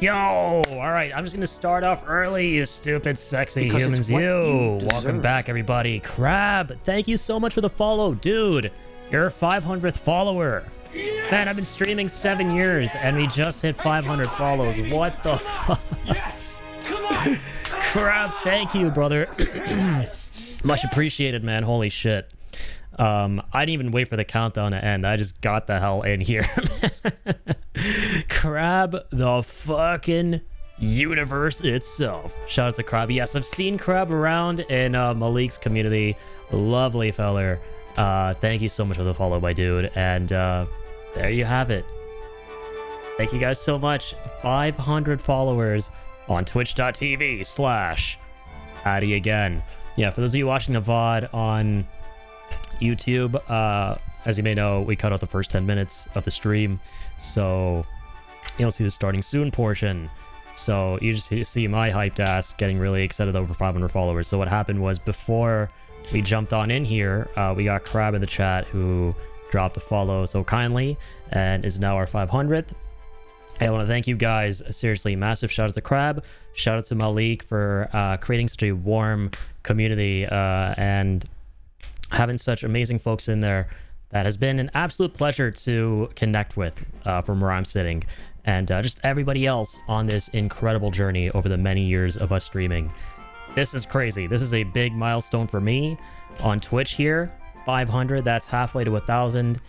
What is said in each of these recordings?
Yo, all right, I'm just gonna start off early, you stupid, sexy humans. Welcome back, everybody. Crab, thank you so much for the follow, dude. You're a 500th follower. Yes! Man, I've been streaming 7 years, and we just hit 500 follows. What the fuck? Yes! Come on! Crab, thank you, brother. Much appreciated, man. Holy shit. I didn't even wait for the countdown to end. I just got the hell in here. Crab, the fucking universe itself. Shout out to Crab. Yes, I've seen Crab around in Malik's community. Lovely feller. Thank you so much for the follow, my dude. And there you have it. Thank you guys so much. 500 followers on twitch.tv/Addy again. Yeah, for those of you watching the VOD on YouTube, as you may know, we cut out the first 10 minutes of the stream, so you don't see the starting soon portion. So you just see my hyped ass getting really excited over 500 followers. So what happened was, before we jumped on in here, we got Crab in the chat, who dropped a follow so kindly and is now our 500th. I want to thank you guys. Seriously, massive shout out to Crab. Shout out to Malik for creating such a warm community and having such amazing folks in there. That has been an absolute pleasure to connect with from where I'm sitting, and just everybody else on this incredible journey over the many years of us streaming. This is crazy. This is a big milestone for me on Twitch here. 500, that's halfway to 1,000.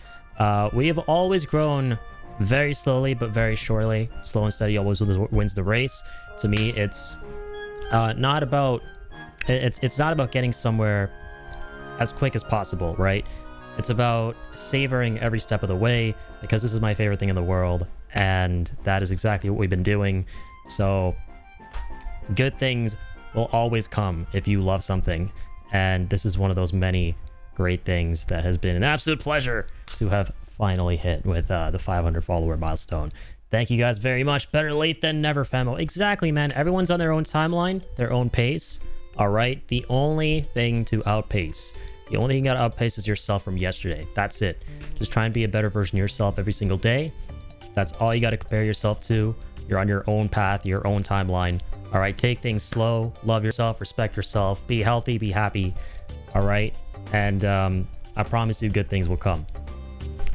We have always grown very slowly but very surely. Slow and steady always wins the race. To me, it's not about getting somewhere as quick as possible, right? It's about savoring every step of the way, because this is my favorite thing in the world, and that is exactly what we've been doing. So good things will always come if you love something, and this is one of those many great things that has been an absolute pleasure to have finally hit with the 500 follower milestone. Thank you guys very much. Better late than never, famo. Exactly, man. Everyone's on their own timeline, their own pace. All right, the only thing to outpace, the only thing you gotta outpace is yourself from yesterday. That's it. Just try and be a better version of yourself every single day. That's all you gotta compare yourself to. You're on your own path, your own timeline. All right, take things slow, love yourself, respect yourself, be healthy, be happy. All right, and I promise you, good things will come.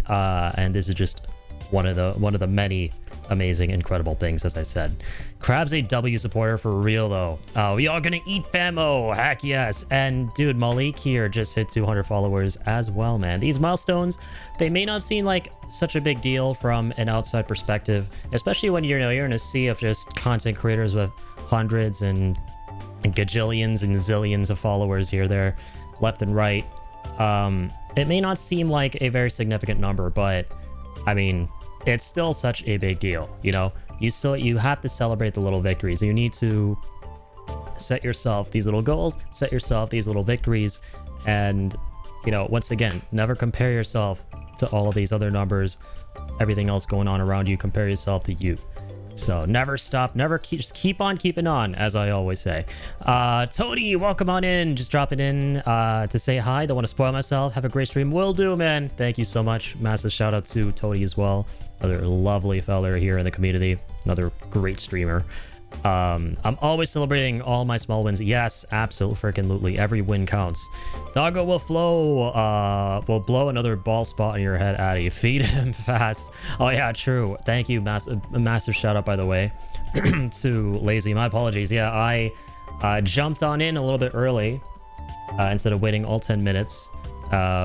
And this is just one of the many amazing, incredible things, as I said. Crab's a W supporter for real, though. We all gonna eat, famo. Heck yes. And dude, Malik here just hit 200 followers as well, man. These milestones, they may not seem like such a big deal from an outside perspective, especially when you're in a sea of just content creators with hundreds and gajillions and zillions of followers here, there, left and right. It may not seem like a very significant number, but I mean, it's still such a big deal. You know, you have to celebrate the little victories. You need to set yourself these little goals, set yourself these little victories, and, you know, once again, never compare yourself to all of these other numbers, everything else going on around you. Compare yourself to you. So never stop, just keep on keeping on, as I always say. Tony, welcome on in. Just dropping in to say hi. Don't want to spoil myself. Have a great stream. Will do, man. Thank you so much. Massive shout out to Tony as well. Another lovely fella here in the community. Another great streamer. I'm always celebrating all my small wins. Yes, absolutely. Every win counts. Doggo will blow another ball spot in your head, Addy. Feed him fast. Oh yeah, true. Thank you. Massive shout out, by the way, to Lazy. My apologies. Yeah, I jumped on in a little bit early instead of waiting all 10 minutes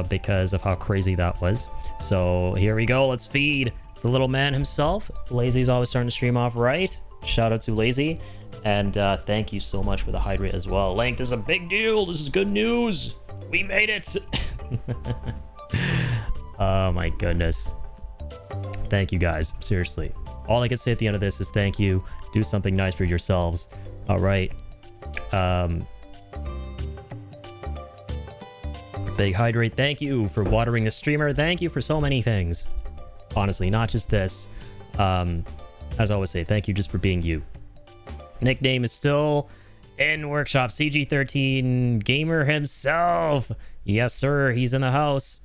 because of how crazy that was. So here we go. Let's feed the little man himself. Lazy's always starting to stream off right. Shout out to Lazy, and thank you so much for the hydrate as well. Length is a big deal. This is good news. We made it. Oh my goodness. Thank you guys. Seriously. All I can say at the end of this is thank you. Do something nice for yourselves. All right. Big hydrate. Thank you for watering the streamer. Thank you for so many things. Honestly, not just this. As I always say, thank you just for being you. Nickname is still in workshop. CG13 gamer himself. Yes, sir. He's in the house.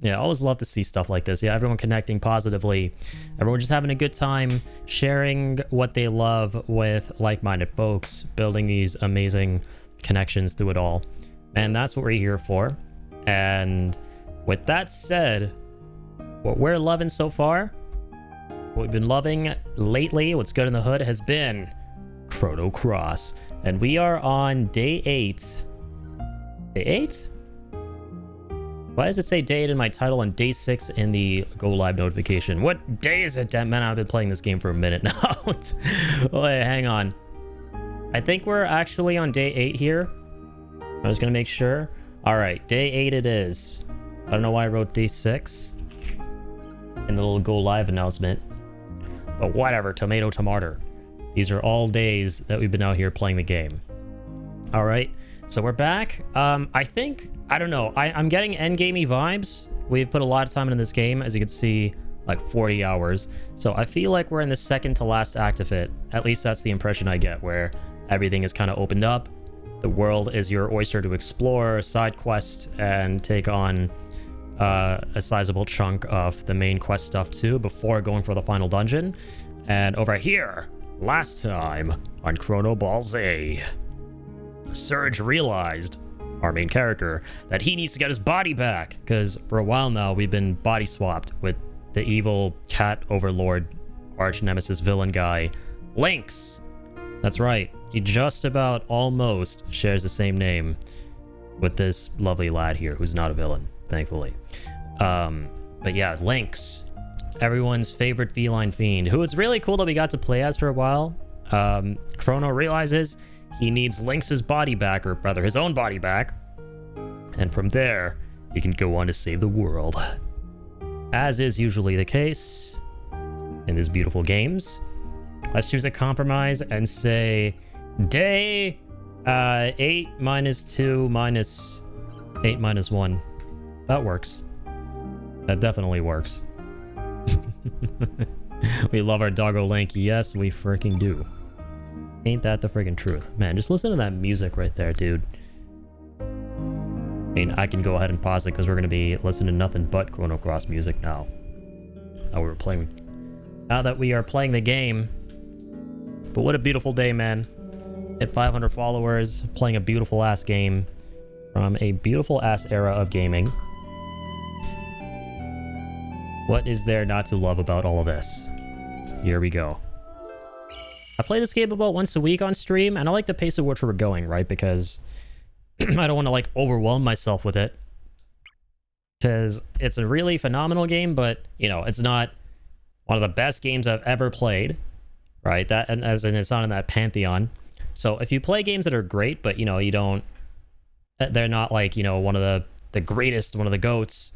Yeah, I always love to see stuff like this. Yeah, everyone connecting positively. Everyone just having a good time, sharing what they love with like-minded folks, building these amazing connections through it all. And that's what we're here for. And with that said, what we're loving so far, what we've been loving lately, what's good in the hood, has been Chrono Cross. And we are on day 8. Day 8? Why does it say day 8 in my title and day 6 in the go live notification? What day is it? Damn, man, I've been playing this game for a minute now. Wait, hang on. I think we're actually on day 8 here. I was gonna make sure. All right, day 8 it is. I don't know why I wrote day 6 in the little go live announcement, but whatever, tomato. These are all days that we've been out here playing the game. All right. So we're back. I think, I don't know, I'm getting endgamey vibes. We've put a lot of time into this game, as you can see, like 40 hours. So I feel like we're in the second to last act of it. At least that's the impression I get, where everything is kind of opened up. The world is your oyster to explore, side quest, and take on a sizable chunk of the main quest stuff too, before going for the final dungeon. And over here, last time on Chrono Ball Z, Surge realized, our main character, that he needs to get his body back, because for a while now we've been body swapped with the evil cat overlord, arch nemesis villain guy, Lynx. That's right, he just about almost shares the same name with this lovely lad here, who's not a villain, thankfully. But yeah, Lynx, everyone's favorite feline fiend, who it's really cool that we got to play as for a while. Chrono realizes he needs Lynx's body back, or rather his own body back, and from there he can go on to save the world, as is usually the case in these beautiful games. Let's choose a compromise and say day 8 minus 2 minus 8 minus 1. That works. That definitely works. We love our doggo Link. Yes, we freaking do. Ain't that the freaking truth? Man, just listen to that music right there, dude. I mean, I can go ahead and pause it because we're going to be listening to nothing but Chrono Cross music now. Now that we are playing the game. But what a beautiful day, man. Hit 500 followers, playing a beautiful ass game from a beautiful ass era of gaming. What is there not to love about all of this? Here we go. I play this game about once a week on stream, and I like the pace at which we're going, right? Because I don't want to like overwhelm myself with it, because it's a really phenomenal game, but you know, it's not one of the best games I've ever played, right? That, and as in, it's not in that pantheon. So if you play games that are great, but you know, they're not like, you know, one of the greatest, one of the GOATs,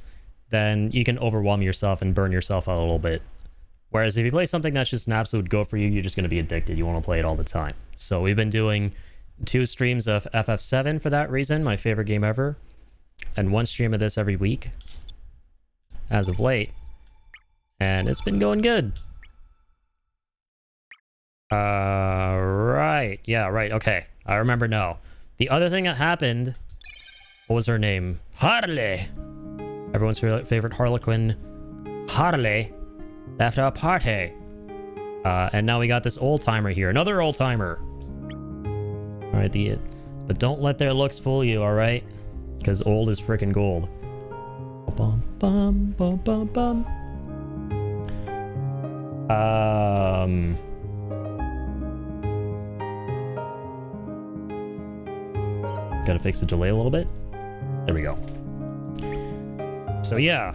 then you can overwhelm yourself and burn yourself out a little bit. Whereas if you play something that's just an absolute go for you, you're just going to be addicted. You want to play it all the time. So we've been doing 2 streams of FF7 for that reason, my favorite game ever, and 1 stream of this every week as of late, and it's been going good. Right. Yeah, right. Okay. I remember now. The other thing that happened, what was her name? Harley. Everyone's favorite Harlequin, Harley, left our party. And now we got this old timer here. Another old timer. All right, but don't let their looks fool you, all right? Because old is freaking gold. Bum, bum, bum, bum, bum. Gotta fix the delay a little bit. There we go. So yeah,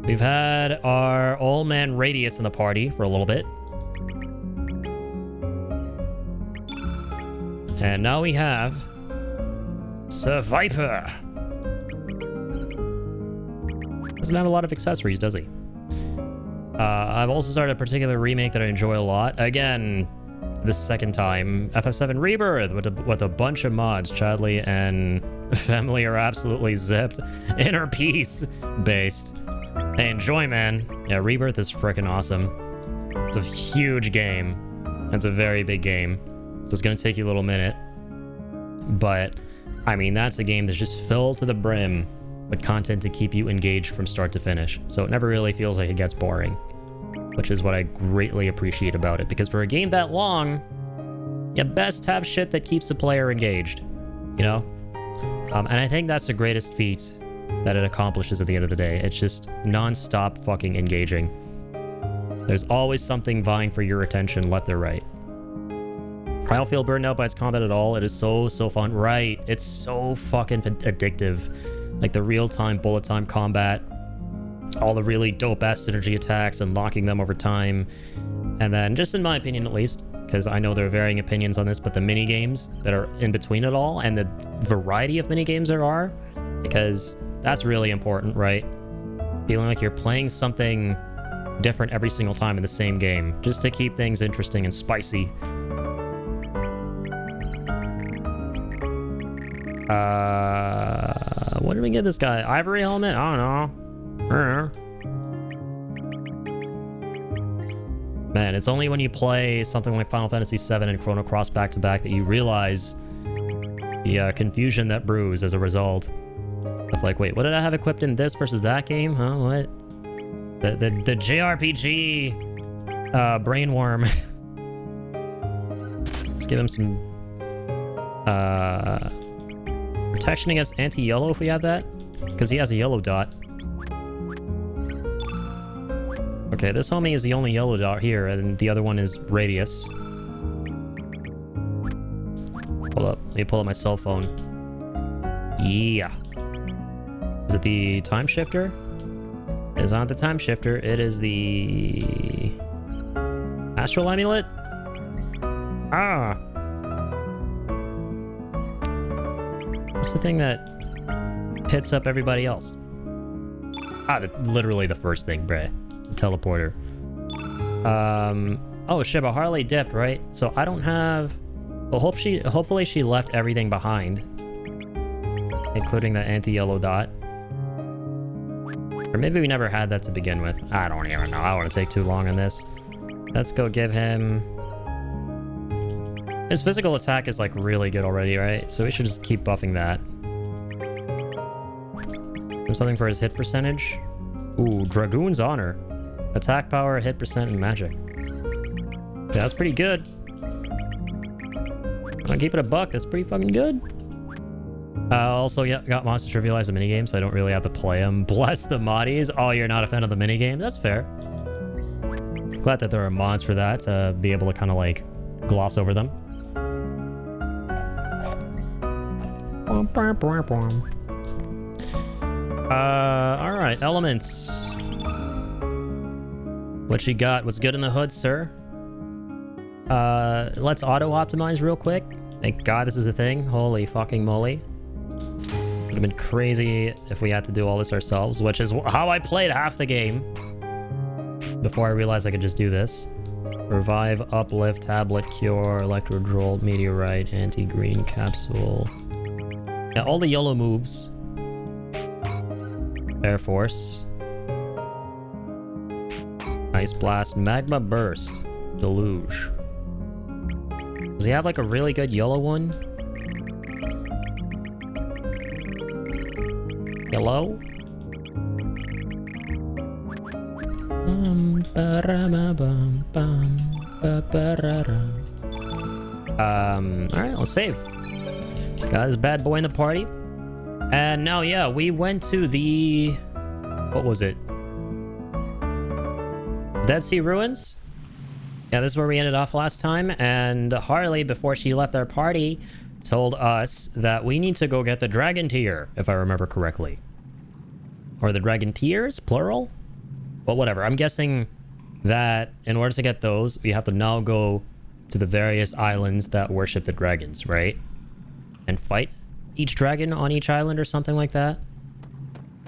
we've had our old man Radius in the party for a little bit. And now we have Sir Viper. Doesn't have a lot of accessories, does he? I've also started a particular remake that I enjoy a lot. Again, this second time, FF7 Rebirth with a bunch of mods. Chadley and family are absolutely zipped. Inner Peace based. Hey, enjoy, man. Yeah, Rebirth is freaking awesome. It's a huge game. It's a very big game. So it's going to take you a little minute. But, I mean, that's a game that's just filled to the brim but content to keep you engaged from start to finish. So it never really feels like it gets boring, which is what I greatly appreciate about it. Because for a game that long, you best have shit that keeps the player engaged, you know? And I think that's the greatest feat that it accomplishes at the end of the day. It's just non-stop fucking engaging. There's always something vying for your attention left or right. I don't feel burned out by its combat at all. It is so fun. Right. It's so fucking addictive. Like the real-time bullet time combat, all the really dope-ass synergy attacks, unlocking them over time. And then, just in my opinion at least, because I know there are varying opinions on this, but the mini-games that are in between it all, and the variety of mini-games there are, because that's really important, right? Feeling like you're playing something different every single time in the same game, just to keep things interesting and spicy. What did we get this guy? Ivory helmet? I don't know. Man, it's only when you play something like Final Fantasy VII and Chrono Cross back-to-back that you realize the confusion that brews as a result of like, wait, what did I have equipped in this versus that game? Huh? What? The JRPG brainworm. Let's give him some protection against anti-yellow if we have that, because he has a yellow dot. Okay, this homie is the only yellow dot here, and the other one is radius. Hold up, let me pull up my cell phone. Yeah. Is it the time shifter? It is not the time shifter, it is the astral amulet? Ah! What's the thing that pits up everybody else? Literally the first thing, bruh. The teleporter. Oh shit, but Harley dipped, right? So I don't have... Well, hopefully she left everything behind, including the anti-yellow dot. Or maybe we never had that to begin with. I don't even know. I don't want to take too long on this. Let's go give him... His physical attack is like really good already, right? So we should just keep buffing that. Do something for his hit percentage. Ooh, Dragoon's Honor. Attack power, hit percent, and magic. Yeah, that's pretty good. I'll keep it a buck. That's pretty fucking good. Also, yeah, got Monster Trivialize the minigame, so I don't really have to play them. Bless the moddies. Oh, you're not a fan of the minigame? That's fair. Glad that there are mods for that, to be able to kind of like gloss over them. Alright, elements. What you got? What's good in the hood, sir? Let's auto-optimize real quick. Thank God this is a thing. Holy fucking moly. Would have been crazy if we had to do all this ourselves, which is how I played half the game before I realized I could just do this. Revive, uplift, tablet, cure, electro-jolt, meteorite, anti-green capsule. Yeah, all the yellow moves. Air Force. Ice Blast, Magma Burst, Deluge. Does he have like a really good yellow one? Yellow? Alright, let's save. Got this bad boy in the party. And now, yeah, we went to the... What was it? Dead Sea Ruins? Yeah, this is where we ended off last time. And Harley, before she left our party, told us that we need to go get the Dragon Tear, if I remember correctly. Or the Dragon Tears, plural? But whatever, I'm guessing that in order to get those, we have to now go to the various islands that worship the dragons, right? And fight each dragon on each island or something like that.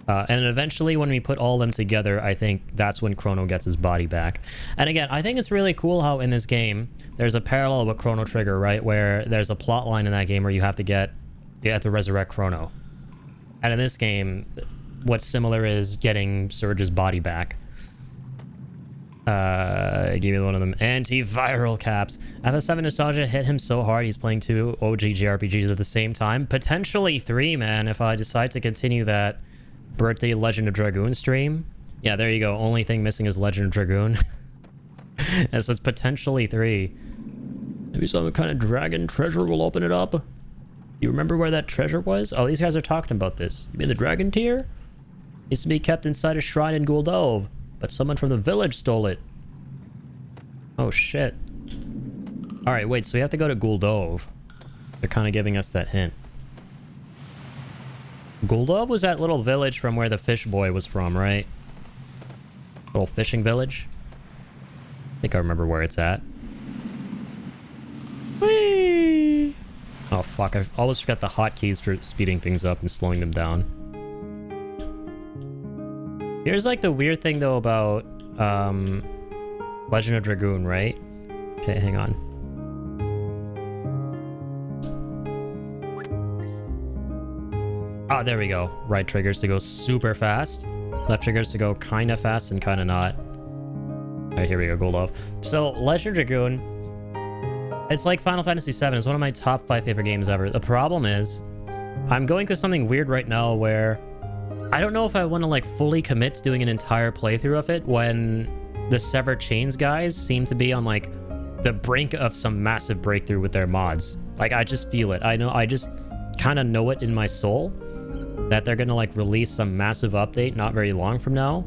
And eventually when we put all of them together, I think that's when Chrono gets his body back. And again, I think it's really cool how in this game, there's a parallel with Chrono Trigger, right? Where there's a plot line in that game where you have to resurrect Chrono. And in this game, what's similar is getting Surge's body back. Give me one of them. Antiviral caps. FF7 nostalgia hit him so hard he's playing 2 OG JRPGs at the same time. Potentially 3, man, if I decide to continue that birthday Legend of Dragoon stream. Yeah, there you go. Only thing missing is Legend of Dragoon. And so it's potentially 3. Maybe some kind of dragon treasure will open it up. You remember where that treasure was? Oh, these guys are talking about this. You mean the dragon tier? Used to be kept inside a shrine in Guldove, but someone from the village stole it. Oh shit. Alright, wait, so we have to go to Guldove. They're kind of giving us that hint. Guldove was that little village from where the fish boy was from, right? Little fishing village. I think I remember where it's at. Whee! Oh fuck, I always forgot the hotkeys for speeding things up and slowing them down. Here's like the weird thing though about Legend of Dragoon, right? Okay, hang on. Oh, there we go. Right triggers to go super fast. Left triggers to go kind of fast and kind of not. Alright, here we go, Gold Love. So, Legend of Dragoon, it's like Final Fantasy VII. It's one of my top 5 favorite games ever. The problem is, I'm going through something weird right now where I don't know if I want to like fully commit to doing an entire playthrough of it when the Severed Chains guys seem to be on like the brink of some massive breakthrough with their mods. Like, I just feel it. I just kind of know it in my soul that they're gonna like release some massive update not very long from now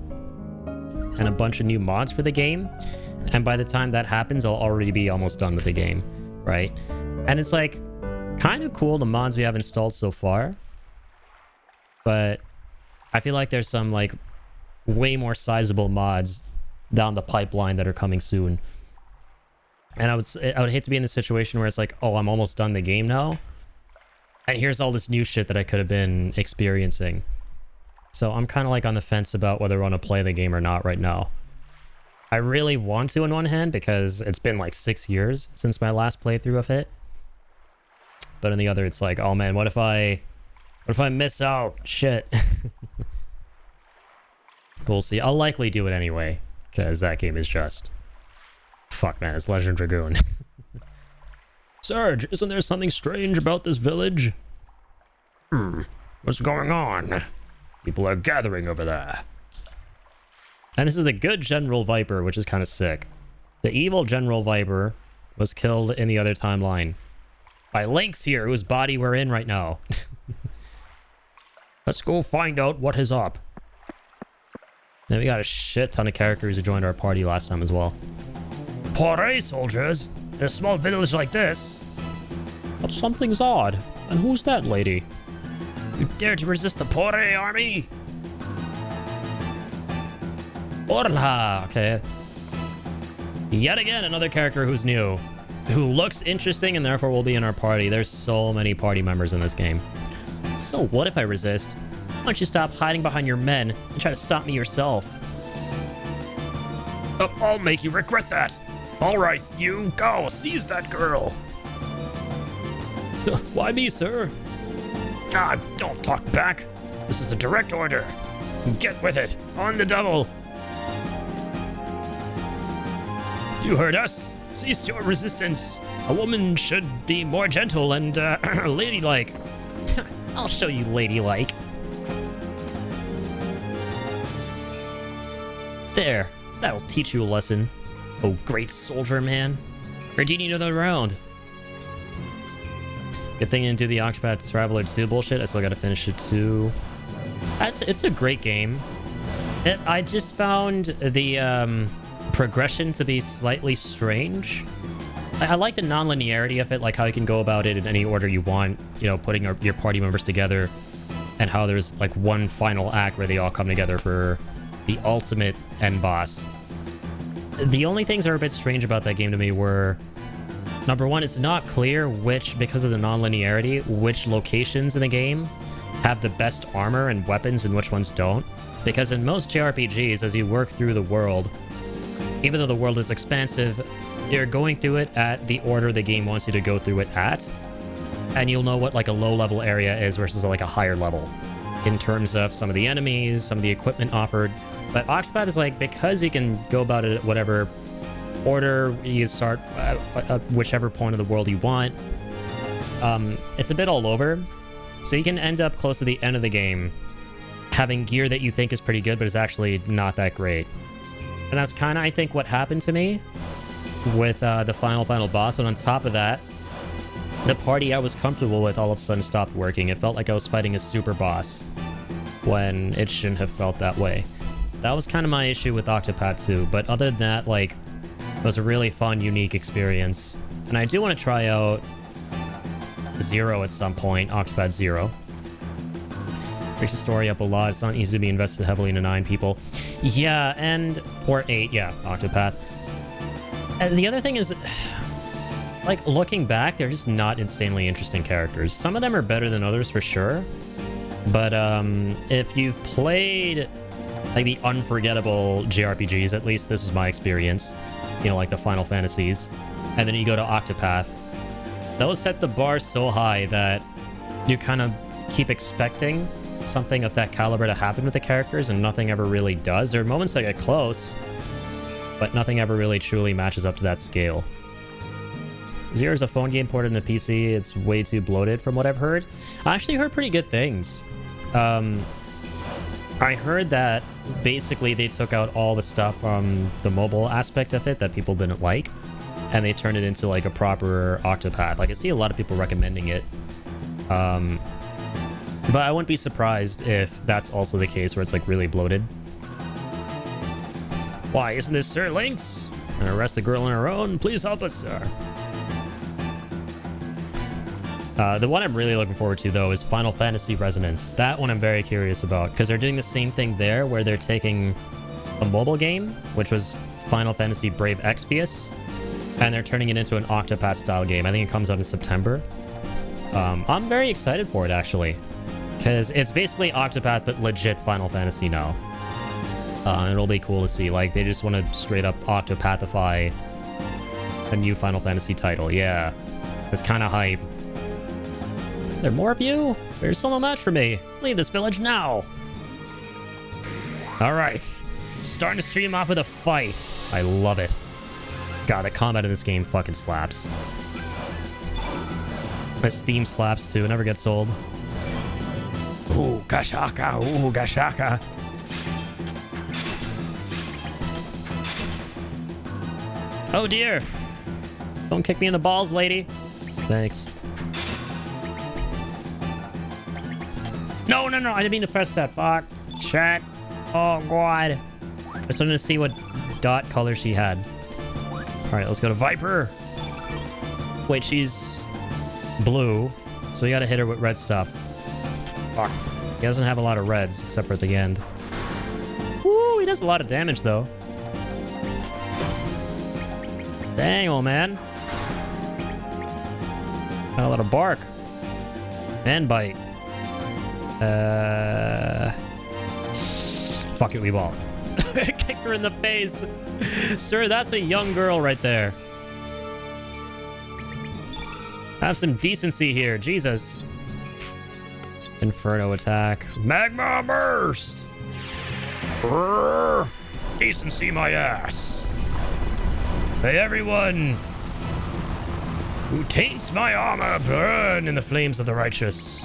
and a bunch of new mods for the game, and by the time that happens I'll already be almost done with the game, right? And it's like kind of cool, the mods we have installed so far, but I feel like there's some like way more sizable mods down the pipeline that are coming soon, and I would hate to be in the situation where it's like, oh, I'm almost done the game now and here's all this new shit that I could have been experiencing. So I'm kind of like on the fence about whether I want to play the game or not right now. I really want to on one hand because it's been like 6 years since my last playthrough of it. But on the other, it's like, oh man, what if I miss out? Shit. But we'll see. I'll likely do it anyway because that game is just... Fuck man, it's Legend of Dragoon. Sarge, isn't there something strange about this village? What's going on? People are gathering over there. And this is the good General Viper, which is kind of sick. The evil General Viper was killed in the other timeline by Lynx here, whose body we're in right now. Let's go find out what is up. Then we got a shit ton of characters who joined our party last time as well. Porray soldiers? In a small village like this? But something's odd. And who's that lady? You dare to resist the Porray army? Orla! Okay. Yet again, another character who's new. Who looks interesting and therefore will be in our party. There's so many party members in this game. So what if I resist? Why don't you stop hiding behind your men and try to stop me yourself? I'll make you regret that. All right, you go seize that girl. Why me, sir? Ah, don't talk back. This is a direct order. Get with it, on the double. You heard us. Cease your resistance. A woman should be more gentle and ladylike. I'll show you ladylike. There, that'll teach you a lesson. Oh, great soldier man. Or do you need another round? Good thing I didn't do the Octopath Traveler 2 bullshit. I still gotta finish it too. It's a great game. I just found the progression to be slightly strange. I like the non-linearity of it, like how you can go about it in any order you want, you know, putting your party members together, and how there's like one final act where they all come together for the ultimate end boss. The only things that are a bit strange about that game to me were, number one, it's not clear which, because of the non-linearity, which locations in the game have the best armor and weapons and which ones don't. Because in most JRPGs, as you work through the world, even though the world is expansive, you're going through it at the order the game wants you to go through it at. And you'll know what like a low-level area is versus like a higher level in terms of some of the enemies, some of the equipment offered. But Octopath is like, because you can go about it at whatever order you start, whichever point of the world you want, it's a bit all over. So you can end up close to the end of the game having gear that you think is pretty good, but is actually not that great. And that's kind of, I think, what happened to me with the final boss. And on top of that, the party I was comfortable with all of a sudden stopped working. It felt like I was fighting a super boss when it shouldn't have felt that way. That was kind of my issue with Octopath 2. But other than that, like, it was a really fun, unique experience. And I do want to try out Zero at some point, Octopath Zero. Breaks the story up a lot. It's not easy to be invested heavily into 9 people. Yeah, and... or 8, yeah, Octopath. And the other thing is, like, looking back, they're just not insanely interesting characters. Some of them are better than others, for sure. But, if you've played, like, the unforgettable JRPGs, at least this was my experience, you know, like the Final Fantasies, and then you go to Octopath, those set the bar so high that you kind of keep expecting something of that caliber to happen with the characters, and nothing ever really does. There are moments that get close, but nothing ever really truly matches up to that scale. Zero is a phone game ported into PC. It's way too bloated from what I've heard. I actually heard pretty good things. I heard that basically they took out all the stuff from the mobile aspect of it that people didn't like, and they turned it into like a proper Octopath. Like, I see a lot of people recommending it. But I wouldn't be surprised if that's also the case, where it's like really bloated. Why isn't this Sir Lynx? And arrest the girl on her own? Please help us, sir. The one I'm really looking forward to, though, is Final Fantasy Resonance. That one I'm very curious about, because they're doing the same thing there, where they're taking a mobile game, which was Final Fantasy Brave Exvius, and they're turning it into an Octopath-style game. I think it comes out in September. I'm very excited for it, actually, because it's basically Octopath, but legit Final Fantasy now. It'll be cool to see. Like, they just want to straight up Octopathify a new Final Fantasy title. Yeah, it's kind of hype. There are more of you? There's still no match for me. Leave this village now. All right, starting to stream off with a fight. I love it. God, the combat in this game fucking slaps. This theme slaps too. It never gets old. Ooh, gashaka. Ooh, gashaka. Oh dear. Don't kick me in the balls, lady. Thanks. No, no, no. I didn't mean to press that. Fuck. Chat. Oh, God. I just wanted to see what dot color she had. All right, let's go to Viper. Wait, she's blue. So you got to hit her with red stuff. Fuck. He doesn't have a lot of reds, except for at the end. Woo, he does a lot of damage, though. Dang, old man. Got a lot of bark. And bite. Fuck it, we ball. Kick her in the face. Sir, that's a young girl right there. Have some decency here, Jesus. Inferno attack. Magma burst. Brrr. Decency my ass. Hey, everyone who taints my armor, burn in the flames of the righteous.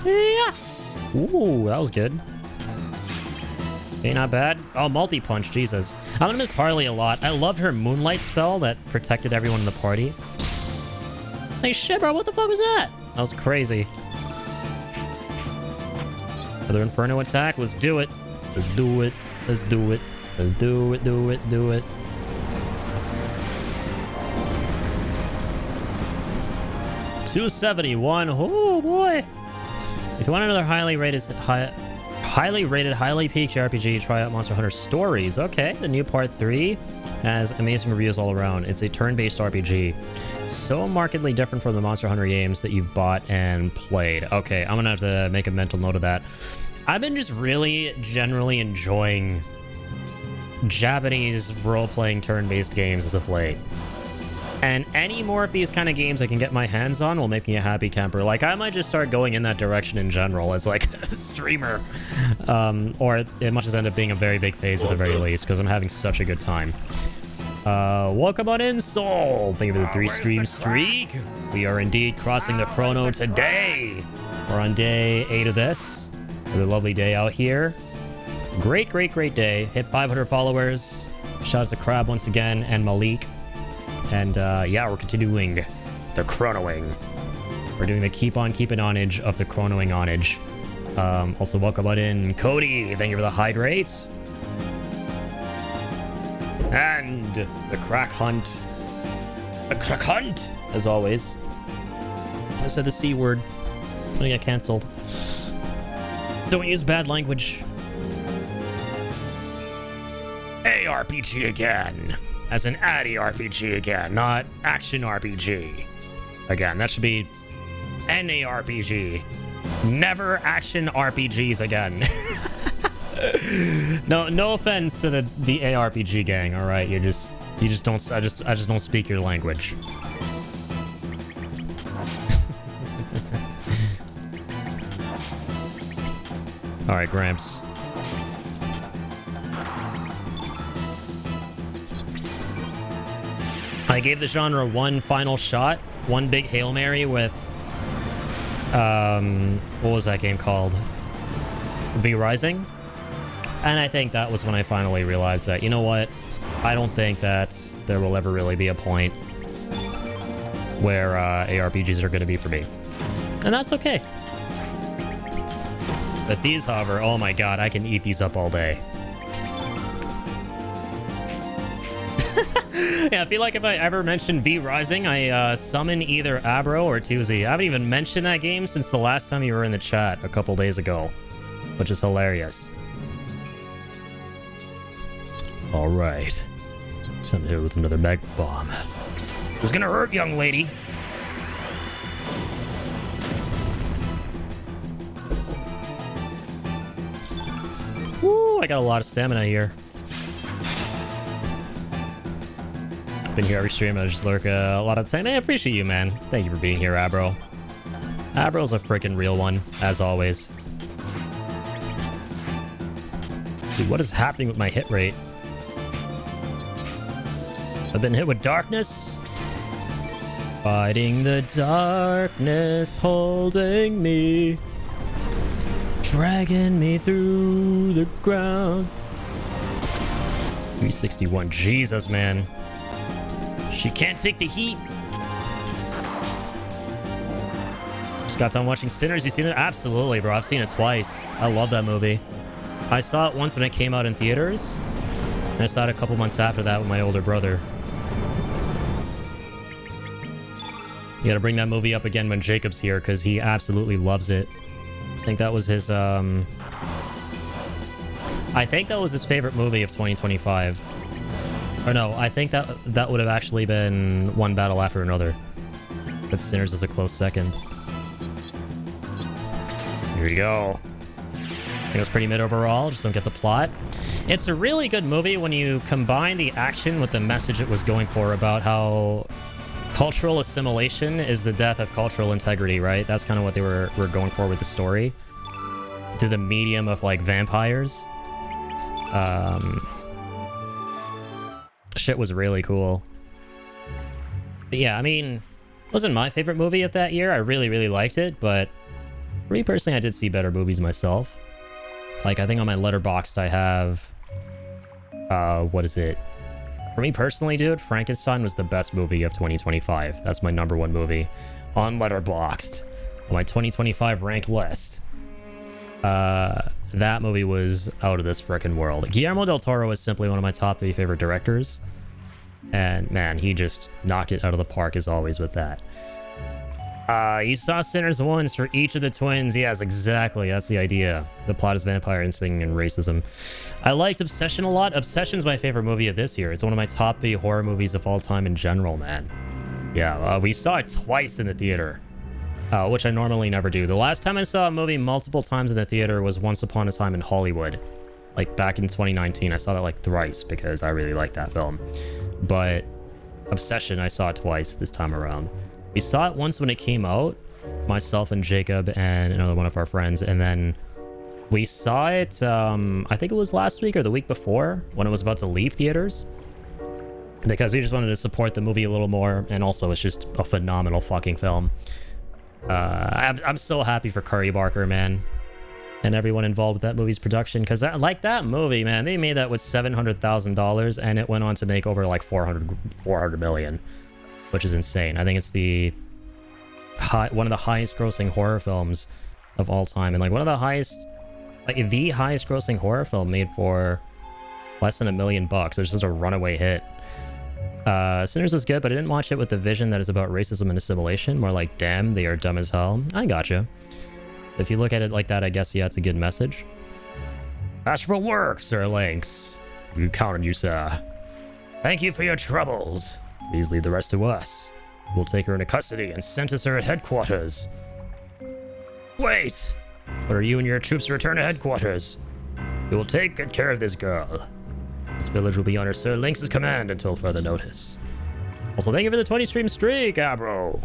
Yeah. Ooh, that was good. Okay, not bad. Oh, multi-punch, Jesus. I'm gonna miss Harley a lot. I loved her Moonlight spell that protected everyone in the party. Like, shit, bro, what the fuck was that? That was crazy. Another Inferno attack. Let's do it. Let's do it. Let's do it. Let's do it, do it, do it. $271. Oh, boy. If you want another highly rated, highly peaked RPG, try out Monster Hunter Stories. Okay, the new part 3 has amazing reviews all around. It's a turn-based RPG. So markedly different from the Monster Hunter games that you've bought and played. Okay, I'm gonna have to make a mental note of that. I've been just really generally enjoying Japanese role-playing turn-based games as of late. And any more of these kind of games I can get my hands on will make me a happy camper. Like, I might just start going in that direction in general as, like, a streamer. Or it might just end up being a very big phase at the very least, because I'm having such a good time. Welcome on in, Soul. Thank you for the 3-stream streak. We are indeed crossing the chrono today. We're on day 8 of this. Another lovely day out here. Great day. Hit 500 followers. Shout out to Crab once again and Malik. And yeah, we're continuing the chronoing. We're doing the keep on keeping onage of the chronoing onage. Also, welcome on in, Cody. Thank you for the hydrates. And the crack hunt. The crack hunt, as always. I said the C word. I'm gonna get cancelled. Don't use bad language. ARPG again. As an Addy RPG again, not action RPG. Again, that should be NARPG. Never action RPGs again. No offense to the ARPG gang, all right? You just don't. I just don't speak your language. All right, Gramps. I gave the genre one final shot, one big Hail Mary with what was that game called? V-Rising. And I think that was when I finally realized that, you know what? I don't think that there will ever really be a point where ARPGs are going to be for me. And that's okay. But these, however, oh my god, I can eat these up all day. Yeah, I feel like if I ever mention V-Rising, I summon either Abro or Tuesday. I haven't even mentioned that game since the last time you were in the chat a couple days ago, which is hilarious. All right. Something here with another mega bomb. It's gonna hurt, young lady. Woo, I got a lot of stamina here. Been here every stream. I just lurk a lot of the time. I appreciate you, man. Thank you for being here, Abro. Abro's a freaking real one, as always. Dude, what is happening with my hit rate? I've been hit with darkness. Fighting the darkness, holding me, dragging me through the ground. 361. Jesus, man. She can't take the heat. Just got done watching Sinners. You seen it? Absolutely, bro. I've seen it twice. I love that movie. I saw it once when it came out in theaters. And I saw it a couple months after that with my older brother. You gotta bring that movie up again when Jacob's here, because he absolutely loves it. I think that was his, I think that was his favorite movie of 2025. Or no, I think that would have actually been one battle after another. But Sinners is a close second. Here you go. I think it was pretty mid overall, just don't get the plot. It's a really good movie when you combine the action with the message it was going for about how cultural assimilation is the death of cultural integrity, right? That's kind of what they were going for with the story. Through the medium of, like, vampires. Shit was really cool. But yeah, I mean, it wasn't my favorite movie of that year. I really liked it, but for me personally, I did see better movies myself. Like, I think on my Letterboxd I have... what is it? For me personally, dude, Frankenstein was the best movie of 2025. That's my #1 movie on Letterboxd. On my 2025 ranked list. That movie was out of this frickin' world. Guillermo del Toro is simply one of my top 3 favorite directors. And man, he just knocked it out of the park as always with that. You saw Sinners once for each of the twins. Yes, exactly. That's the idea. The plot is vampire and singing and racism. I liked Obsession a lot. Obsession's my favorite movie of this year. It's one of my top 3 horror movies of all time in general, man. Yeah, we saw it twice in the theater. Which I normally never do. The last time I saw a movie multiple times in the theater was Once Upon a Time in Hollywood. Like back in 2019. I saw that like thrice because I really liked that film. But Obsession, I saw it twice this time around. We saw it once when it came out, myself and Jacob and another one of our friends, and then we saw it, I think it was last week or the week before, when it was about to leave theaters. because we just wanted to support the movie a little more, and also it's just a phenomenal fucking film. I'm so happy for Curry Barker, man, and everyone involved with that movie's production, because like that movie, man, they made that with $700,000 and it went on to make over like 400 million, which is insane. I think it's one of the highest grossing horror films of all time, and like one of the highest, like the highest grossing horror film made for less than $1 million. It's just a runaway hit. Sinners was good, but I didn't watch it with the vision that is about racism and assimilation. More like, damn, they are dumb as hell. I gotcha. If you look at it like that, I guess, yeah, it's a good message. As for work, Sir Lynx, we count on you, sir. Thank you for your troubles. Please leave the rest to us. We'll take her into custody and sentence her at headquarters. Wait! Or you and your troops return to headquarters. We will take good care of this girl. This village will be under Sir Lynx's command until further notice. Also, thank you for the 20 stream streak, bro.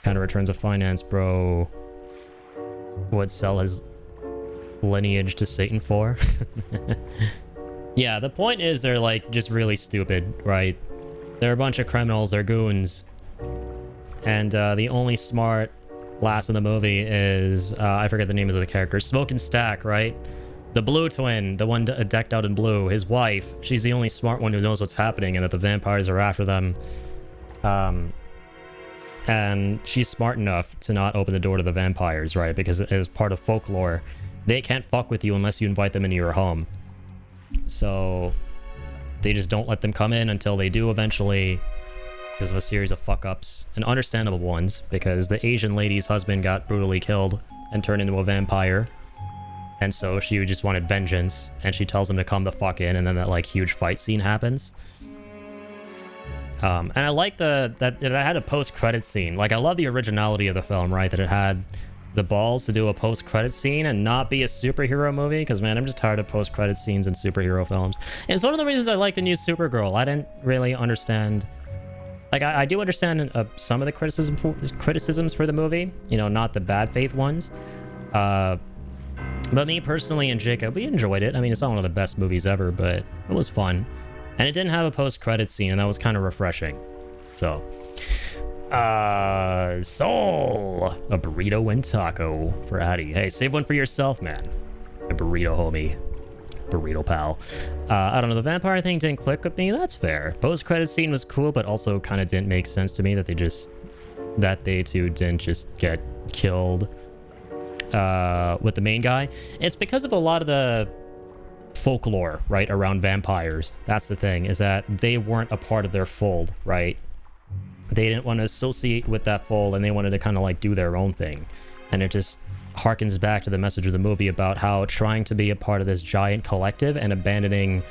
Kind of returns of finance, bro. Would sell his lineage to Satan for. Yeah, the point is they're like just really stupid, right? They're a bunch of criminals, they're goons. And the only smart lass in the movie is, I forget the names of the characters, Smoke and Stack, right? The blue twin, the one decked out in blue, his wife, she's the only smart one who knows what's happening and that the vampires are after them. And she's smart enough to not open the door to the vampires, right? Because as part of folklore, they can't fuck with you unless you invite them into your home. So they just don't let them come in until they do eventually, because of a series of fuck-ups, and understandable ones, because the Asian lady's husband got brutally killed and turned into a vampire. And so she just wanted vengeance, and she tells him to come the fuck in, and then that like huge fight scene happens. And I like that it had a post-credit scene. Like, I love the originality of the film, right? That it had the balls to do a post-credit scene and not be a superhero movie, because man, I'm just tired of post-credit scenes in superhero films. And it's one of the reasons I like the new Supergirl. I didn't really understand, like, I do understand some of the criticisms for the movie, you know, not the bad faith ones. But me personally and Jacob, we enjoyed it. I mean, it's not one of the best movies ever, but it was fun. And it didn't have a post-credit scene, and that was kind of refreshing. So, Soul, a burrito and taco for Addy. Hey, save one for yourself, man. A burrito, homie. Burrito pal. I don't know, the vampire thing didn't click with me. That's fair. Post-credit scene was cool, but also kind of didn't make sense to me that they two didn't just get killed with the main guy. It's because of a lot of the folklore, right, around vampires. That's the thing, is that they weren't a part of their fold, right? They didn't want to associate with that fold, and they wanted to kind of like do their own thing. And it just harkens back to the message of the movie about how trying to be a part of this giant collective and abandoning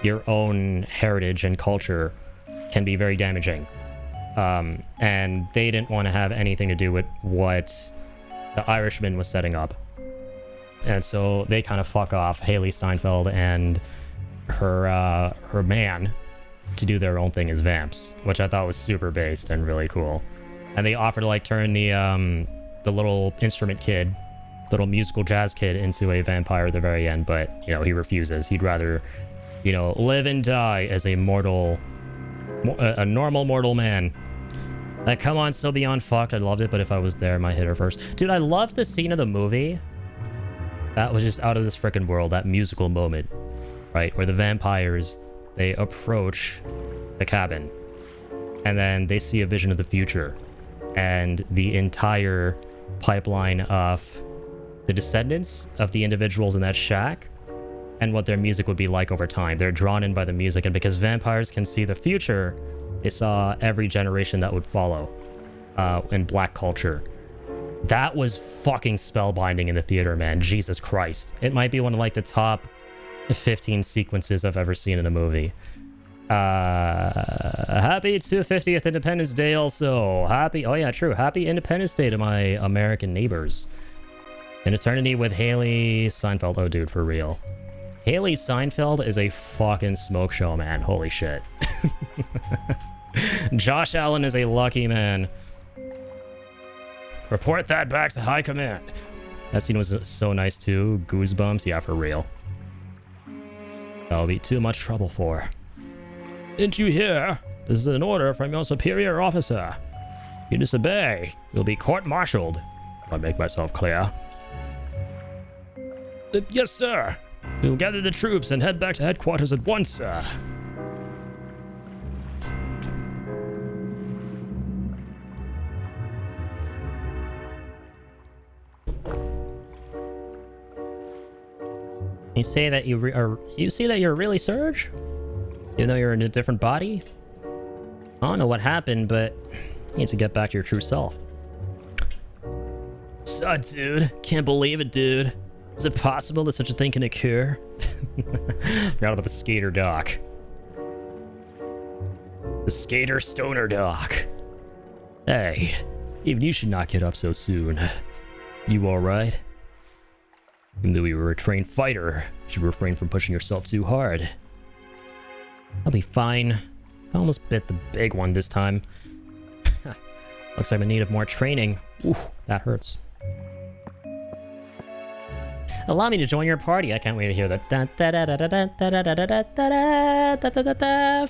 your own heritage and culture can be very damaging. And they didn't want to have anything to do with what the Irishman was setting up. And so they kind of fuck off, Haley Steinfeld and her man, to do their own thing as vamps, which I thought was super based and really cool. And they offer to like turn the little instrument kid, little musical jazz kid, into a vampire at the very end, but you know, he refuses. He'd rather, you know, live and die as a normal mortal man. Like, come on, still beyond fucked. I loved it, but if I was there, I might hit her first. Dude, I loved the scene of the movie that was just out of this freaking world, that musical moment, right? Where the vampires, they approach the cabin, and then they see a vision of the future, and the entire pipeline of the descendants of the individuals in that shack and what their music would be like over time. They're drawn in by the music, and because vampires can see the future, they saw every generation that would follow in black culture. That was fucking spellbinding in the theater, man. Jesus Christ. It might be one of like the top 15 sequences I've ever seen in a movie. Happy 250th Independence Day also. Oh yeah, true. Happy Independence Day to my American neighbors. An eternity with Haley Steinfeld. Oh, dude, for real. Haley Steinfeld is a fucking smoke show, man. Holy shit. Josh Allen is a lucky man. Report that back to high command. That scene was so nice too. Goosebumps. Yeah, for real. That'll be too much trouble for. Didn't you hear? This is an order from your superior officer. You disobey, you'll be court-martialed. If I make myself clear. Yes, sir. We'll gather the troops and head back to headquarters at once, sir. You say that you see that you're really Surge? Even though you're in a different body? I don't know what happened, but you need to get back to your true self. So, dude. Can't believe it, dude. Is it possible that such a thing can occur? Forgot about the skater doc. The skater stoner doc. Hey, even you should not get up so soon. You alright? Even though you were a trained fighter, you should refrain from pushing yourself too hard. I'll be fine. I almost bit the big one this time. Looks like I'm in need of more training. Ooh, that hurts. Allow me to join your party. I can't wait to hear that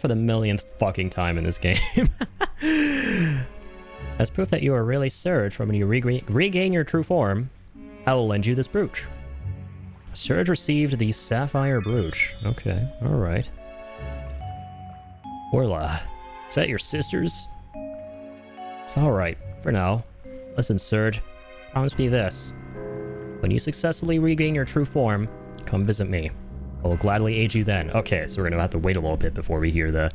for the millionth fucking time in this game. As proof that you are really Surge from when you regain your true form, I will lend you this brooch. Surge received the sapphire brooch. Okay, alright. Orla, is that your sister's? It's alright, for now. Listen, Surge, promise me this. When you successfully regain your true form, come visit me. I will gladly aid you then. Okay, so we're gonna have to wait a little bit before we hear the...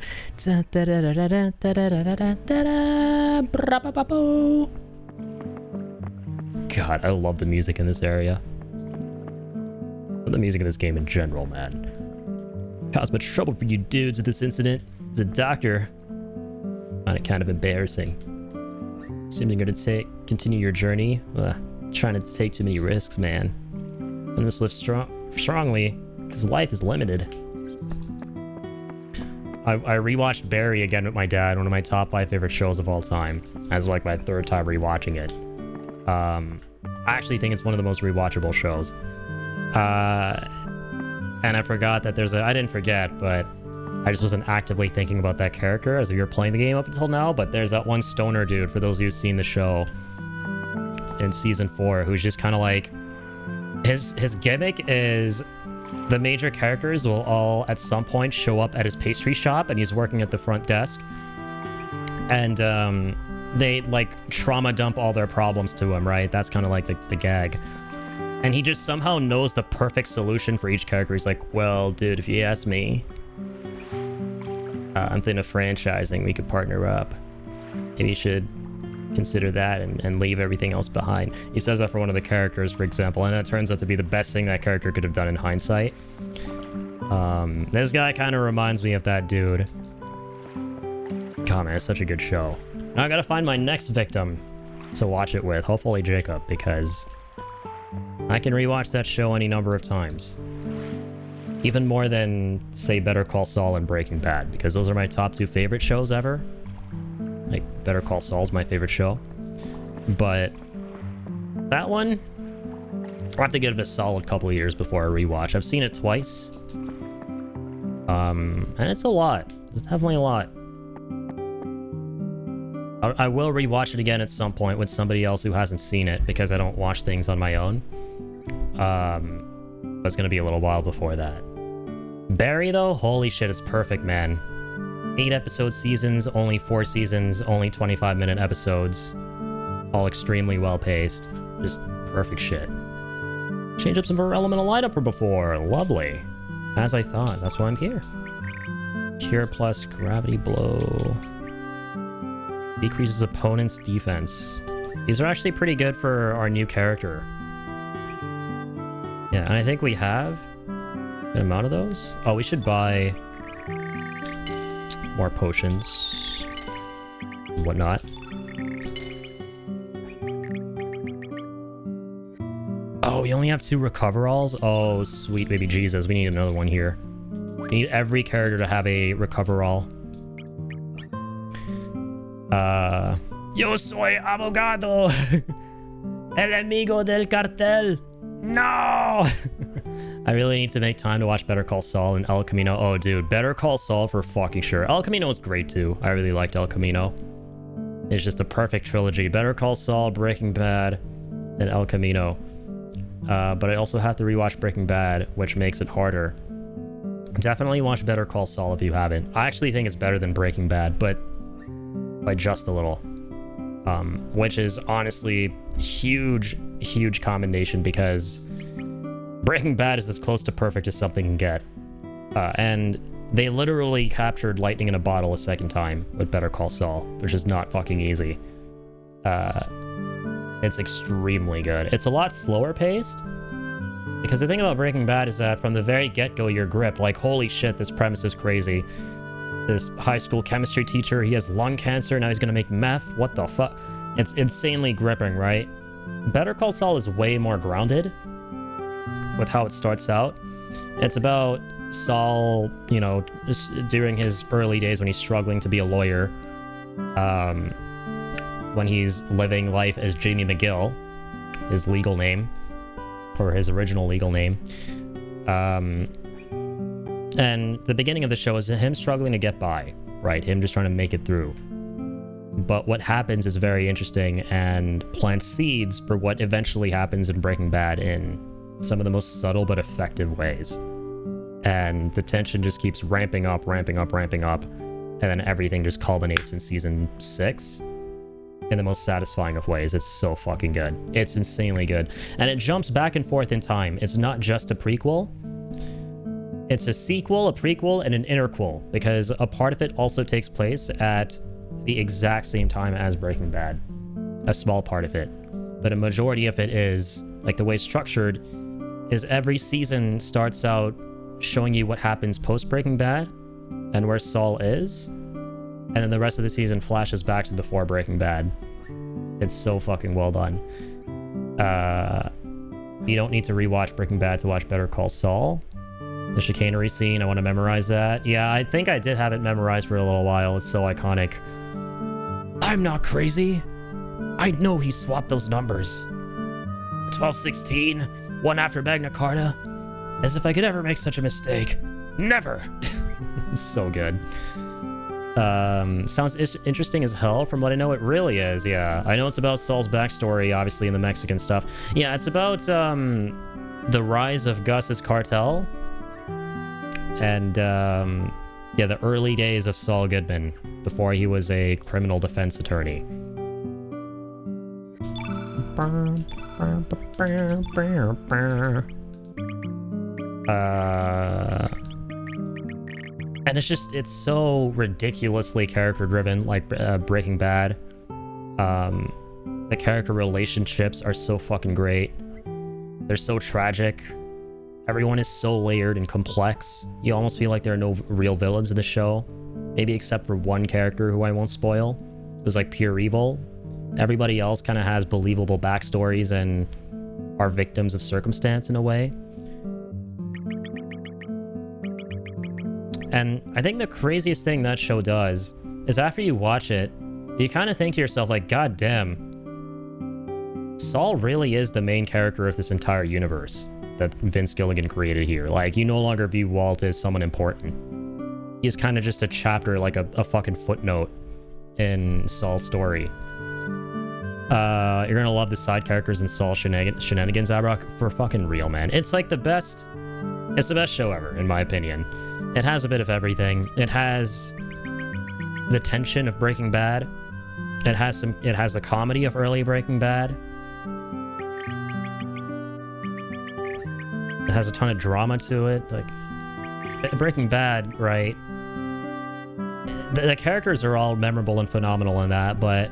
God, I love the music in this area. The music in this game in general, man. Caused much trouble for you dudes with this incident. As a doctor, I find it kind of embarrassing. Assuming you're gonna continue your journey, trying to take too many risks, man. I must live strongly, because life is limited. I rewatched Barry again with my dad, one of my top 5 favorite shows of all time. As like my 3rd time rewatching it. I actually think it's one of the most rewatchable shows. And I forgot that I didn't forget, but I just wasn't actively thinking about that character as we were playing the game up until now, but there's that one stoner dude, for those of you who've seen the show in season 4, who's just kind of like, his gimmick is the major characters will all at some point show up at his pastry shop and he's working at the front desk, and they like trauma dump all their problems to him, right? That's kind of like the gag. And he just somehow knows the perfect solution for each character. He's like, well, dude, if you ask me, I'm thinking of franchising. We could partner up. Maybe you should consider that and leave everything else behind. He says that for one of the characters, for example, and that turns out to be the best thing that character could have done in hindsight. This guy kind of reminds me of that dude. God, man, it's such a good show. Now I gotta find my next victim to watch it with. Hopefully Jacob, because I can rewatch that show any number of times. Even more than, say, Better Call Saul and Breaking Bad, because those are my top 2 favorite shows ever. Like, Better Call Saul's my favorite show. But that one, I'll have to give it a solid couple of years before I rewatch. I've seen it twice. And it's a lot. It's definitely a lot. I will rewatch it again at some point with somebody else who hasn't seen it, because I don't watch things on my own. But it's gonna be a little while before that. Barry, though, holy shit, it's perfect, man. 8 episode seasons, only 4 seasons, only 25-minute episodes. All extremely well-paced. Just perfect shit. Change up some of our elemental lineup from before. Lovely. As I thought, that's why I'm here. Cure plus gravity blow. Decreases opponent's defense. These are actually pretty good for our new character. Yeah, and I think we have an amount of those. Oh, we should buy more potions and whatnot. Oh, we only have 2 recoveralls? Oh, sweet baby Jesus. We need another one here. We need every character to have a recoverall. Yo soy abogado. El amigo del cartel. No! I really need to make time to watch Better Call Saul and El Camino. Oh, dude, Better Call Saul for fucking sure. El Camino was great too. I really liked El Camino. It's just a perfect trilogy. Better Call Saul, Breaking Bad, and El Camino. But I also have to rewatch Breaking Bad, which makes it harder. Definitely watch Better Call Saul if you haven't. I actually think it's better than Breaking Bad, but by just a little. Which is honestly huge commendation, because Breaking Bad is as close to perfect as something can get. And they literally captured lightning in a bottle a second time with Better Call Saul, which is not fucking easy. It's extremely good. It's a lot slower paced, because the thing about Breaking Bad is that from the very get-go, you're gripped. Like, holy shit, this premise is crazy. This high school chemistry teacher, he has lung cancer, now he's gonna make meth. What the fuck? It's insanely gripping, right? Better Call Saul is way more grounded with how it starts out. It's about Saul, you know, during his early days when he's struggling to be a lawyer, when he's living life as Jamie McGill, his legal name, or his original legal name. And the beginning of the show is him struggling to get by, right? Him just trying to make it through. But what happens is very interesting and plants seeds for what eventually happens in Breaking Bad in some of the most subtle but effective ways. And the tension just keeps ramping up, and then everything just culminates in season 6 in the most satisfying of ways. It's so fucking good. It's insanely good. And it jumps back and forth in time. It's not just a prequel. It's a sequel, a prequel, and an interquel, because a part of it also takes place at the exact same time as Breaking Bad. A small part of it. But a majority of it is, like, the way it's structured is every season starts out showing you what happens post Breaking Bad and where Saul is, and then the rest of the season flashes back to before Breaking Bad. It's so fucking well done. You don't need to rewatch Breaking Bad to watch Better Call Saul. The chicanery scene, I want to memorize that. Yeah, I think I did have it memorized for a little while. It's so iconic. I'm not crazy. I know he swapped those numbers. 1216, one after Magna Carta. As if I could ever make such a mistake. Never. It's so good. Sounds interesting as hell. From what I know, it really is. Yeah, I know it's about Saul's backstory, obviously, in the Mexican stuff. Yeah, it's about the rise of Gus's cartel. And yeah, the early days of Saul Goodman before he was a criminal defense attorney. And it's so ridiculously character driven, like Breaking Bad. The character relationships are so fucking great. They're so tragic. Everyone is so layered and complex. You almost feel like there are no real villains in the show. Maybe except for one character who I won't spoil. It was like pure evil. Everybody else kind of has believable backstories and are victims of circumstance in a way. And I think the craziest thing that show does is after you watch it, you kind of think to yourself, like, God damn, Saul really is the main character of this entire universe that Vince Gilligan created here. Like, you no longer view Walt as someone important. He's kind of just a chapter, like a fucking footnote in Saul's story. You're gonna love the side characters in Saul Shenanigans, Abrock, for fucking real, man. It's like it's the best show ever, in my opinion. It has a bit of everything. It has the tension of Breaking Bad. It has the comedy of early Breaking Bad. It has a ton of drama to it. Like, Breaking Bad, right? The characters are all memorable and phenomenal in that, but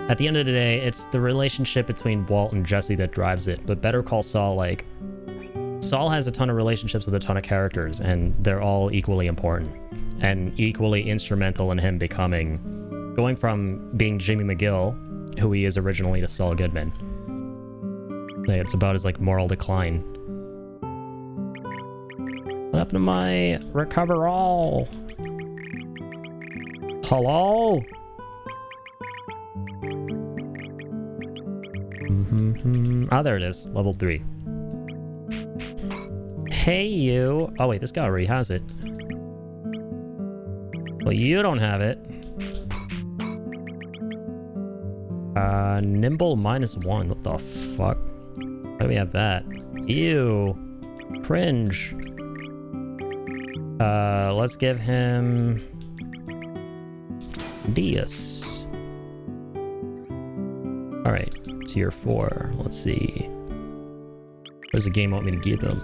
at the end of the day, it's the relationship between Walt and Jesse that drives it. But Better Call Saul, like, Saul has a ton of relationships with a ton of characters, and they're all equally important and equally instrumental in him going from being Jimmy McGill, who he is originally, to Saul Goodman. It's about his, like, moral decline. What happened to my recover all? Hello? Oh, there it is. Level 3. Hey, you. Oh, wait, this guy already has it. Well, you don't have it. Nimble -1. What the fuck? Why do we have that? Ew. Cringe. Let's give him... Dias. Alright, tier 4. Let's see. What does the game want me to give him?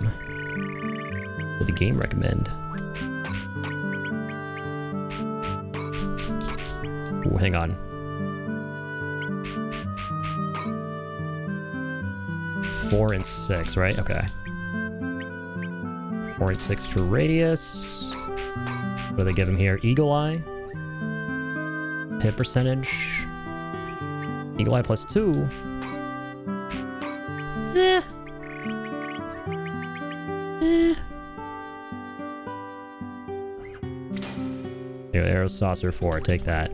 What would the game recommend? Ooh, hang on. 4 and 6, right? Okay. 4 and 6 for radius. What do they give him here? Eagle Eye. Hit percentage. Eagle Eye +2. Eh. Here, Arrow Saucer 4. Take that.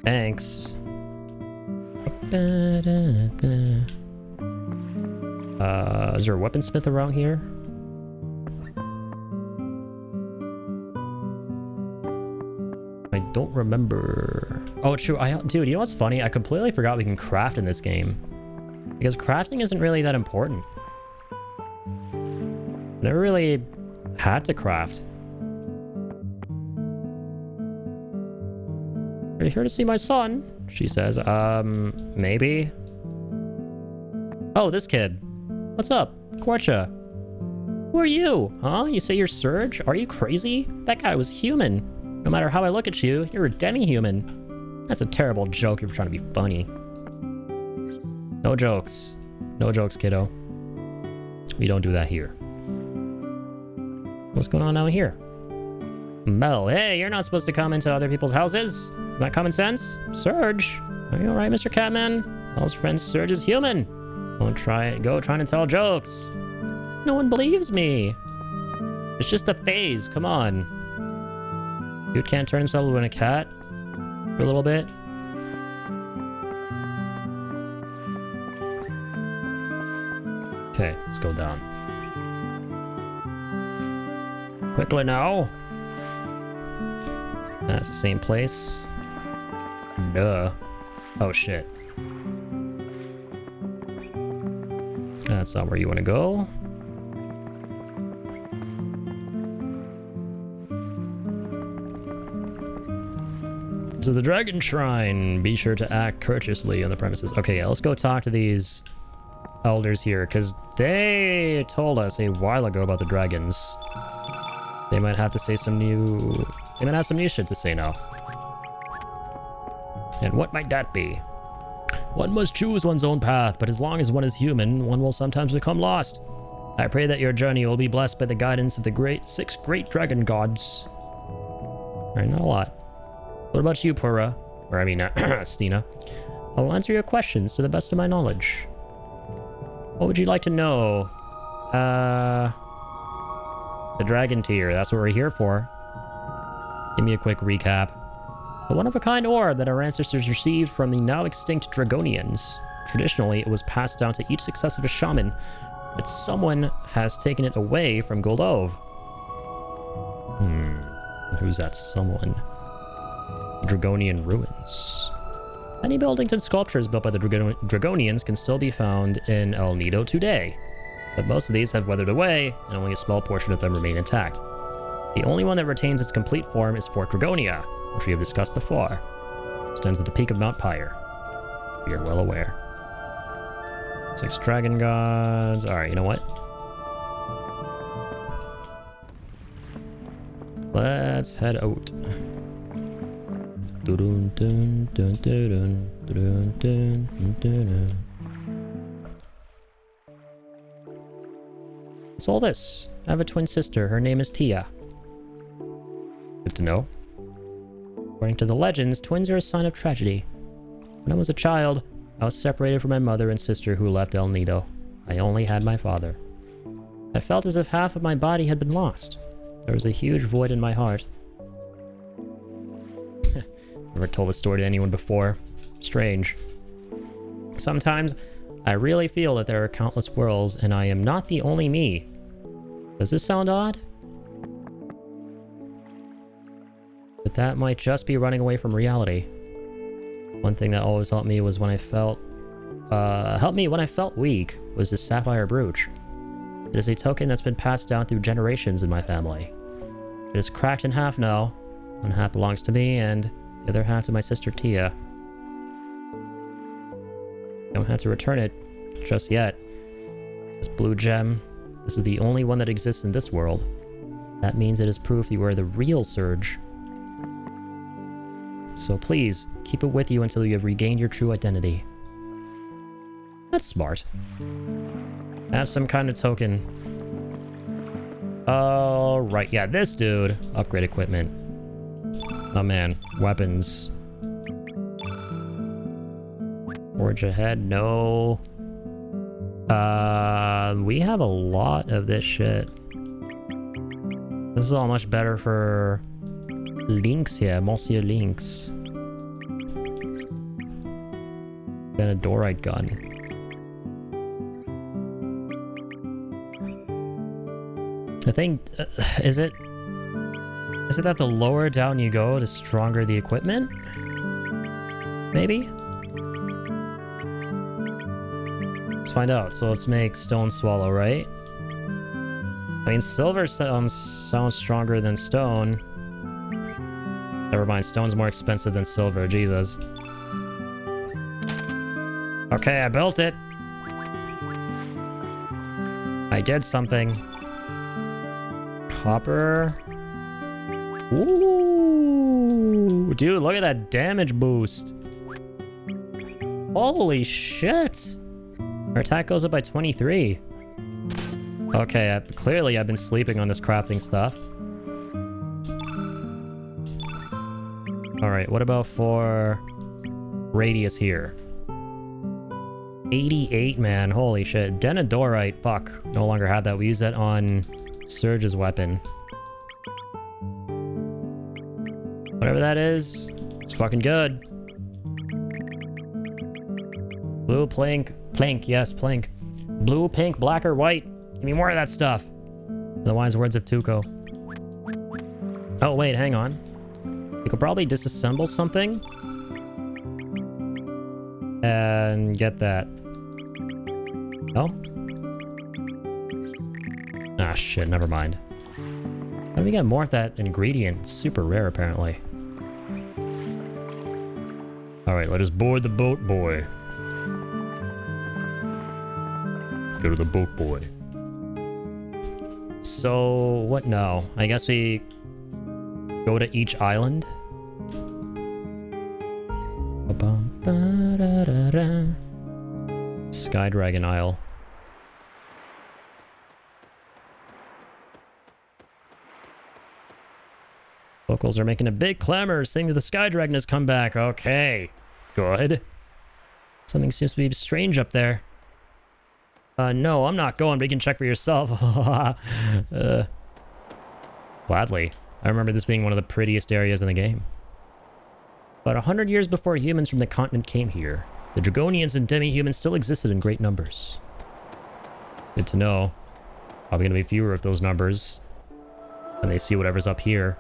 Thanks. Is there a weaponsmith around here? I don't remember. Oh, true. Dude, you know what's funny? I completely forgot we can craft in this game. Because crafting isn't really that important. Never really had to craft. Are you here to see my son? She says, maybe. Oh, this kid. What's up? Korcha. Who are you? Huh? You say you're Surge? Are you crazy? That guy was human. No matter how I look at you, you're a demi-human. That's a terrible joke if you're trying to be funny. No jokes. No jokes, kiddo. We don't do that here. What's going on down here? Mel, hey, you're not supposed to come into other people's houses. Not common sense? Surge? Are you alright, Mr. Catman? Mel's friend Surge is human. Don't go trying to tell jokes. No one believes me. It's just a phase, come on. Dude can't turn himself into a cat for a little bit. Okay, let's go down. Quickly now. That's the same place. Duh. Oh shit. That's not where you want to go. To the Dragon Shrine. Be sure to act courteously on the premises. Okay, yeah, let's go talk to these elders here, because they told us a while ago about the dragons. They might have to say some new... They might have some new shit to say now. And what might that be? One must choose one's own path, but as long as one is human, one will sometimes become lost. I pray that your journey will be blessed by the guidance of the 6 great dragon gods. Alright, not a lot. What about you, Pura? Or I mean, Stina. I will answer your questions to the best of my knowledge. What would you like to know? The dragon tier, that's what we're here for. Give me a quick recap. The one-of-a-kind orb that our ancestors received from the now extinct Dragonians. Traditionally, it was passed down to each successive shaman, but someone has taken it away from Goldove. Who's that someone? Dragonian ruins. Many buildings and sculptures built by the Dragonians can still be found in El Nido today, but most of these have weathered away, and only a small portion of them remain intact. The only one that retains its complete form is Fort Dragonia, which we have discussed before. It stands at the peak of Mount Pyre. We are well aware. 6 dragon gods. Alright, you know what? Let's head out. What's all this? I have a twin sister. Her name is Tia. Good to know. According to the legends, twins are a sign of tragedy. When I was a child, I was separated from my mother and sister who left El Nido. I only had my father. I felt as if half of my body had been lost. There was a huge void in my heart. Never told this story to anyone before. Strange. Sometimes, I really feel that there are countless worlds, and I am not the only me. Does this sound odd? But that might just be running away from reality. One thing that always helped me was when I felt weak was the sapphire brooch. It is a token that's been passed down through generations in my family. It is cracked in half now. One half belongs to me and the other half to my sister Tia. I don't have to return it just yet. This blue gem, this is the only one that exists in this world. That means it is proof you are the real Surge. So please, keep it with you until you have regained your true identity. That's smart. Have some kind of token. Oh, right. Yeah, this dude. Upgrade equipment. Oh, man. Weapons. Forge ahead. No. We have a lot of this shit. This is all much better for Lynx here. Monsieur Lynx. Then a Dorite gun. I think, is it that the lower down you go, the stronger the equipment? Maybe? Let's find out. So let's make Stone Swallow, right? I mean, silver sounds stronger than stone. Never mind, stone's more expensive than silver, Jesus. Okay, I built it. I did something. Copper. Ooh, dude, look at that damage boost. Holy shit. Our attack goes up by 23. Okay, clearly I've been sleeping on this crafting stuff. Alright, what about for radius here? 88, man. Holy shit. Denadorite. Fuck. No longer have that. We use that on Surge's weapon. Whatever that is, it's fucking good. Blue, plank. Plank, yes, plank. Blue, pink, black, or white. Give me more of that stuff. The wise words of Tuco. Oh, wait, hang on. You could probably disassemble something. And get that. Oh? Ah, shit, never mind. How do we get more of that ingredient? It's super rare, apparently. Alright, let us board the boat, boy. Go to the boat, boy. So, what now? I guess we go to each island. Sky Dragon Isle. Locals are making a big clamor saying that the Sky Dragon has come back. Okay, good. Something seems to be strange up there. No, I'm not going, but you can check for yourself. Gladly. I remember this being one of the prettiest areas in the game. About 100 years before humans from the continent came here, the Dragonians and demi-humans still existed in great numbers. Good to know. Probably going to be fewer of those numbers when they see whatever's up here.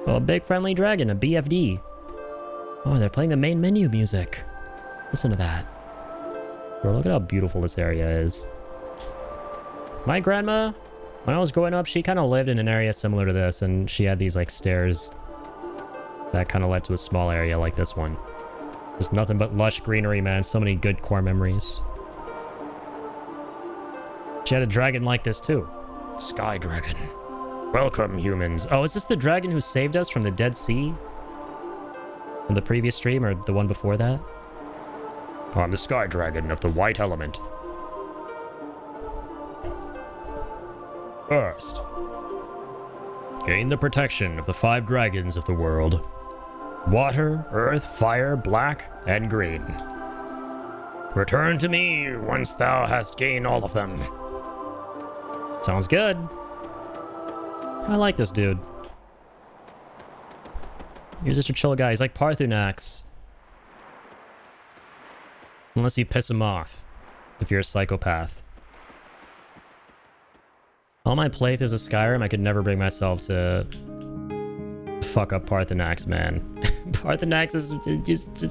Oh, a big friendly dragon, a BFD. Oh, they're playing the main menu music. Listen to that. Bro, look at how beautiful this area is. My grandma, when I was growing up, she kind of lived in an area similar to this, and she had these, like, stairs that kind of led to a small area like this one. There's nothing but lush greenery, man. So many good core memories. She had a dragon like this, too. Sky Dragon. Welcome, humans. Oh, is this the dragon who saved us from the Dead Sea? From the previous stream, or the one before that? I'm the Sky Dragon of the White Element. First, gain the protection of the 5 dragons of the world. Water, earth, fire, black, and green. Return to me once thou hast gained all of them. Sounds good. I like this dude. He's just a chill guy. He's like Parthunax. Unless you piss him off. If you're a psychopath. All my playthroughs of Skyrim, I could never bring myself to fuck up Parthenax, man. Parthenax is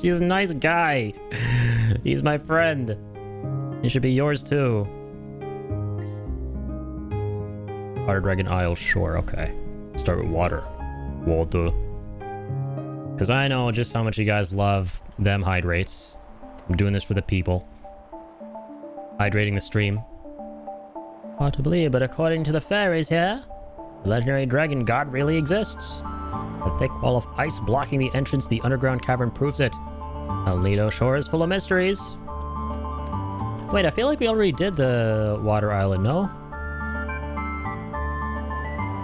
he's a nice guy. He's my friend. He should be yours too. Water Dragon Isle, sure, okay. Start with water. Water. Because I know just how much you guys love them hydrates. I'm doing this for the people. Hydrating the stream. Hard to believe, but according to the fairies here, the legendary dragon god really exists. The thick wall of ice blocking the entrance to the underground cavern proves it. El Nido shore is full of mysteries. Wait, I feel like we already did the water island, no?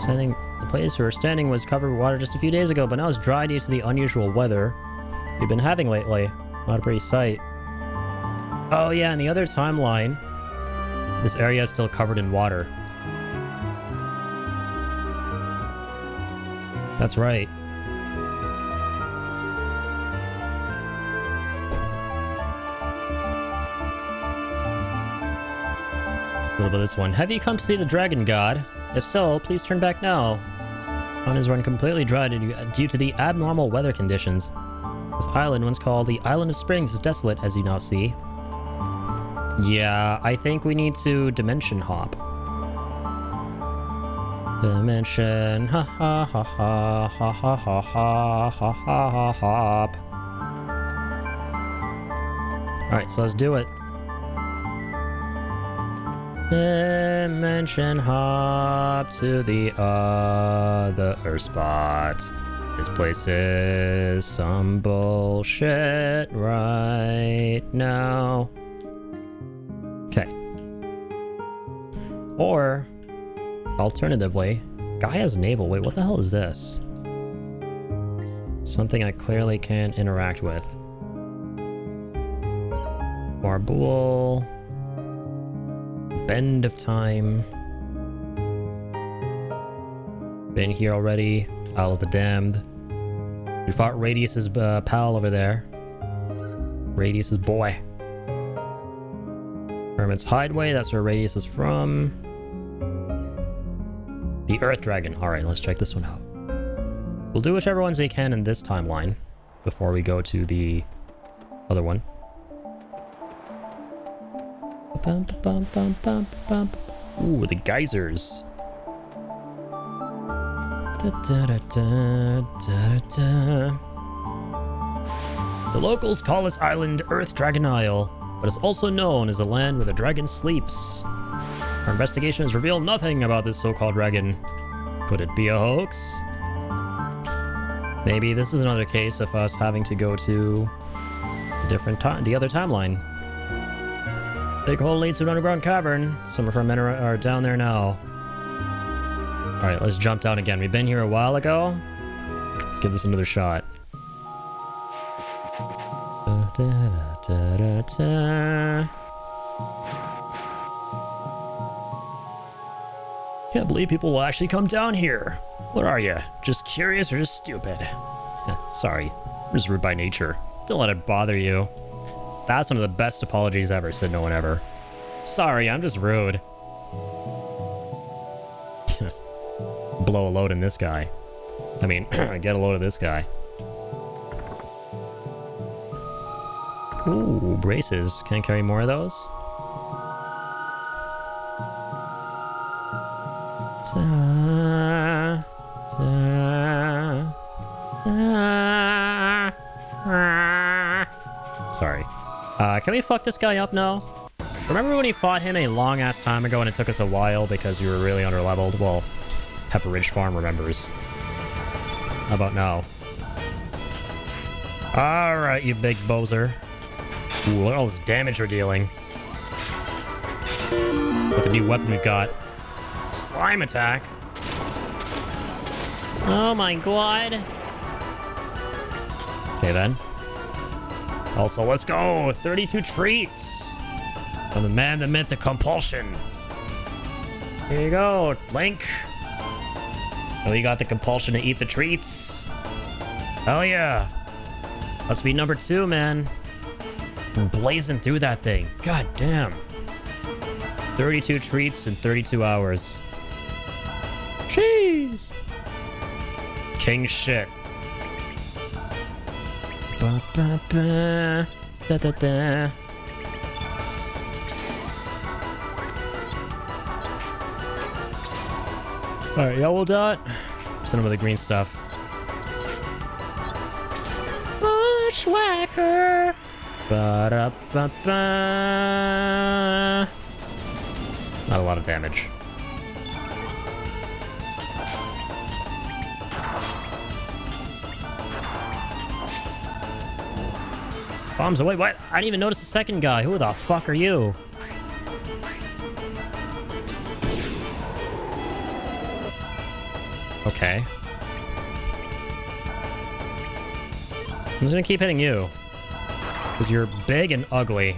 The place we were standing was covered with water just a few days ago, but now it's dry due to the unusual weather we've been having lately. Not a pretty sight. Oh yeah, in the other timeline, this area is still covered in water. That's right. A little bit of this one. Have you come to see the dragon god? If so, please turn back now. One has run completely dry due to the abnormal weather conditions. This island, once called the Island of Springs, is desolate, as you now see. Yeah, I think we need to dimension hop. Dimension, ha ha ha ha ha ha ha ha ha ha hop. Alright, so let's do it. Dimension hop to the other spot. This place is some bullshit right now. Okay. Or, alternatively, Gaia's navel. Wait, what the hell is this? Something I clearly can't interact with. Marbool. Bend of time. Been here already. Isle of the Damned. We fought Radius's pal over there. Radius's boy. Hermit's Hideaway, that's where Radius is from. The Earth Dragon. Alright, let's check this one out. We'll do whichever ones we can in this timeline before we go to the other one. Ooh, the geysers. The locals call this island Earth Dragon Isle, but it's also known as the land where the dragon sleeps. Our investigation has revealed nothing about this so-called dragon. Could it be a hoax? Maybe this is another case of us having to go to the other timeline. Big hole leads to an underground cavern. Some of our men are down there now. Alright, let's jump down again. We've been here a while ago. Let's give this another shot. Can't believe people will actually come down here. What are you? Just curious or just stupid? Sorry. I'm just rude by nature. Don't let it bother you. That's one of the best apologies ever, said no one ever. Sorry, I'm just rude. Blow a load in this guy. I mean, get a load of this guy. Ooh, braces. Can I carry more of those? Sorry. Can we fuck this guy up now? Remember when we fought him a long-ass time ago and it took us a while because we were really under-leveled? Well, Pepper Ridge Farm remembers. How about now? Alright, you big bozer. Ooh, look at all this damage we're dealing. With the new weapon we've got. Slime attack. Oh my god. Okay then. Also, let's go! 32 treats! From the man that meant the compulsion. Here you go, Link. Oh, you got the compulsion to eat the treats. Hell yeah. Let's be number 2, man. I'm blazing through that thing. God damn. 32 treats in 32 hours. Cheese! King shit. Ba, ba, ba. Da, da, da. Alright, yellow dot. Send him with the green stuff. Bushwhacker. Ba-da-ba-ba. Not a lot of damage. Bombs away. What? I didn't even notice the second guy. Who the fuck are you? Okay. I'm just gonna keep hitting you. Because you're big and ugly.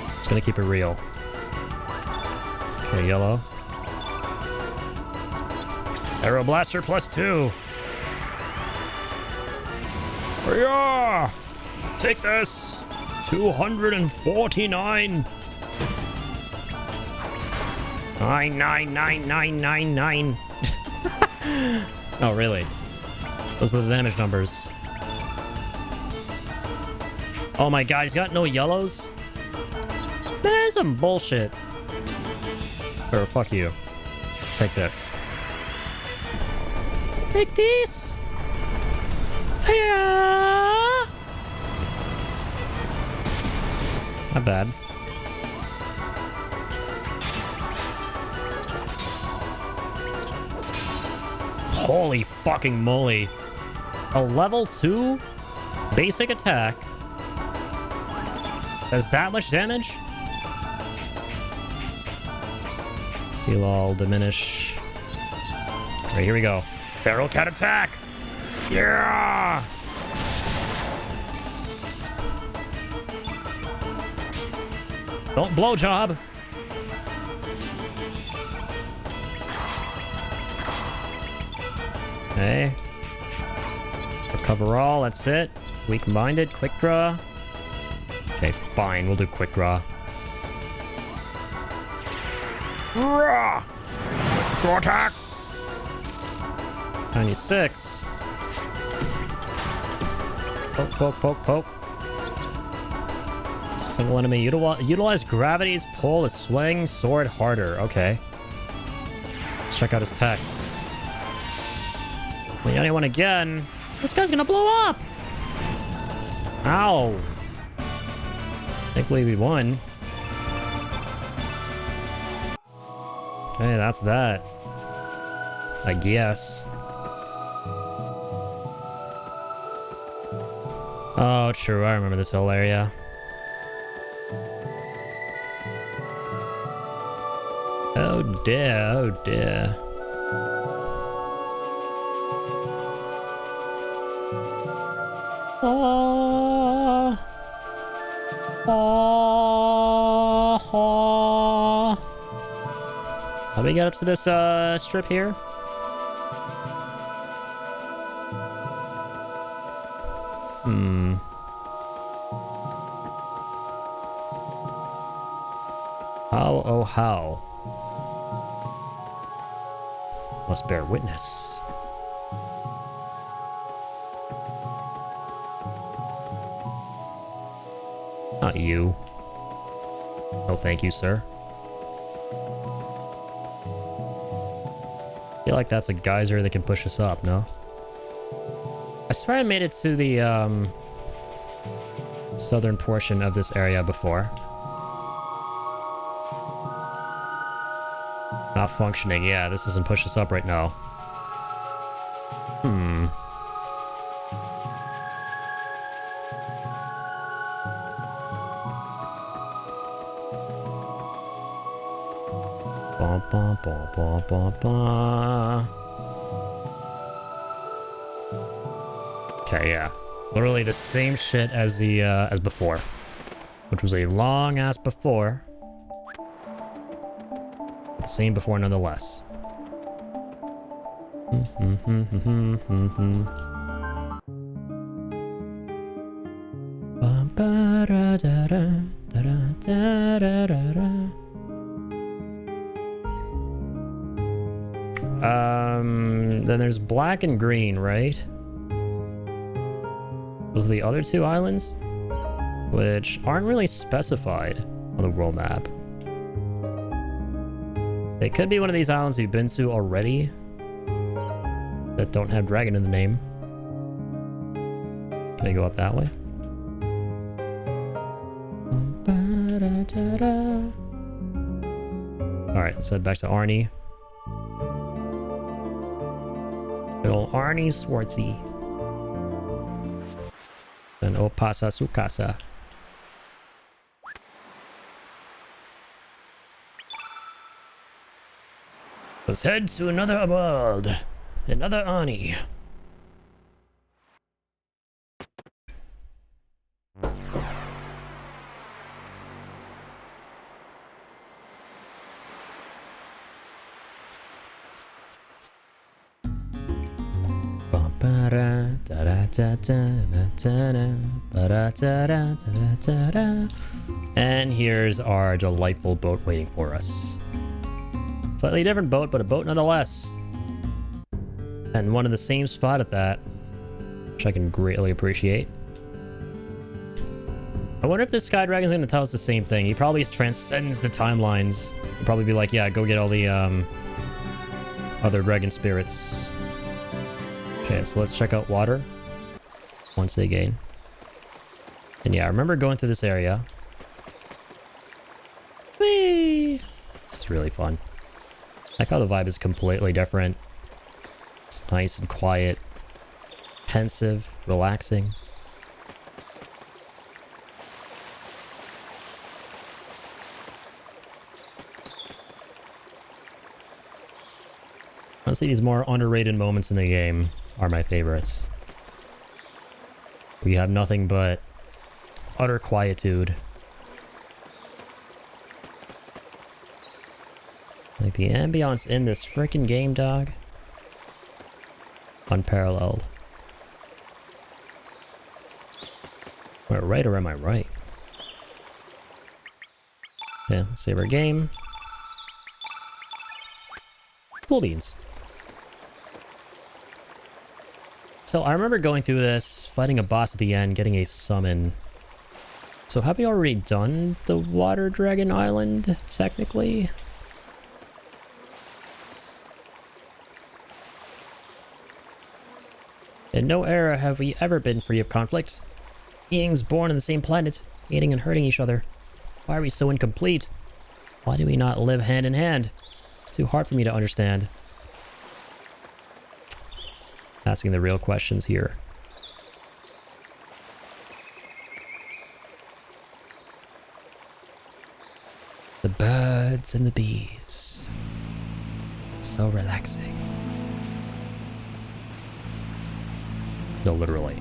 Just gonna keep it real. Okay, yellow. Arrow Blaster +2. Yeah! Take this! 249! 99999. Oh, really? Those are the damage numbers. Oh my god, he's got no yellows? Man, that's some bullshit. Or fuck you. Take this. Take this! Yeah! Not bad. Holy fucking moly. A level 2 basic attack does that much damage? Seal all diminish. Alright, here we go. Feral cat attack! Yeah! Don't blowjob! Okay. Recover all, that's it. Weak-minded, quick draw. Okay, fine, we'll do quick draw. Draw! Draw attack! 96. Poke, poke, poke, poke. Single enemy. Utilize gravity's pull to swing sword harder. Okay. Let's check out his text. Well, anyone again? This guy's gonna blow up! Ow! Thankfully we won. Okay, that's that. I guess. Oh, true. I remember this whole area. Oh dear, oh dear. Oh. Oh. Oh. How do we get up to this strip here? How, oh how? Must bear witness. Not you. No thank you, sir. I feel like that's a geyser that can push us up, no? I swear I made it to the southern portion of this area before. Not functioning. Yeah, this doesn't push us up right now. Ba, ba, ba, ba, ba, ba. Okay, yeah. Literally the same shit as the as before. Which was a long ass before. The same before nonetheless. Then there's black and green, right? Those are the other two islands, which aren't really specified on the world map. They could be one of these islands you've been to already that don't have dragon in the name. Can I go up that way? Alright, let's head back to Arnie. Good old Arnie Swartzy. Then Opasa Sukasa. Let's head to another world. Another Arnie. And here's our delightful boat waiting for us. Slightly different boat, but a boat nonetheless. And one in the same spot at that, which I can greatly appreciate. I wonder if this Sky Dragon is going to tell us the same thing. He probably transcends the timelines. He'll probably be like, yeah, go get all the other dragon spirits. Okay, so let's check out water once again. And yeah, I remember going through this area. Whee! This is really fun. I like how the vibe is completely different. It's nice and quiet, pensive, relaxing. Honestly, these more underrated moments in the game are my favorites. We have nothing but utter quietude. Like the ambiance in this freaking game, dog. Unparalleled. Am I right or am I right? Yeah, save our game. Cool beans. So I remember going through this, fighting a boss at the end, getting a summon. So have we already done the Water Dragon Island, technically? In no era have we ever been free of conflict. Beings born on the same planet, hating and hurting each other. Why are we so incomplete? Why do we not live hand in hand? It's too hard for me to understand. Asking the real questions here. The birds and the bees. So relaxing. No, literally.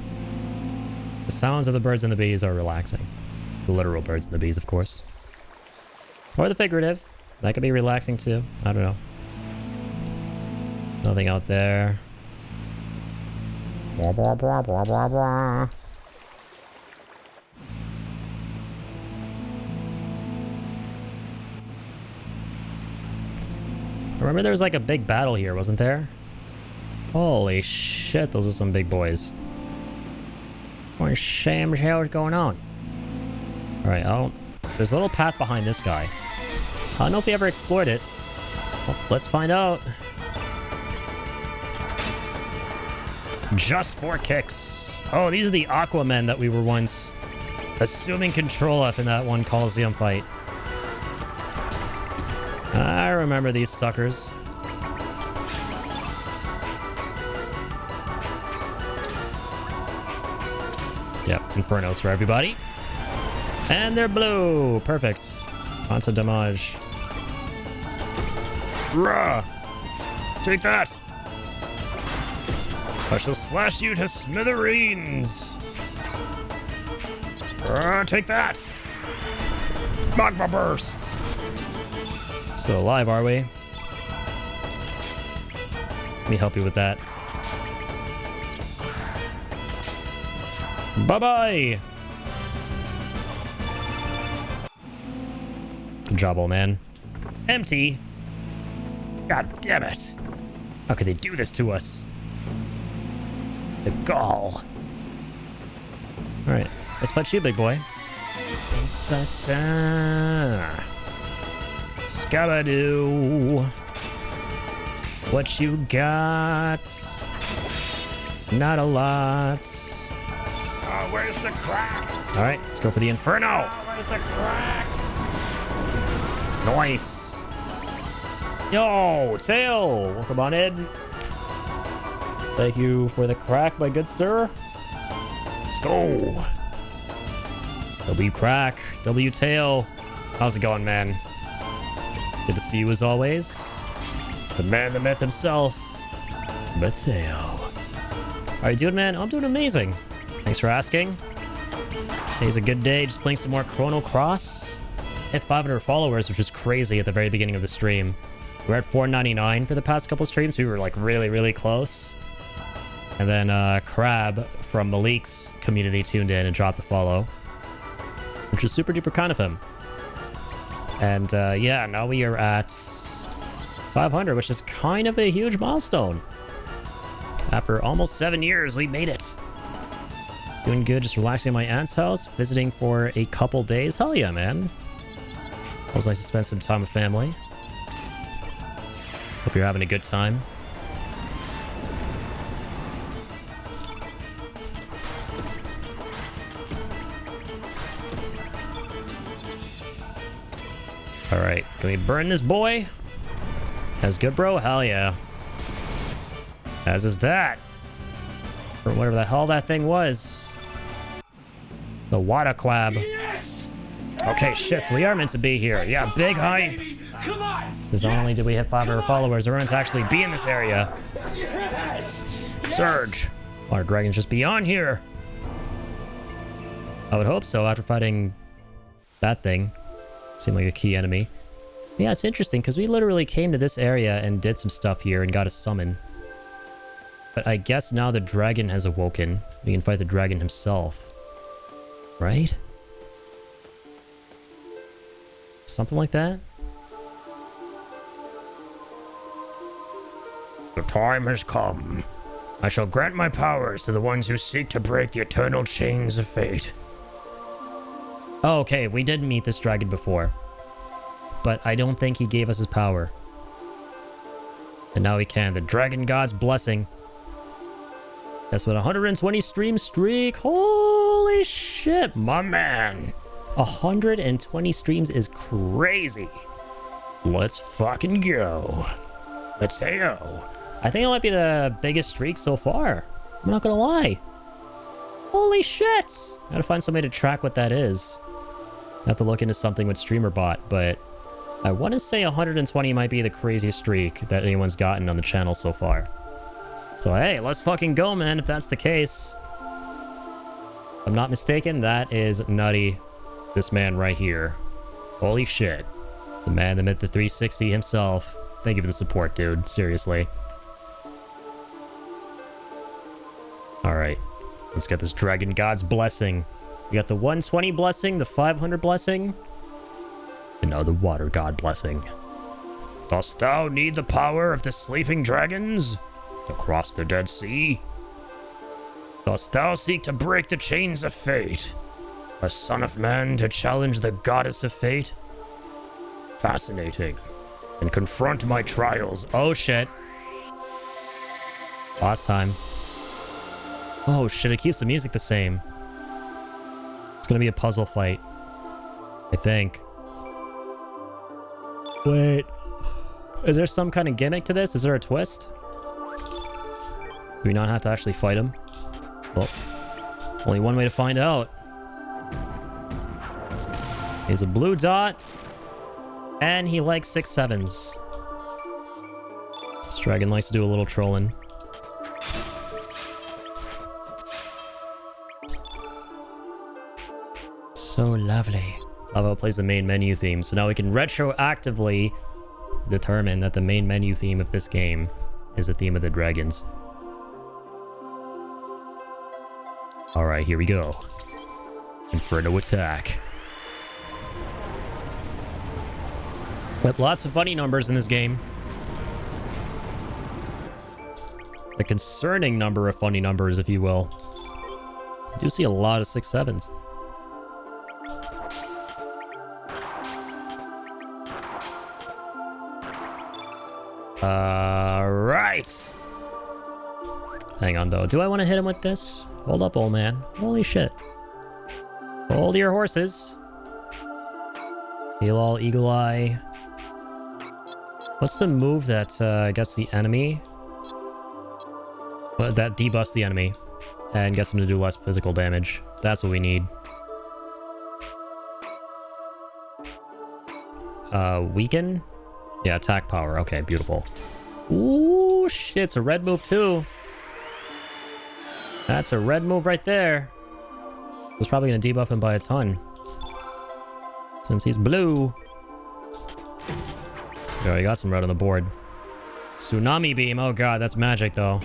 The sounds of the birds and the bees are relaxing. The literal birds and the bees, of course. Or the figurative. That could be relaxing too. I don't know. Nothing out there. Blah, blah, blah, blah, blah, blah. I remember there was like a big battle here, wasn't there? Holy shit, those are some big boys. What sham hell is going on? Alright, there's a little path behind this guy. I don't know if we ever explored it. Well, let's find out. Just for kicks. Oh, these are the Aquamen that we were once assuming control of in that one Coliseum fight. I remember these suckers. Yep, Infernos for everybody. And they're blue. Perfect. Onto damage. Rah! Take that! I shall slash you to smithereens! Take that! Magma burst! Still alive, are we? Let me help you with that. Bye-bye! Good job, old man. Empty? God damn it. How could they do this to us? The gall. Alright, let's fight you, big boy. Scabadoo. What you got? Not a lot. Oh, where's the crack? Alright, let's go for the Inferno. Oh, where's the crack? Nice. Yo, Tail. Welcome on in. Thank you for the crack, my good sir. Let's go. W crack. W Tail. How's it going, man? Good to see you as always. The man, the myth himself. Mateo. How are you doing, man? I'm doing amazing. Thanks for asking. Today's a good day. Just playing some more Chrono Cross. Hit 500 followers, which was crazy at the very beginning of the stream. We're at 499 for the past couple streams. We were like really, really close. And then Crab from Malik's community tuned in and dropped the follow, which was super duper kind of him. And yeah, now we are at 500, which is kind of a huge milestone. After almost 7 years, we made it. Doing good, just relaxing at my aunt's house, visiting for a couple days. Hell yeah, man. Always nice to spend some time with family. Hope you're having a good time. Alright, can we burn this boy? That's good, bro? Hell yeah. As is that. Or whatever the hell that thing was. The Wada Quab. Yes! Okay, shit, so we are meant to be here. Yeah, big hype. Come on! Because not only did we hit 500 followers, we're meant to actually be in this area. Yes! Surge. Water dragons just beyond here. I would hope so after fighting that thing. Seemed like a key enemy. Yeah, it's interesting because we literally came to this area and did some stuff here and got a summon. But I guess now the dragon has awoken. We can fight the dragon himself. Right? Something like that? The time has come. I shall grant my powers to the ones who seek to break the eternal chains of fate. Oh, okay, we did meet this dragon before. But I don't think he gave us his power. And now we can. The Dragon God's blessing. That's what, 120 stream streak? Holy shit, my man. 120 streams is crazy. Let's fucking go. Mateo. I think it might be the biggest streak so far. I'm not gonna lie. Holy shit. Gotta find somebody to track what that is. I have to look into something with StreamerBot, but I want to say 120 might be the craziest streak that anyone's gotten on the channel so far. So hey, let's fucking go, man, if that's the case. If I'm not mistaken, that is Nutty, this man right here. Holy shit. The man, the myth, the 360 himself. Thank you for the support, dude. Seriously. Alright. Let's get this Dragon God's blessing. We got the 120 blessing, the 500 blessing, and now the Water God blessing. Dost thou need the power of the sleeping dragons to cross the Dead Sea? Dost thou seek to break the chains of fate? A son of man to challenge the goddess of fate? Fascinating. And confront my trials. Oh shit. Last time. Oh shit, it keeps the music the same. It's gonna be a puzzle fight, I think. Wait. Is there some kind of gimmick to this? Is there a twist? Do we not have to actually fight him? Well, only one way to find out. He's a blue dot. And he likes 6/7s. This dragon likes to do a little trolling. So lovely. Love how it plays the main menu theme. So now we can retroactively determine that the main menu theme of this game is the theme of the dragons. Alright, here we go. Inferno attack. We have lots of funny numbers in this game. a concerning number of funny numbers, if you will. I do see a lot of 6-7s. Right. Hang on, though. Do I want to hit him with this? Hold up, old man. Holy shit. Hold your horses. Heal all, eagle eye. What's the move that gets the enemy? Well, that debuffs the enemy and gets him to do less physical damage. That's what we need. Weaken? Yeah, attack power. Okay, beautiful. Ooh, shit. It's a red move, too. That's a red move right there. It's probably going to debuff him by a ton. Since he's blue. We already got some red on the board. Tsunami beam. Oh god, that's magic though.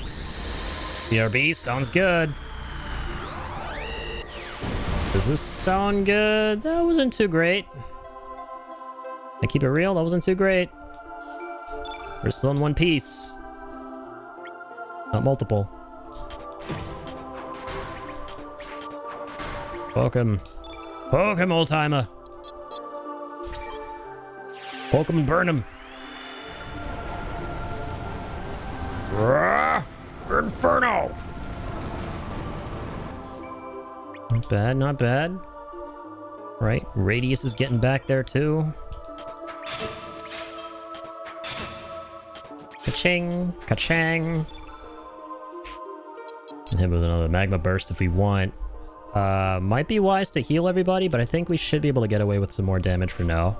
BRB sounds good. Does this sound good? That wasn't too great. I keep it real, that wasn't too great. We're still in one piece. Not multiple. Poke him. Poke him, old timer. Poke him and burn him. Inferno! Not bad, not bad. Right, Radius is getting back there too. Ka-ching, ka-chang. And hit with another magma burst if we want. Might be wise to heal everybody, but I think we should be able to get away with some more damage for now.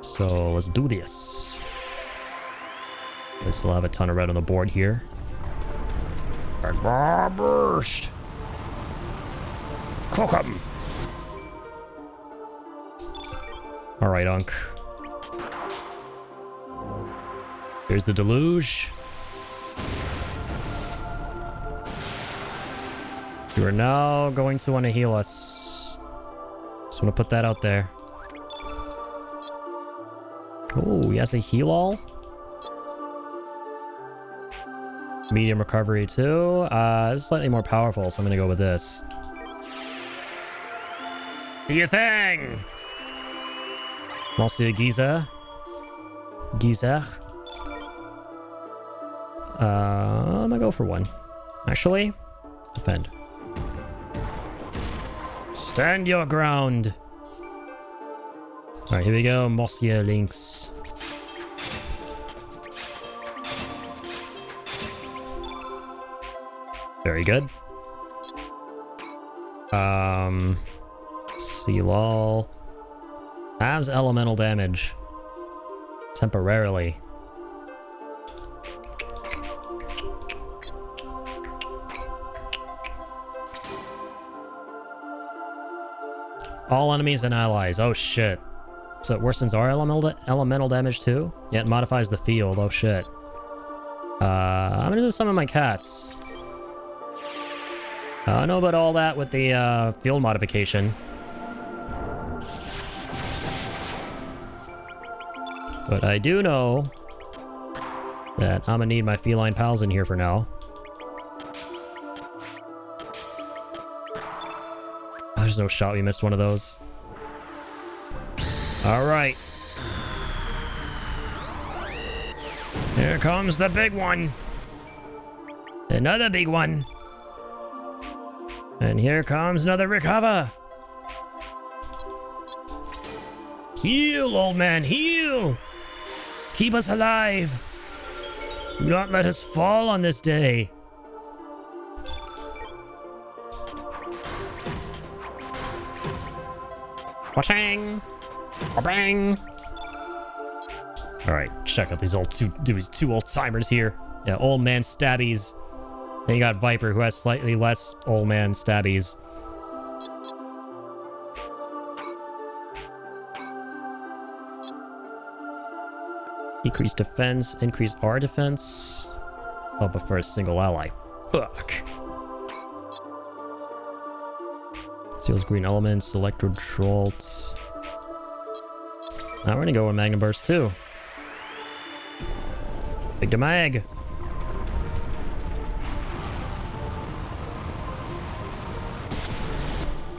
So let's do this. We still have a ton of red on the board here. Magma burst! Cook 'em! Alright, Unk. Here's the deluge. You are now going to want to heal us. Just want to put that out there. Oh, he has a heal all. Medium recovery too. This is slightly more powerful, so I'm gonna go with this. Do your thing! Monsieur Giza. Giza. I'm gonna go for one. Actually, defend. Stand your ground. Alright, here we go, Monsieur Lynx. Very good. Seal all. Has elemental damage. Temporarily. All enemies and allies. Oh shit. So it worsens our elemental damage too? Yeah, it modifies the field. Oh shit. I'm gonna do some of my cats. I don't know about all that with the field modification. But I do know that I'm gonna need my feline pals in here for now. Oh, there's no shot we missed one of those. Alright. Here comes the big one. Another big one. And here comes another recover. Heal, old man, heal! Keep us alive! Do not let us fall on this day. Washang! Bang! Alright, check out these two old timers here. Yeah, old man stabbies. Then you got Viper, who has slightly less old man stabbies. Decrease defense, increase our defense. Oh, but for a single ally. Fuck. Seals green elements, electro jolt. Now we're gonna go with Magnum Burst too. Big Damag.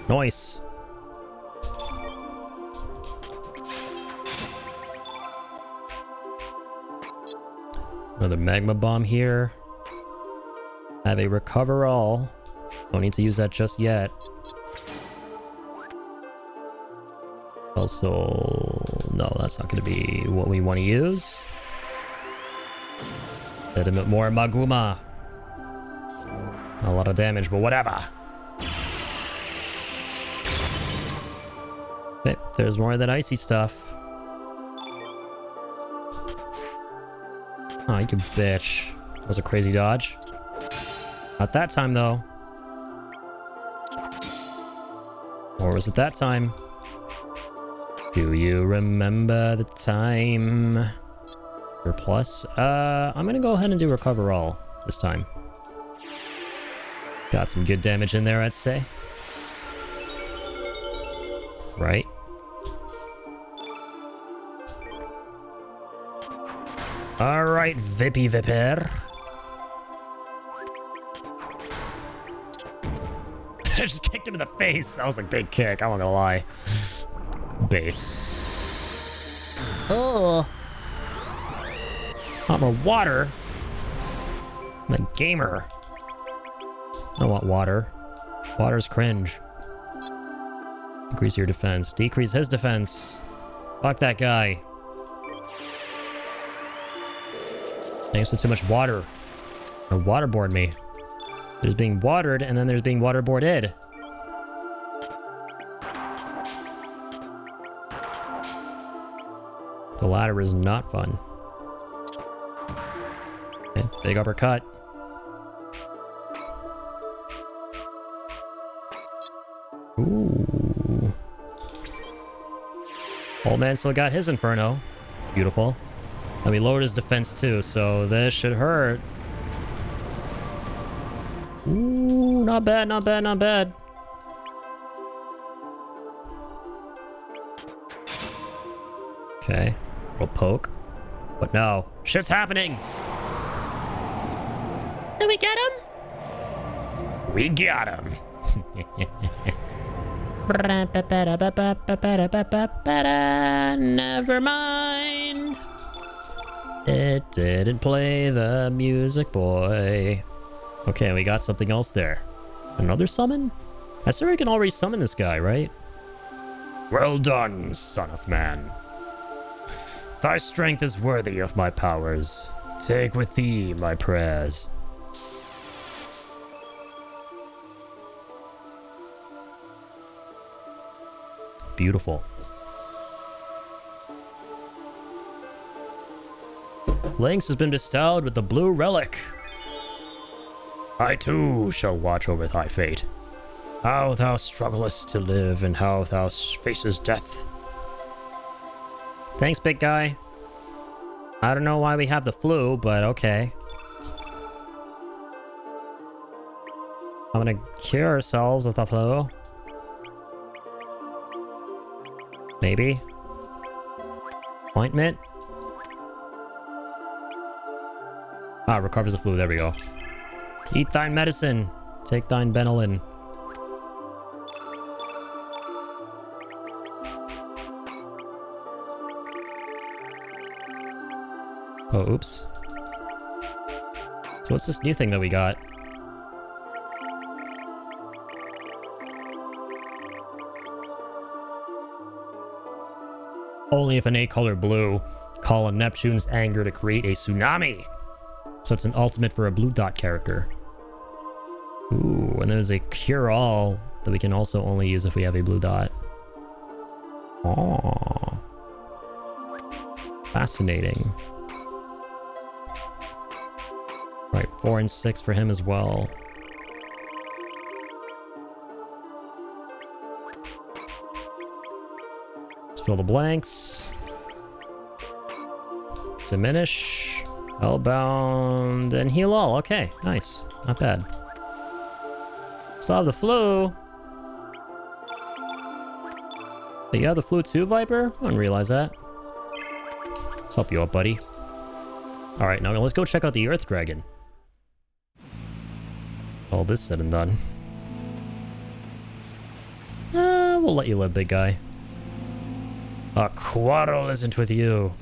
Nice. Another magma bomb here. Have a recover all. Don't need to use that just yet. Also, no, that's not going to be what we want to use. Hit him with more Maguma. A lot of damage, but whatever. Okay, there's more of that icy stuff. Oh, you bitch. That was a crazy dodge. Not that time, though. Or was it that time? Do you remember the time? For plus? I'm gonna go ahead and do recover all this time. Got some good damage in there, I'd say. Right? Alright, Vippy Vipper. I just kicked him in the face. That was a big kick, I'm not gonna lie. Based. Oh. Want more water? I'm a gamer. I don't want water. Water's cringe. Increase your defense. Decrease his defense. Fuck that guy. Thanks to too much water. Or waterboard me. There's being watered, and then there's being waterboarded. The latter is not fun. Okay, big uppercut. Ooh. Old man still got his Inferno. Beautiful. And we lowered his defense too, so this should hurt. Ooh, not bad, not bad, not bad. Okay, we'll poke. But no, shit's happening. Did we get him? We got him. Never mind. It didn't play the music, boy. Okay, we got something else there. Another summon? I swear we can already summon this guy, right? Well done, son of man. Thy strength is worthy of my powers. Take with thee my prayers. Beautiful. Lynx has been bestowed with the blue relic. I too shall watch over thy fate. How thou strugglest to live and how thou facest death. Thanks, big guy. I don't know why we have the flu, but okay. I'm gonna cure ourselves of the flu. Maybe. Ointment. Ah, recovers the flu. There we go. Eat thine medicine. Take thine Benylin. Oh, oops. So what's this new thing that we got? Only if an 8-color blue, call on Neptune's anger to create a tsunami. So it's an ultimate for a blue dot character. Ooh, and there's a cure-all that we can also only use if we have a blue dot. Oh, fascinating. Right, 4 and 6 for him as well. Let's fill the blanks. Diminish. Hellbound and heal all. Okay, nice. Not bad. Still have the flu. But you have the flu too, Viper? I didn't realize that. Let's help you out, buddy. Alright, now let's go check out the Earth Dragon. All this said and done. we'll let you live, big guy. A quarrel isn't with you.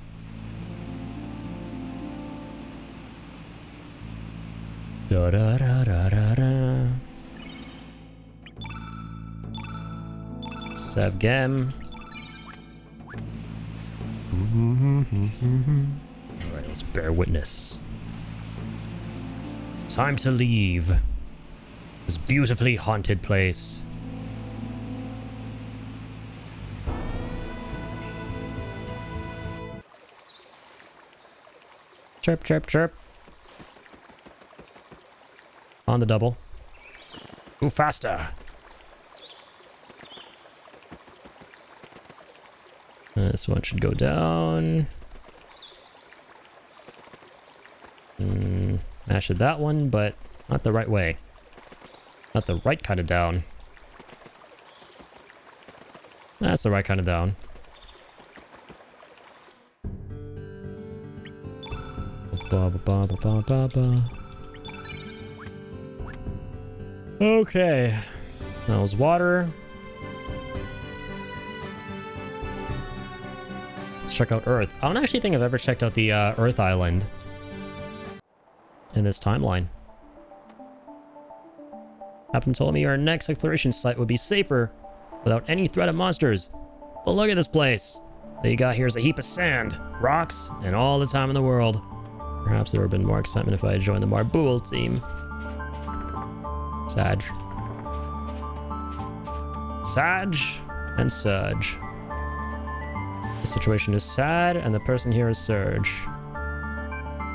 Da da da da da da. Sevgem. Alright, let's bear witness. Time to leave this beautifully haunted place. Chirp, chirp, chirp. On the double. Move faster. This one should go down. I should that one, but not the right way. Not the right kind of down. That's the right kind of down. Okay. That was water. Let's check out Earth. I don't actually think I've ever checked out the Earth Island in this timeline. Captain told me our next exploration site would be safer without any threat of monsters. But look at this place. All you got here is a heap of sand, rocks, and all the time in the world. Perhaps there would have been more excitement if I had joined the Marbool team. Sag. Sag and Surge. The situation is sad, and the person here is Surge.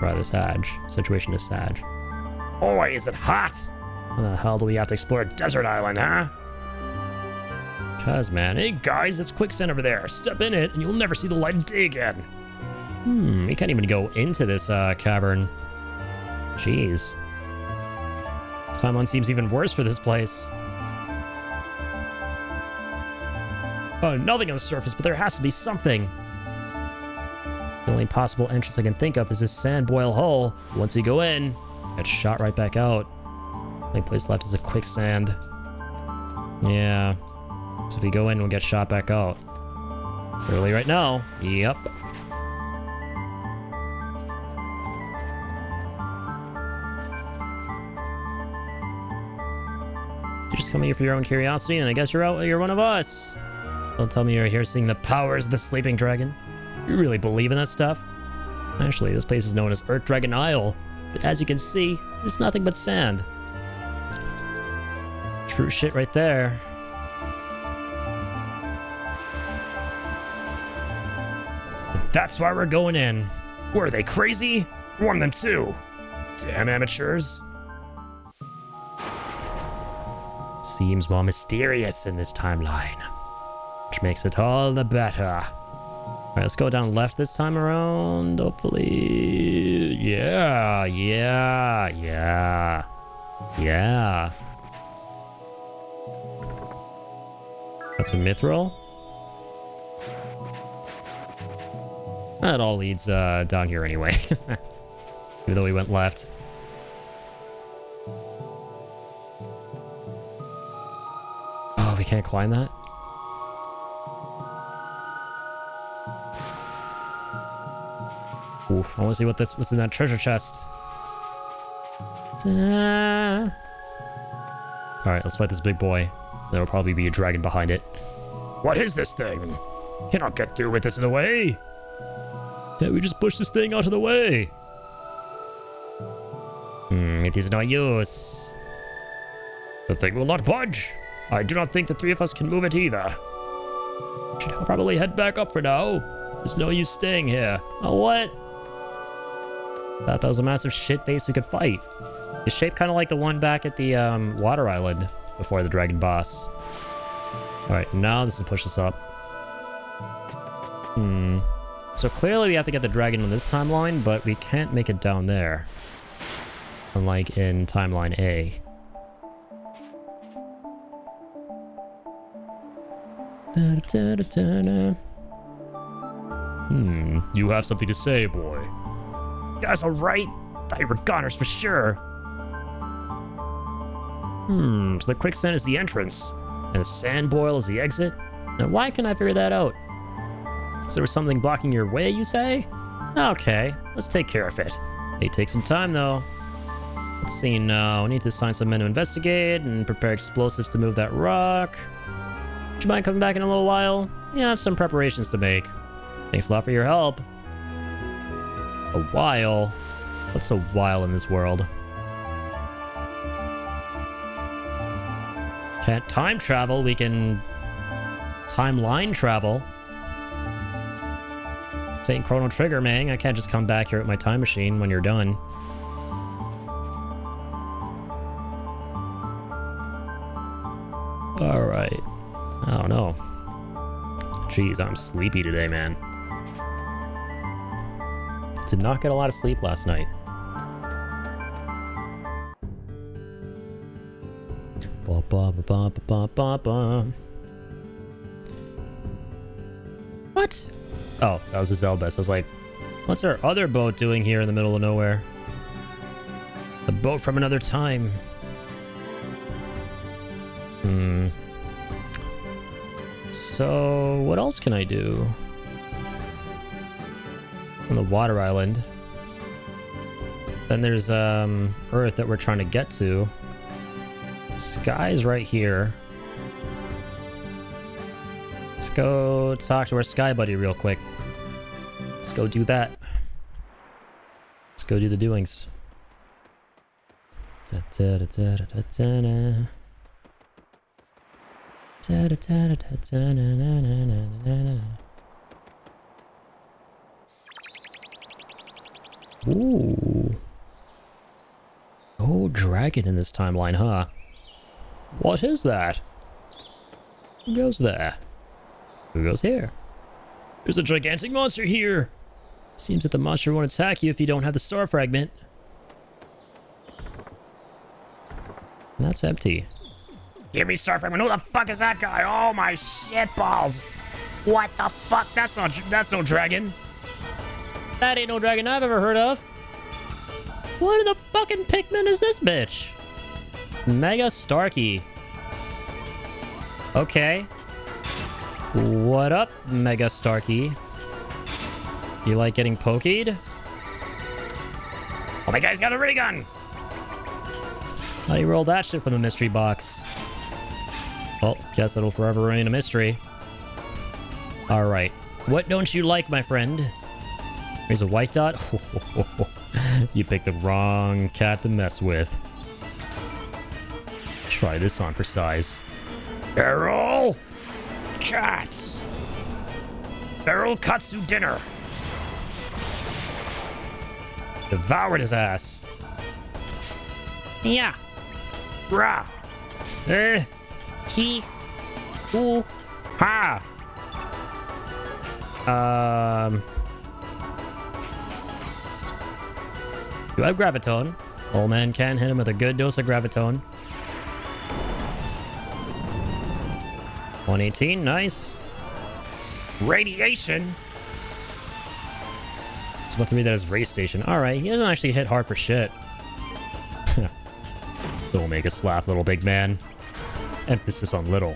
Rather, Sag. Situation is Sag. Boy, is it hot! Why the hell do we have to explore a desert island, huh? Cuz, man. Hey, guys, it's quicksand over there. Step in it, and you'll never see the light of day again. We can't even go into this cavern. Jeez. This timeline seems even worse for this place. Nothing on the surface, but there has to be something. The only possible entrance I can think of is this sand boil hole. Once you go in, get shot right back out. Only place left is a quicksand. Yeah. So if we go in, we'll get shot back out. Early right now. Yep. You're just coming here for your own curiosity, and I guess you're one of us. Don't tell me you're here seeing the powers of the sleeping dragon. You really believe in that stuff? Actually, this place is known as Earth Dragon Isle, but as you can see, there's nothing but sand. True shit right there. That's why we're going in. Were they crazy? Warn them too. Damn amateurs. Seems more mysterious in this timeline, which makes it all the better. All right, let's go down left this time around, hopefully. Yeah. That's a mithril. That all leads down here anyway. Even though we went left. Oh, we can't climb that? Oof, I want to see what's in that treasure chest. Alright, let's fight this big boy. There will probably be a dragon behind it. What is this thing? Cannot get through with this in the way. Yeah, we just push this thing out of the way. It is no use. The thing will not budge. I do not think the three of us can move it either. Should probably head back up for now. There's no use staying here. Oh, what? Thought that was a massive shit face we could fight. It's shaped kind of like the one back at the water island before the dragon boss. Alright, now this will push us up. So clearly we have to get the dragon on this timeline, but we can't make it down there. Unlike in timeline A. You have something to say, boy. You guys alright? Thought you were goners for sure. So the quicksand is the entrance. And a sand boil is the exit? Now, why can I figure that out? Is there something blocking your way, you say? Okay, let's take care of it. May take some time, though. Let's see now. We need to assign some men to investigate and prepare explosives to move that rock. Would you mind coming back in a little while? Yeah, I have some preparations to make. Thanks a lot for your help. A while? What's a while in this world? Can't time travel. We can timeline travel. This ain't Chrono Trigger, man. I can't just come back here with my time machine when you're done. Alright. I don't know. Jeez, I'm sleepy today, man. Did not get a lot of sleep last night. Ba, ba, ba, ba, ba, ba, ba. What? Oh, that was a Zelbus. I was like, what's our other boat doing here in the middle of nowhere? A boat from another time. So, what else can I do? On the water island. Then there's Earth that we're trying to get to. Sky's right here. Let's go talk to our Sky buddy real quick. Let's go do that. Let's go do the doings. Ooh. Oh, dragon in this timeline, huh? What is that? Who goes there? Who goes here? There's a gigantic monster here! Seems that the monster won't attack you if you don't have the star fragment. That's empty. Give me star fragment. Who the fuck is that guy? Oh my shit balls. What the fuck? That's no dragon. That ain't no dragon I've ever heard of. What in the fucking Pikmin is this bitch? Mega Starkey. Okay. What up, Mega Starkey? You like getting pokeyed? Oh my god, he's got a ray gun. How do you roll that shit from the mystery box? Well, guess it'll forever remain a mystery. Alright. What don't you like, my friend? Here's a white dot. You picked the wrong cat to mess with. Try this on for size. Barrel cats. Barrel katsu dinner. Devoured his ass. Yeah. Rah. He. Ooh. Ha. Do I have Gravitone? Old man can hit him with a good dose of Gravitone. 118, nice. Radiation. It's about to read that as race station. Alright, he doesn't actually hit hard for shit. Don't make us laugh, little big man. Emphasis on little.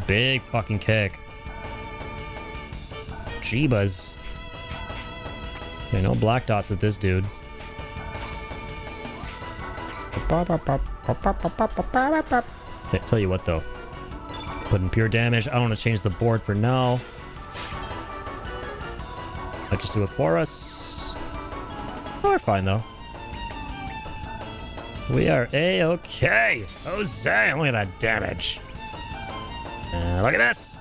Big fucking kick. Jeebas. Okay, no black dots with this dude. Okay, tell you what though. Putting pure damage. I don't want to change the board for now. I'll just do it for us. Oh, we're fine though. We are A-okay. Jose, look at that damage. Look at this.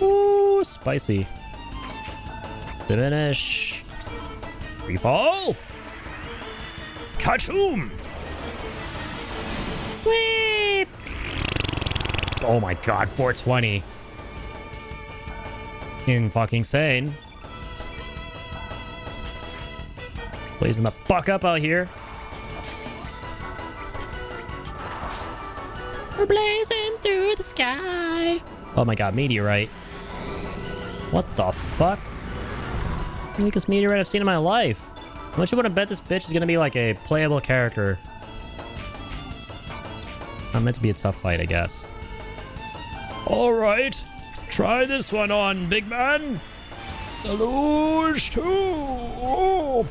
Ooh, spicy. Diminish. Free fall. Kachoom. Whee! Oh my god, 420. In fucking sane. Blazing the fuck up out here. We're blazing through the sky. Oh my god, meteorite. What the fuck? The biggest meteorite I've seen in my life. Unless you want to bet this bitch is gonna be like a playable character. Not meant to be a tough fight, I guess. All right, try this one on, big man. The luge too. Oh.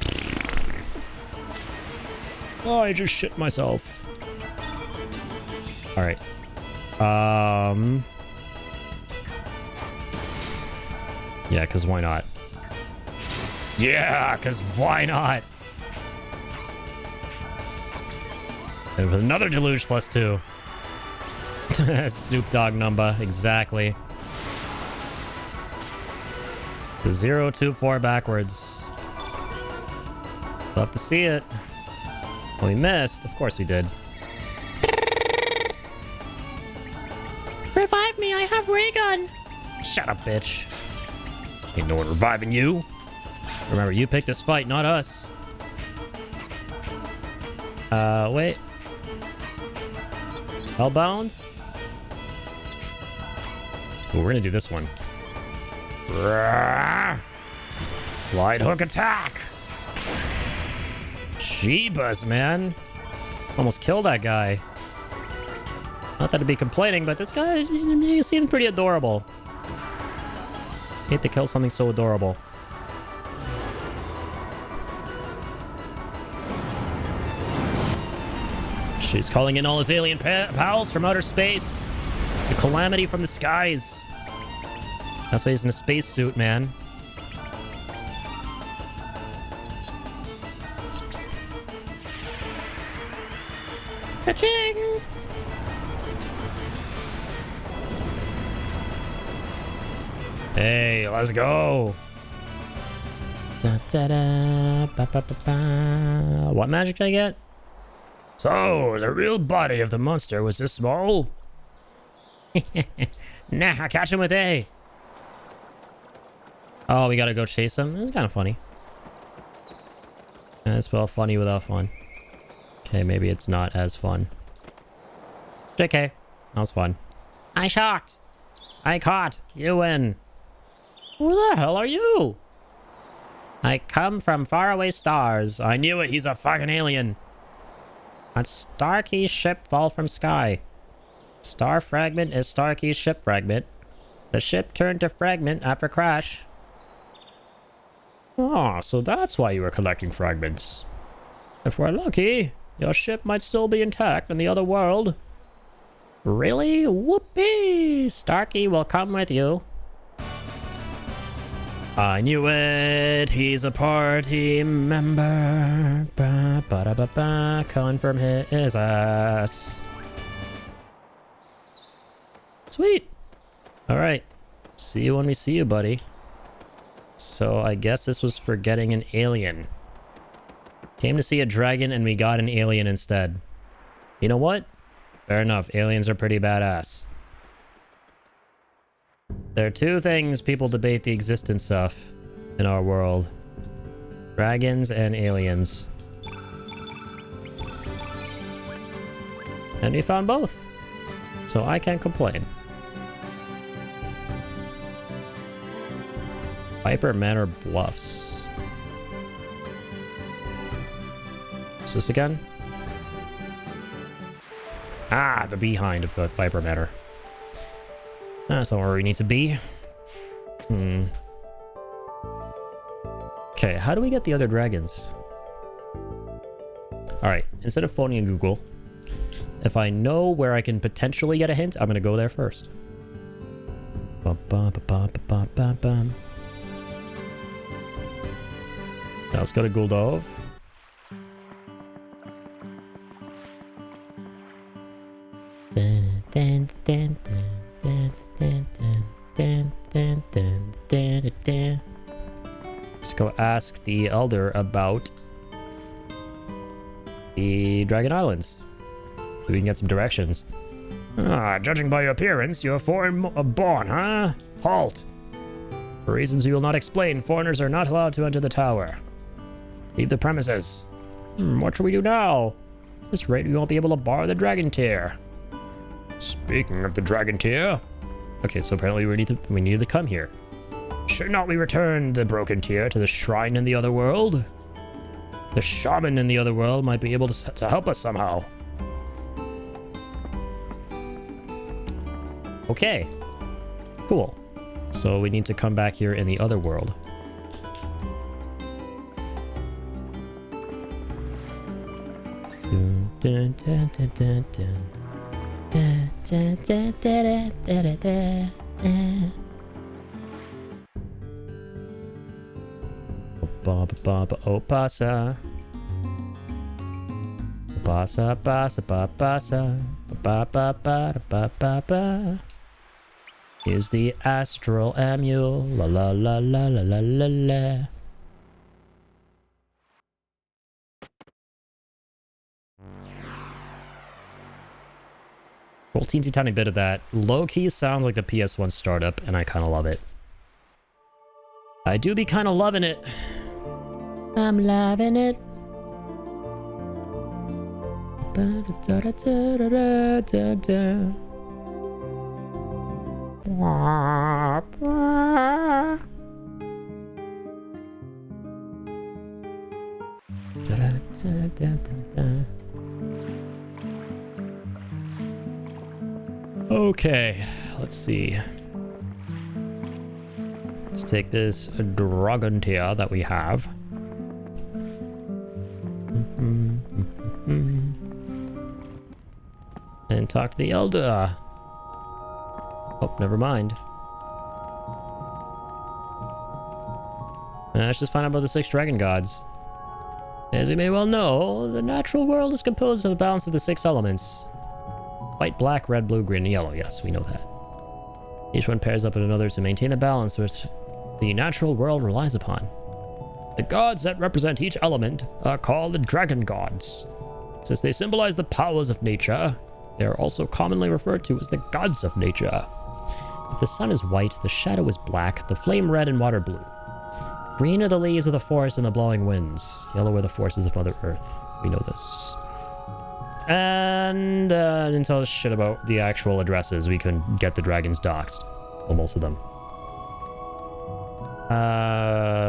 Oh, I just shit myself. All right. Yeah, because why not? Yeah, because why not? And with another deluge +2. Snoop Dogg number, exactly. 0, 2, 4 backwards. We'll have to see it. Well, we missed. Of course we did. Revive me, I have ray gun. Shut up, bitch. Ain't no one reviving you. Remember, you picked this fight, not us. Wait. Hellbound? Ooh, we're gonna do this one. Light hook attack. Jeebus, man. Almost killed that guy. Not that I'd be complaining, but this guy, he seemed pretty adorable. Hate to kill something so adorable. She's calling in all his alien pals from outer space. The calamity from the skies. That's why he's in a spacesuit, man. Ka-ching! Hey, let's go. Da, da, da, ba, ba, ba, ba. What magic did I get? So, the real body of the monster was this small? Nah, I'll catch him with A. Oh, we gotta go chase him? It's kind of funny. It's well funny without fun. Okay, maybe it's not as fun. JK. That was fun. I shocked. I caught. You win. Who the hell are you? I come from faraway stars. I knew it. He's a fucking alien. A Starkey's ship fall from sky. Star fragment is Starkey's ship fragment. The ship turned to fragment after crash. Ah, so that's why you were collecting fragments. If we're lucky, your ship might still be intact in the other world. Really? Whoopee! Starkey will come with you. I knew it. He's a party member. Ba, ba, da, ba, ba. Confirm his ass. Sweet. All right. See you when we see you, buddy. So I guess this was for getting an alien. Came to see a dragon and we got an alien instead. You know what? Fair enough. Aliens are pretty badass. There are two things people debate the existence of in our world. Dragons and aliens. And we found both. So I can't complain. Piper Manor Bluffs. What's this again? Ah, the behind of the Viper Manor. That's not where we need to be. Okay, how do we get the other dragons? Alright, instead of phoning in Google, if I know where I can potentially get a hint, I'm gonna go there first. Now let's go to Guldov. Just go ask the Elder about the Dragon Islands. So we can get some directions. Ah, judging by your appearance, you're foreign-born, huh? Halt! For reasons we will not explain, foreigners are not allowed to enter the tower. Leave the premises. What should we do now? At this rate, we won't be able to borrow the Dragon Tier. Speaking of the Dragon Tier... Okay, so apparently we needed to come here. Should not we return the broken tier to the shrine in the other world? The shaman in the other world might be able to help us somehow. Okay. Cool. So we need to come back here in the other world. Dun, dun, dun, dun, dun, dun. Dun, dun, dun, dun, dun, dun, dun. Ba ba ba oh pasa. Pasa pasa pa pasa. Ba ba ba ba ba ba. Is the astral amule. La la la la la la la la. Roll teensy tiny bit of that. Low-key sounds like the PS1 startup, and I kind of love it. I do be kind of loving it. I'm loving it. Okay, let's see. Let's take this dragon tier that we have. And talk to the Elder. Oh, never mind. Let's just find out about the 6 dragon gods. As you may well know, the natural world is composed of a balance of the 6 elements. White, black, red, blue, green, and yellow. Yes, we know that. Each one pairs up with another to maintain the balance which the natural world relies upon. The gods that represent each element are called the dragon gods. Since they symbolize the powers of nature, they are also commonly referred to as the gods of nature. If the sun is white, the shadow is black, the flame red, and water blue. Green are the leaves of the forest and the blowing winds. Yellow are the forces of Mother Earth. We know this. And didn't tell us shit about the actual addresses. We couldn't get the dragons doxed. Well, most of them.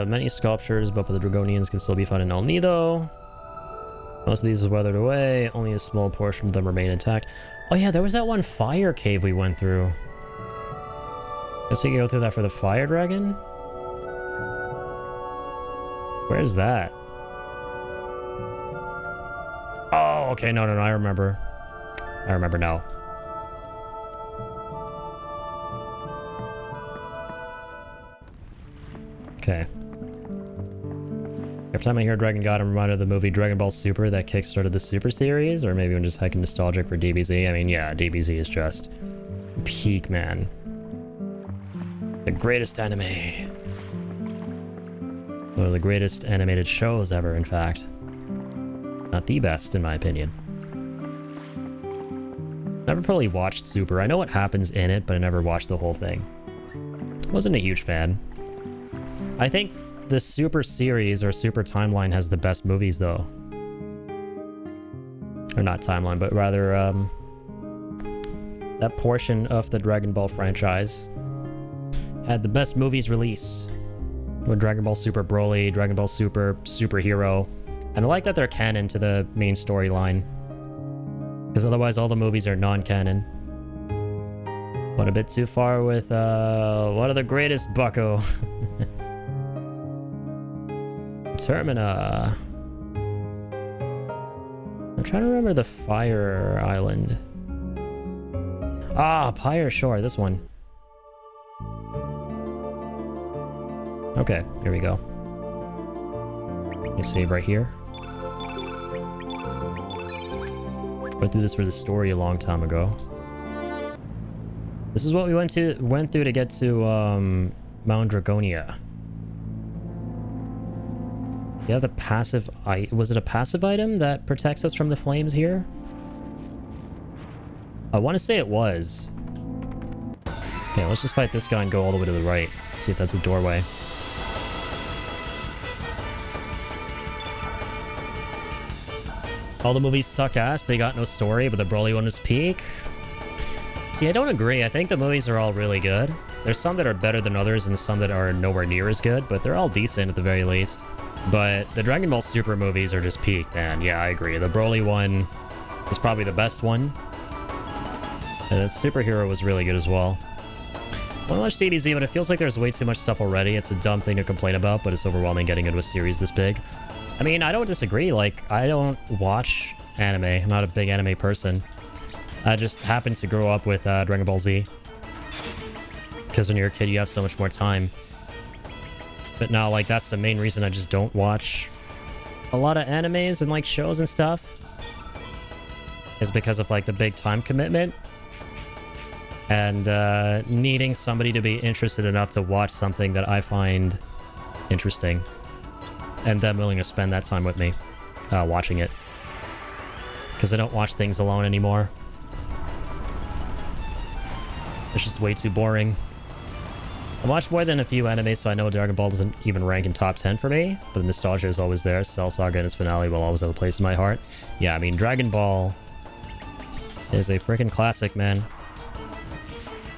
Many sculptures built by the Dragonians can still be found in El Nido. Most of these is weathered away. Only a small portion of them remain intact. Oh yeah, there was that one fire cave we went through. Guess we can go through that for the fire dragon? Where's that? Oh, okay, no, I remember. I remember now. Okay. Every time I hear Dragon God, I'm reminded of the movie Dragon Ball Super that kickstarted the Super series, or maybe I'm just heckin' nostalgic for DBZ. I mean, yeah, DBZ is just peak, man. The greatest anime. One of the greatest animated shows ever, in fact. Not the best, in my opinion. Never fully watched Super. I know what happens in it, but I never watched the whole thing. Wasn't a huge fan. I think the Super series or Super timeline has the best movies, though. Or not timeline, but rather that portion of the Dragon Ball franchise had the best movies release. With Dragon Ball Super Broly, Dragon Ball Super Superhero. And I like that they're canon to the main storyline. Because otherwise all the movies are non-canon. Went a bit too far with one of the greatest bucko. Termina. I'm trying to remember the Fire Island. Ah, Pyre Shore, this one. Okay, here we go. You save right here. Went through this for the story a long time ago. This is what we went through to get to Mount Dragonia. You have the passive was it a passive item that protects us from the flames here? I want to say it was. Okay, let's just fight this guy and go all the way to the right. See if that's a doorway. All the movies suck ass. They got no story, but the Broly one is peak. See, I don't agree. I think the movies are all really good. There's some that are better than others and some that are nowhere near as good, but they're all decent at the very least. But the Dragon Ball Super movies are just peak, man. Yeah, I agree. The Broly one is probably the best one. And the Superhero was really good as well. I want to watch DBZ, but it feels like there's way too much stuff already. It's a dumb thing to complain about, but it's overwhelming getting into a series this big. I mean, I don't disagree. Like, I don't watch anime. I'm not a big anime person. I just happened to grow up with Dragon Ball Z. Because when you're a kid, you have so much more time. But now, like, that's the main reason I just don't watch a lot of animes and, like, shows and stuff. Is because of, like, the big time commitment. And needing somebody to be interested enough to watch something that I find interesting. And them willing to spend that time with me watching it. Because I don't watch things alone anymore. It's just way too boring. I watched more than a few animes, so I know Dragon Ball doesn't even rank in top 10 for me. But the nostalgia is always there. Cell Saga and its finale will always have a place in my heart. Yeah, I mean, Dragon Ball is a freaking classic, man.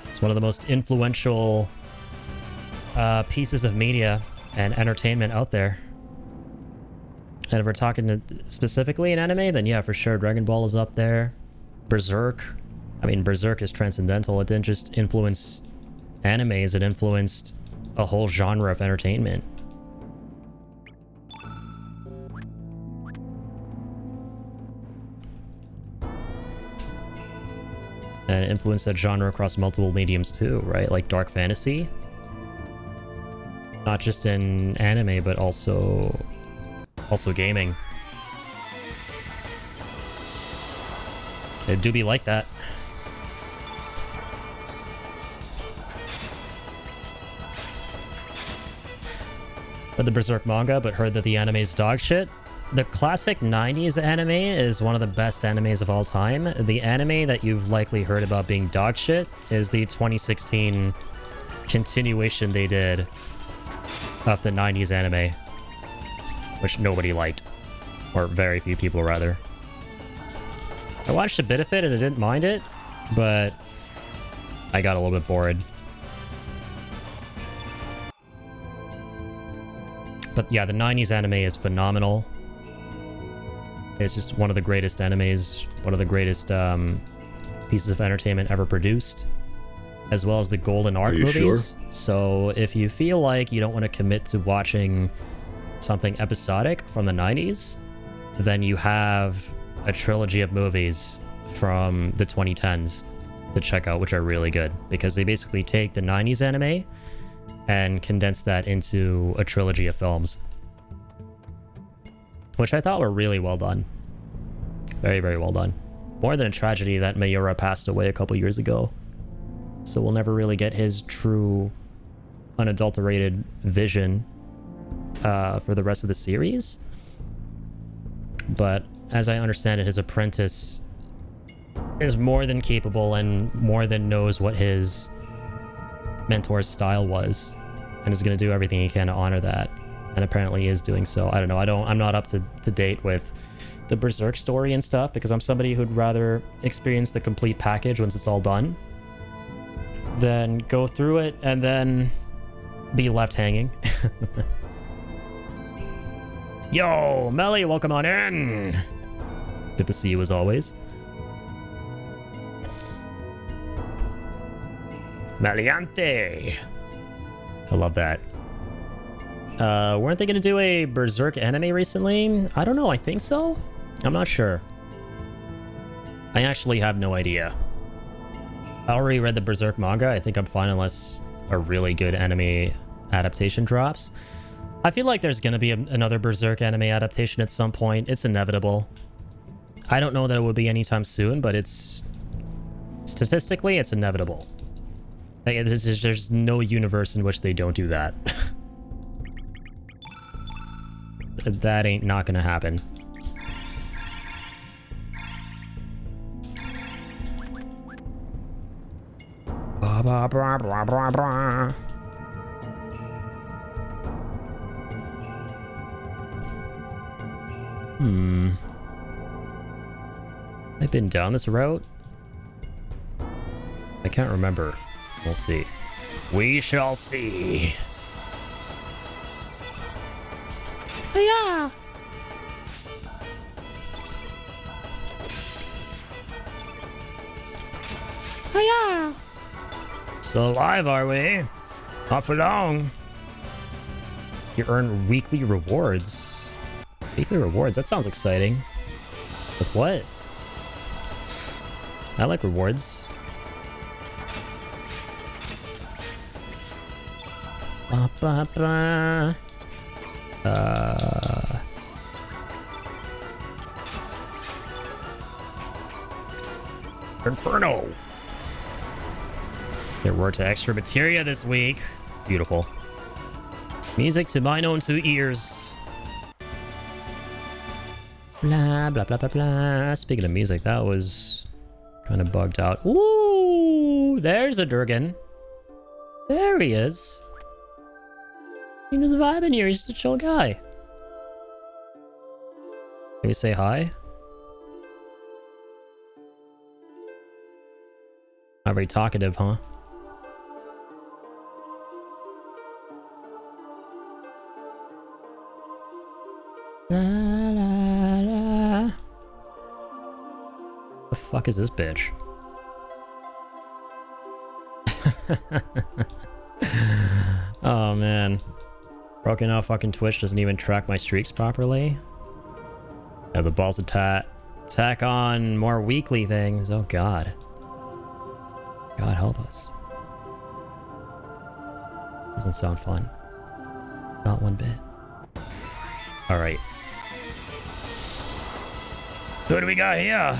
It's one of the most influential pieces of media and entertainment out there. And if we're talking specifically in anime, then yeah, for sure, Dragon Ball is up there. Berserk. I mean, Berserk is transcendental. It didn't just influence animes, it influenced a whole genre of entertainment. And it influenced that genre across multiple mediums too, right? Like dark fantasy. Not just in anime, but also gaming. It do be like that. Read the Berserk manga, but heard that the anime's dog shit. The classic 90s anime is one of the best animes of all time. The anime that you've likely heard about being dog shit is the 2016 continuation they did of the 90s anime, which nobody liked, or very few people rather. I watched a bit of it and I didn't mind it, but I got a little bit bored. But yeah, the 90s anime is phenomenal. It's just one of the greatest animes, one of the greatest pieces of entertainment ever produced, as well as the Golden Arc movies. Sure? So if you feel like you don't want to commit to watching something episodic from the 90s, then you have a trilogy of movies from the 2010s to check out, which are really good, because they basically take the 90s anime and condense that into a trilogy of films, which I thought were really well done. Very, very well done. More than a tragedy that Mayura passed away a couple years ago. So we'll never really get his true, unadulterated vision for the rest of the series. But as I understand it, his apprentice is more than capable and more than knows what his mentor's style was, and is going to do everything he can to honor that, and apparently is doing so. I don't know. I'm not up to date with the Berserk story and stuff, because I'm somebody who'd rather experience the complete package once it's all done than go through it and then be left hanging. Yo, Melly, welcome on in. Good to see you as always. Maliante. I love that. Weren't they going to do a Berserk anime recently? I don't know. I think so. I'm not sure. I actually have no idea. I already read the Berserk manga. I think I'm fine unless a really good anime adaptation drops. I feel like there's going to be another Berserk anime adaptation at some point. It's inevitable. I don't know that it would be anytime soon, but it's... statistically, it's inevitable. Like, there's no universe in which they don't do that. That ain't not gonna happen. Blah, blah, blah, blah, blah, blah. I've been down this route? I can't remember. We'll see. We shall see. Yeah. Yeah. Still alive, are we? Not for long. You earn weekly rewards. Weekly rewards? That sounds exciting. With what? I like rewards. Ba, ba, ba. Inferno. There were to extra materia this week. Beautiful. Music to mine own two ears. Blah, blah, blah, blah, blah. Speaking of music, that was kind of bugged out. Ooh, there's a Durgan. There he is. He was vibing here. He's just a chill guy. Maybe say hi? Not very talkative, huh? La la la. The fuck is this bitch? Oh man. Broken out fucking Twitch doesn't even track my streaks properly. I have the balls to tack on more weekly things. Oh god. God help us. Doesn't sound fun. Not one bit. Alright. Who do we got here?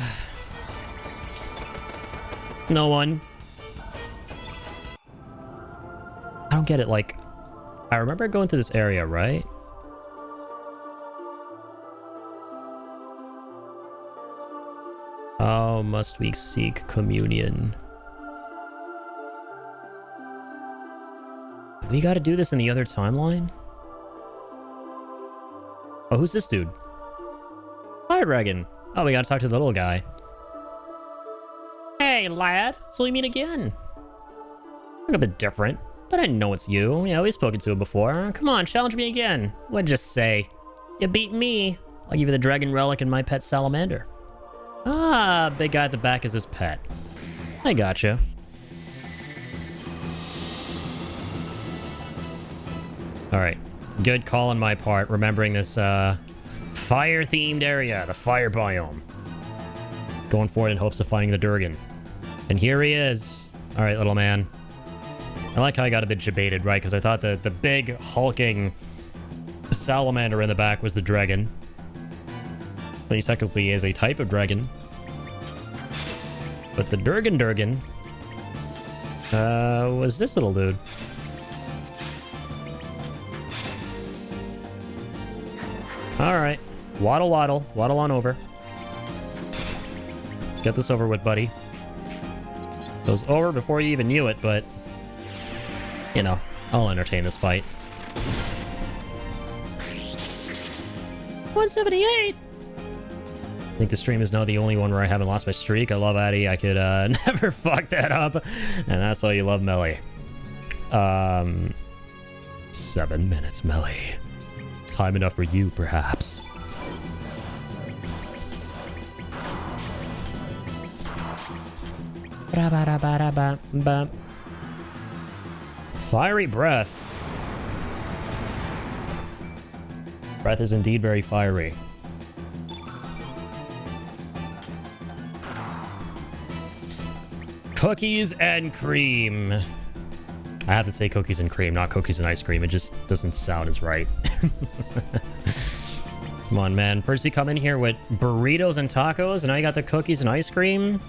No one. I don't get it, like... I remember going through this area, right? Oh, must we seek communion? We gotta do this in the other timeline? Oh, who's this dude? Fire Dragon. Oh, we gotta talk to the little guy. Hey, lad. So we meet again. Look a bit different, but I know it's you. Yeah, we've spoken to it before. Come on, challenge me again. What'd you just say? You beat me. I'll give you the dragon relic and my pet salamander. Ah, big guy at the back is his pet. I gotcha. Alright. Good call on my part, remembering this fire-themed area, the fire biome. Going for it in hopes of finding the Durgan. And here he is. Alright, little man. I like how I got a bit debated, right? Because I thought that the big, hulking salamander in the back was the dragon. But he technically is a type of dragon. But the Durgan was this little dude. Alright. Waddle, waddle. Waddle on over. Let's get this over with, buddy. Goes over before you even knew it, but... You know, I'll entertain this fight. 178! I think the stream is now the only one where I haven't lost my streak. I love Addy. I could never fuck that up. And that's why you love Melee. 7 minutes, Melee. Time enough for you, perhaps. Fiery breath. Breath is indeed very fiery. Cookies and cream. I have to say cookies and cream, not cookies and ice cream. It just doesn't sound as right. Come on, man. First you come in here with burritos and tacos, and now you got the cookies and ice cream.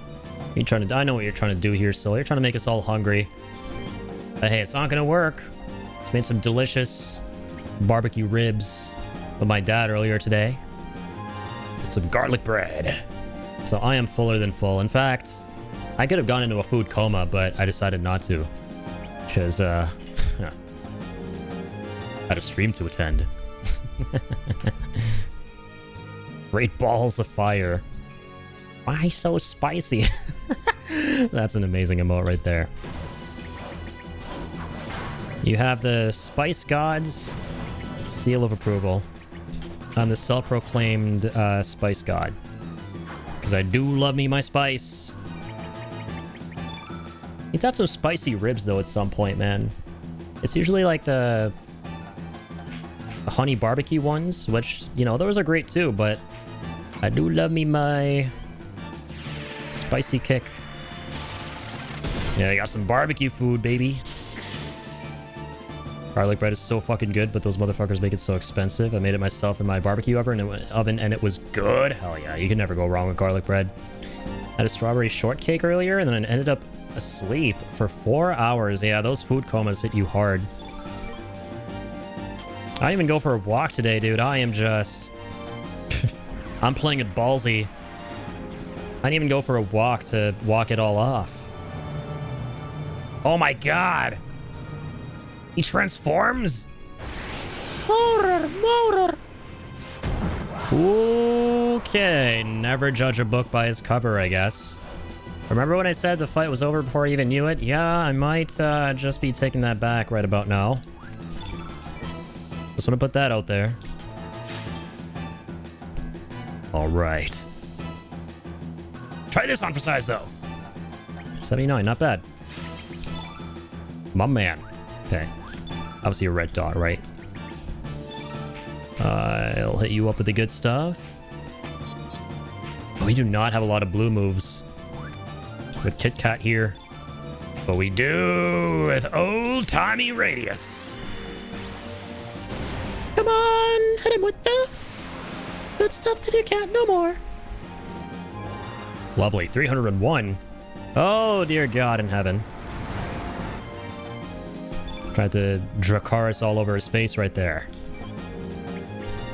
You trying to? I know what you're trying to do here, Sil. You're trying to make us all hungry. But hey, it's not gonna work. It's made some delicious barbecue ribs with my dad earlier today. Some garlic bread. So I am fuller than full. In fact, I could have gone into a food coma, but I decided not to. Because, I had a stream to attend. Great balls of fire. Why so spicy? That's an amazing emote right there. You have the Spice Gods seal of approval. I'm the self-proclaimed spice god. Because I do love me my spice. Need to have some spicy ribs, though, at some point, man. It's usually like the honey barbecue ones, which, you know, those are great too, but I do love me my spicy kick. Yeah, I got some barbecue food, baby. Garlic bread is so fucking good, but those motherfuckers make it so expensive. I made it myself in my barbecue oven and it was good. Hell yeah, you can never go wrong with garlic bread. I had a strawberry shortcake earlier, and then I ended up asleep for 4 hours. Yeah, those food comas hit you hard. I didn't even go for a walk today, dude. I am just... I'm playing it ballsy. I didn't even go for a walk to walk it all off. Oh my god! He transforms? Motor. Okay, never judge a book by its cover, I guess. Remember when I said the fight was over before I even knew it? Yeah, I might just be taking that back right about now. Just want to put that out there. Alright. Try this on for size, though. 79, not bad. My man. Okay. Obviously a red dot, right? I'll hit you up with the good stuff. Oh, we do not have a lot of blue moves with Kit Kat here. But we do with old-timey Radius. Come on, hit him with the good stuff that you can't no more. Lovely, 301. Oh, dear God in heaven. Tried to Dracarys all over his face right there.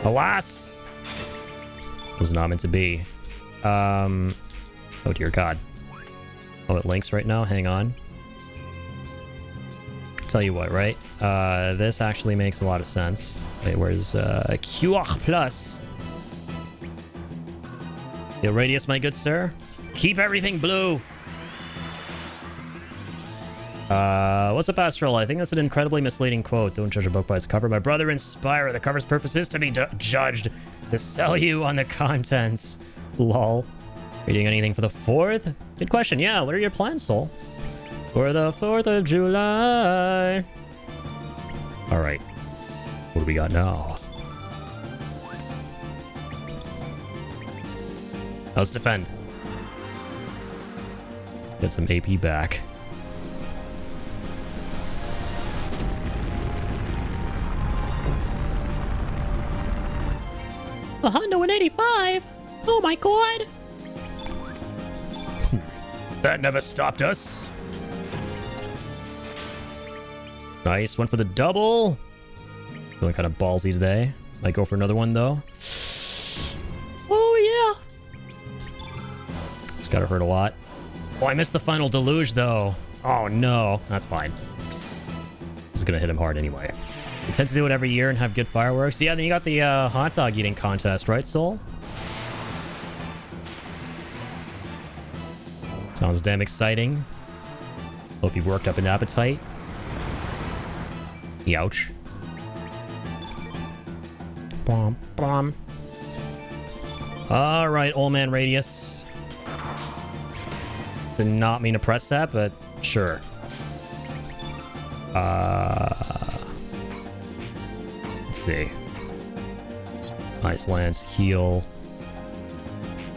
Alas! Was not meant to be. Oh, dear God. Oh, it links right now? Hang on. Tell you what, right? This actually makes a lot of sense. Wait, where's QR Plus? Yo, Radius, my good sir. Keep everything blue. What's up, Astral? I think that's an incredibly misleading quote. Don't judge a book by its cover. My brother Inspire. The cover's purpose is to be judged. To sell you on the contents. Lol. Are you doing anything for the 4th? Good question. Yeah, what are your plans, Soul? For the 4th of July. Alright. What do we got now? Let's defend. Get some AP back. A Honda 185? Oh my god! That never stopped us. Nice, went for the double. Feeling kind of ballsy today. Might go for another one though. Oh yeah! It's gotta hurt a lot. Oh, I missed the final deluge though. Oh no, that's fine. Just gonna hit him hard anyway. We tend to do it every year and have good fireworks. Yeah, then you got the hot dog eating contest, right, Soul? Sounds damn exciting. Hope you've worked up an appetite. Youch. Bom, bom. Alright, old man Radius. Did not mean to press that, but sure. Let's see. Nice Lance heal.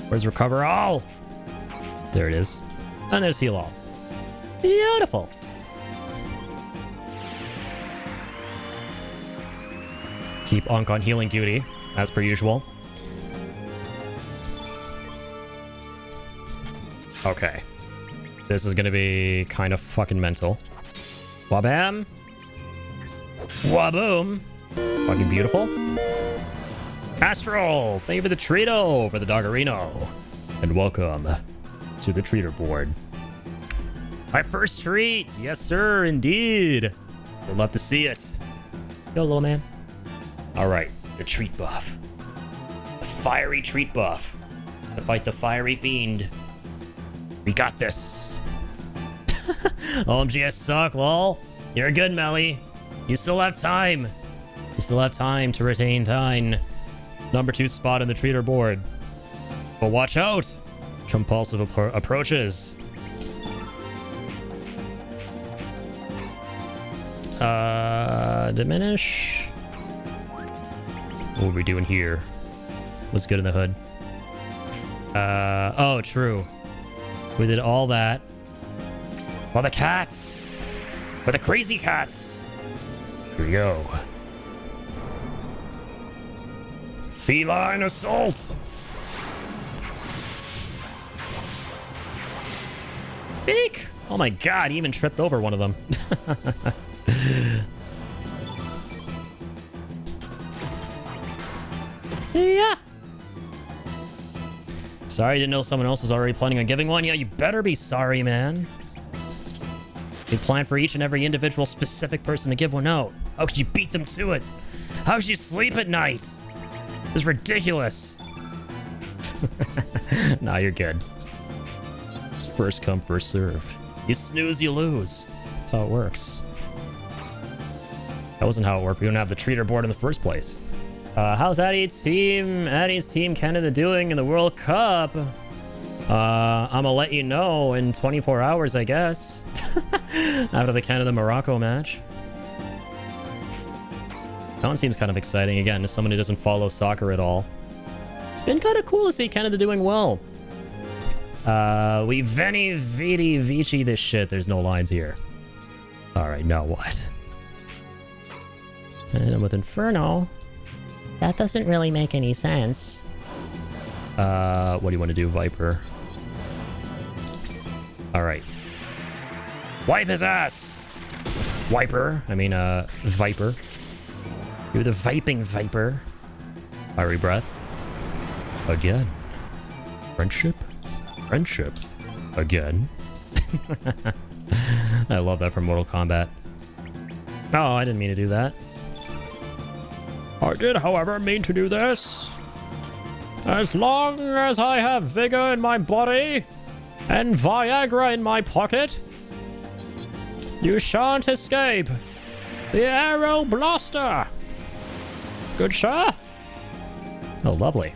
Where's Recover All? There it is. And there's Heal All. Beautiful. Keep Onk on healing duty, as per usual. Okay. This is gonna be kind of fucking mental. Wabam. Waboom. Fucking beautiful. Astral, thank you for the treato for the Doggerino. And welcome to the treater board. My first treat. Yes, sir, indeed. Would love to see it. Yo, little man. All right, the treat buff. The fiery treat buff. To fight the fiery fiend. We got this. OMGS suck, lol. You're good, Melly. You still have time. You still have time to retain thine Number 2 spot in the treater board. But watch out! Compulsive approaches. Diminish. What are we doing here? What's good in the hood? Oh, true. We did all that. For the cats! For the crazy cats! Here we go. Feline assault! Beak! Oh my god, he even tripped over one of them. Yeah. Sorry, didn't know someone else was already planning on giving one. Yeah, you better be sorry, man. You plan for each and every individual specific person to give one out. How could you beat them to it? How could you sleep at night? This is ridiculous. Nah, you're good. It's first come, first served. You snooze, you lose. That's how it works. That wasn't how it worked. We don't have the treater board in the first place. How's Addie's team Canada doing in the World Cup? I'm gonna let you know in 24 hours, I guess. After the Canada-Morocco match. That one seems kind of exciting, again, as someone who doesn't follow soccer at all. It's been kind of cool to see Canada doing well. We Veni Vidi Vici this shit. There's no lines here. Alright, now what? And then with Inferno. That doesn't really make any sense. What do you want to do, Viper? Alright. Wipe his ass! Wiper. I mean, Viper. You're the viping Viper. Fiery breath. Again. Friendship? Friendship. Again. I love that from Mortal Kombat. Oh, I didn't mean to do that. I did, however, mean to do this. As long as I have vigor in my body and Viagra in my pocket, you shan't escape the Arrow Blaster. Good, sir? Oh, lovely.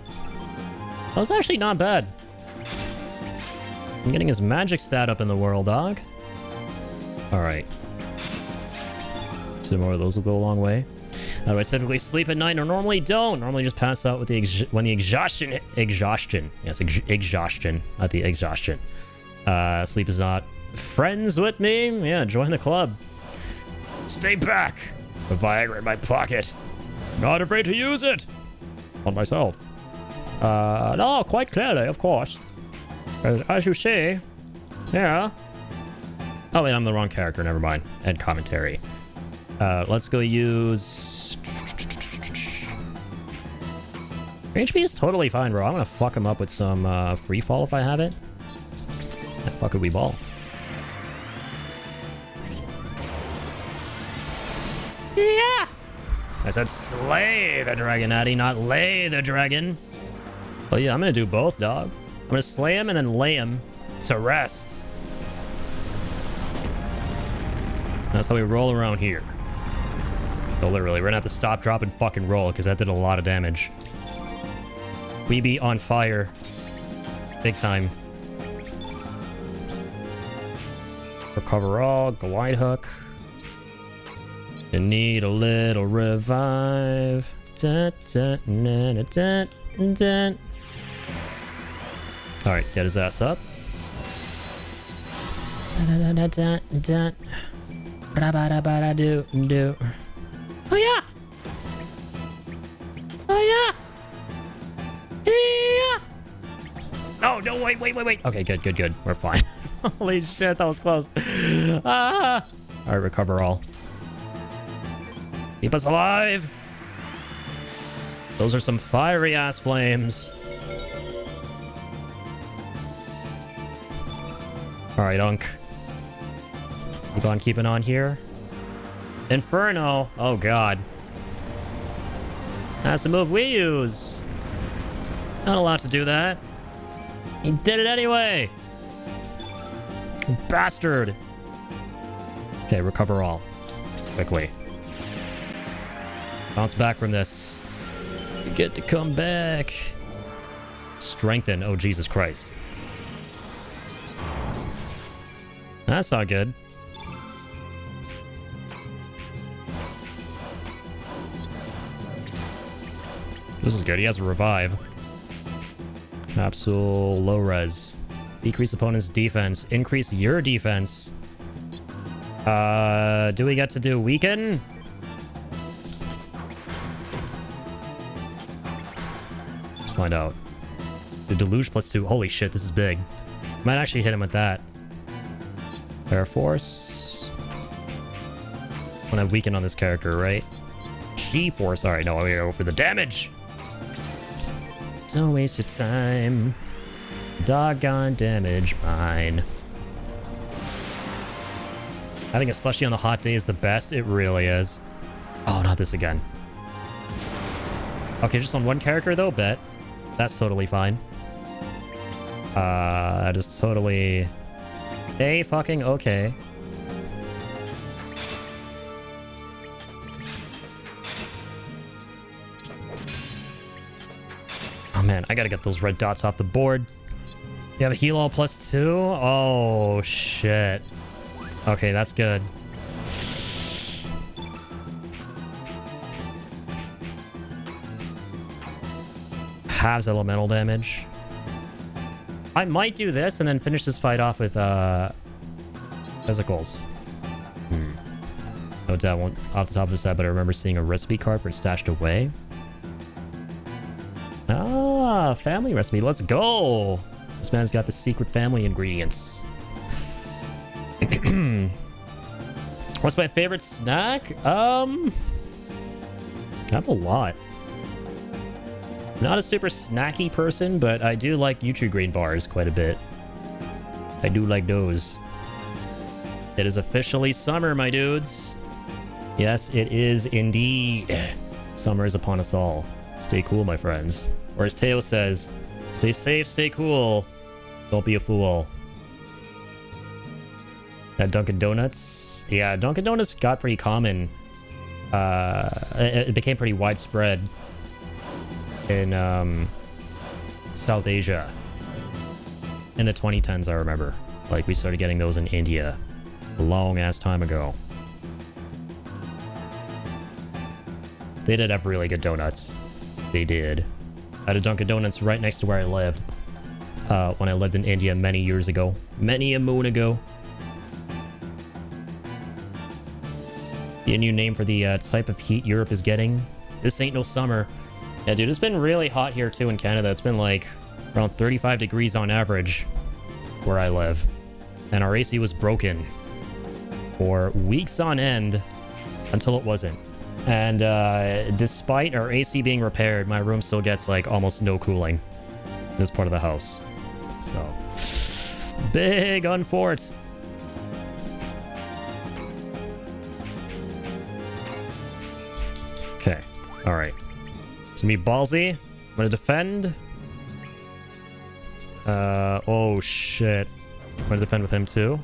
That was actually not bad. I'm getting his magic stat up in the world, dog. Alright. Two more of those will go a long way. I typically sleep at night or normally don't. Normally just pass out with when the exhaustion. Yes, exhaustion, not the exhaustion. Sleep is not friends with me. Yeah, join the club. Stay back. The Viagra in my pocket. Not afraid to use it. On myself. No, quite clearly, of course. As you see. Yeah. Oh, wait, I'm the wrong character. Never mind. And commentary. Let's go use... HP is totally fine, bro. I'm gonna fuck him up with some free fall if I have it. Yeah, fuck it, we ball. Yeah! I said slay the dragon, Addy, not lay the dragon. Oh yeah, I'm gonna do both, dog. I'm gonna slay him and then lay him to rest. That's how we roll around here. So literally, we're gonna have to stop, drop, and fucking roll, because that did a lot of damage. We be on fire. Big time. Recover all, glide hook. You need a little revive. Dun, dun, dun, dun, dun, dun. Alright, get his ass up. Dun, dun, dun, dun, dun. Do. Oh yeah! Oh yeah! Yeah! Oh, no, wait. Okay, good. We're fine. Holy shit, that was close. Ah! Alright, recover all. Keep us alive! Those are some fiery ass flames. Alright, Unk. Keep on keeping on here. Inferno! Oh god. That's the move we use. Not allowed to do that. He did it anyway! Bastard! Okay, recover all. Quickly. Bounce back from this. You get to come back. Strengthen. Oh, Jesus Christ. That's not good. This is good. He has a revive. Capsule, low res. Decrease opponent's defense. Increase your defense. Do we get to do weaken? Let's find out. The deluge +2. Holy shit, this is big. Might actually hit him with that. Air Force. I want to weaken on this character, right? G-Force. Alright, no, I'm gonna go for the damage. Don't waste your time. Doggone damage mine. Having a slushie on the hot day is the best. It really is. Oh, not this again. Okay, just on one character though, bet. That's totally fine. That is totally... fucking okay. Oh man, I gotta get those red dots off the board. You have a heal all +2? Oh shit. Okay, that's good. Halves elemental damage. I might do this and then finish this fight off with physicals. No doubt won't off the top of his head, but I remember seeing a recipe card for it stashed away. Ah, family recipe. Let's go. This man's got the secret family ingredients. What's my favorite snack? I have a lot. Not a super snacky person, but I do like Nutri-Grain bars quite a bit. I do like those. It is officially summer, my dudes. Yes, it is indeed. Summer is upon us all. Stay cool, my friends. Or as Teo says, stay safe, stay cool. Don't be a fool. At Dunkin' Donuts? Yeah, Dunkin' Donuts got pretty common. It became pretty widespread in South Asia. In the 2010s, I remember. Like, we started getting those in India a long-ass time ago. They did have really good donuts. They did. I had a Dunkin' Donuts right next to where I lived. When I lived in India many years ago. Many a moon ago. The new name for the type of heat Europe is getting. This ain't no summer. Yeah, dude, it's been really hot here too in Canada. It's been like around 35 degrees on average where I live. And our AC was broken for weeks on end until it wasn't. And despite our AC being repaired, my room still gets like almost no cooling in this part of the house. So, big unfort. Okay, all right. So me ballsy. I'm gonna defend. Oh shit. I'm gonna defend with him too.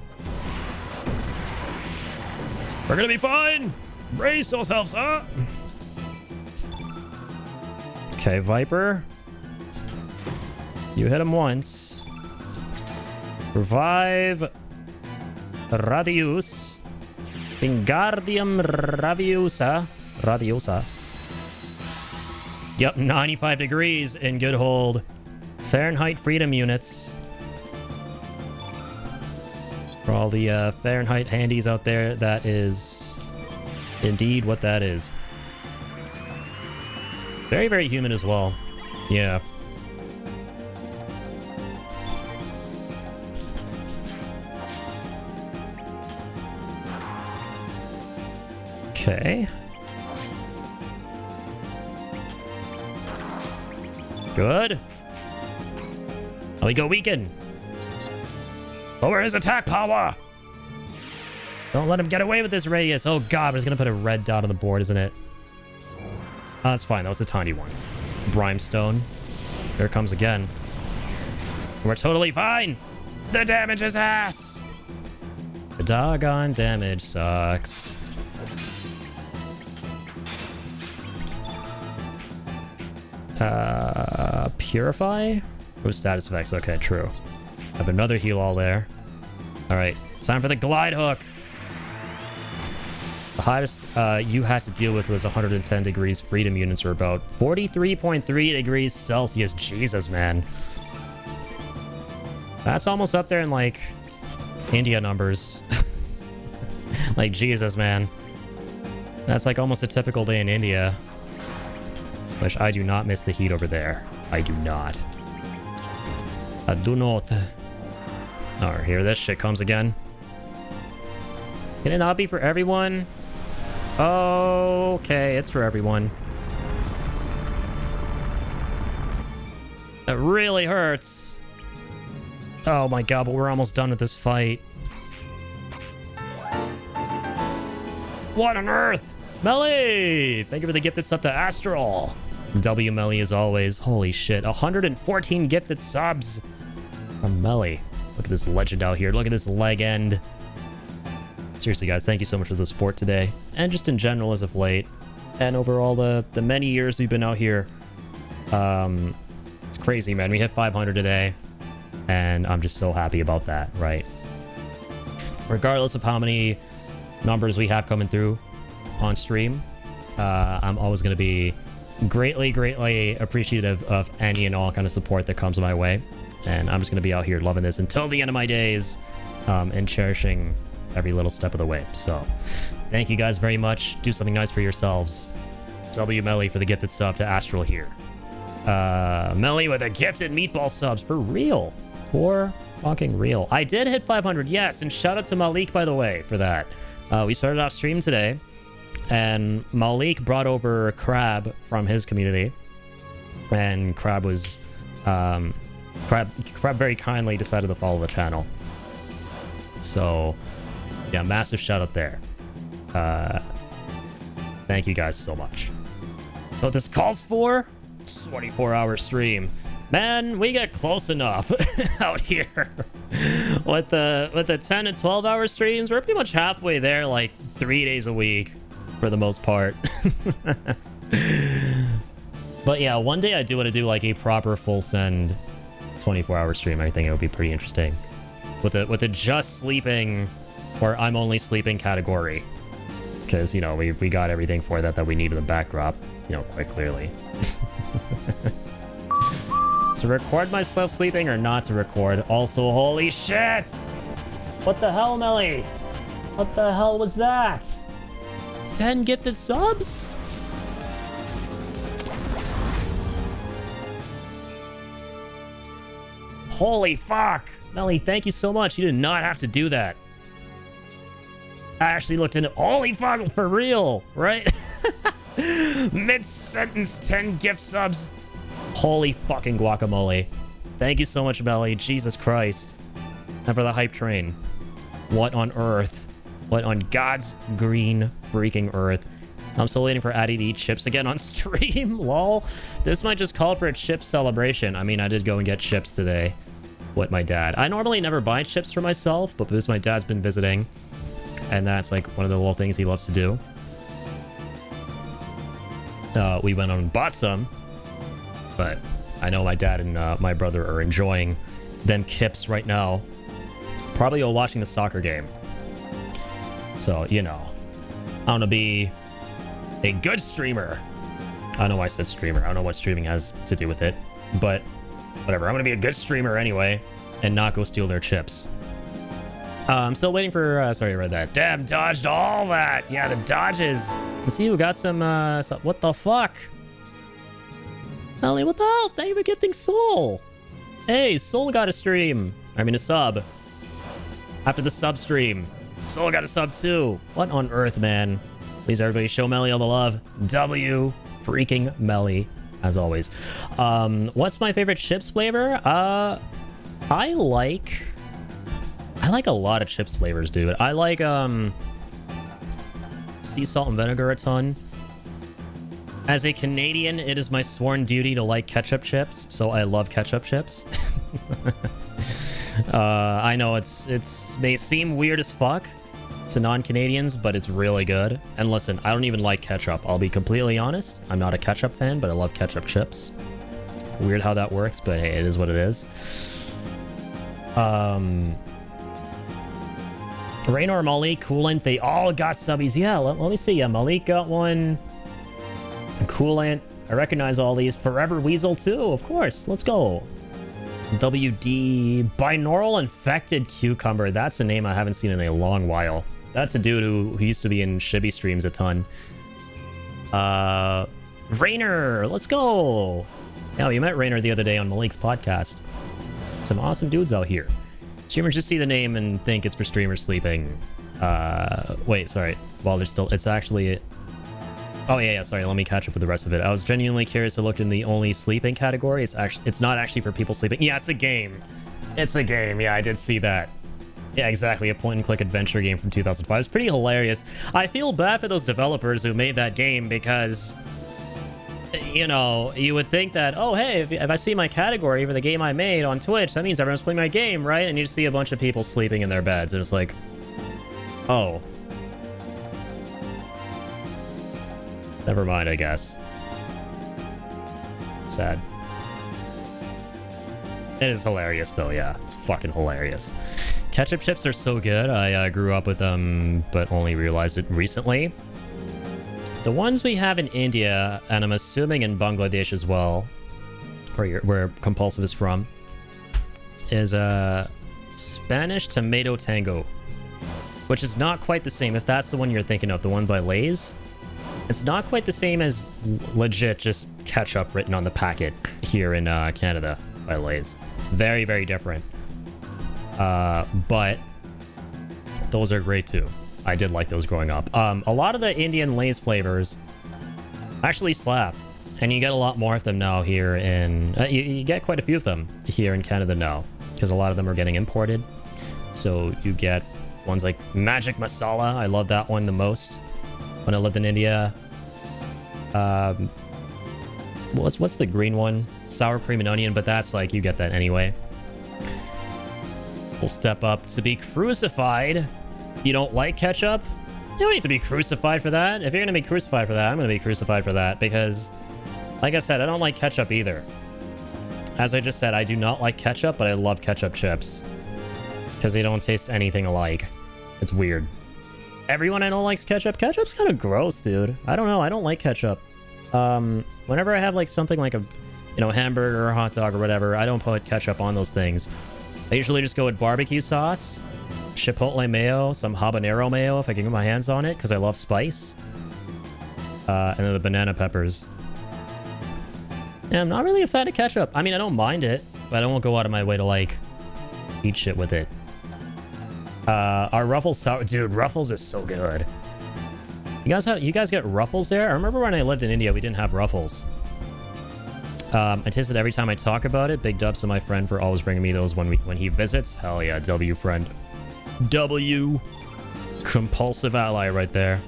We're gonna be fine. Brace yourselves up. Okay, Viper. You hit him once. Revive. Radius. Wingardium Raviosa. Radiosa. Yep, 95 degrees in good hold. Fahrenheit freedom units. For all the Fahrenheit handies out there, that is indeed what that is. Very, very human as well. Yeah. Okay. Good. Now we go weaken. Lower his attack power. Don't let him get away with this radius. Oh god, but it's gonna put a red dot on the board, isn't it? Oh, that's fine. That was a tiny one. Brimstone. There it comes again. We're totally fine. The damage is ass. The doggone damage sucks. Purify? Oh, status effects. Okay, true. Have another heal all there. All right, time for the glide hook. The hottest you had to deal with was 110 degrees freedom units, or about 43.3 degrees Celsius. Jesus, man. That's almost up there in, like, India numbers. Like, Jesus, man. That's, like, almost a typical day in India. Which I do not miss the heat over there. I do not. I do not. Oh, here this shit comes again. Can it not be for everyone? Okay, it's for everyone. It really hurts. Oh my god, but we're almost done with this fight. What on earth? Melly! Thank you for the gifted sub to Astral. W Melly as always. Holy shit. 114 gifted subs from Melly. Look at this legend out here. Look at this leg end. Seriously, guys, thank you so much for the support today. And just in general as of late. And overall, the many years we've been out here. It's crazy, man. We hit 500 today. And I'm just so happy about that, right? Regardless of how many numbers we have coming through on stream, I'm always going to be greatly appreciative of any and all kind of support that comes my way. And I'm just going to be out here loving this until the end of my days, and cherishing every little step of the way. So thank you guys very much. Do something nice for yourselves. W Melly for the gifted sub to Astral here. Melly with a gifted meatball subs for real. For fucking real. I did hit 500, yes, and shout out to Malik, by the way, for that. We started off stream today, and Malik brought over Crab from his community, and Crab was Crab very kindly decided to follow the channel. So yeah, massive shout out there. Thank you guys so much. So what this calls for? 24-hour stream. Man, we get close enough out here. With the 10 and 12-hour streams, we're pretty much halfway there, like 3 days a week for the most part. But yeah, one day I do want to do like a proper full send 24-hour stream. I think it would be pretty interesting. With a just sleeping or I'm only sleeping category. Because, you know, we got everything for that we need in the backdrop, you know, quite clearly. To record myself sleeping or not to record? Also, holy shit! What the hell, Melly? What the hell was that? 10 gifted subs? Holy fuck! Melly, thank you so much. You did not have to do that. I actually looked into... Holy fuck, for real, right? Mid-sentence 10 gift subs. Holy fucking guacamole. Thank you so much, Melly. Jesus Christ. And for the hype train. What on earth? What on God's green freaking earth? I'm still waiting for Addy to eat chips again on stream. Lol. This might just call for a chip celebration. I mean, I did go and get chips today with my dad. I normally never buy chips for myself, but because my dad's been visiting, and that's like one of the little things he loves to do, we went on and bought some. But I know my dad and my brother are enjoying them kips right now. Probably while watching the soccer game. So, you know, I want to be a good streamer. I don't know why I said streamer. I don't know what streaming has to do with it. But whatever. I'm going to be a good streamer anyway and not go steal their chips. I'm still waiting for... sorry, I read that. Damn, dodged all that. Yeah, the dodges. Let's see who got some... what the fuck? Melly, what the hell? Thank you for gifting Soul. Hey, Soul got a stream. I mean, a sub. After the sub stream, Soul got a sub too. What on earth, man? Please, everybody, show Melly all the love. W freaking Melly, as always. What's my favorite chips flavor? I like a lot of chips flavors, dude. I like sea salt and vinegar a ton. As a Canadian, it is my sworn duty to like ketchup chips, so I love ketchup chips. I know it may seem weird as fuck to non-Canadians, but it's really good. And listen, I don't even like ketchup. I'll be completely honest. I'm not a ketchup fan, but I love ketchup chips. Weird how that works, but hey, it is what it is. Raynor, Malik, Coolant, they all got subbies. Yeah, let me see. Yeah, Malik got one. Coolant. I recognize all these. Forever Weasel too, of course. Let's go. WD. Binaural Infected Cucumber. That's a name I haven't seen in a long while. That's a dude who used to be in Shibby streams a ton. Raynor, let's go. Yeah, we met Raynor the other day on Malik's podcast. Some awesome dudes out here. Streamers just see the name and think it's for streamers sleeping. Wait, sorry. While they're still... It's actually... Oh, yeah, sorry. Let me catch up with the rest of it. I was genuinely curious. I looked in the only sleeping category. It's not actually for people sleeping. Yeah, it's a game. It's a game. Yeah, I did see that. Yeah, exactly. A point-and-click adventure game from 2005. It's pretty hilarious. I feel bad for those developers who made that game because... You know, you would think that, oh, hey, if I see my category for the game I made on Twitch, that means everyone's playing my game, right? And you just see a bunch of people sleeping in their beds, and it's like, oh. Never mind, I guess. Sad. It is hilarious, though, yeah. It's fucking hilarious. Ketchup chips are so good. I grew up with them, but only realized it recently. The ones we have in India, and I'm assuming in Bangladesh as well, where Compulsive is from, is Spanish Tomato Tango, which is not quite the same. If that's the one you're thinking of, the one by Lay's, it's not quite the same as legit just ketchup written on the packet here in Canada by Lay's. Very, very different. But those are great too. I did like those growing up. A lot of the Indian Lay's flavors actually slap, and you get a lot more of them now here in... you get quite a few of them here in Canada now, because a lot of them are getting imported. So you get ones like Magic Masala. I love that one the most when I lived in India. What's the green one? Sour cream and onion, but that's like, you get that anyway. We'll step up to be crucified. You don't like ketchup? You don't need to be crucified for that. If you're gonna be crucified for that, I'm gonna be crucified for that, because, like I said, I don't like ketchup either. As I just said, I do not like ketchup, but I love ketchup chips, because they don't taste anything alike. It's weird. Everyone I know likes ketchup. Ketchup's kind of gross, dude. I don't know. I don't like ketchup. Whenever I have like something like a, you know, hamburger or a hot dog or whatever, I don't put ketchup on those things. I usually just go with barbecue sauce, chipotle mayo, some habanero mayo if I can get my hands on it, because I love spice. And then the banana peppers. Yeah, I'm not really a fan of ketchup. I mean, I don't mind it, but I won't go out of my way to, like, eat shit with it. Our Ruffles sour... Dude, Ruffles is so good. You guys get Ruffles there? I remember when I lived in India, we didn't have Ruffles. I taste it every time I talk about it. Big dubs to my friend for always bringing me those when he visits. Hell yeah, W friend. W. Compulsive ally right there.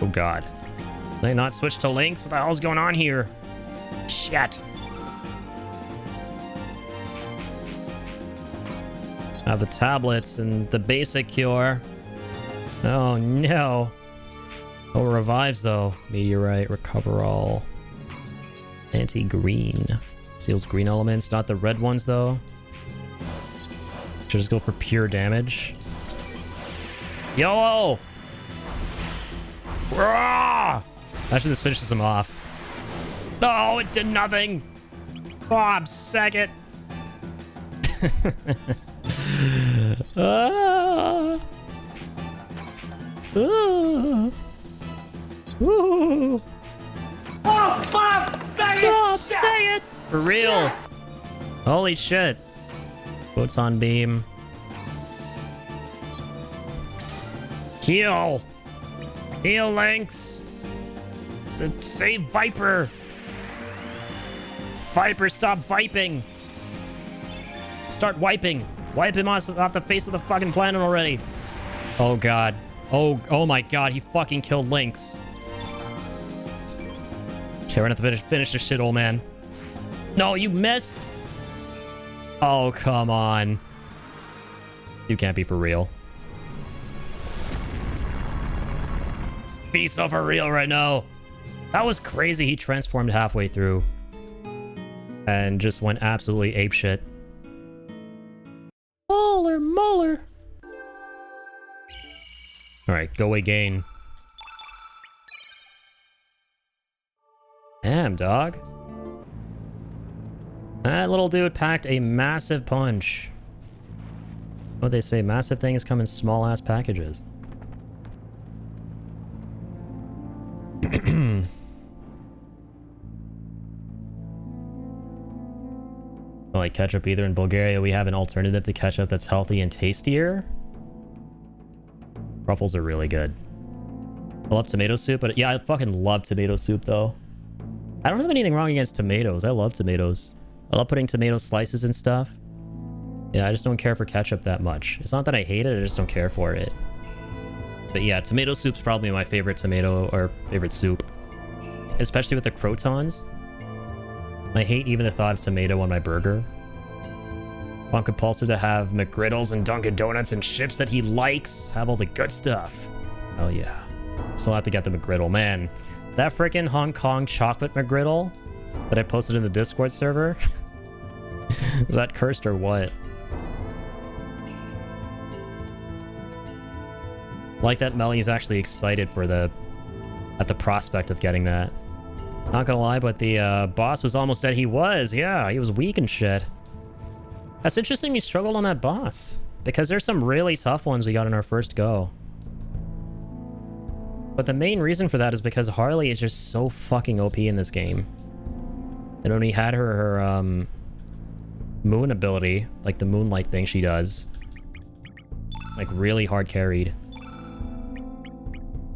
Oh god. Did I not switch to links? What the hell's going on here? Shit. Have the tablets and the basic cure. Oh no. Oh, revives though. Meteorite, recover all. Anti-green. Seals green elements, not the red ones though. Should just go for pure damage. YOLO! Rah! Actually, this finishes him off. No, it did nothing. Oh, I'm second. Ah. Ooh. Ooh. Oh, fuck! Say it! Oh, say it! For real. Holy shit. Photon beam. Heal. Heal, Lynx. To save Viper. Viper, stop viping. Start wiping. Wipe him off the face of the fucking planet already. Oh god. Oh my god, he fucking killed Lynx. Okay, we're gonna have to finish this shit, old man. No, you missed. Oh, come on. You can't be for real. Be so for real right now. That was crazy. He transformed halfway through. And just went absolutely apeshit. Muller. Alright, go away, gain. Damn, dog. That little dude packed a massive punch. What they say, massive things come in small-ass packages. I like ketchup either. In Bulgaria, we have an alternative to ketchup that's healthy and tastier. Truffles are really good. I love tomato soup, but yeah, I fucking love tomato soup, though. I don't have anything wrong against tomatoes. I love tomatoes. I love putting tomato slices and stuff. Yeah, I just don't care for ketchup that much. It's not that I hate it, I just don't care for it. But yeah, tomato soup's probably my favorite tomato or favorite soup. Especially with the crotons. I hate even the thought of tomato on my burger. On compulsive to have McGriddles and Dunkin' Donuts and chips that he likes. Have all the good stuff. Oh yeah. Still have to get the McGriddle. Man, that freaking Hong Kong chocolate McGriddle that I posted in the Discord server. Was that cursed or what? Like that Melly's actually excited for at the prospect of getting that. Not gonna lie, but the boss was almost dead. He was, yeah, he was weak and shit. That's interesting we struggled on that boss. Because there's some really tough ones we got in our first go. But the main reason for that is because Harley is just so fucking OP in this game. And when he had her moon ability, like the moonlight thing she does, like really hard carried.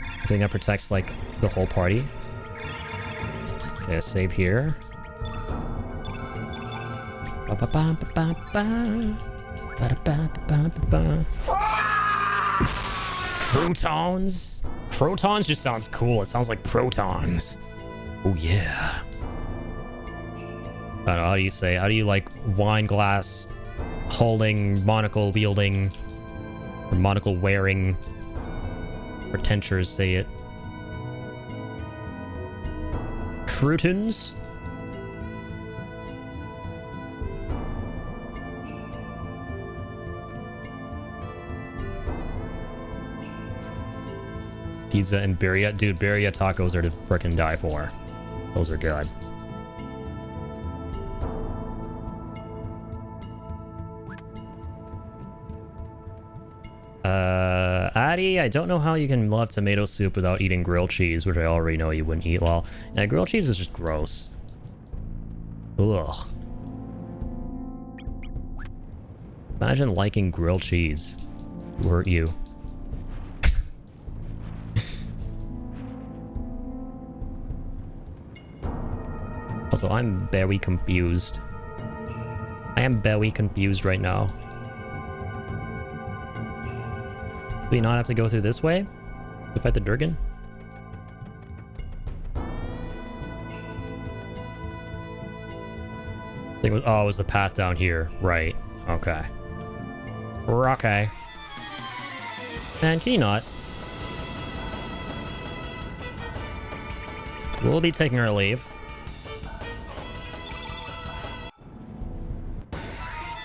I think that protects like the whole party. Okay, save here. Crotons? Crotons just sounds cool. It sounds like protons. Oh yeah. I don't know, how do you say? How do you like wine glass holding, monocle wielding, or monocle wearing pretentious say it? Croutons? Pizza and birria. Dude, birria tacos are to frickin' die for. Those are good. Addy, I don't know how you can love tomato soup without eating grilled cheese, which I already know you wouldn't eat. Well, yeah, grilled cheese is just gross. Ugh. Imagine liking grilled cheese. Who hurt you? Also, I'm very confused. I am very confused right now. Do we not have to go through this way to fight the Durgan? I think it was the path down here. Right. Okay. Okay. And can you not? We'll be taking our leave.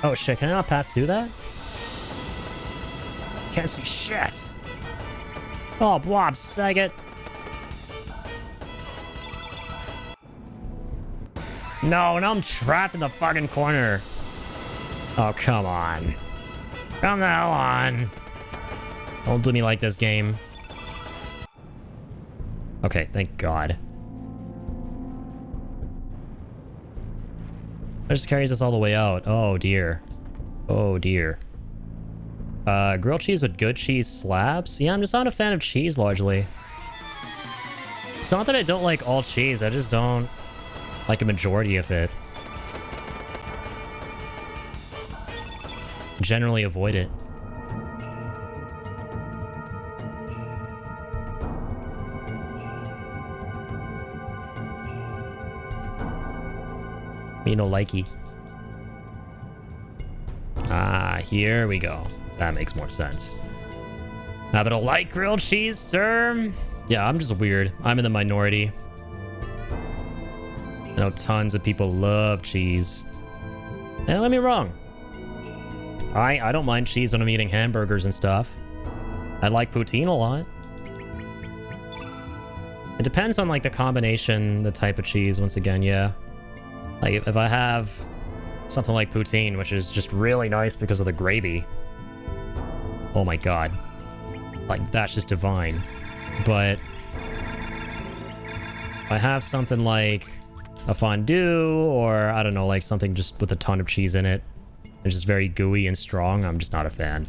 Oh shit, can I not pass through that? Can't see shit. Oh, Blob, sag it. No, now I'm trapped in the fucking corner. Oh, come on. Come the hell on. Don't do me like this, game. Okay, thank God. That just carries us all the way out. Oh, dear. Oh, dear. Grilled cheese with good cheese slabs? Yeah, I'm just not a fan of cheese, largely. It's not that I don't like all cheese, I just don't like a majority of it. Generally avoid it. Me no likey. here we go. That makes more sense. Have it a light grilled cheese, sir? Yeah, I'm just weird. I'm in the minority. I know tons of people love cheese. And don't get me wrong. I don't mind cheese when I'm eating hamburgers and stuff. I like poutine a lot. It depends on like the combination, the type of cheese, once again, yeah. Like if I have something like poutine, which is just really nice because of the gravy. Oh my god. Like that's just divine. But if I have something like a fondue or I don't know, like something just with a ton of cheese in it, it's just very gooey and strong, I'm just not a fan.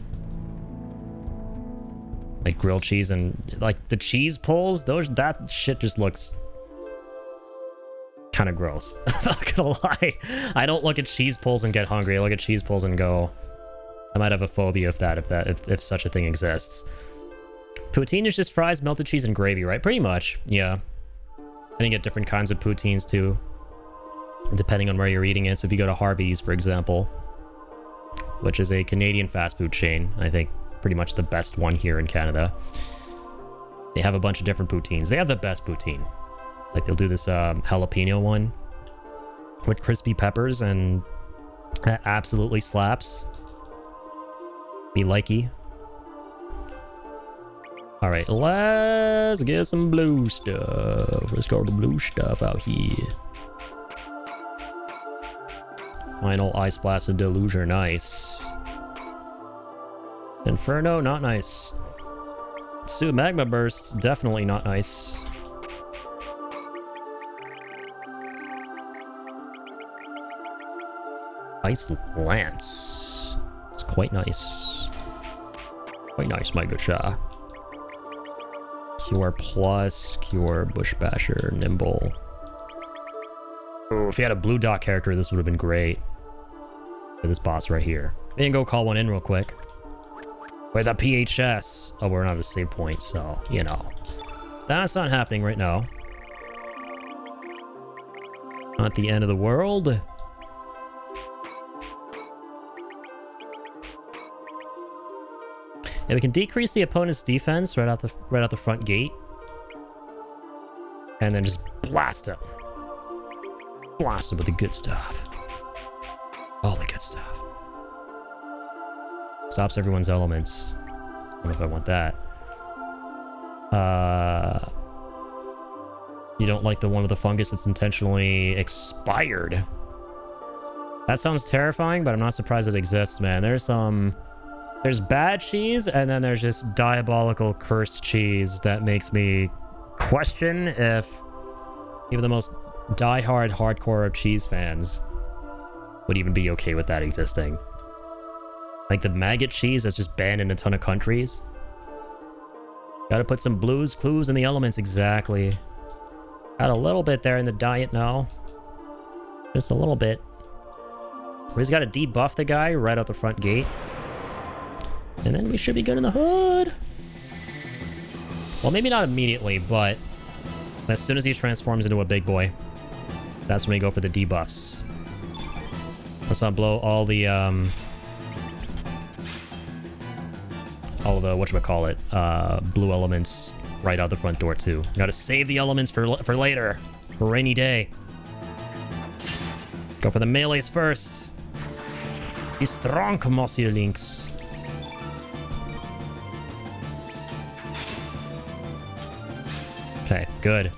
Like grilled cheese and like the cheese pulls, that shit just looks kind of gross. I'm not gonna lie. I don't look at cheese pulls and get hungry. I look at cheese pulls and go, I might have a phobia if such a thing exists. Poutine is just fries, melted cheese, and gravy, right? Pretty much, yeah. And you get different kinds of poutines too, depending on where you're eating it. So if you go to Harvey's, for example, which is a Canadian fast food chain, I think pretty much the best one here in Canada, they have a bunch of different poutines. They have the best poutine. Like they'll do this jalapeno one with crispy peppers, and that absolutely slaps. Me likey. All right, let's get some blue stuff. Let's go to the blue stuff out here. Final Ice Blast of Delusion, nice. Inferno, not nice. Two Magma Bursts, definitely not nice. Ice Lance. It's quite nice. Quite nice, my good Shah. Cure Plus, Cure, Bush Basher, Nimble. Oh, if you had a blue dot character, this would have been great. For this boss right here. We can go call one in real quick. Wait, that PHS. Oh, we're not at a save point, so, you know. That's not happening right now. Not the end of the world. Yeah, we can decrease the opponent's defense right out the front gate. And then just blast him. Blast him with the good stuff. All the good stuff. Stops everyone's elements. I don't know if I want that. You don't like the one with the fungus that's intentionally expired. That sounds terrifying, but I'm not surprised it exists, man. There's bad cheese, and then there's just diabolical cursed cheese that makes me question if even the most die-hard hardcore of cheese fans would even be okay with that existing. Like the maggot cheese that's just banned in a ton of countries. Gotta put some blues clues in the elements, exactly. Got a little bit there in the diet now. Just a little bit. We just gotta debuff the guy right out the front gate. And then we should be good in the hood. Well, maybe not immediately, but as soon as he transforms into a big boy, that's when we go for the debuffs. Let's not blow all the whatchamacallit, blue elements right out the front door too. Gotta save the elements for later, for a rainy day. Go for the melees first. Be strong, Mossy Links. Okay, good.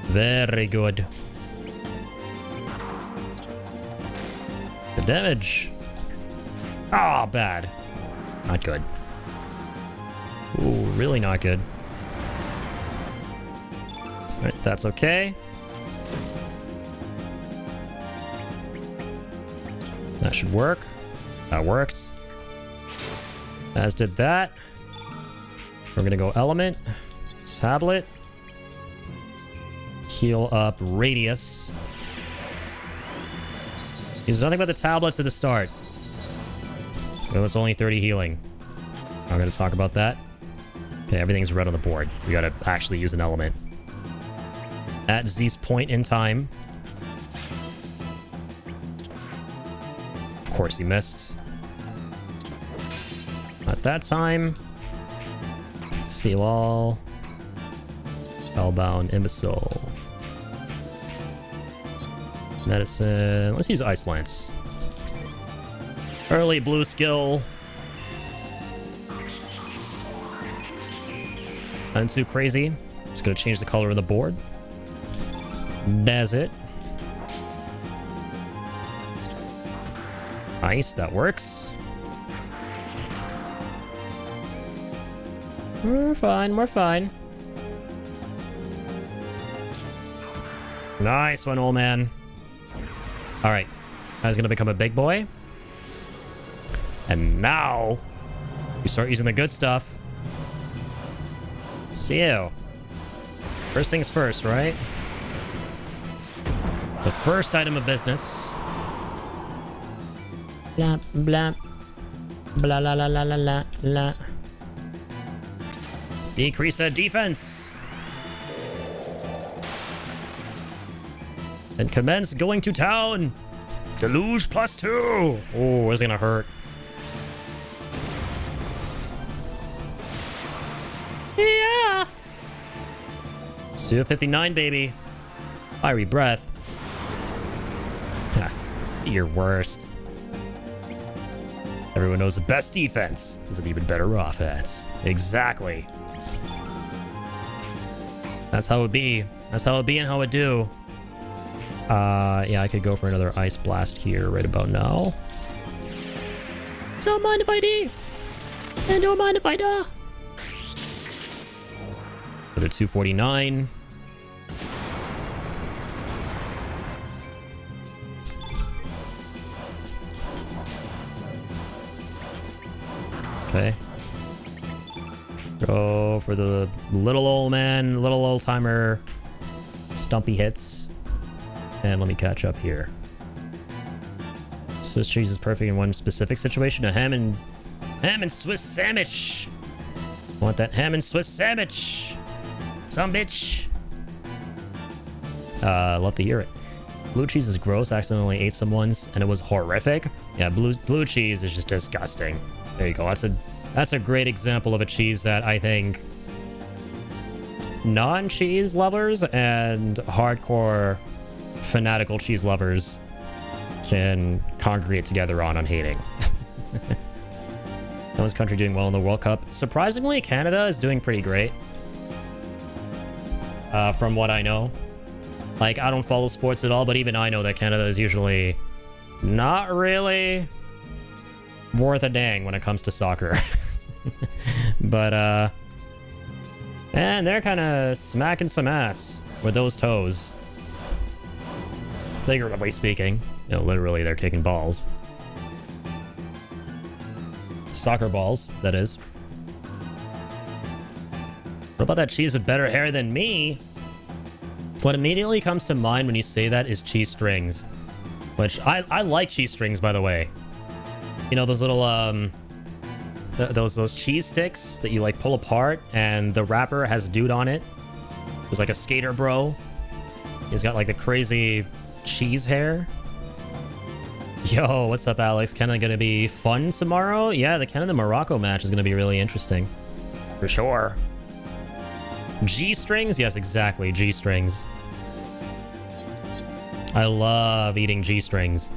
Very good. The damage. Ah, bad. Not good. Ooh, really not good. Alright, that's okay. That should work. That worked. As did that. We're gonna go element. Tablet. Heal up radius. There's nothing but the tablets at the start. It was only 30 healing. I'm going to talk about that. Okay, everything's red on the board. We got to actually use an element. At Z's point in time. Of course he missed. that time. Seal all. Spellbound Imbecile. Medicine. Let's use Ice Lance. Early blue skill. Nothing too crazy. Just gonna change the color of the board. That's it. Nice, that works. We're fine, we're fine. Nice one, old man. Alright. I was gonna become a big boy. And now we start using the good stuff. See you. First things first, right? The first item of business. Blah, blah. Blah, la, la, la, la, la, la. Decrease that defense. And commence going to town. Deluge +2. Oh, it's gonna hurt. Yeah. Suit 59, baby. Fiery breath. Do your worst. Everyone knows the best defense is an even better offense. Exactly. That's how it be. That's how it be and how it do. Yeah, I could go for another Ice Blast here right about now. Don't mind if I do. And don't mind if I do. For the 249. Okay. Go for the little old man, little old timer stumpy hits. And let me catch up here. Swiss cheese is perfect in one specific situation. A ham and Swiss sandwich. Want that ham and Swiss sandwich. Some bitch. Love to hear it. Blue cheese is gross. I accidentally ate some once and it was horrific. Yeah, blue cheese is just disgusting. There you go. That's a great example of a cheese that I think non-cheese lovers and hardcore fanatical cheese lovers can congregate together on hating. That was country doing well in the World Cup. Surprisingly, Canada is doing pretty great. From what I know. Like, I don't follow sports at all, but even I know that Canada is usually not really worth a dang when it comes to soccer. But, and they're kind of smacking some ass with those toes. Figuratively speaking. You know, literally, they're kicking balls. Soccer balls, that is. What about that cheese with better hair than me? What immediately comes to mind when you say that is cheese strings. Which, I like cheese strings, by the way. You know, those little, those cheese sticks that you, like, pull apart, and the wrapper has a dude on it. There's, like, a skater bro. He's got, like, the crazy cheese hair. Yo, what's up, Alex? Canada gonna be fun tomorrow? Yeah, the Canada-Morocco match is gonna be really interesting. For sure. G-strings? Yes, exactly, G-strings. I love eating G-strings.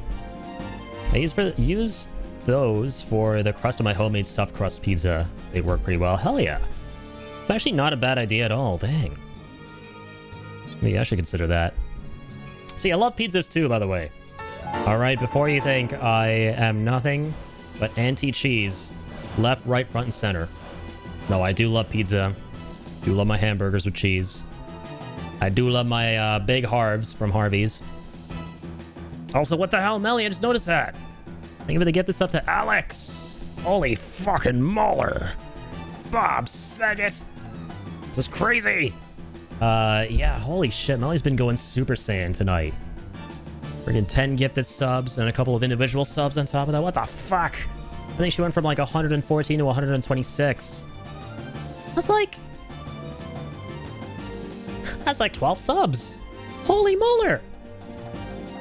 I use those for the crust of my homemade stuffed crust pizza. They work pretty well. Hell yeah. It's actually not a bad idea at all. Dang. Maybe I should consider that. See, I love pizzas too, by the way. Alright, before you think I am nothing but anti-cheese, left, right, front, and center. No, I do love pizza. Do love my hamburgers with cheese. I do love my big Harvs from Harvey's. Also, what the hell, Melly? I just noticed that. I'm gonna get this up to Alex. Holy fucking molar. Bob Saget. This is crazy. Yeah, holy shit. Melly's been going Super Saiyan tonight. Friggin' 10 gifted subs and a couple of individual subs on top of that. What the fuck? I think she went from like 114 to 126. That's like 12 subs. Holy molar.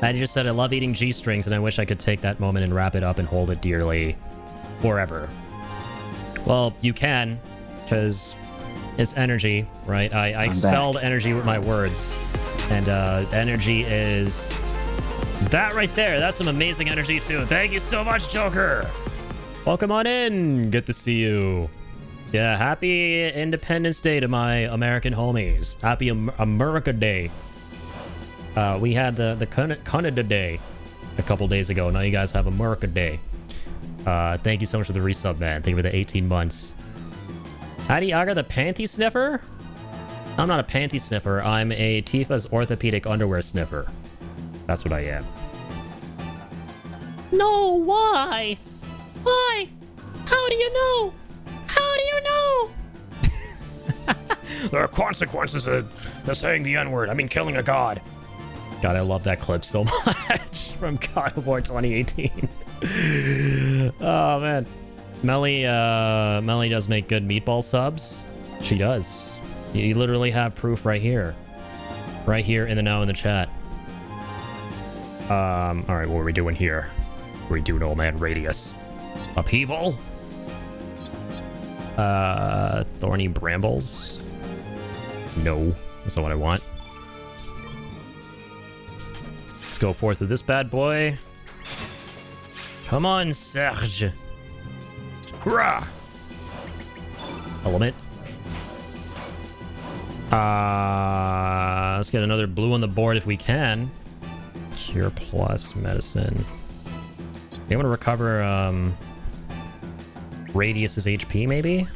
I just said I love eating G-strings and I wish I could take that moment and wrap it up and hold it dearly forever. Well, you can, because it's energy, right? I expelled energy with my words. And energy is that right there. That's some amazing energy, too. Thank you so much, Joker. Welcome on in. Good to see you. Yeah, happy Independence Day to my American homies. Happy America Day. We had the Canada Day a couple days ago. Now you guys have America Day. Thank you so much for the resub, man. Thank you for the 18 months. Howdy, Aga, the panty sniffer? I'm not a panty sniffer. I'm a Tifa's orthopedic underwear sniffer. That's what I am. No, why? Why? How do you know? How do you know? There are consequences to saying the N-word. I mean, killing a god. God, I love that clip so much from God of War 2018. Oh, man. Melly does make good meatball subs. She does. You literally have proof right here. Right here in the now in the chat. All right, what are we doing here? What are we doing, old man? Radius. Upheaval? Thorny brambles. No, that's not what I want. Let's go forth with this bad boy. Come on, Serge. Hurrah! Element. Let's get another blue on the board if we can. Cure plus medicine. You want to recover Radius's HP, maybe?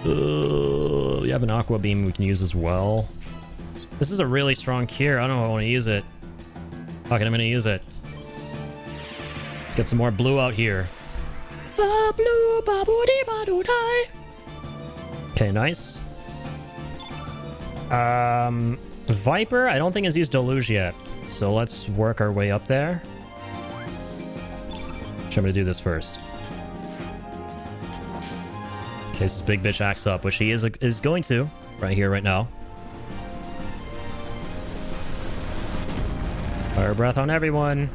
We have an aqua beam we can use as well. This is a really strong cure. I don't know if I want to use it. Fuck it, I'm gonna use it. Let's get some more blue out here. Okay, nice. Viper, I don't think has used Deluge yet. So let's work our way up there. Actually, I'm gonna do this first. Okay, this big bitch acts up, which he is going to right here, right now. Fire breath on everyone.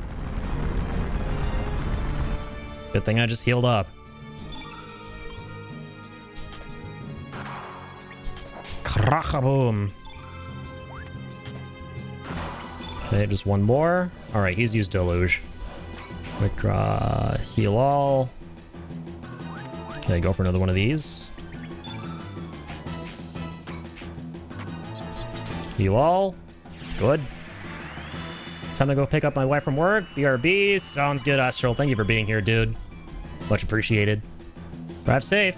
Good thing I just healed up. Krachaboom. Okay, just one more. All right, he's used Deluge. Quick heal all. Okay, go for another one of these. Heal all. Good. Time to go pick up my wife from work. BRB. Sounds good, Astral. Thank you for being here, dude. Much appreciated. Drive safe.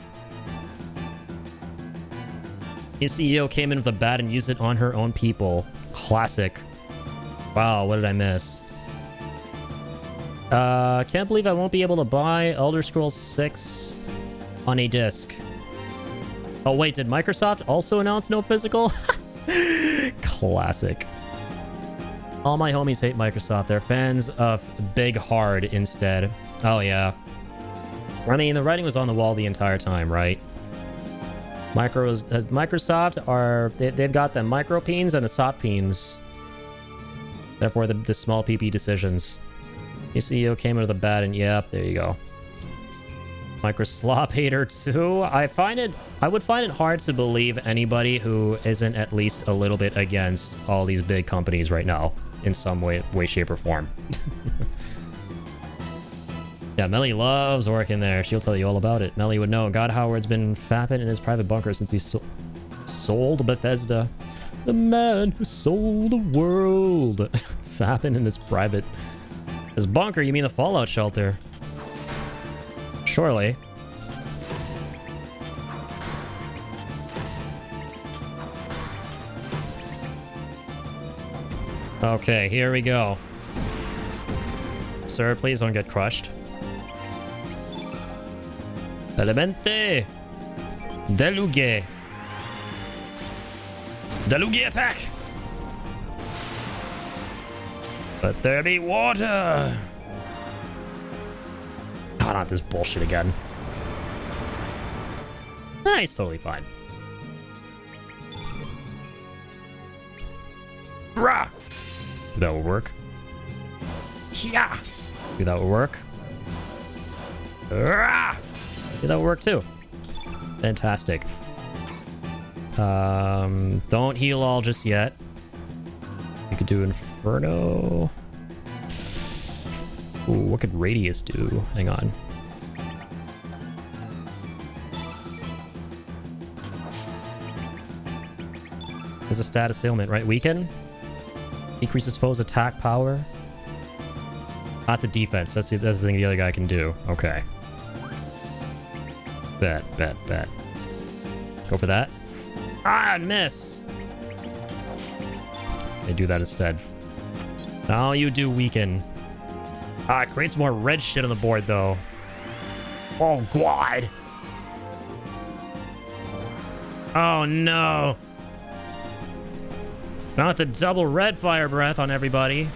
His CEO came in with a bat and used it on her own people. Classic. Wow, what did I miss? Can't believe I won't be able to buy Elder Scrolls 6 on a disc. Oh, wait, did Microsoft also announce no physical? Classic. All my homies hate Microsoft. They're fans of Big Hard instead. Oh, yeah. I mean, the writing was on the wall the entire time, right? Microsoft are... They've got the micro peens and the soft peens. Therefore, the small PP decisions. Your CEO came into the bat and yep, there you go. Microslop hater too. I would find it hard to believe anybody who isn't at least a little bit against all these big companies right now in some way, shape, or form. Yeah, Melly loves working there. She'll tell you all about it. Melly would know. God Howard's been fapping in his private bunker since he sold Bethesda. The man who sold the world. Fapping in his private... His bunker? You mean the Fallout shelter? Surely. Okay, here we go. Sir, please don't get crushed. Elemente! Deluge! Deluge attack! Let there be water! Oh, not this bullshit again. Nah, he's totally fine. Rah! That would work. Yeah! That would work. Rah! Yeah, that would work too. Fantastic. Don't heal all just yet. We could do Inferno. Ooh, what could Radius do? Hang on. There's a status ailment, right? Weaken? Decreases foes' attack power. Not the defense. That's the thing the other guy can do. Okay. Bet. Go for that. Ah, miss! They do that instead. Now you do weaken. Ah, it creates more red shit on the board, though. Oh, God! Oh, no! Not the double red fire breath on everybody.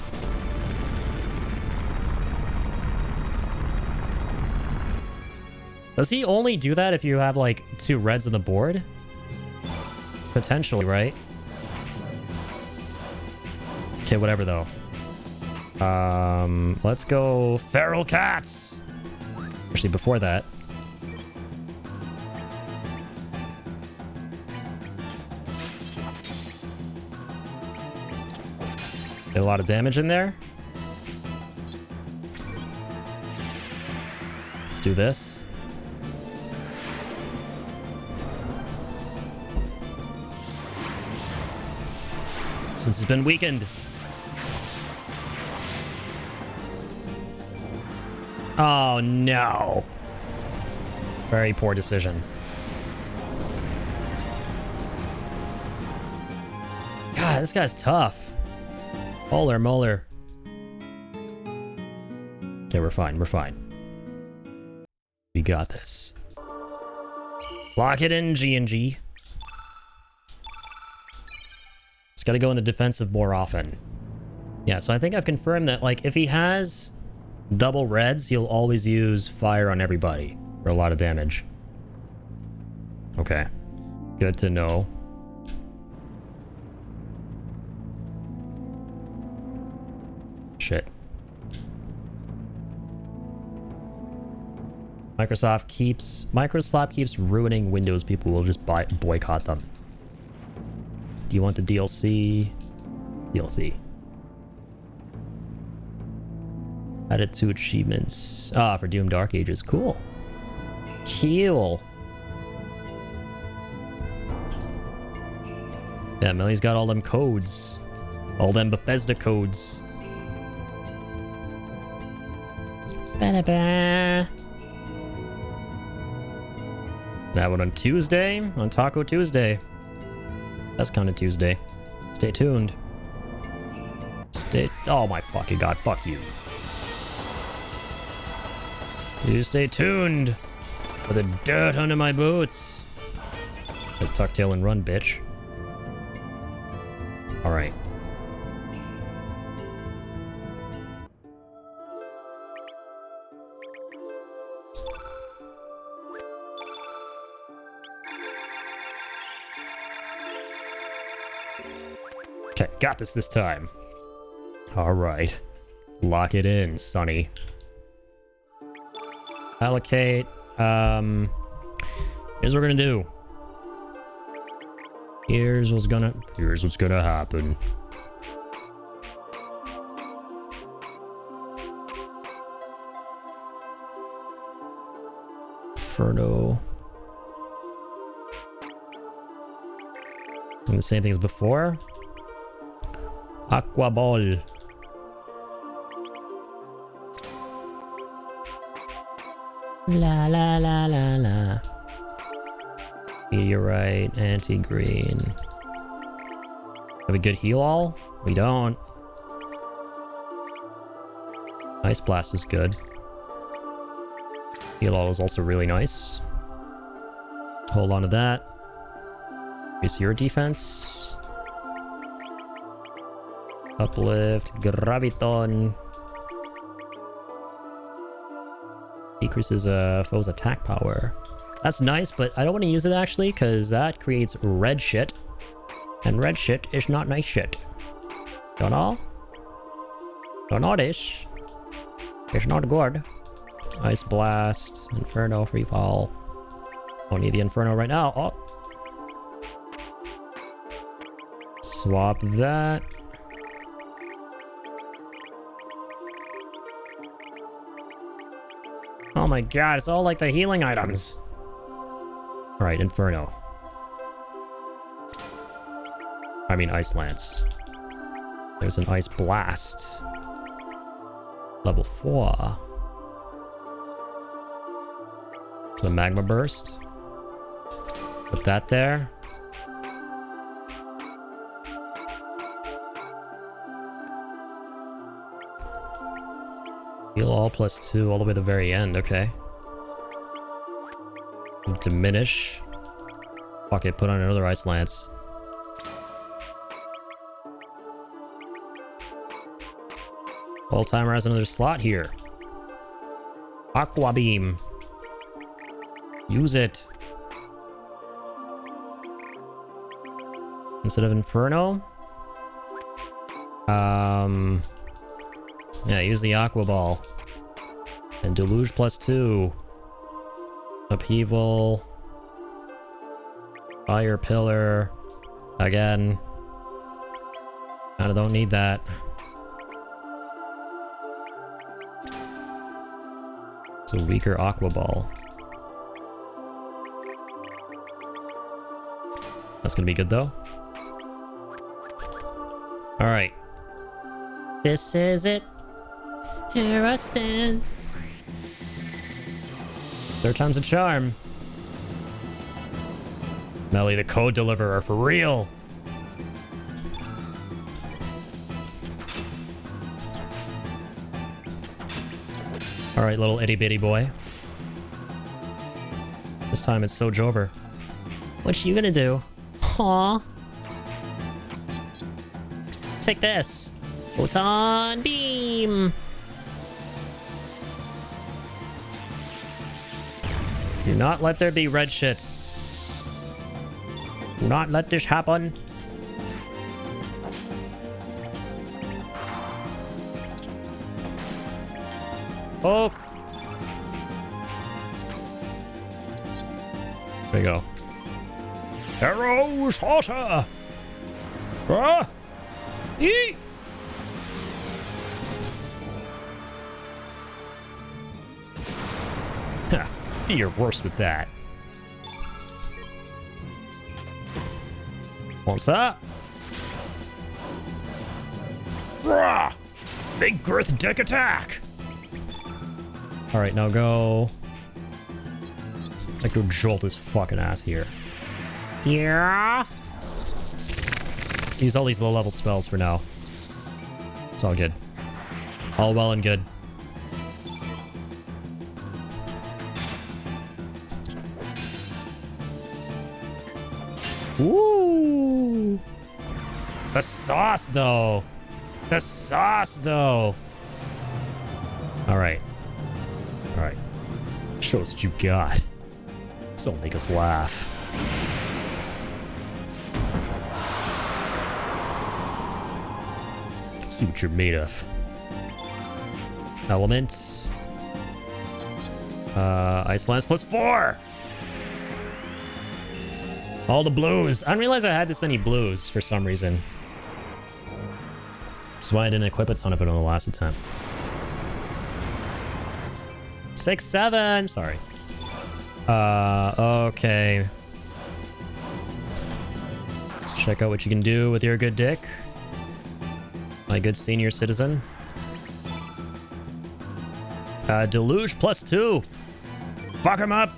Does he only do that if you have, like, 2 reds on the board? Potentially, right? Okay, whatever, though. Let's go feral cats! Actually, before that. Get a lot of damage in there. Let's do this. Since it's been weakened. Oh, no. Very poor decision. God, this guy's tough. Molar. Okay, we're fine. We got this. Lock it in, G&G. It's got to go in the defensive more often. Yeah, so I think I've confirmed that, like, if he has double reds, he'll always use fire on everybody for a lot of damage. Okay. Good to know. Shit. Microsoft keeps ruining Windows. People will just boycott them. Do you want the DLC? DLC. Added 2 achievements. Ah, for Doom Dark Ages. Cool. Cool. Yeah, Millie's got all them codes. All them Bethesda codes. Ba-da-ba. That one on Tuesday? On Taco Tuesday. That's kind of Tuesday. Stay tuned. Oh my fucking god, fuck you. You stay tuned for the dirt under my boots. Like tuck tail and run, bitch. Alright. Okay, got this time. Alright. Lock it in, Sonny. Allocate. Here's what we're gonna do. Here's what's gonna happen. Inferno. And the same thing as before. Aqua Ball. La la la la la. Meteorite, anti-green. Have a good heal all? We don't. Ice Blast is good. Heal all is also really nice. Hold on to that. Increase your defense. Uplift, Graviton. Decreases foe's attack power. That's nice, but I don't want to use it actually, because that creates red shit. And red shit is not nice shit. Don't know? Don't know this. It's not good. Ice Blast, Inferno, Free Fall. Don't need the Inferno right now. Oh. Swap that. Oh my god, it's all like the healing items. Alright, Inferno. I mean Ice Lance. There's an Ice Blast. Level 4. So Magma Burst. Put that there. Heal all +2 all the way to the very end, okay. Diminish. Fuck it, put on another Ice Lance. Whole timer has another slot here. Aqua Beam. Use it. Instead of Inferno. Yeah, use the Aqua Ball. And Deluge +2. Upheaval. Fire Pillar. Again. Kinda don't need that. It's a weaker Aqua Ball. That's gonna be good though. Alright. This is it. Here I stand. Third time's a charm. Melly, the code deliverer, for real. Alright, little itty bitty boy. This time it's Sojover. What you gonna do? Aw. Take this. Photon Beam. Do not let there be red shit. Do not let this happen. Poke. There you go. Arrows hotter. Ah. Eee. Ha. Do your worst with that. What's up? Rah! Big girth deck attack! Alright, now go. Like, go jolt his fucking ass here. Yeah. Use all these low level spells for now. It's all good. All well and good. Ooh. The sauce, though. The sauce, though. All right. All right. Show us what you got. This will make us laugh. See what you're made of. Element. Ice Lance +4. All the blues. I didn't realize I had this many blues for some reason. That's why I didn't equip a ton of it on the last attempt. 6, 7. Sorry. Okay. Let's check out what you can do with your good dick. My good senior citizen. Deluge +2. Fuck him up.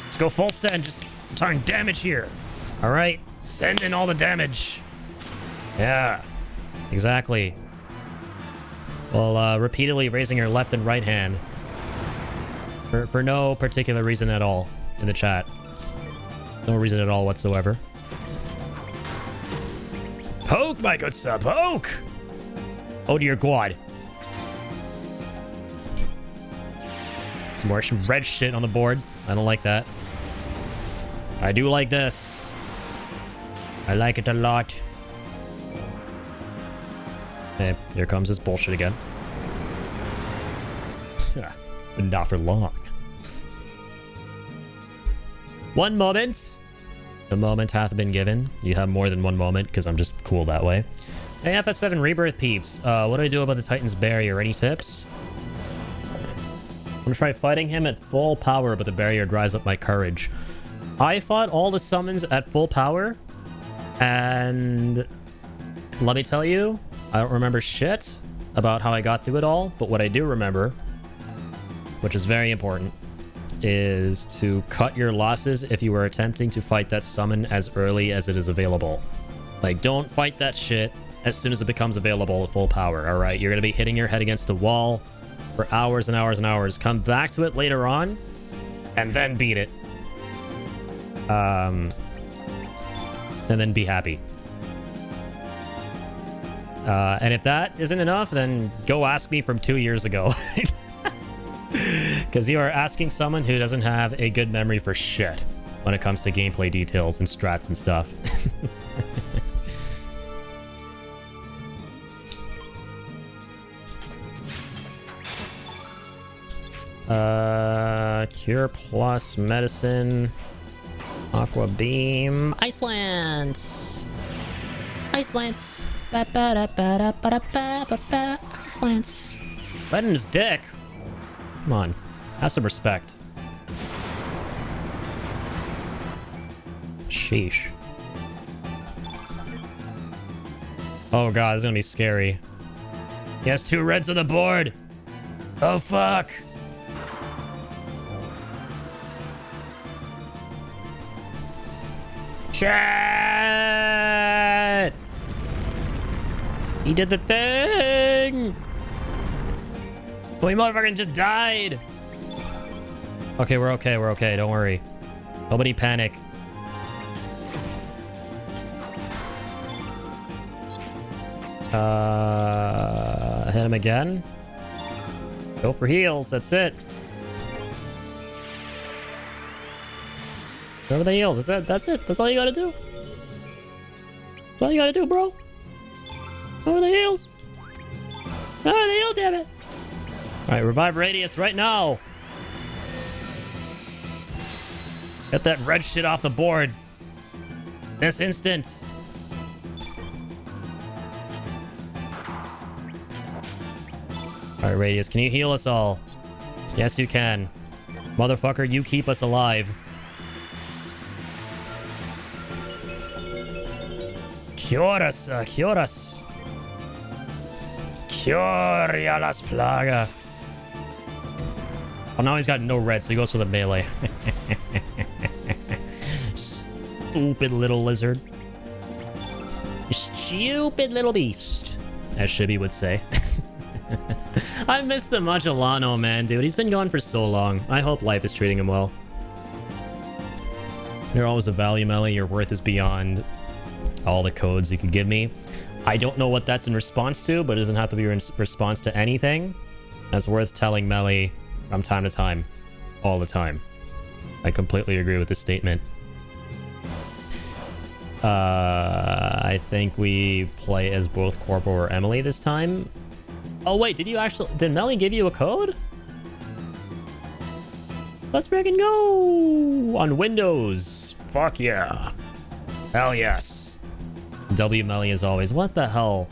Let's go full send. Just talking damage here. All right. Send in all the damage. Yeah. Exactly. While repeatedly raising your left and right hand. For no particular reason at all in the chat. No reason at all whatsoever. Poke, my good sir, poke! Oh dear God. Some more red shit on the board. I don't like that. I do like this. I like it a lot. Okay, here comes this bullshit again. But not for long. 1 moment. The moment hath been given. You have more than 1 moment, because I'm just cool that way. Hey, FF7 Rebirth peeps. What do I do about the Titan's barrier? Any tips? I'm gonna try fighting him at full power, but the barrier dries up my courage. I fought all the summons at full power, and let me tell you, I don't remember shit about how I got through it all, but what I do remember, which is very important, is to cut your losses if you are attempting to fight that summon as early as it is available. Like, don't fight that shit as soon as it becomes available at full power, alright? You're gonna be hitting your head against a wall for hours and hours and hours. Come back to it later on, and then beat it. And then be happy. And if that isn't enough, then go ask me from 2 years ago. Because you are asking someone who doesn't have a good memory for shit when it comes to gameplay details and strats and stuff. Cure plus medicine. Aqua beam. Ice lance. Ice lance. Ice lance. Right in his dick. Come on. Have some respect. Sheesh. Oh god, this is gonna be scary. He has 2 reds on the board. Oh fuck. Shit! He did the thing! Oh, he motherfucking just died! Okay, we're okay, we're okay, don't worry. Nobody panic. Hit him again. Go for heals, that's it. Go for the heals, that's it. That's all you gotta do. That's all you gotta do, bro. Go for the heals. Go for the heals, damn it. Alright, revive Radius right now. Get that red shit off the board. This instant. Alright, Radius, can you heal us all? Yes, you can. Motherfucker, you keep us alive. Cure us, cure us. Cure las plaga. Oh, now he's got no red, so he goes for the melee. Stupid little lizard. Stupid little beast, as Shibby would say. I miss the Magellano, man, dude. He's been gone for so long. I hope life is treating him well. You're always a value, Melly. Your worth is beyond all the codes you could give me. I don't know what that's in response to, but it doesn't have to be in response to anything. That's worth telling Melly from time to time. All the time. I completely agree with this statement. I think we play as both Corpo or Emily this time. Oh wait, did Melly give you a code? Let's freaking go! On Windows. Fuck yeah. Hell yes. W Melly as always. What the hell?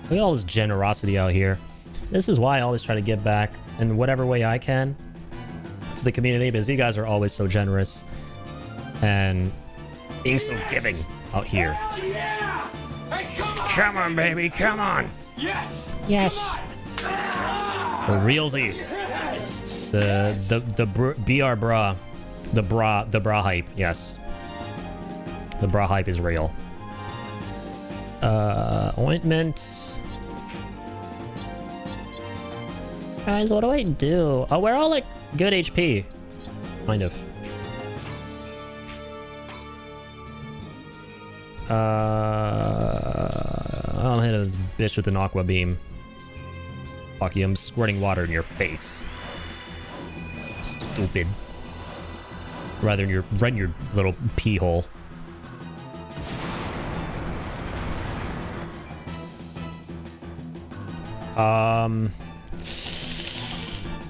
Look at all this generosity out here. This is why I always try to give back in whatever way I can to the community, because you guys are always so generous and being so giving out here. Hell yeah! Hey, Come on, baby, come on. Yes! Yes. The realsies. The BR bra. The bra hype, yes. The bra hype is real. Ointment. Guys, what do I do? Oh, we're all like good HP. Kind of. I'll hit this bitch with an aqua beam. Fuck you, I'm squirting water in your face. Stupid. Rather than right in your little pee hole.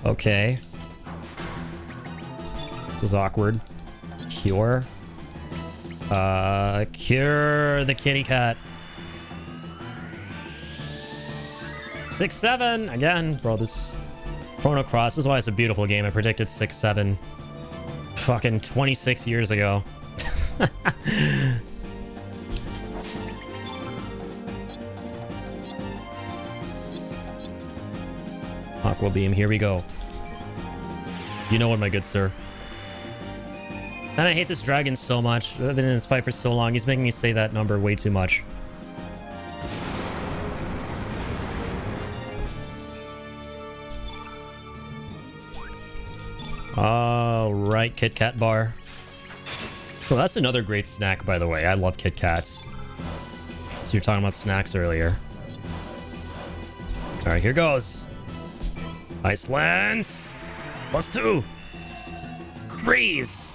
Okay. This is awkward. Cure. Cure the kitty cat. 6-7 again, bro. This Chrono Cross. This is why it's a beautiful game. I predicted 6-7 fucking 26 years ago. Aqua Beam, here we go. You know what, my good sir. And I hate this dragon so much. I've been in this fight for so long. He's making me say that number way too much. All right, Kit Kat bar. So that's another great snack, by the way. I love Kit Kats. So you're talking about snacks earlier. All right, here goes. Icelands. +2. Freeze.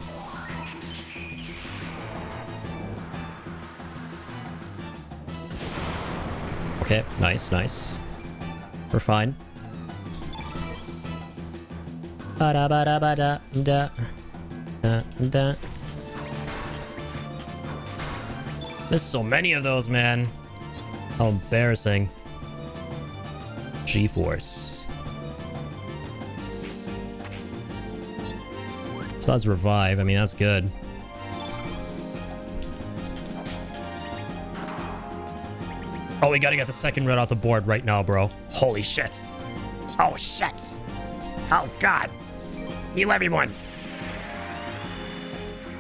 Okay, nice, nice. We're fine. Ba-da-ba-da-ba-da-da. Da-da. There's so many of those, man. How embarrassing. G-Force. So that's revive. I mean, that's good. Oh, we gotta get the second red off the board right now, bro. Holy shit. Oh, shit. Oh, God. Heal everyone.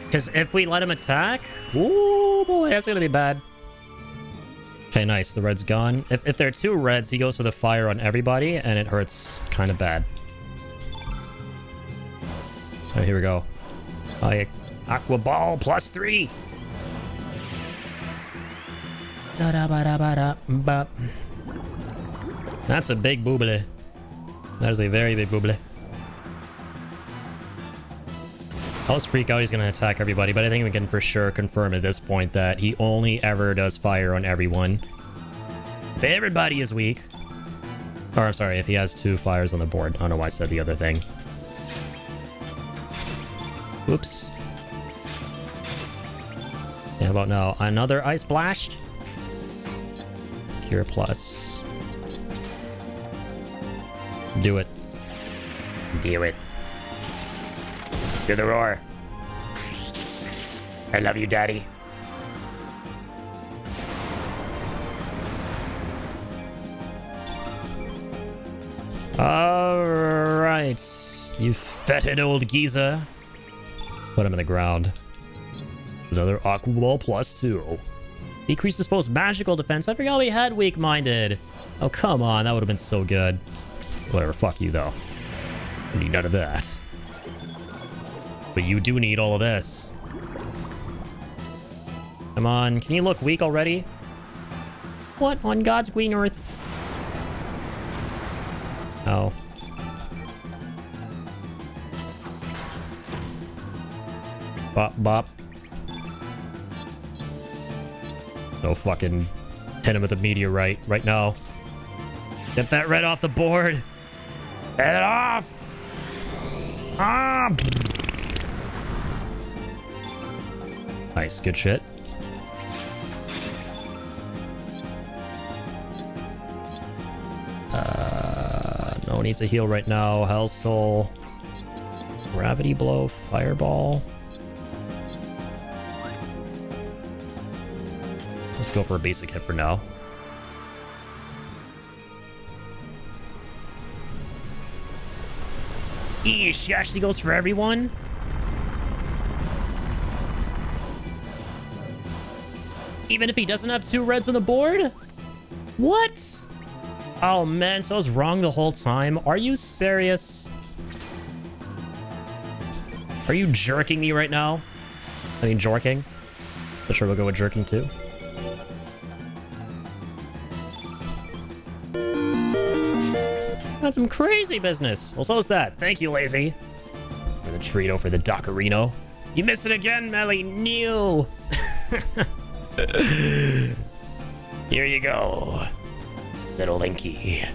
Because if we let him attack... Ooh, boy, that's gonna be bad. Okay, nice. The red's gone. If there are two reds, he goes for the fire on everybody, and it hurts kind of bad. All right, here we go. Aqua Ball +3. That's a big boobly. That is a very big boobly. I always freak out he's going to attack everybody, but I think we can for sure confirm at this point that he only ever does fire on everyone. If everybody is weak... Or, I'm sorry, if he has two fires on the board. I don't know why I said the other thing. Oops. Yeah, how about now? Another Ice Blast? Cure Plus. Do it. Do it. Do the roar. I love you, Daddy. Alright. You fetid old geezer. Put him in the ground. Another Aqua Ball +2. Decrease this foe's magical defense. I forgot we had weak-minded. Oh, come on. That would have been so good. Whatever. Fuck you, though. I need none of that. But you do need all of this. Come on. Can you look weak already? What on God's green earth? Oh. Bop, bop. No fucking hit him with a meteorite right now. Get that red off the board. Get it off. Ah. Nice, good shit. No needs a heal right now. Hell Soul. Gravity Blow, Fireball. Let's go for a basic hit for now. Eesh, she actually goes for everyone? Even if he doesn't have two reds on the board? What? Oh man, so I was wrong the whole time. Are you serious? Are you jerking me right now? I mean, jorking. For sure we'll go with jerking too. That's some crazy business. Well, so is that. Thank you, Lazy. For the Trito for the Dockerino. You miss it again, Melly. New. Here you go. Little Linky.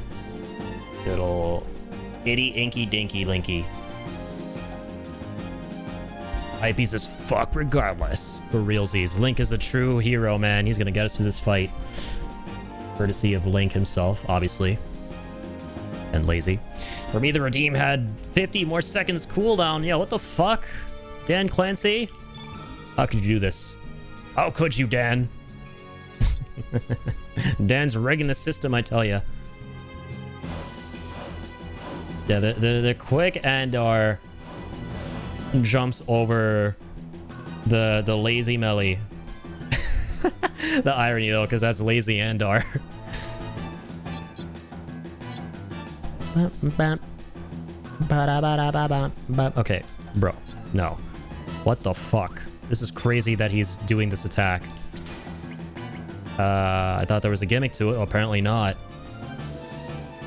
Little Itty inky dinky linky. Hype piece as fuck regardless. For realsies. Link is a true hero, man. He's gonna get us through this fight. Courtesy of Link himself, obviously. And lazy. For me, the Redeem had 50 more seconds cooldown. Yeah, what the fuck? Dan Clancy? How could you do this? How could you, Dan? Dan's rigging the system, I tell ya. Yeah, the quick Andar jumps over the lazy melee. The irony, though, because that's lazy Andar. Okay, bro. No. What the fuck? This is crazy that he's doing this attack. I thought there was a gimmick to it. Well, apparently not.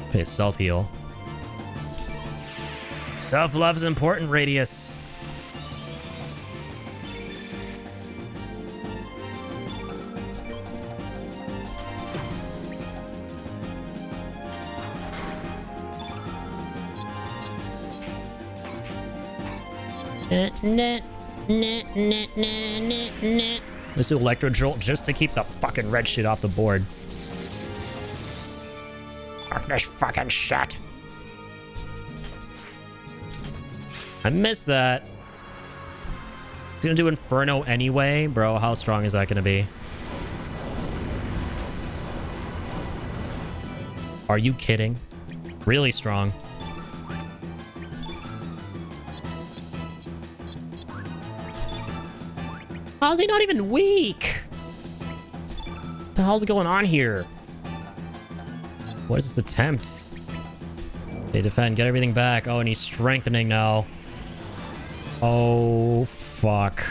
Okay, self-heal. Self-love's important, Radius. Let's do Electro Jolt just to keep the fucking red shit off the board. Fuck this fucking shit. I missed that. He's gonna do Inferno anyway. Bro, how strong is that gonna be? Are you kidding? Really strong. How's he not even weak? What the hell's going on here? What is this attempt? Okay, defend, get everything back. Oh, and he's strengthening now. Oh, fuck.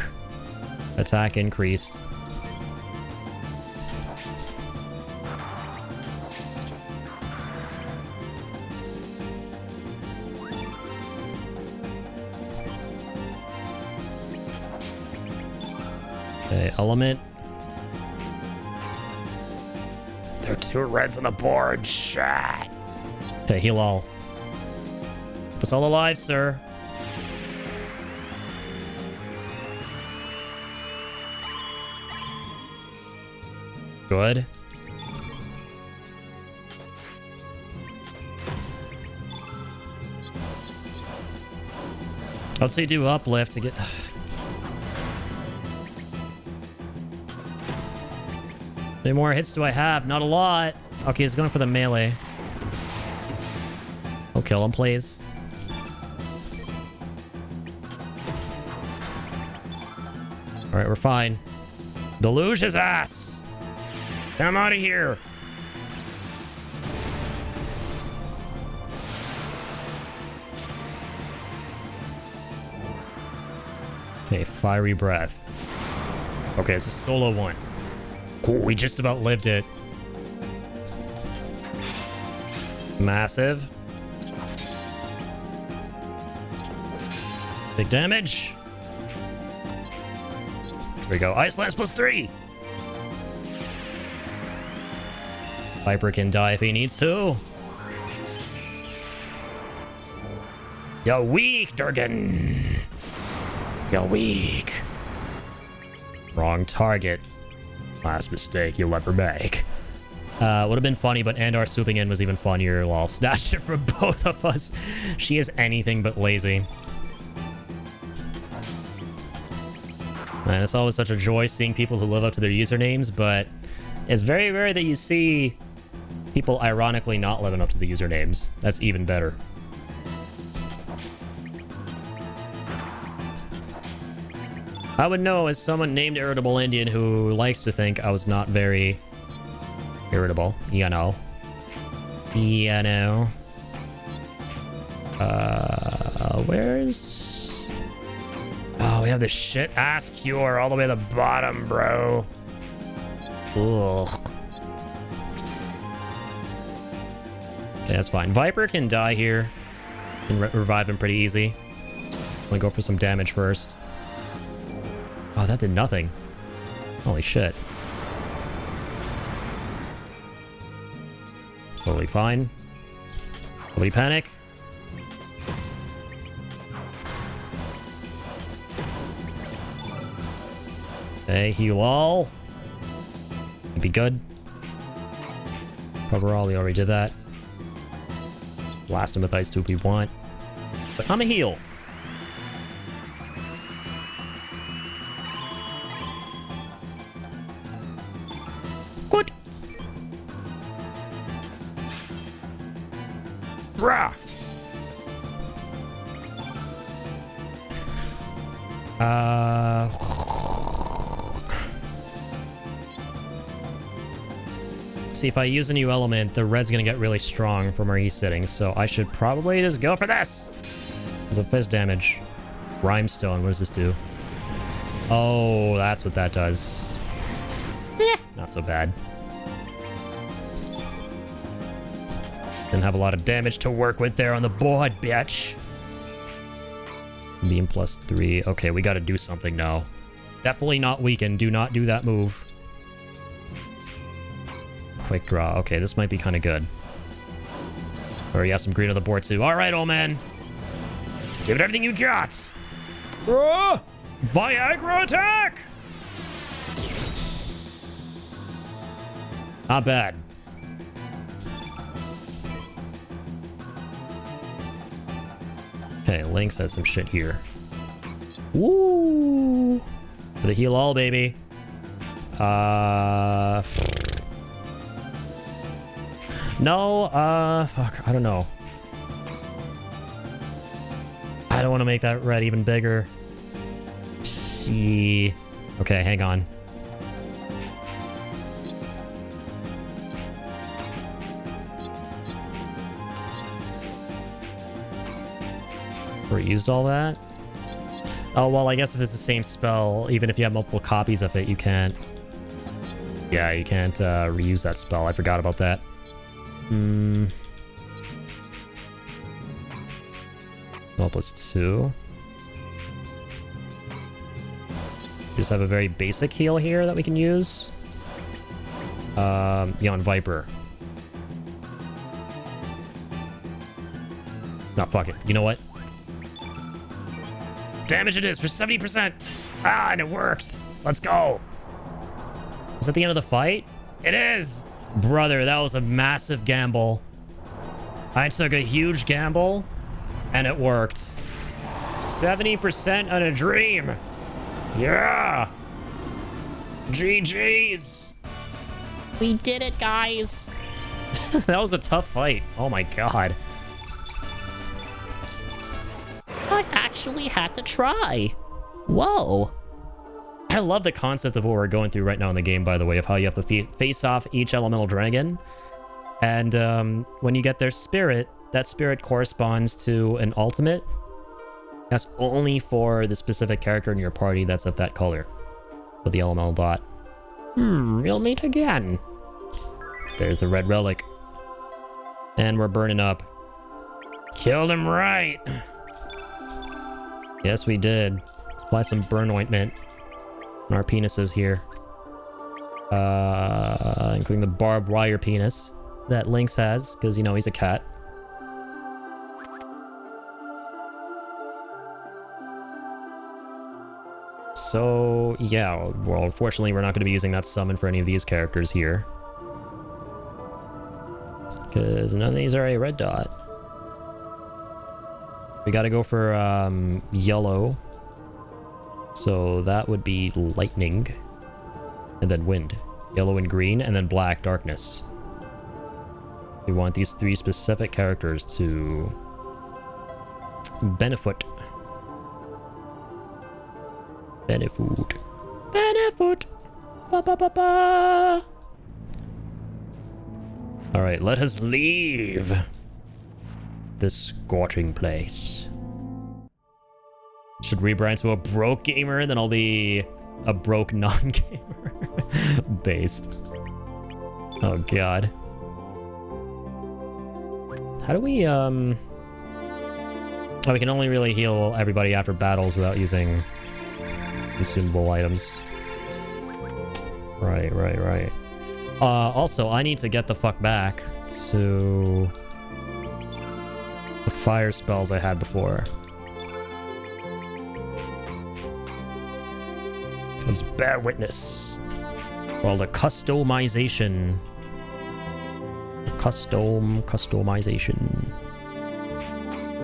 Attack increased. Okay, element. There are 2 reds on the board. Shit. Okay, heal all. Keep us all alive, sir. Good. I would say do uplift to get... How many more hits do I have? Not a lot. Okay, he's going for the melee. Oh, kill him, please. Alright, we're fine. Deluge his ass! Come out of here! Okay, fiery breath. Okay, it's a solo one. Cool, we just about lived it. Massive. Big damage. Here we go. Ice Lance +3. Viper can die if he needs to. You're weak, Durgan. You're weak. Wrong target. Last mistake you'll ever make. Would have been funny, but Andar swooping in was even funnier. Lol, snatched it from both of us. She is anything but lazy. Man, it's always such a joy seeing people who live up to their usernames, but it's very rare that you see people ironically not living up to the usernames. That's even better. I would know as someone named Irritable Indian who likes to think I was not very irritable. You know. You know. Where's... Oh, we have the shit-ass cure all the way to the bottom, bro. Ugh. Okay, that's fine. Viper can die here. Can revive him pretty easy. I'm gonna go for some damage first. Oh, that did nothing. Holy shit. Totally fine. Nobody panic. Okay, heal all. Be good. Cover all, we already did that. Blast him with ice too if we want. But I'm a heal. Good. Brah! See, if I use a new element, the red's gonna get really strong from where he's sitting, so I should probably just go for this. It's a fizz damage. Rhymestone, what does this do? Oh, that's what that does. Eh, not so bad. Didn't have a lot of damage to work with there on the board, bitch. Beam +3. Okay, we gotta do something now. Definitely not weaken. Do not do that move. Quick draw. Okay, this might be kind of good. Or you have some green on the board too. All right, old man. Give it everything you got! Viagra attack! Not bad. Okay, Lynx has some shit here. Woo! For the heal all, baby. No, fuck, I don't know. I don't want to make that red even bigger. Gee. Okay, hang on. We used all that? Oh, well, I guess if it's the same spell, even if you have multiple copies of it, you can't... Yeah, you can't reuse that spell. I forgot about that. Well, +2. Just have a very basic heal here that we can use. Yeah, on Viper. No, fuck it. You know what? Damage it is for 70%! Ah, and it worked! Let's go! Is that the end of the fight? It is! Brother, that was a massive gamble. I took a huge gamble, and it worked. 70% on a dream. Yeah! GG's! We did it, guys. That was a tough fight. Oh my god. I actually had to try. Whoa. I love the concept of what we're going through right now in the game, by the way, of how you have to face off each elemental dragon. And when you get their spirit, that spirit corresponds to an ultimate. That's only for the specific character in your party that's of that color. With the elemental dot. We'll meet again. There's the red relic. And we're burning up. Killed him right! Yes, we did. Let's apply some burn ointment on our penises here. Including the barbed wire penis that Lynx has, because, you know, he's a cat. So, yeah, well, unfortunately, we're not going to be using that summon for any of these characters here. Because none of these are a red dot. We got to go for yellow. So that would be lightning. And then wind. Yellow and green, and then black, darkness. We want these three specific characters to benefit. Benefit. Benefit. Ba ba ba ba. All right, let us leave this scorching place. Should rebrand to a broke gamer, and then I'll be a broke non-gamer. Based. Oh god. How do we oh, we can only really heal everybody after battles without using consumable items. Right. Also, I need to get the fuck back to the fire spells I had before. Let's bear witness. Well, the customization. Customization.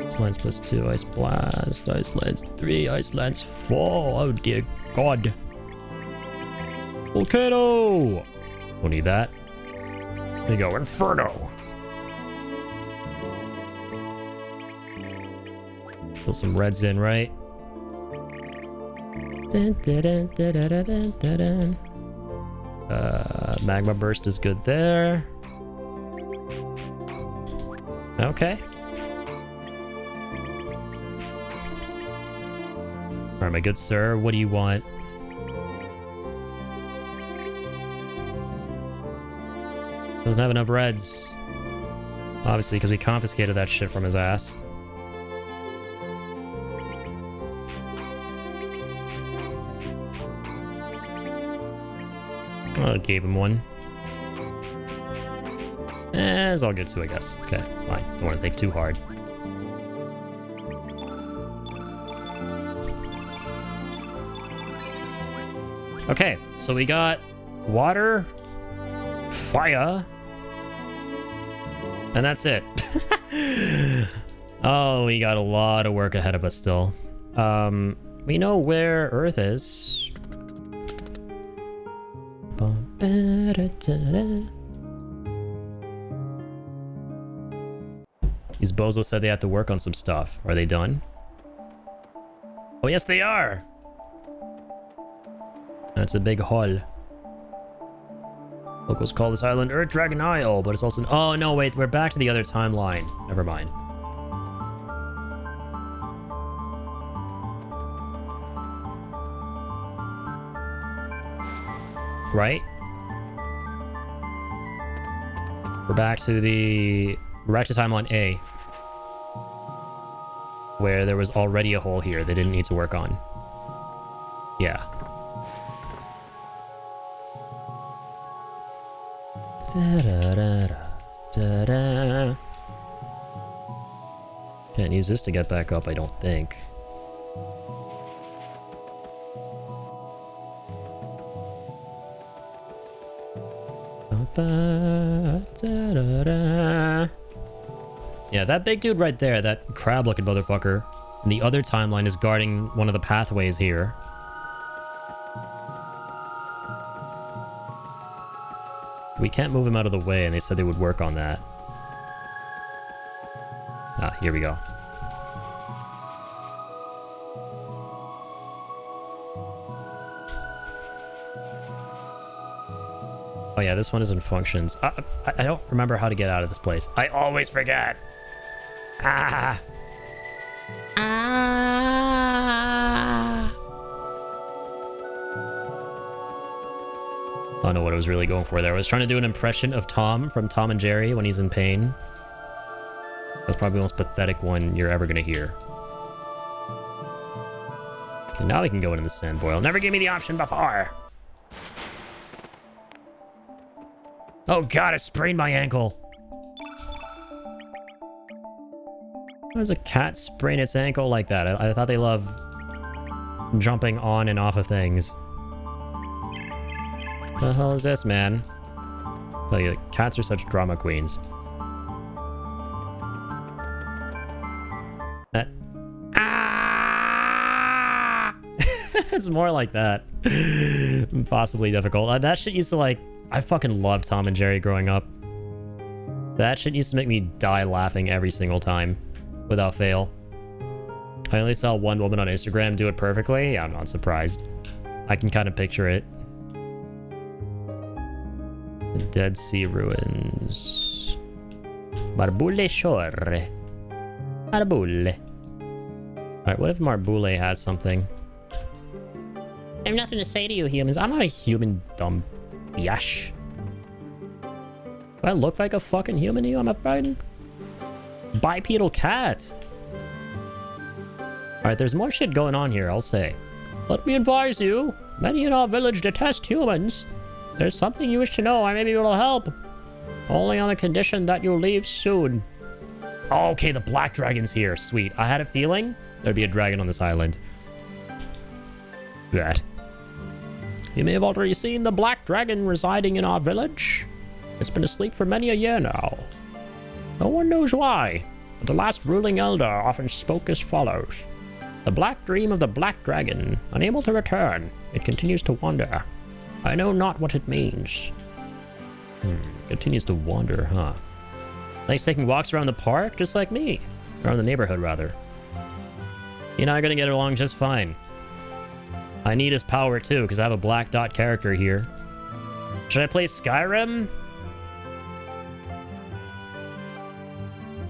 Ice Lance plus 2, Ice Blast, Ice Lance 3, Ice Lance 4. Oh dear God. Volcano! Don't need that. There you go, Inferno. Put some reds in, right? Magma Burst is good there. Okay. Alright, my good sir, what do you want? Doesn't have enough reds. Obviously, because we confiscated that shit from his ass. Oh, I gave him one. It's all good too, I guess. Okay, fine. Don't want to think too hard. Okay, so we got water, fire, and that's it. Oh, we got a lot of work ahead of us still. We know where Earth is. These bozos said they had to work on some stuff. Are they done? Oh, yes, they are. That's a big hall. Locals call this island Earth Dragon Isle, but it's also... Oh, no, wait. We're back to the other timeline. Never mind. Right? We're back to timeline A, where there was already a hole here they didn't need to work on. Yeah. Da-da-da-da-da. Can't use this to get back up, I don't think. Yeah, that big dude right there, that crab-looking motherfucker, in the other timeline is guarding one of the pathways here. We can't move him out of the way, and they said they would work on that. Ah, here we go. Oh yeah, this one is in functions. I don't remember how to get out of this place. I always forget. Ah. Ah. I don't know what I was really going for there. I was trying to do an impression of Tom from Tom and Jerry when he's in pain. That's probably the most pathetic one you're ever going to hear. Okay, now we can go into the sand boil. Never gave me the option before. Oh god, I sprained my ankle. Why does a cat sprain its ankle like that? I thought they love jumping on and off of things. What the hell is this, man? I tell you, cats are such drama queens. Ah! It's more like that. Possibly difficult. That shit used to like... I fucking loved Tom and Jerry growing up. That shit used to make me die laughing every single time, without fail. I only saw one woman on Instagram do it perfectly. Yeah, I'm not surprised. I can kind of picture it. The Dead Sea Ruins. Marbule Shore. Marbule. Alright, what if Marbule has something? I have nothing to say to you, humans. I'm not a human, dumb... Yash. Do I look like a fucking human to you? I'm a fucking bipedal cat. Alright, there's more shit going on here, I'll say. Let me advise you. Many in our village detest humans. There's something you wish to know. I may be able to help. Only on the condition that you leave soon. Oh, okay, the black dragon's here. Sweet. I had a feeling there'd be a dragon on this island. That. You may have already seen the black dragon residing in our village. It's been asleep for many a year now. No one knows why, but the last ruling elder often spoke as follows. The black dream of the black dragon, unable to return, it continues to wander. I know not what it means. Continues to wander, huh? Likes taking walks around the park, just like me. Around the neighborhood, rather. You and I are gonna get along just fine. I need his power, too, because I have a black dot character here. Should I play Skyrim?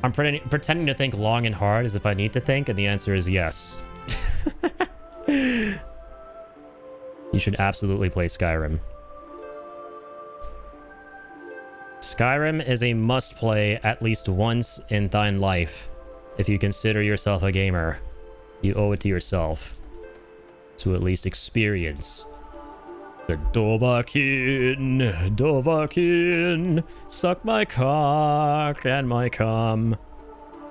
I'm pretending to think long and hard as if I need to think, and the answer is yes. You should absolutely play Skyrim. Skyrim is a must-play at least once in thine life. If you consider yourself a gamer, you owe it to yourself to at least experience the Dovahkiin, suck my cock and my cum.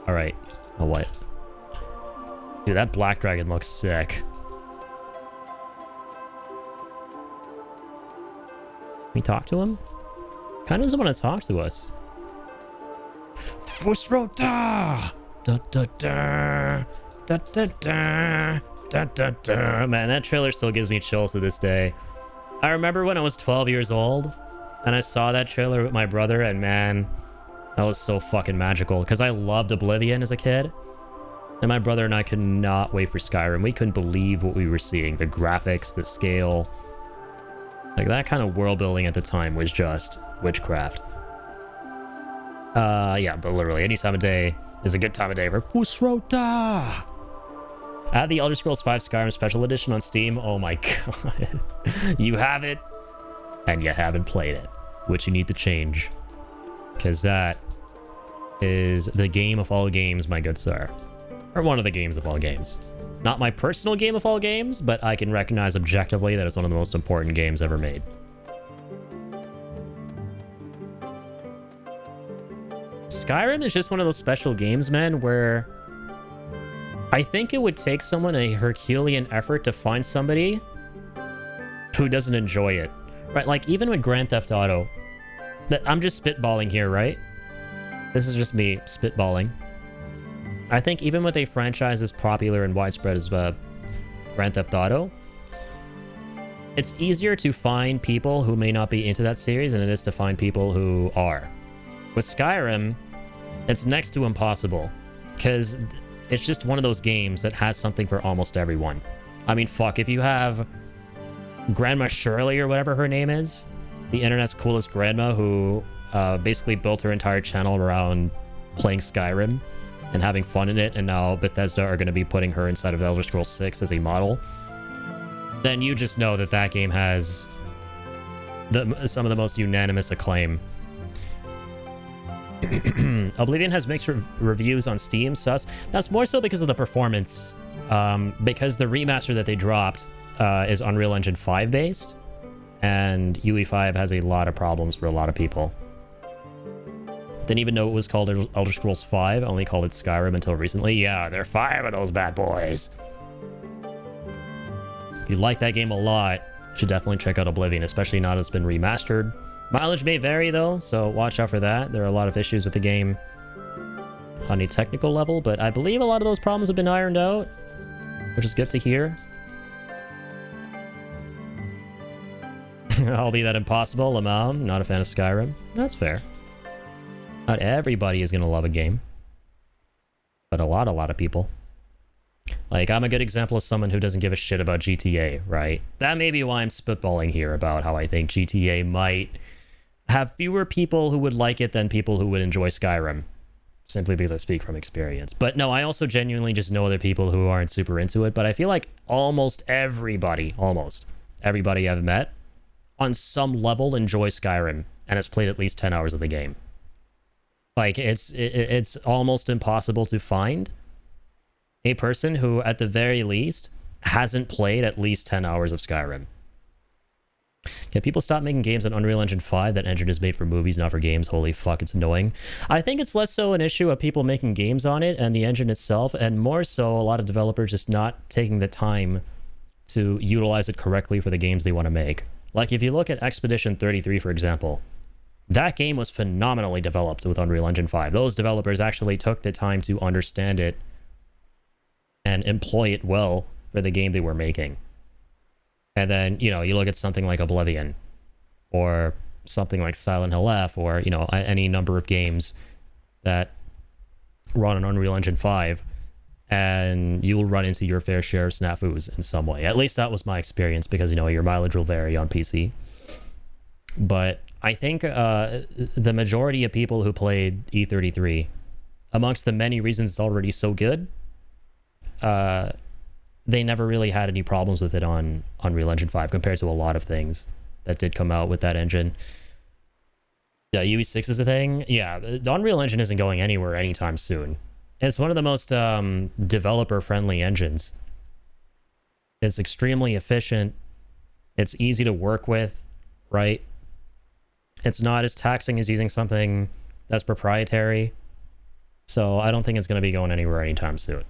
Alright, oh what? Dude, that black dragon looks sick. Can we talk to him? Kinda doesn't want to talk to us. Fusrota! Da da da! Da da da! Da da da! Man, that trailer still gives me chills to this day. I remember when I was 12 years old, and I saw that trailer with my brother, and man, that was so fucking magical, because I loved Oblivion as a kid, and my brother and I could not wait for Skyrim. We couldn't believe what we were seeing. The graphics, the scale. Like, that kind of world building at the time was just witchcraft. Yeah, but literally, any time of day is a good time of day for Fusrota! I have the Elder Scrolls V Skyrim Special Edition on Steam. Oh my god. You have it, and you haven't played it, which you need to change. Because that is the game of all games, my good sir. Or one of the games of all games. Not my personal game of all games, but I can recognize objectively that it's one of the most important games ever made. Skyrim is just one of those special games, man, where I think it would take someone a Herculean effort to find somebody who doesn't enjoy it. Right, like even with Grand Theft Auto, I'm just spitballing here, right? This is just me spitballing. I think even with a franchise as popular and widespread as Grand Theft Auto, it's easier to find people who may not be into that series than it is to find people who are. With Skyrim, it's next to impossible, because it's just one of those games that has something for almost everyone. I mean, fuck, if you have Grandma Shirley or whatever her name is, the internet's coolest grandma who basically built her entire channel around playing Skyrim and having fun in it, and now Bethesda are going to be putting her inside of Elder Scrolls 6 as a model, then you just know that that game has some of the most unanimous acclaim. Oblivion has mixed reviews on Steam, sus. That's more so because of the performance, because the remaster that they dropped is Unreal Engine 5 based, and UE5 has a lot of problems for a lot of people. Didn't even know it was called Elder Scrolls 5, only called it Skyrim until recently. Yeah, there are 5 of those bad boys. If you like that game a lot, you should definitely check out Oblivion, especially now that it's been remastered. Mileage may vary though, so watch out for that. There are a lot of issues with the game on a technical level, but I believe a lot of those problems have been ironed out, which is good to hear. I'll be that impossible, Lamam, not a fan of Skyrim. That's fair. Not everybody is going to love a game, but a lot of people. Like, I'm a good example of someone who doesn't give a shit about GTA, right? That may be why I'm spitballing here about how I think GTA might have fewer people who would like it than people who would enjoy Skyrim, simply because I speak from experience. But no, I also genuinely just know other people who aren't super into it, but I feel like almost everybody I've met on some level enjoys Skyrim and has played at least 10 hours of the game. Like, it's almost impossible to find a person who, at the very least, hasn't played at least 10 hours of Skyrim. Can people stop making games on Unreal Engine 5? That engine is made for movies, not for games. Holy fuck, it's annoying. I think it's less so an issue of people making games on it and the engine itself, and more so a lot of developers just not taking the time to utilize it correctly for the games they want to make. Like if you look at Expedition 33, for example, that game was phenomenally developed with Unreal Engine 5. Those developers actually took the time to understand it and employ it well for the game they were making. And then, you know, you look at something like Oblivion or something like Silent Hill F or, you know, any number of games that run on Unreal Engine 5, and you'll run into your fair share of snafus in some way. At least that was my experience because, you know, your mileage will vary on PC. But I think the majority of people who played E33, amongst the many reasons it's already so good, they never really had any problems with it on Unreal Engine 5 compared to a lot of things that did come out with that engine. Yeah, UE6 is a thing. Yeah, the Unreal Engine isn't going anywhere anytime soon. It's one of the most developer-friendly engines. It's extremely efficient. It's easy to work with, right? It's not as taxing as using something that's proprietary. So I don't think it's going to be going anywhere anytime soon.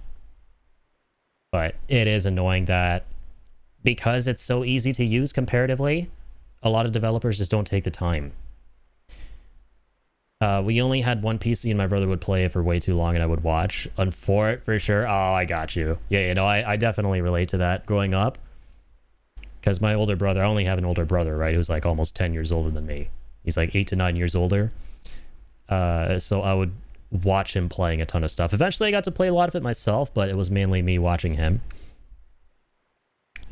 But it is annoying that because it's so easy to use comparatively, a lot of developers just don't take the time. We only had one PC and my brother would play it for way too long and I would watch. For it, for sure. Oh, I got you. Yeah, you know, I definitely relate to that growing up. Because my older brother, I only have an older brother, right? Who's like almost 10 years older than me. He's like 8 to 9 years older. So I would watch him playing a ton of stuff. Eventually I got to play a lot of it myself, but it was mainly me watching him.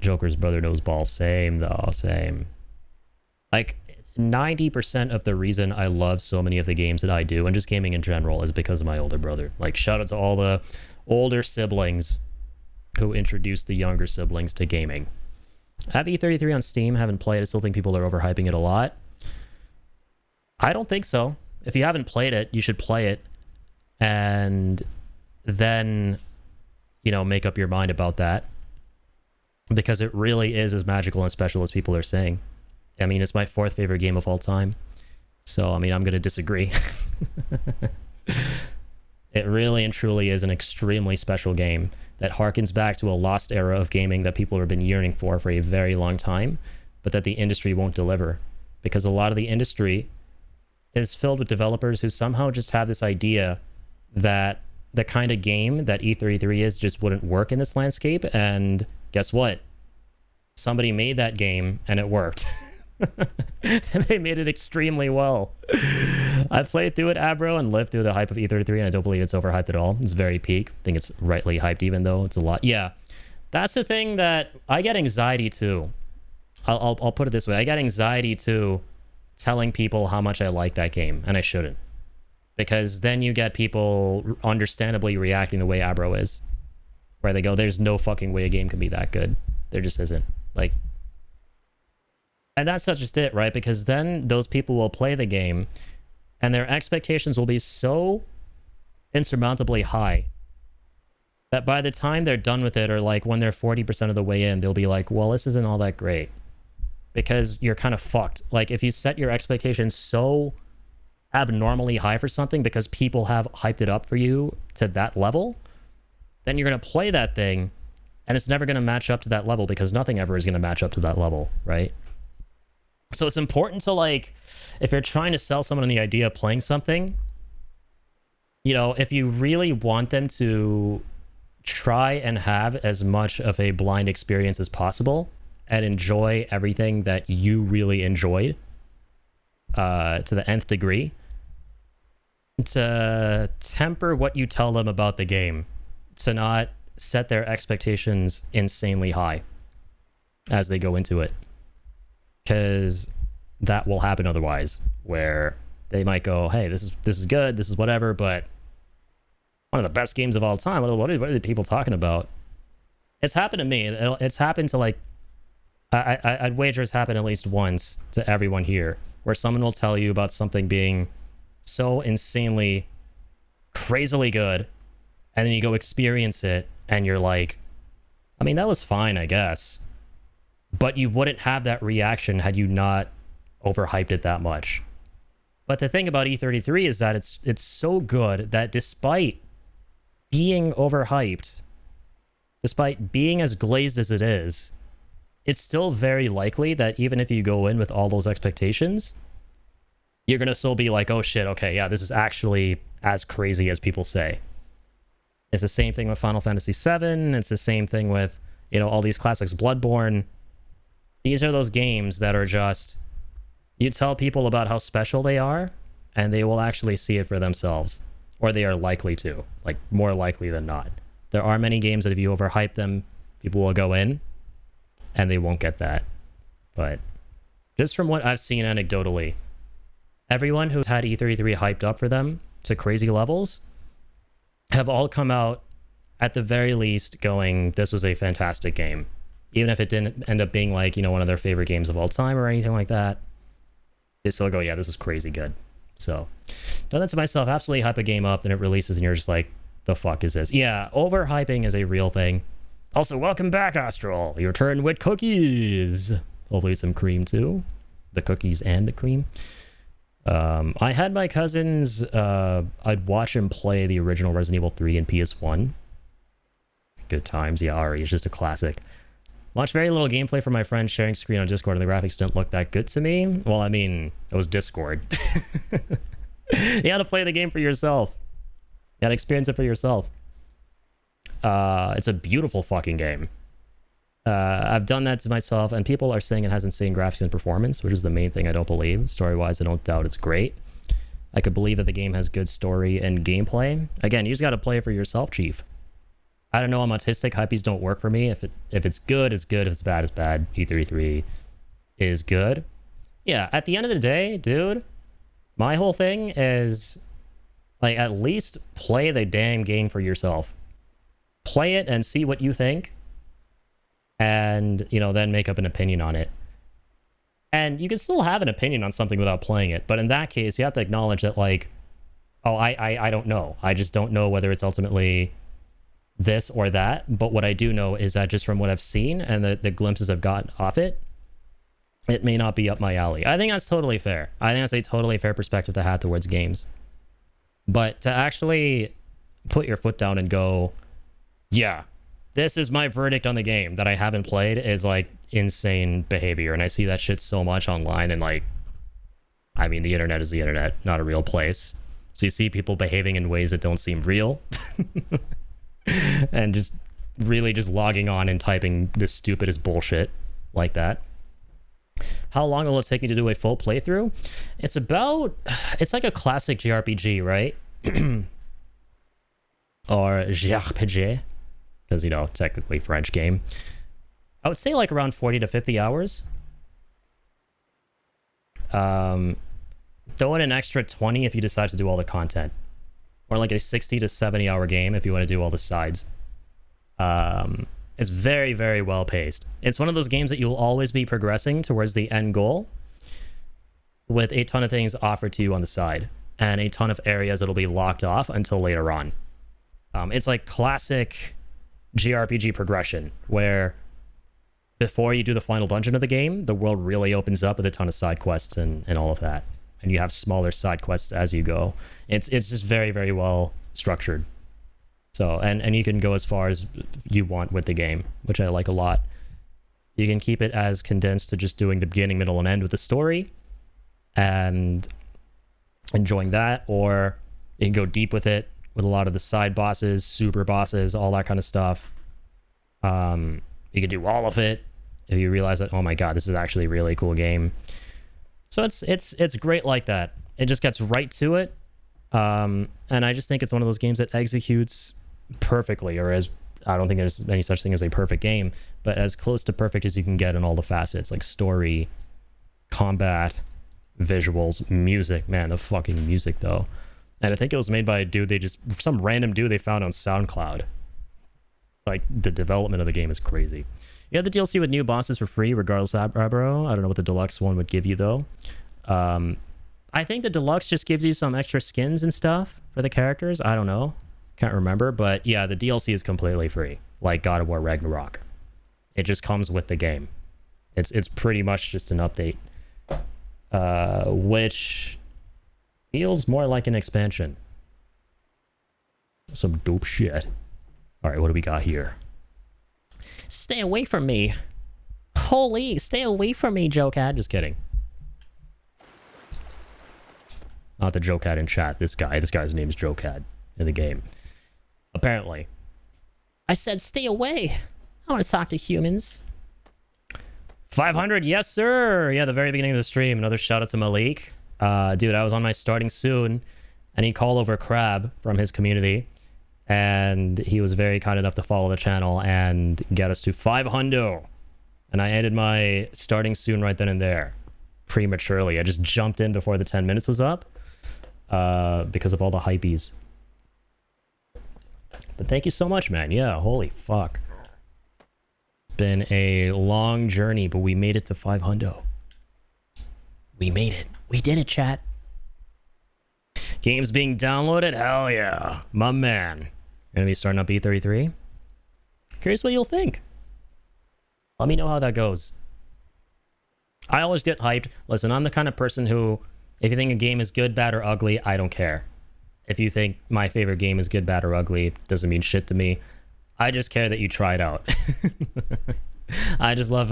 Joker's brother knows ball. Same though, same. Like 90% of the reason I love so many of the games that I do, and just gaming in general, is because of my older brother. Like shout out to all the older siblings who introduced the younger siblings to gaming. I have E33 on Steam, haven't played it. I still think people are overhyping it a lot. I don't think so. If you haven't played it, you should play it. And then, you know, make up your mind about that. Because it really is as magical and special as people are saying. I mean, it's my 4th favorite game of all time. So, I mean, I'm going to disagree. It really and truly is an extremely special game that harkens back to a lost era of gaming that people have been yearning for a very long time, but that the industry won't deliver. Because a lot of the industry is filled with developers who somehow just have this idea that the kind of game that E33 is just wouldn't work in this landscape, and guess what? Somebody made that game and it worked. And they made it extremely well. I've played through it, Abro, and lived through the hype of E33, and I don't believe it's overhyped at all. It's very peak. I think it's rightly hyped, even though it's a lot. Yeah, that's the thing that I get anxiety to. I'll put it this way. I get anxiety to telling people how much I like that game, and I shouldn't. Because then you get people understandably reacting the way Abro is. Where they go, there's no fucking way a game can be that good. There just isn't. Like, and that's not just it, right? Because then those people will play the game and their expectations will be so insurmountably high that by the time they're done with it, or like when they're 40% of the way in, they'll be like, well, this isn't all that great. Because you're kind of fucked. Like if you set your expectations so abnormally high for something because people have hyped it up for you to that level, then you're going to play that thing and it's never going to match up to that level because nothing ever is going to match up to that level, right? So it's important to, like, if you're trying to sell someone the idea of playing something, you know, if you really want them to try and have as much of a blind experience as possible and enjoy everything that you really enjoyed to the nth degree, to temper what you tell them about the game, to not set their expectations insanely high as they go into it. Because that will happen otherwise, where they might go, hey, this is good, this is whatever, but one of the best games of all time, what are the people talking about? It's happened to me. It's happened to, like, I'd wager it's happened at least once to everyone here, where someone will tell you about something being so insanely, crazily good, and then you go experience it, and you're like, I mean, that was fine, I guess. But you wouldn't have that reaction had you not overhyped it that much. But the thing about E33 is that it's so good that despite being overhyped, despite being as glazed as it is, it's still very likely that even if you go in with all those expectations, you're going to still be like, oh shit, okay, yeah, this is actually as crazy as people say. It's the same thing with Final Fantasy VII. It's the same thing with, you know, all these classics. Bloodborne. These are those games that are just, you tell people about how special they are, and they will actually see it for themselves. Or they are likely to. Like, more likely than not. There are many games that if you overhype them, people will go in, and they won't get that. But just from what I've seen anecdotally, everyone who's had E33 hyped up for them to crazy levels have all come out at the very least going, this was a fantastic game. Even if it didn't end up being like, you know, one of their favorite games of all time or anything like that, they still go, yeah, this is crazy good. So, done that to myself, absolutely hype a game up, then it releases and you're just like, the fuck is this? Yeah, overhyping is a real thing. Also, welcome back, Astral. You return with cookies. Hopefully some cream too. The cookies and the cream. I had my cousins, I'd watch him play the original Resident Evil 3 in PS1. Good times. Yeah, Ari is just a classic. Watched very little gameplay from my friend sharing screen on Discord, and the graphics didn't look that good to me. Well, I mean, it was Discord. You gotta play the game for yourself. You gotta experience it for yourself. It's a beautiful fucking game. I've done that to myself, and people are saying it has insane graphics and performance, which is the main thing I don't believe. Story-wise, I don't doubt it's great. I could believe that the game has good story and gameplay. Again, you just gotta play it for yourself, Chief. I don't know, I'm autistic. Hypees don't work for me. If it's good, it's good. If it's bad, it's bad. E33 is good. Yeah, at the end of the day, dude, my whole thing is, like, at least play the damn game for yourself. Play it and see what you think. And, you know, then make up an opinion on it. And you can still have an opinion on something without playing it. But in that case, you have to acknowledge that, like, oh, I don't know. I just don't know whether it's ultimately this or that. But what I do know is that just from what I've seen and the glimpses I've gotten off it, it may not be up my alley. I think that's totally fair. I think that's a totally fair perspective to have towards games. But to actually put your foot down and go, yeah, this is my verdict on the game that I haven't played, is like insane behavior. And I see that shit so much online, and like, I mean, the internet is the internet, not a real place. So you see people behaving in ways that don't seem real. And just really just logging on and typing the stupidest bullshit like that. How long will it take you to do a full playthrough? It's like a classic JRPG, right? Or JRPG, because, you know, technically French game. I would say like around 40 to 50 hours. Throw in an extra 20 if you decide to do all the content. Or like a 60 to 70 hour game if you want to do all the sides. It's very, very well paced. It's one of those games that you'll always be progressing towards the end goal with a ton of things offered to you on the side and a ton of areas that'll be locked off until later on. It's like classic JRPG progression where before you do the final dungeon of the game, the world really opens up with a ton of side quests and all of that. And you have smaller side quests as you go. It's just very, very well structured. So, and you can go as far as you want with the game, which I like a lot. You can keep it as condensed to just doing the beginning, middle, and end with the story and enjoying that, or you can go deep with it with a lot of the side bosses, super bosses, all that kind of stuff. You can do all of it if you realize that, oh my god, this is actually a really cool game. So it's great like that. It just gets right to it. And I just think it's one of those games that executes perfectly, or as, I don't think there's any such thing as a perfect game, but as close to perfect as you can get in all the facets, like story, combat, visuals, music. Man, the fucking music though. And I think it was made by a dude, some random dude they found on SoundCloud. Like, the development of the game is crazy. You have the DLC with new bosses for free, regardless of Abro. I don't know what the deluxe one would give you though. I think the deluxe just gives you some extra skins and stuff for the characters. I don't know. Can't remember. But yeah, the DLC is completely free. Like God of War Ragnarok. It just comes with the game. It's pretty much just an update. Which feels more like an expansion. Some dope shit. Alright, what do we got here? Stay away from me. Holy, stay away from me, Joecat. Just kidding. Not the Joecat in chat. This guy's name is Joecat in the game. Apparently. I said stay away. I want to talk to humans. 500, yes sir. Yeah, the very beginning of the stream. Another shout out to Malik. Dude, I was on my starting soon, and he called over Crab from his community, and he was very kind enough to follow the channel and get us to 500. And I ended my starting soon right then and there, prematurely. I just jumped in before the 10 minutes was up, because of all the hypees. But thank you so much, man. Yeah, holy fuck. Been a long journey, but we made it to 500. We made it. We did it, chat. Games being downloaded? Hell yeah. My man. Gonna be starting up E33? Curious what you'll think. Let me know how that goes. I always get hyped. Listen, I'm the kind of person who, if you think a game is good, bad, or ugly, I don't care. If you think my favorite game is good, bad, or ugly, it doesn't mean shit to me. I just care that you try it out. I just love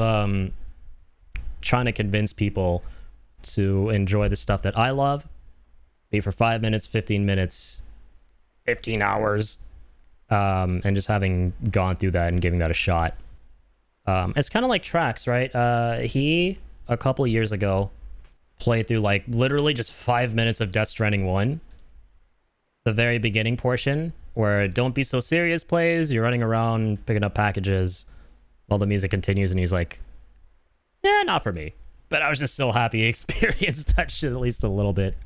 trying to convince people to enjoy the stuff that I love. Be for 5 minutes, 15 minutes, 15 hours. And just having gone through that and giving that a shot. It's kind of like Trax, right? He, a couple years ago, played through like literally just 5 minutes of Death Stranding 1. The very beginning portion, where Don't Be So Serious plays, you're running around picking up packages while the music continues, and he's like, yeah, not for me. But I was just so happy he experienced that shit at least a little bit.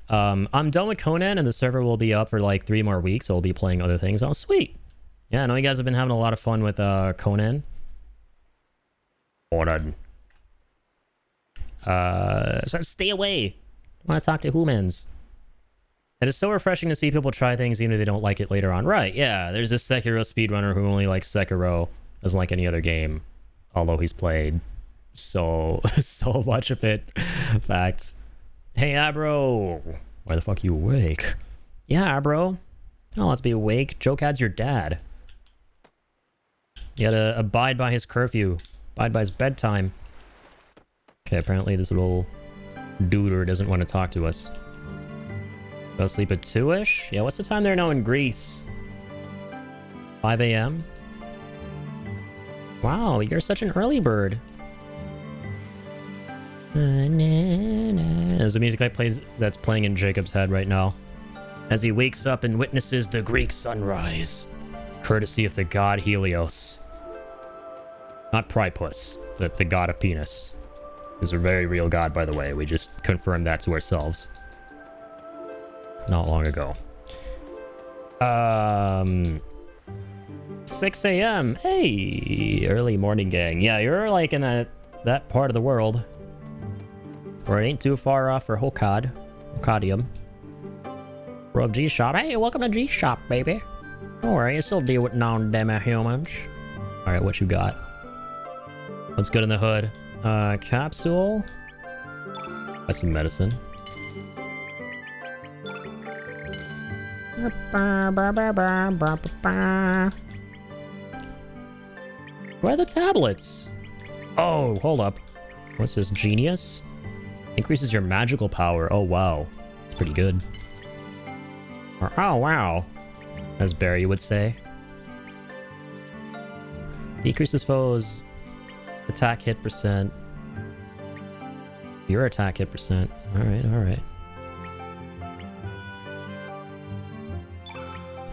I'm done with Conan, and the server will be up for like 3 more weeks, so we'll be playing other things. Oh, sweet. Yeah, I know you guys have been having a lot of fun with Conan. Conan. So stay away. I want to talk to humans. It is so refreshing to see people try things even if they don't like it later on. Right, yeah. There's this Sekiro speedrunner who only likes Sekiro, doesn't like any other game, although he's played so much of it. Facts. Hey, Abro. Why the fuck are you awake? Yeah, Abro. Oh, let's be awake. Jokad's your dad. You gotta abide by his curfew. Abide by his bedtime. Okay, apparently this little duder doesn't want to talk to us. Go sleep at 2-ish? Yeah, what's the time there now in Greece? 5 a.m.? Wow, you're such an early bird. There's the music that's playing in Jacob's head right now, as he wakes up and witnesses the Greek sunrise, courtesy of the god Helios. Not Priapus, but the god of penis. Who's a very real god, by the way. We just confirmed that to ourselves not long ago. 6 a.m. Hey, early morning gang. Yeah, you're like in that part of the world where it ain't too far off for Hokadium. We're of G-Shop. Hey, welcome to G-Shop, baby. Don't worry, you still deal with non-demo humans. Alright, what you got? What's good in the hood? Capsule. That's some medicine. Where are the tablets? Oh, hold up. What's this? Genius? Increases your magical power. Oh, wow. It's pretty good. Or, oh, wow. As Barry would say. Decreases foes' attack hit percent. Your attack hit percent. Alright, alright.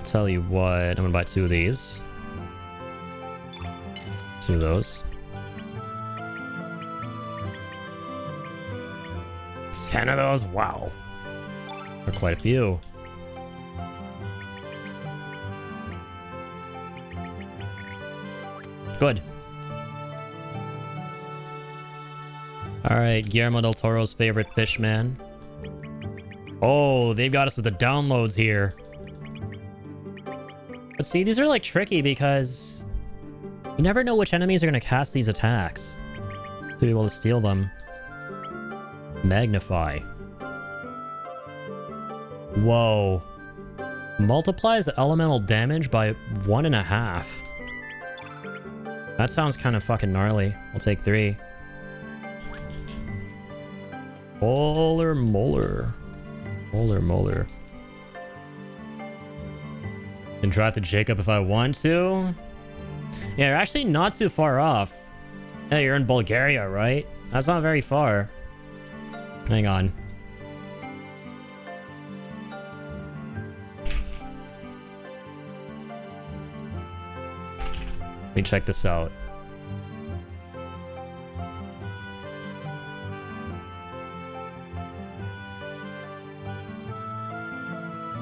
Tell you what, I'm gonna buy 2 of these. 2 of those. 10 of those? Wow. Or quite a few. Good. Alright, Guillermo del Toro's favorite fish man. Oh, they've got us with the downloads here. But see, these are like tricky because you never know which enemies are going to cast these attacks to be able to steal them. Magnify. Whoa. Multiplies elemental damage by 1.5. That sounds kind of fucking gnarly. I'll take 3. Molar, molar. Molar, molar. Can drive to Jacob if I want to. Yeah, you're actually not too far off. Yeah, you're in Bulgaria, right? That's not very far. Hang on. Let me check this out.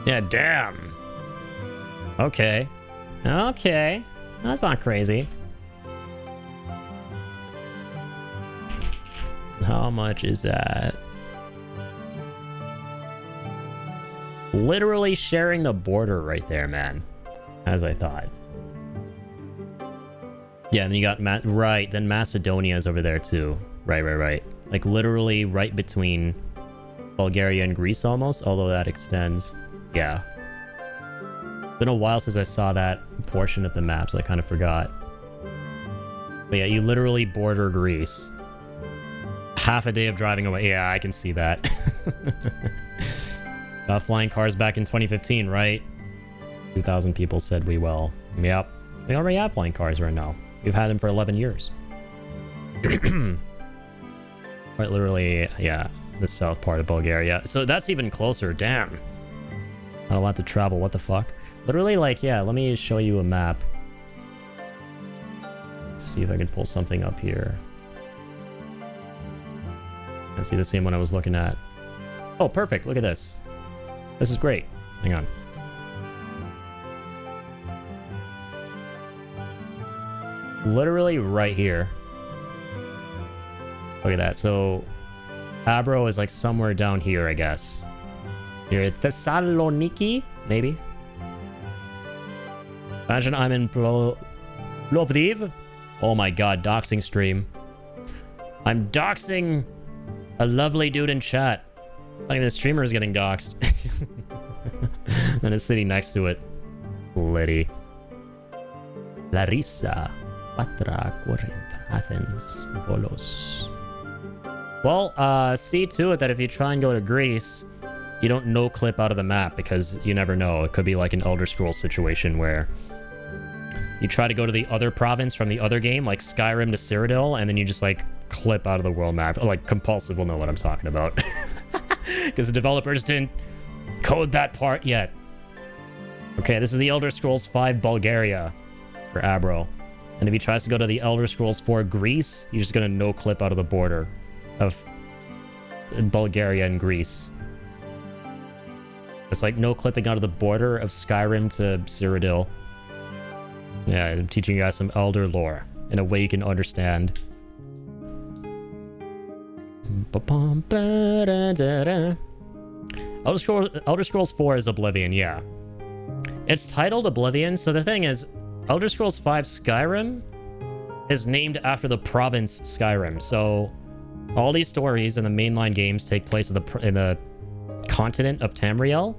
Yeah, damn. Okay. Okay. That's not crazy. How much is that? Literally sharing the border right there, man. As I thought. Yeah, and then you got right, then Macedonia is over there too. Right. Like literally right between Bulgaria and Greece almost, although that extends. Yeah. Been a while since I saw that portion of the map, so I kind of forgot. But yeah, you literally border Greece. Half a day of driving away. Yeah, I can see that. Got flying cars back in 2015, right? 2,000 people said we will. Yep. We already have flying cars right now. We've had them for 11 years. Right, literally, yeah, the south part of Bulgaria. So that's even closer. Damn. Not a lot to travel. What the fuck? Literally, like, yeah, let me show you a map. Let's see if I can pull something up here. I see the same one I was looking at. Oh, perfect. Look at this. This is great. Hang on. Literally right here. Look at that. So, Abro is like somewhere down here, I guess. Here at Thessaloniki, maybe. Imagine I'm in Plovdiv. Oh my god, doxing stream. I'm doxing a lovely dude in chat. It's not even the streamer is getting doxed. And a city next to it. Liddy. Larissa. Patra, Corinth, Athens, Volos. Well, see to it that if you try and go to Greece, you don't no-clip out of the map, because you never know. It could be like an Elder Scrolls situation where you try to go to the other province from the other game, like Skyrim to Cyrodiil, and then you just like clip out of the world map. Like Compulsive will know what I'm talking about. Because the developers didn't code that part yet. Okay, this is the Elder Scrolls 5 Bulgaria for Abro. And if he tries to go to the Elder Scrolls 4 Greece, he's just going to no-clip out of the border of Bulgaria and Greece. It's like no-clipping out of the border of Skyrim to Cyrodiil. Yeah, I'm teaching you guys some Elder lore in a way you can understand. Elder Scrolls 4 is Oblivion, yeah. It's titled Oblivion, so the thing is, Elder Scrolls 5 Skyrim is named after the province Skyrim. So all these stories in the mainline games take place in the continent of Tamriel.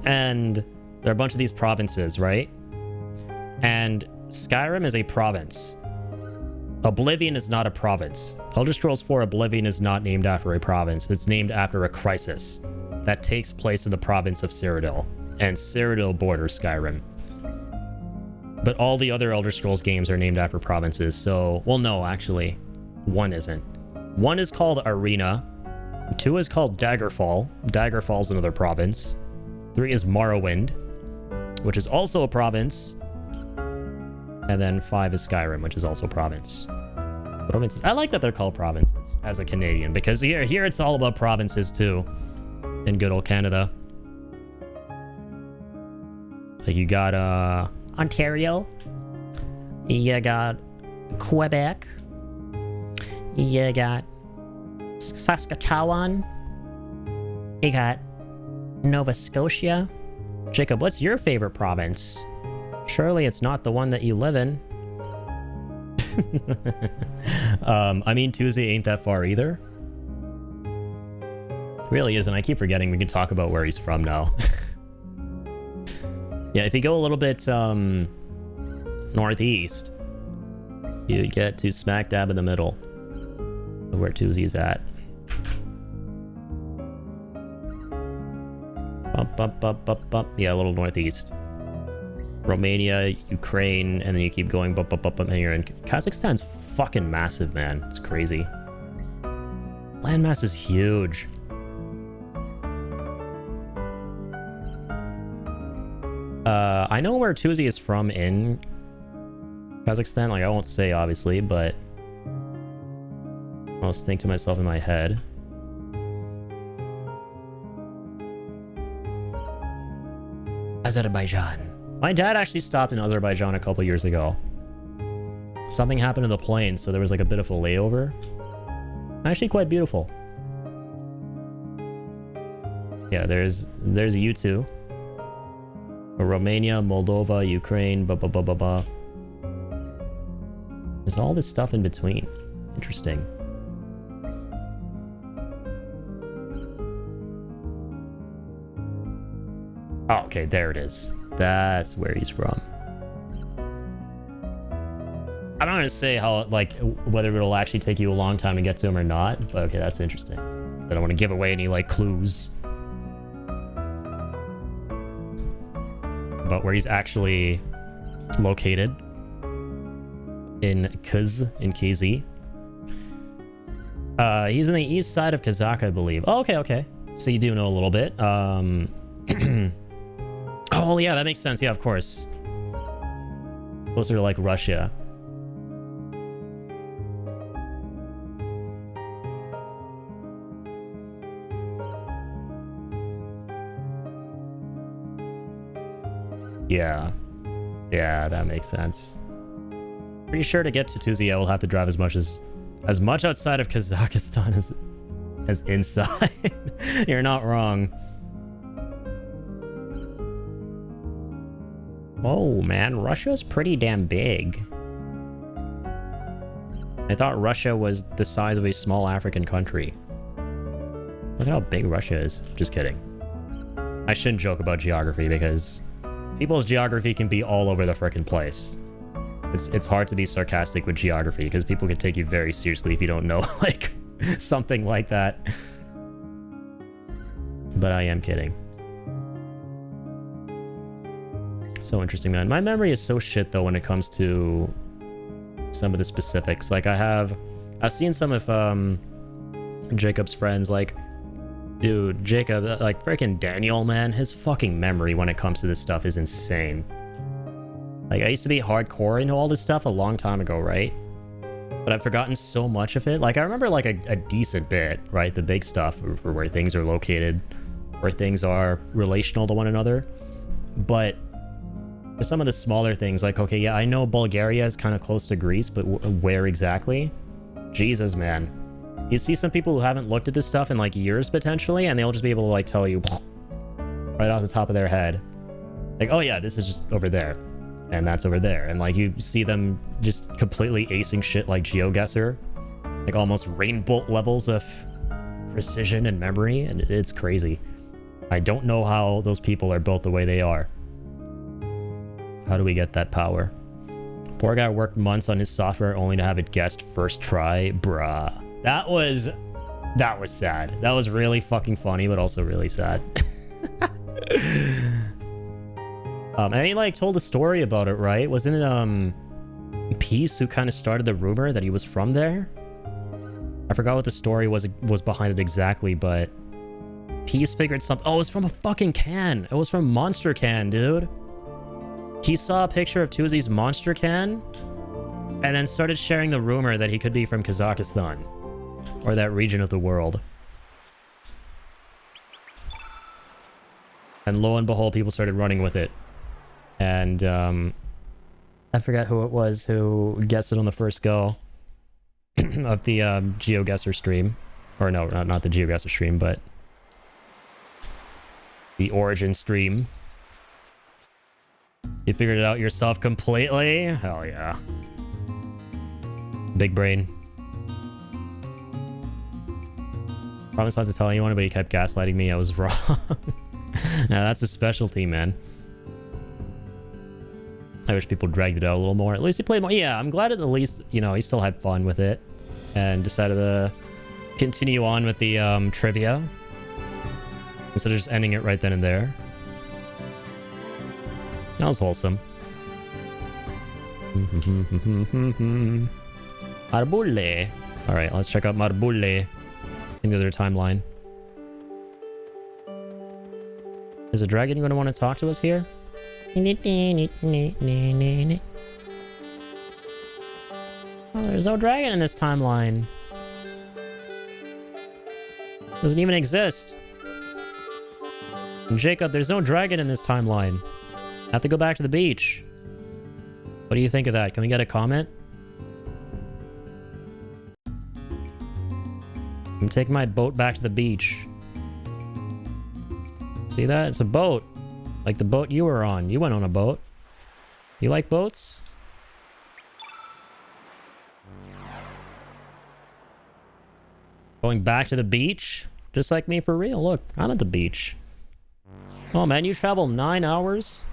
And there are a bunch of these provinces, right? And Skyrim is a province. Oblivion is not a province. Elder Scrolls 4 Oblivion is not named after a province. It's named after a crisis that takes place in the province of Cyrodiil. And Cyrodiil borders Skyrim. But all the other Elder Scrolls games are named after provinces, so... Well, no, actually. One isn't. One is called Arena. 2 is called Daggerfall. Daggerfall's another province. 3 is Morrowind, which is also a province. And then 5 is Skyrim, which is also a province. Provinces. I like that they're called provinces, as a Canadian, because here it's all about provinces, too. In good old Canada. Like, you got, Ontario. You got Quebec. You got Saskatchewan. You got Nova Scotia. Jacob, what's your favorite province? Surely it's not the one that you live in. I mean, Tuesday ain't that far either. It really isn't. I keep forgetting we can talk about where he's from now. Yeah, if you go a little bit northeast, You'd get to smack dab in the middle of where Tuzi's at. Bump, bump, bump, bump, bump. Yeah, a little northeast. Romania, Ukraine, and then you keep going, bump, bump, bump, bump, and you're in. Kazakhstan's fucking massive, man. It's crazy. Landmass is huge. I know where Tuzi is from in Kazakhstan. Like, I won't say, obviously, but I'll just think to myself in my head. Azerbaijan. My dad actually stopped in Azerbaijan a couple years ago. Something happened to the plane, so there was like a bit of a layover. Actually quite beautiful. Yeah, there's U2. Romania, Moldova, Ukraine, blah, blah, blah, blah, blah. There's all this stuff in between. Interesting. Oh, okay, there it is. That's where he's from. I don't want to say how, like, whether it'll actually take you a long time to get to him or not, but okay, that's interesting. So I don't want to give away any, like, clues. But where he's actually located in KZ. He's in the east side of Kazakh, I believe. Oh, okay. So you do know a little bit. Oh, yeah, that makes sense. Yeah, of course. Closer to, like, Russia. Yeah, that makes sense. Pretty sure to get to Tuzi, I will have to drive as much outside of Kazakhstan as inside. You're not wrong. Oh man, Russia's pretty damn big. I thought Russia was the size of a small African country. Look at how big Russia is. Just kidding. I shouldn't joke about geography because people's geography can be all over the frickin' place. It's hard to be sarcastic with geography because people can take you very seriously if you don't know, like, something like that. But I am kidding. So interesting, man. My memory is so shit, though, when it comes to some of the specifics. Like, I've seen some of Jacob's friends, like, dude, Jacob, like, freaking Daniel, man, his fucking memory when it comes to this stuff is insane. Like, I used to be hardcore into all this stuff a long time ago, right? But I've forgotten so much of it. Like, I remember, like, a decent bit, right? The big stuff for where things are located, where things are relational to one another. But for some of the smaller things, like, okay, yeah, I know Bulgaria is kind of close to Greece, but where exactly? Jesus, man. You see some people who haven't looked at this stuff in, like, years, potentially, and they'll just be able to, like, tell you right off the top of their head. Like, oh, yeah, this is just over there. And that's over there. And, like, you see them just completely acing shit like GeoGuessr. Like, almost rainbow levels of precision and memory, and it's crazy. I don't know how those people are built the way they are. How do we get that power? Poor guy worked months on his software only to have it guessed first try. Bruh. That was sad. That was really fucking funny, but also really sad. And he, like, told a story about it, right? Wasn't it, Peace who kind of started the rumor that he was from there? I forgot what the story was behind it exactly, but Peace figured something. Oh, it was from a fucking can. It was from Monster Can, dude. He saw a picture of Tuzi's Monster Can and then started sharing the rumor that he could be from Kazakhstan or that region of the world. And lo and behold, people started running with it. And I forget who it was who guessed it on the first go of the GeoGuessr stream. Or no, not the GeoGuessr stream, but the Origin stream. You figured it out yourself completely? Hell yeah. Big brain. Promised not to tell anyone, but he kept gaslighting me. I was wrong. Now that's a specialty, man. I wish people dragged it out a little more. At least he played more. Yeah, I'm glad at least, you know, he still had fun with it and decided to continue on with the trivia instead of just ending it right then and there. That was wholesome. Marbule. Alright, let's check out Marbule in the other timeline. Is a dragon going to want to talk to us here? Oh, there's no dragon in this timeline. Doesn't even exist. Jacob, there's no dragon in this timeline. I have to go back to the beach. What do you think of that? Can we get a comment? I'm taking my boat back to the beach. See that? It's a boat. Like the boat you were on. You went on a boat. You like boats? Going back to the beach? Just like me for real. Look, I'm at the beach. Oh man, you travel 9 hours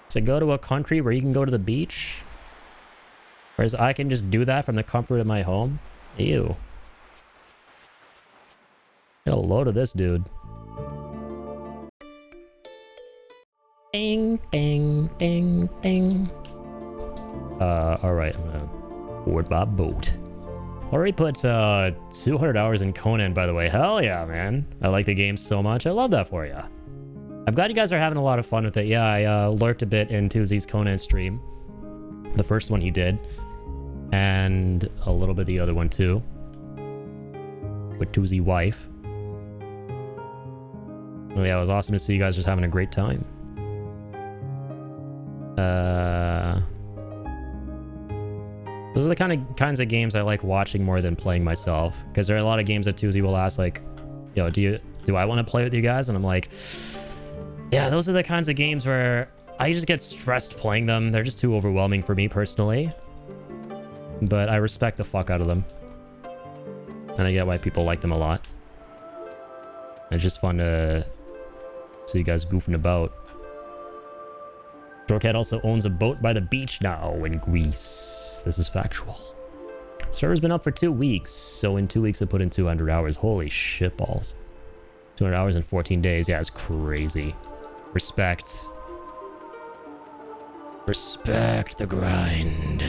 to go to a country where you can go to the beach? Whereas I can just do that from the comfort of my home? Ew. Get a load of this, dude. Ding, ding, ding, ding. Alright, I'm gonna board my boat. Already put 200 hours in Conan, by the way. Hell yeah, man. I like the game so much. I love that for you. I'm glad you guys are having a lot of fun with it. Yeah, I lurked a bit in Tuzi's Conan stream. The first one he did. And a little bit the other one too. With Tuzi's wife. Oh yeah, it was awesome to see you guys just having a great time. Those are the kinds of games I like watching more than playing myself. Because there are a lot of games that Tuzi will ask, like, yo, do I want to play with you guys? And I'm like, yeah, those are the kinds of games where I just get stressed playing them. They're just too overwhelming for me personally. But I respect the fuck out of them. And I get why people like them a lot. It's just fun to see you guys goofing about. Jorcat also owns a boat by the beach now in Greece. This is factual. Server's been up for 2 weeks, so in 2 weeks I put in 200 hours. Holy shit balls. 200 hours in 14 days. Yeah, it's crazy. Respect. Respect the grind.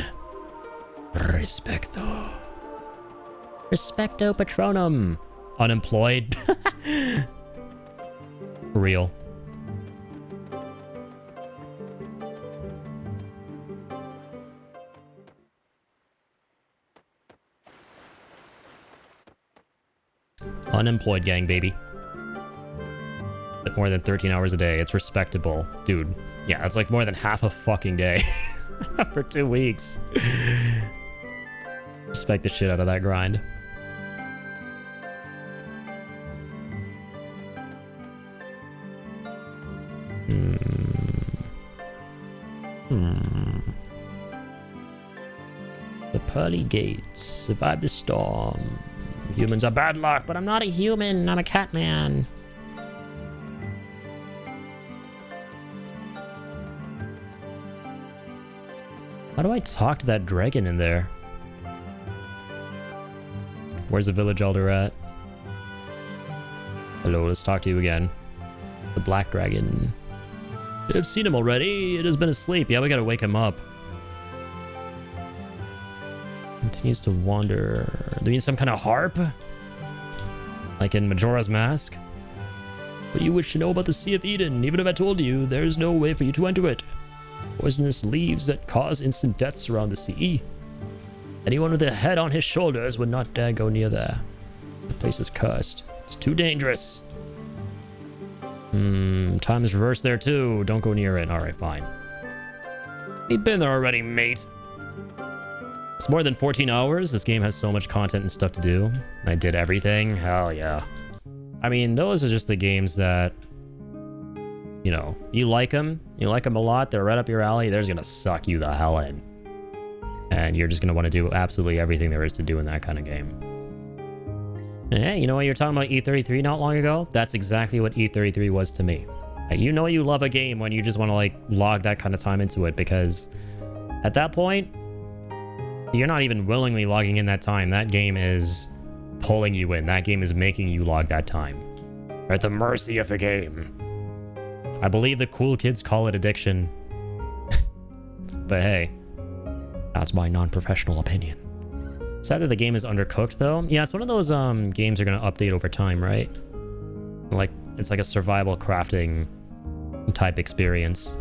Respecto. Respecto patronum. Unemployed. Real. Unemployed gang, baby. Bit more than 13 hours a day. It's respectable. Dude, yeah, it's like more than half a fucking day. For 2 weeks. Respect the shit out of that grind. The pearly gates survive the storm. Humans are bad luck, but I'm not a human. I'm a cat man. How do I talk to that dragon in there? Where's the village elder at? Hello, let's talk to you again. The black dragon. I've seen him already. It has been asleep. Yeah, we gotta wake him up. Continues to wander. Do we need some kind of harp? Like in Majora's Mask? What do you wish to know about the Sea of Eden? Even if I told you, there's no way for you to enter it. Poisonous leaves that cause instant deaths around the sea. Anyone with a head on his shoulders would not dare go near there. The place is cursed. It's too dangerous. Time is reversed there too. Don't go near it. Alright, fine. We've been there already, mate. It's more than 14 hours. This game has so much content and stuff to do. I did everything. Hell yeah. I mean, those are just the games that, you know, you like them a lot, they're right up your alley, they're just gonna suck you the hell in. And you're just gonna want to do absolutely everything there is to do in that kind of game. And hey, you know what, you're talking about E33 not long ago? That's exactly what E33 was to me. You know you love a game when you just want to like log that kind of time into it, because at that point, you're not even willingly logging in that time. That game is pulling you in. That game is making you log that time. At the mercy of the game. I believe the cool kids call it addiction. But hey, that's my non-professional opinion. Sad that the game is undercooked though. Yeah, it's one of those games are gonna update over time, right? Like it's like a survival crafting type experience.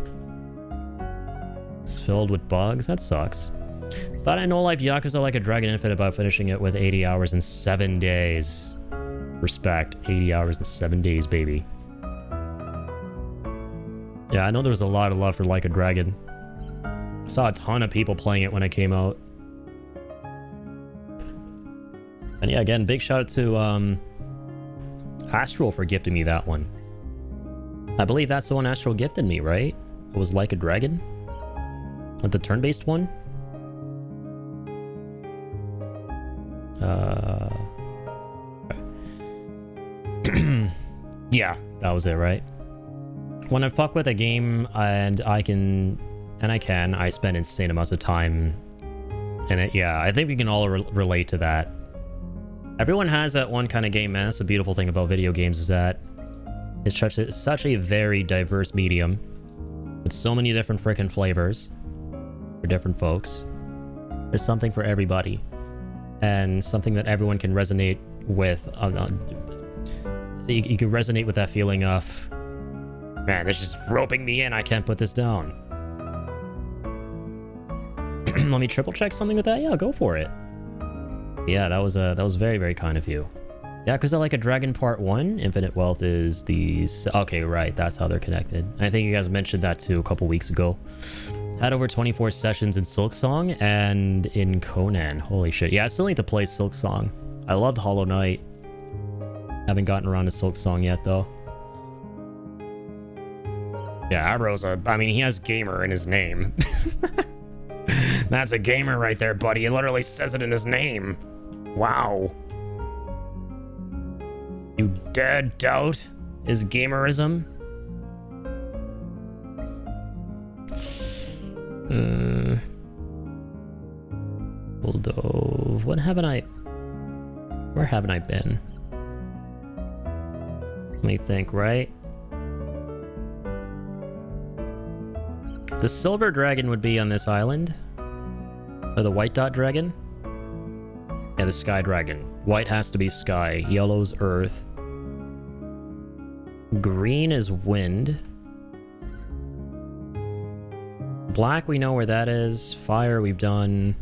It's filled with bugs. That sucks. Thought I know life Yakuza Like a Dragon Infinite about finishing it with 80 hours in 7 days. Respect. 80 hours in 7 days, baby. Yeah, I know there was a lot of love for Like a Dragon. I saw a ton of people playing it when it came out. And yeah, again, big shout out to Astral for gifting me that one. I believe that's the one Astral gifted me, right? It was Like a Dragon? The turn-based one? Yeah, that was it, right? When I fuck with a game and I spend insane amounts of time in it. Yeah, I think we can all relate to that. Everyone has that one kind of game, man. That's the beautiful thing about video games, is that it's such a very diverse medium with so many different freaking flavors for different folks. There's something for everybody, and something that everyone can resonate with. You can resonate with that feeling of, man, this is roping me in. I can't put this down. Let me triple check something with that. Yeah, go for it. Yeah, that was very, very kind of you. Yeah, because I Like a Dragon Part 1, Infinite Wealth is the... Okay, right, that's how they're connected. I think you guys mentioned that too a couple weeks ago. Had over 24 sessions in Silksong and in Conan. Holy shit. Yeah, I still need to play Silksong. I loved Hollow Knight. Haven't gotten around to Silksong yet, though. Yeah, Abro's I mean, he has gamer in his name. That's a gamer right there, buddy. He literally says it in his name. Wow. You dare doubt his gamerism? Although, where haven't I been? Let me think, right? The silver dragon would be on this island. Or the white dot dragon? Yeah, the sky dragon. White has to be sky. Yellow's earth. Green is wind. Black, we know where that is. Fire, we've done.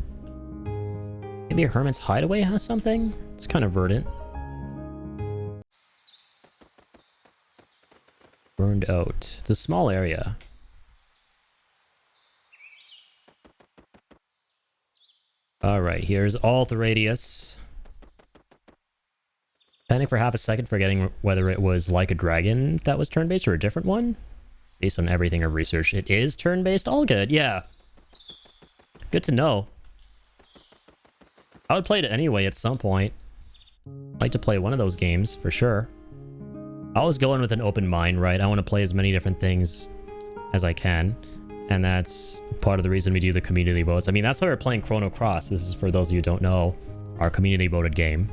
Maybe a hermit's hideaway has something? It's kind of verdant. Burned out. It's a small area. Alright, here's all the radius. Panic for half a second, forgetting whether it was Like a Dragon that was turn-based or a different one. Based on everything I've researched, it is turn-based. All good, yeah. Good to know. I would play it anyway at some point. I'd like to play one of those games, for sure. I always go in with an open mind, right? I want to play as many different things as I can. And that's part of the reason we do the community votes. I mean, that's why we're playing Chrono Cross. This is, for those of you who don't know, our community voted game.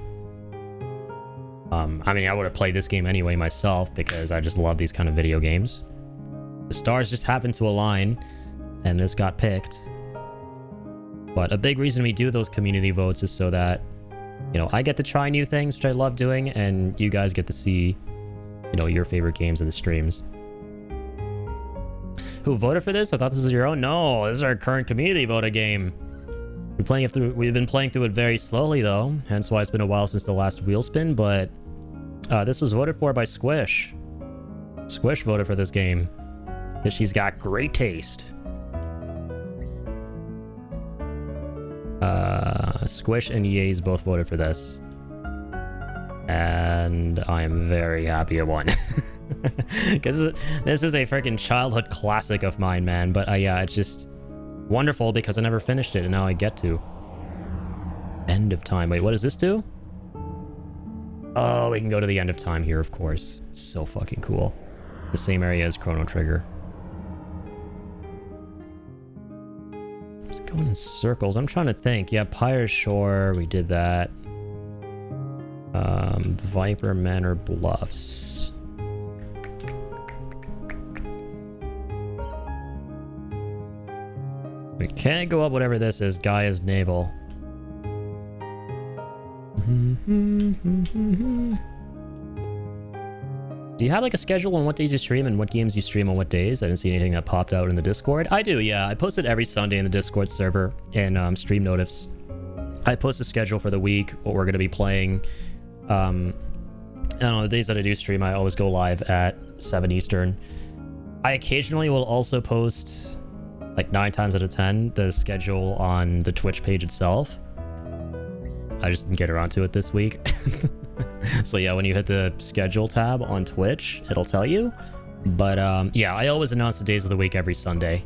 I mean, I would have played this game anyway myself because I just love these kind of video games. The stars just happened to align and this got picked. But a big reason we do those community votes is so that, you know, I get to try new things, which I love doing, and you guys get to see, you know, your favorite games in the streams. Who voted for this? I thought this was your own. No, this is our current community voted game. We've been playing through it very slowly though, hence why it's been a while since the last wheel spin, but this was voted for by Squish. Squish voted for this game because she's got great taste. Squish and Yays both voted for this. And I'm very happy it won. Because this is a freaking childhood classic of mine, man. But yeah, it's just wonderful because I never finished it and now I get to. End of time. Wait, what does this do? Oh, we can go to the end of time here, of course. So fucking cool. The same area as Chrono Trigger. Just going in circles. I'm trying to think. Yeah, Pyre Shore, we did that. Viper Manor Bluffs. We can't go up whatever this is. Gaia's Navel. Do you have like a schedule on what days you stream and what games you stream on what days? I didn't see anything that popped out in the Discord. I do, yeah. I post it every Sunday in the Discord server in Stream Notifs. I post a schedule for the week, what we're going to be playing. And on the days that I do stream, I always go live at 7 Eastern. I occasionally will also post, like 9 times out of 10, the schedule on the Twitch page itself. I just didn't get around to it this week. So yeah, when you hit the schedule tab on Twitch, it'll tell you. But yeah, I always announce the days of the week every Sunday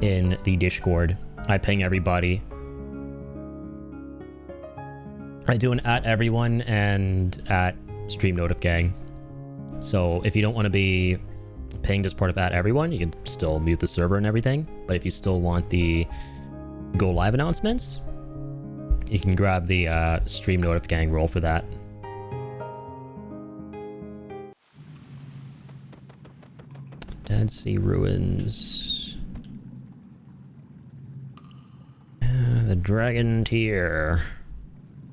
in the Discord. I ping everybody. I do an @everyone and @StreamNotifGang. So if you don't want to be pinged as part of @everyone, you can still mute the server and everything. But if you still want the go live announcements, you can grab the StreamNotifGang role for that. Dead Sea Ruins. The Dragon Tier.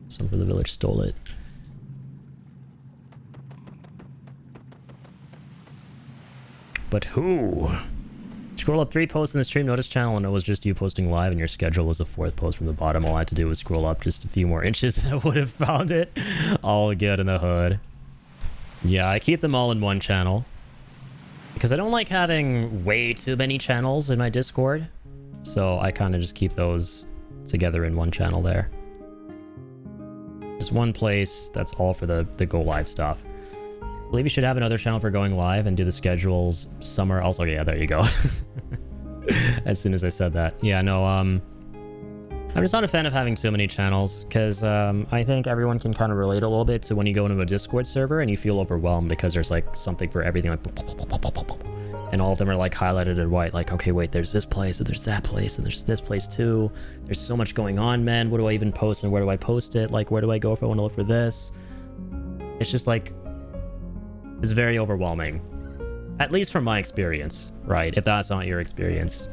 Some from the village stole it. But who? Scroll up 3 posts in the Stream Notice channel and it was just you posting live and your schedule was the 4th post from the bottom. All I had to do was scroll up just a few more inches and I would have found it. All good in the hood. Yeah, I keep them all in one channel. Because I don't like having way too many channels in my Discord. So I kind of just keep those together in one channel there. Just one place, that's all for the go live stuff. I believe you should have another channel for going live and do the schedules summer. Also, yeah, there you go. As soon as I said that. Yeah, no, I'm just not a fan of having too many channels because I think everyone can kind of relate a little bit to when you go into a Discord server and you feel overwhelmed because there's like something for everything, like, and all of them are like highlighted in white, like, okay, wait, there's this place and there's that place and there's this place too. There's so much going on, man. What do I even post and where do I post it? Like, where do I go if I want to look for this? It's just like, it's very overwhelming. At least from my experience, right? If that's not your experience,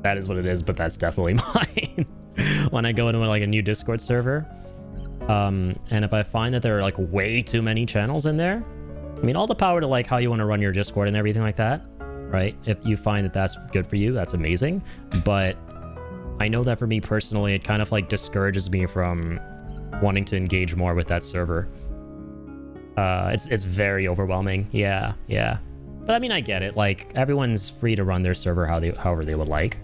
that is what it is, but that's definitely mine. When I go into like a new Discord server, and if I find that there are like way too many channels in there, I mean, all the power to like how you want to run your Discord and everything like that, right? If you find that that's good for you, that's amazing. But I know that for me personally, it kind of like discourages me from wanting to engage more with that server. It's very overwhelming. Yeah. But I mean, I get it. Like, everyone's free to run their server however they would like.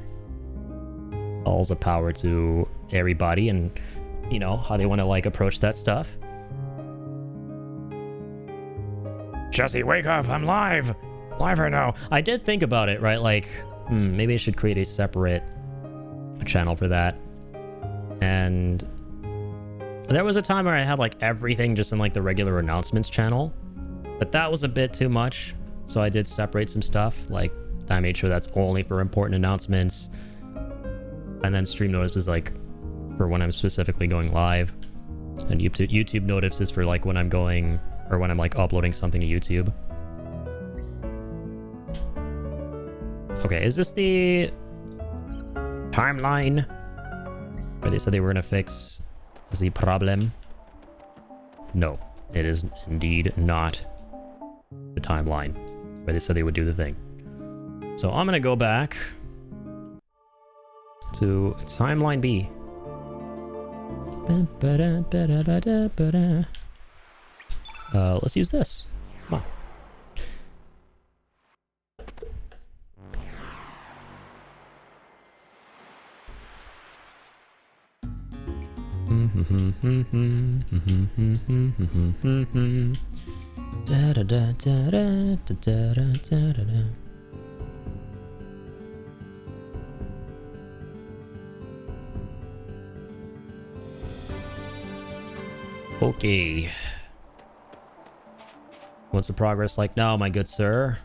All's a power to everybody and, you know, how they want to like approach that stuff. Jesse, wake up! I'm live! Live right now! I did think about it, right? Like, maybe I should create a separate channel for that. And there was a time where I had like everything just in like the regular announcements channel, but that was a bit too much. So I did separate some stuff. Like, I made sure that's only for important announcements. And then Stream Notice is like for when I'm specifically going live. And YouTube Notice is for like when I'm going, or when I'm like uploading something to YouTube. Okay, is this the timeline where they said they were gonna fix the problem? No, it is indeed not the timeline where they said they would do the thing. So I'm gonna go back to timeline B. Let's use this. Come on. Okay. What's the progress like now, my good sir?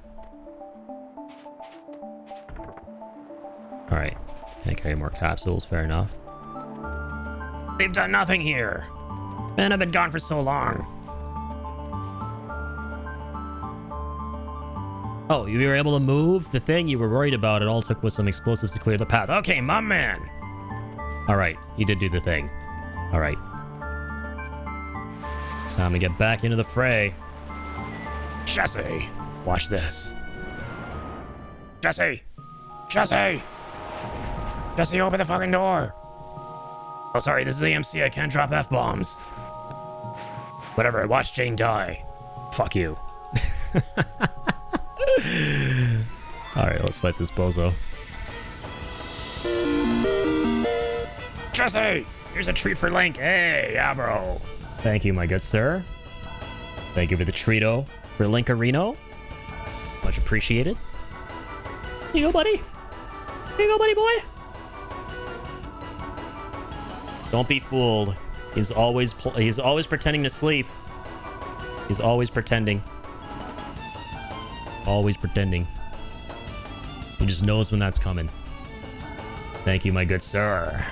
Alright. Can't carry more capsules, fair enough. They've done nothing here. Man, I've been gone for so long. Oh, you were able to move? The thing you were worried about, it all took was some explosives to clear the path. Okay, my man. Alright, you did do the thing. Alright. It's time to get back into the fray. Jesse, watch this. Jesse! Jesse! Jesse, open the fucking door! Oh, sorry, this is AMC. I can't drop F-bombs. Whatever, watch Jane die. Fuck you. Alright, let's fight this bozo. Jesse! Here's a treat for Link. Hey, yeah, bro. Thank you, my good sir. Thank you for the treato for Linkarino. Much appreciated. Here you go, buddy. Here you go, buddy boy. Don't be fooled. He's always pretending to sleep. He's always pretending. Always pretending. He just knows when that's coming. Thank you, my good sir.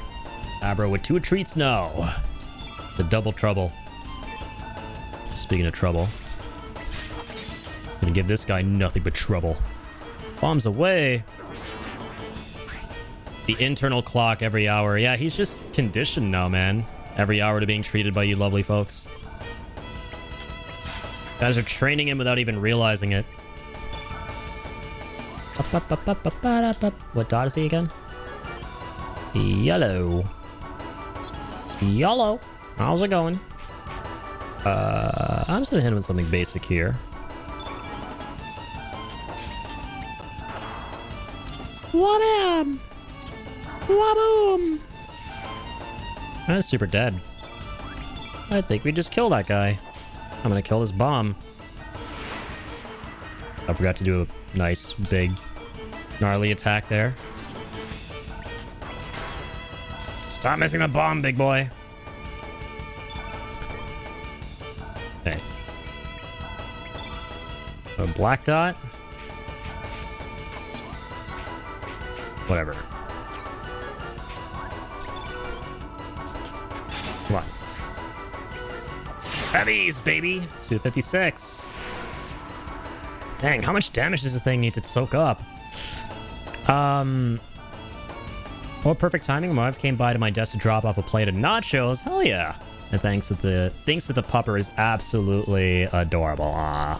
Abro with 2 treats now. The double trouble. Speaking of trouble, gonna give this guy nothing but trouble. Bombs away. The internal clock every hour. Yeah, he's just conditioned now, man. Every hour to being treated by you lovely folks. Guys are training him without even realizing it. What dot is he again? Yellow. Yellow. How's it going? I'm just gonna hit him with something basic here. Wabam! Waboom! That's super dead. I think we just killed that guy. I'm gonna kill this bomb. I forgot to do a nice, big, gnarly attack there. Stop missing the bomb, big boy. Okay. A black dot. Whatever. Come on. Heavies, baby. Suit 56. Dang, how much damage does this thing need to soak up? Well, perfect timing. My wife came by to my desk to drop off a plate of nachos. Hell yeah. And thanks that the pupper is absolutely adorable. Aww.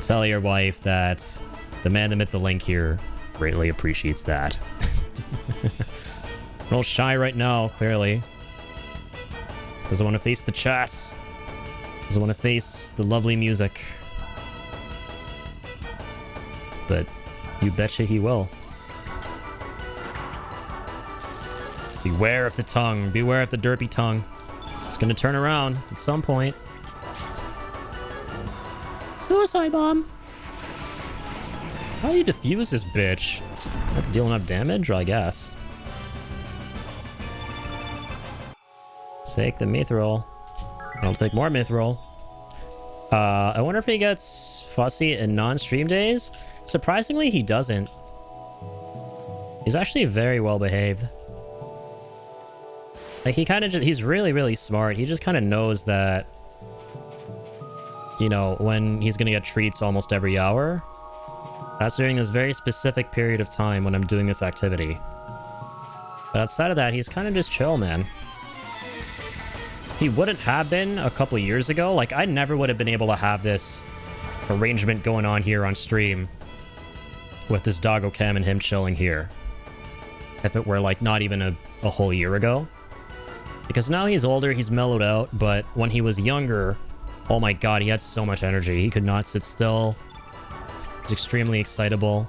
Tell your wife that the man that made the link here greatly appreciates that. A little shy right now, clearly. Doesn't want to face the chat. Doesn't want to face the lovely music. But you betcha he will. Beware of the tongue. Beware of the derpy tongue. It's gonna turn around at some point. Suicide bomb. How do you defuse this bitch? Have to deal enough damage, I guess. Take the mithril. I'll take more mithril. I wonder if he gets fussy in non-stream days. Surprisingly, he doesn't. He's actually very well behaved. Like, he kind of just, he's really, really smart. He just kind of knows that, you know, when he's going to get treats almost every hour. That's during this very specific period of time when I'm doing this activity. But outside of that, he's kind of just chill, man. He wouldn't have been a couple of years ago. Like, I never would have been able to have this arrangement going on here on stream with this doggo cam and him chilling here if it were, like, not even a whole year ago. Because now he's older, he's mellowed out, but when he was younger, oh my god, he had so much energy. He could not sit still. He was extremely excitable.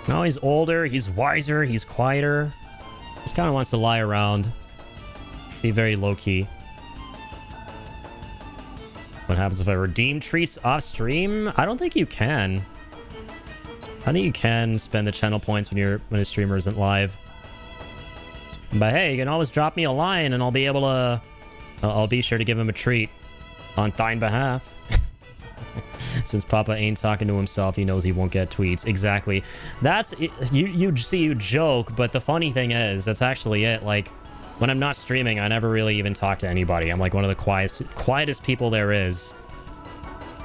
Now he's older, he's wiser, he's quieter. He just kind of wants to lie around. Be very low-key. What happens if I redeem treats off stream? I don't think you can. I think you can spend the channel points when a streamer isn't live. But hey, you can always drop me a line and I'll be able to... I'll be sure to give him a treat on thine behalf. Since Papa ain't talking to himself, he knows he won't get tweets. Exactly. That's... You see, you joke, but the funny thing is, that's actually it. Like, when I'm not streaming, I never really even talk to anybody. I'm like one of the quietest people there is.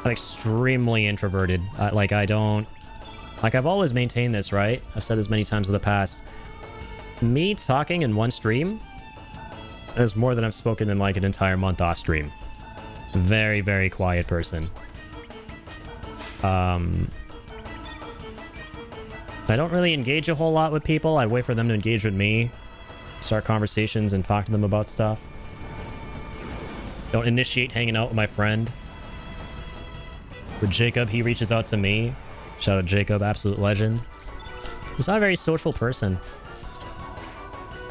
I'm extremely introverted. Like, I don't... Like, I've always maintained this, right? I've said this many times in the past. Me talking in one stream is more than I've spoken in, like, an entire month off stream. Very, very quiet person. I don't really engage a whole lot with people. I wait for them to engage with me. Start conversations and talk to them about stuff. Don't initiate hanging out with my friend. With Jacob, he reaches out to me. Shout out Jacob, absolute legend. He's not a very social person.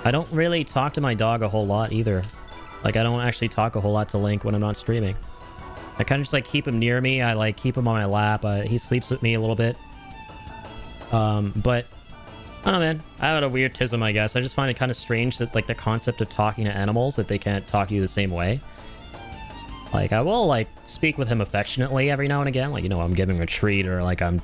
I don't really talk to my dog a whole lot either. Like, I don't actually talk a whole lot to Link when I'm not streaming. I kind of just, like, keep him near me. I, like, keep him on my lap. He sleeps with me a little bit. But, I don't know, man. I have a weird tism, I guess. I just find it kind of strange that, like, the concept of talking to animals, that they can't talk to you the same way. Like, I will, like, speak with him affectionately every now and again. Like, you know, I'm giving him a treat or, like, I'm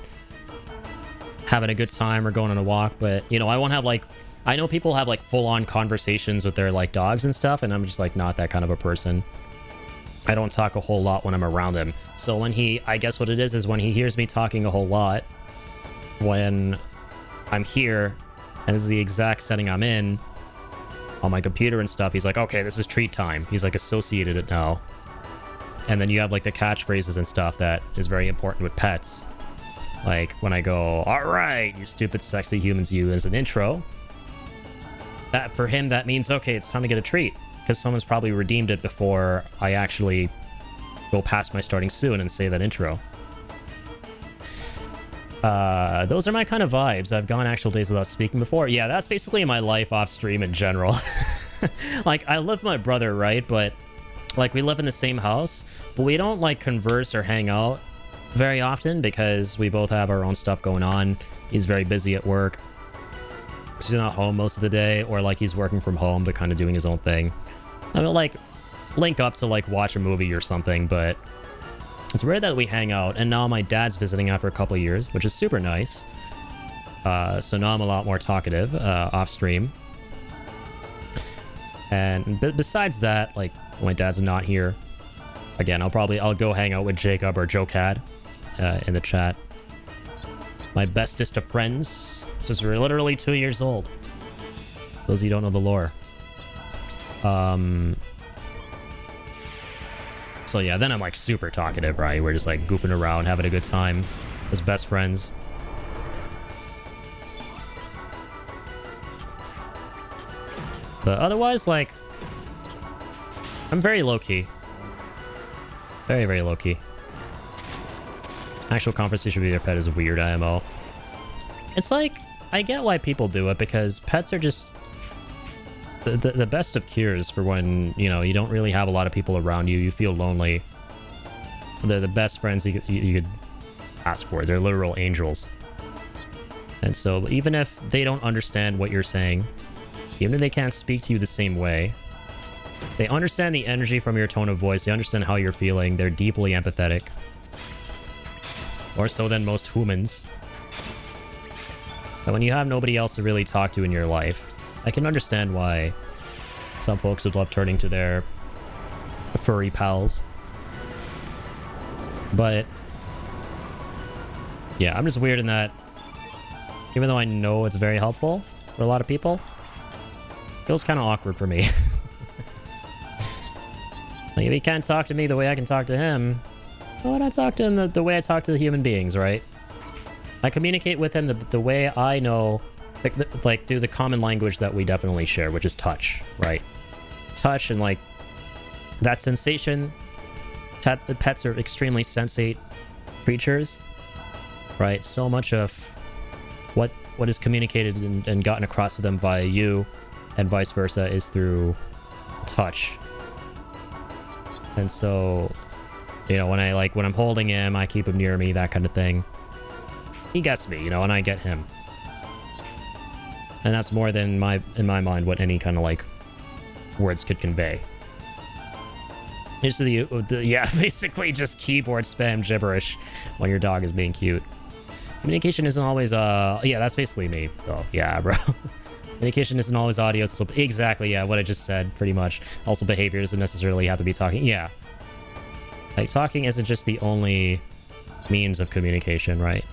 having a good time or going on a walk. But, you know, I won't have, like... I know people have, like, full-on conversations with their, like, dogs and stuff, and I'm just, like, not that kind of a person. I don't talk a whole lot when I'm around him. So when he... I guess what it is when he hears me talking a whole lot, when I'm here, and this is the exact setting I'm in, on my computer and stuff, he's like, okay, this is treat time. He's, like, associated it now. And then you have, like, the catchphrases and stuff that is very important with pets. Like, when I go, all right, you stupid, sexy humans, you, as an intro... That, for him, that means, okay, it's time to get a treat. Because someone's probably redeemed it before I actually go past my starting soon and say that intro. Those are my kind of vibes. I've gone actual days without speaking before. Yeah, that's basically my life off stream in general. Like, I live with my brother, right? But, like, we live in the same house. But we don't, like, converse or hang out very often because we both have our own stuff going on. He's very busy at work. He's not home most of the day, or like he's working from home but kind of doing his own thing. I mean, like, link up to like watch a movie or something, but it's rare that we hang out. And now my dad's visiting after a couple of years, which is super nice. So now I'm a lot more talkative off stream. And besides that, like, my dad's not here. Again, I'll go hang out with Jacob or JoeCad in the chat. My bestest of friends, since we're literally 2 years old. Those of you who don't know the lore. So yeah, then I'm like super talkative, right? We're just like goofing around, having a good time as best friends. But otherwise, like, I'm very low-key. Very, very low-key. Actual conversation with your pet is weird, IMO. It's like, I get why people do it, because pets are just the best of cures for when, you know, you don't really have a lot of people around you, you feel lonely. They're the best friends you could ask for. They're literal angels. And so even if they don't understand what you're saying, even if they can't speak to you the same way, they understand the energy from your tone of voice, they understand how you're feeling, they're deeply empathetic. More so than most humans. And when you have nobody else to really talk to in your life, I can understand why some folks would love turning to their furry pals. But yeah, I'm just weird in that, even though I know it's very helpful for a lot of people, it feels kind of awkward for me. Like, if he can't talk to me the way I can talk to him, why would I talk to him the way I talk to the human beings, right? I communicate with him the way I know, like through the common language that we definitely share, which is touch, right? Touch and, like, that sensation. Pets are extremely sensate creatures, right? So much of what is communicated and gotten across to them via you and vice versa is through touch. And so, you know, when I'm holding him, I keep him near me, that kind of thing. He gets me, you know, and I get him. And that's more than in my mind what any kind of like words could convey. Just yeah, basically just keyboard spam gibberish when your dog is being cute. Communication isn't always yeah, that's basically me though. Yeah, bro. Communication isn't always audio. So exactly, yeah, what I just said, pretty much. Also, behavior doesn't necessarily have to be talking. Yeah, like talking isn't just the only means of communication, right?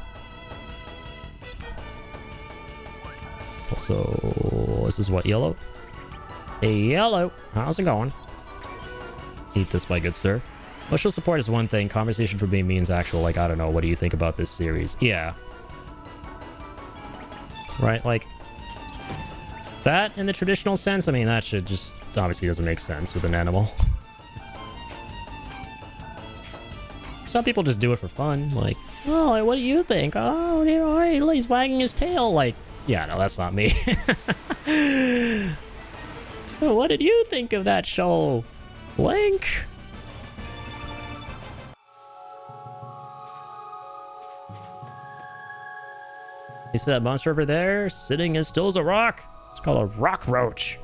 Also, this is what, yellow? Hey, yellow, how's it going? Eat this, my good sir. Emotional support is one thing. Conversation for being means actual. Like, I don't know. What do you think about this series? Yeah. Right, like... that, in the traditional sense, I mean, that should just... obviously doesn't make sense with an animal. Some people just do it for fun. Like, oh, what do you think? Oh, you know, he's wagging his tail. Like, yeah, no, that's not me. What did you think of that show? Link? You see that monster over there, sitting as still as a rock? It's called a rock roach.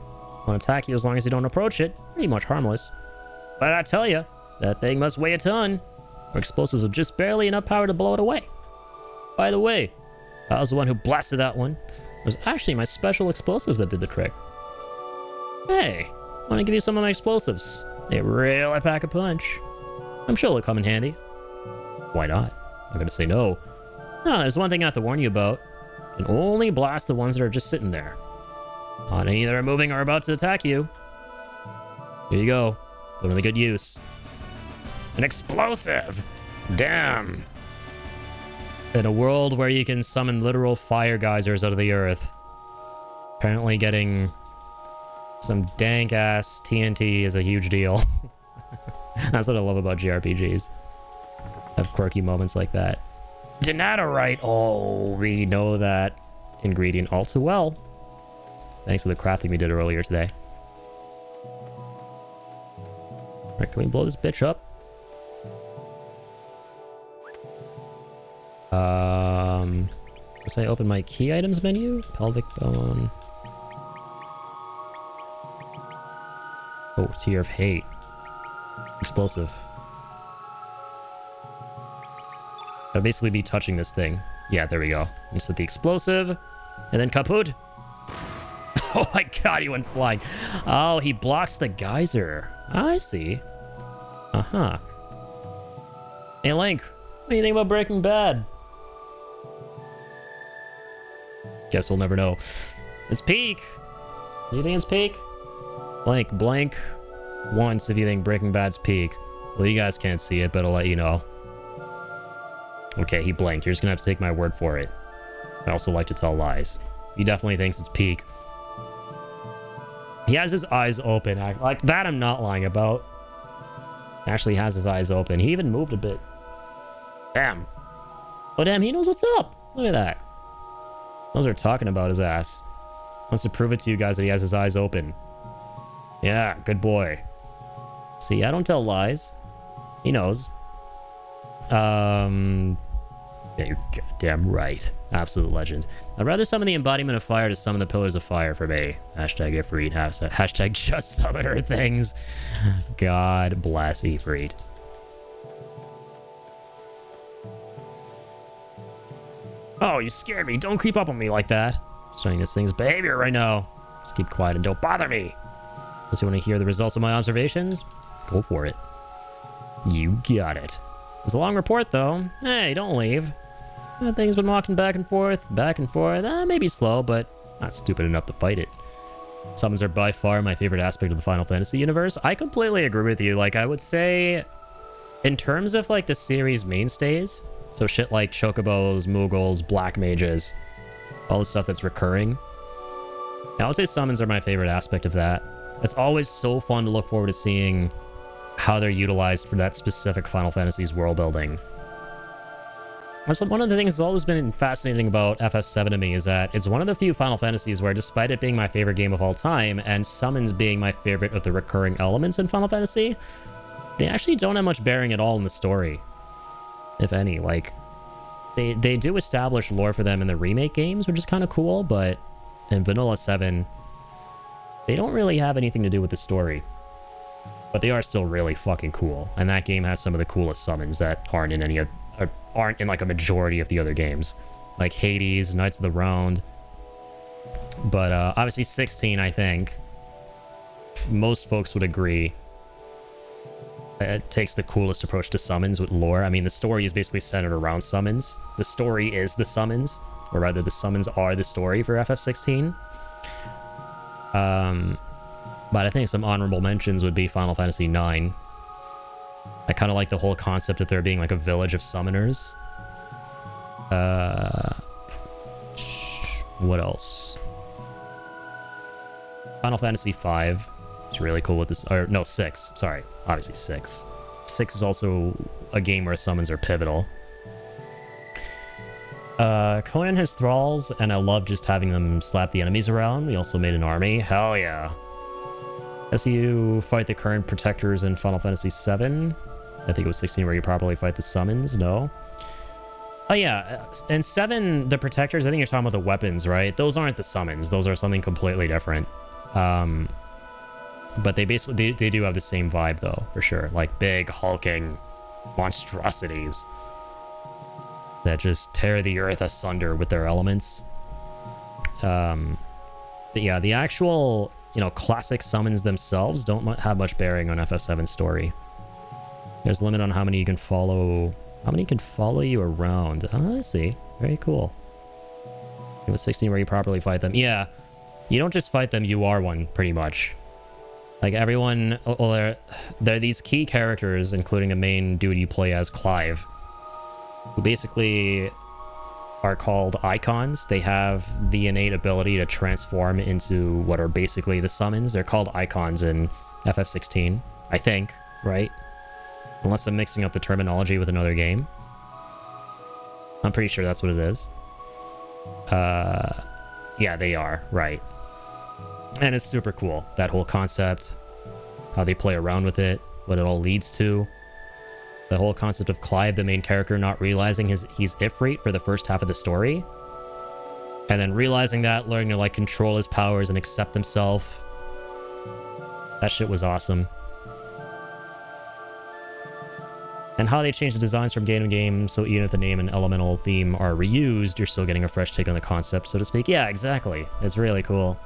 Won't attack you as long as you don't approach it. Pretty much harmless. But I tell you, that thing must weigh a ton. Our explosives have just barely enough power to blow it away. By the way, I was the one who blasted that one. It was actually my special explosives that did the trick. Hey, want to give you some of my explosives? They really pack a punch. I'm sure they'll come in handy. Why not? I'm gonna say no. No, there's one thing I have to warn you about. You can only blast the ones that are just sitting there. Not any that are moving or about to attack you. Here you go. Put them to good use. An explosive! Damn. In a world where you can summon literal fire geysers out of the earth. Apparently getting some dank-ass TNT is a huge deal. That's what I love about JRPGs. Have quirky moments like that. Denaturite. Oh, we know that ingredient all too well. Thanks for the crafting we did earlier today. Alright, can we blow this bitch up? Guess I open my key items menu. Pelvic bone. Oh, Tear of Hate. Explosive. I'll basically be touching this thing. Yeah, there we go. You set the explosive, and then kaput. Oh my god, he went flying. Oh, he blocks the geyser. I see. Uh-huh. Hey, Link, what do you think about Breaking Bad? Guess we'll never know. It's peak. Do you think it's peak? Blank once if you think Breaking Bad's peak. Well, you guys can't see it, but I'll let you know. Okay, he blinked. You're just gonna have to take my word for it. I also like to tell lies. He definitely thinks it's peak. He has his eyes open. Like that I'm not lying about. Actually has his eyes open. He even moved a bit. Damn. Oh, damn, he knows what's up. Look at that. Those are talking about his ass. Wants to prove it to you guys that he has his eyes open. Yeah, good boy. See, I don't tell lies. He knows. Yeah, you're goddamn right. Absolute legend. I'd rather summon the embodiment of fire to summon the pillars of fire for me. Hashtag Ifrit. Hashtag just summon her things. God bless Ifrit. Oh, you scared me. Don't creep up on me like that. Studying this thing's behavior right now. Just keep quiet and don't bother me. Unless you want to hear the results of my observations, go for it. You got it. It's a long report, though. Hey, don't leave. That thing's been walking back and forth. Maybe slow, but not stupid enough to fight it. Summons are by far my favorite aspect of the Final Fantasy universe. I completely agree with you. Like, I would say, in terms of, like, the series mainstays, so shit like Chocobos, Moogles, Black Mages, all the stuff that's recurring, I would say summons are my favorite aspect of that. It's always so fun to look forward to seeing how they're utilized for that specific Final Fantasy's world building. Also, one of the things that's always been fascinating about FF7 to me is that it's one of the few Final Fantasies where, despite it being my favorite game of all time, and summons being my favorite of the recurring elements in Final Fantasy, they actually don't have much bearing at all in the story. If any. Like, they do establish lore for them in the remake games, which is kind of cool, but and Vanilla 7, they don't really have anything to do with the story. But they are still really fucking cool. And that game has some of the coolest summons that aren't in any of, aren't in like a majority of the other games. Like Hades, Knights of the Round. But obviously 16, I think, most folks would agree, it takes the coolest approach to summons with lore. I mean, the story is basically centered around summons. The story is the summons, or rather the summons are the story for FF16. But I think some honorable mentions would be Final Fantasy IX. I kind of like the whole concept of there being like a village of summoners. What else? Final Fantasy V is really cool with this. Or no, 6. Sorry, obviously 6. 6 is also a game where summons are pivotal. Conan has thralls, and I love just having them slap the enemies around. We also made an army. Hell yeah. As you fight the current protectors in Final Fantasy VII. I think it was 16 where you properly fight the summons. No. Oh yeah, in 7, the protectors, I think you're talking about the weapons, right? Those aren't the summons. Those are something completely different. But they basically, they do have the same vibe though, for sure. Like big, hulking monstrosities that just tear the earth asunder with their elements. But yeah, the actual, you know, classic summons themselves don't have much bearing on FF7's story. There's a limit on how many you can follow you around. Oh, I see. Very cool. It was 16 where you properly fight them. Yeah, you don't just fight them, you are one, pretty much. Like everyone, well, there are these key characters, including the main dude you play as, Clive, who basically are called icons. They have the innate ability to transform into what are basically the summons. They're called icons in FF16, I think, right? Unless I'm mixing up the terminology with another game. I'm pretty sure that's what it is. Yeah, they are, right. And it's super cool, that whole concept, how they play around with it, what it all leads to. The whole concept of Clive, the main character, not realizing he's Ifrit for the first half of the story. And then realizing that, learning to like control his powers and accept himself. That shit was awesome. And how they changed the designs from game to game, so even if the name and elemental theme are reused, you're still getting a fresh take on the concept, so to speak. Yeah, exactly. It's really cool.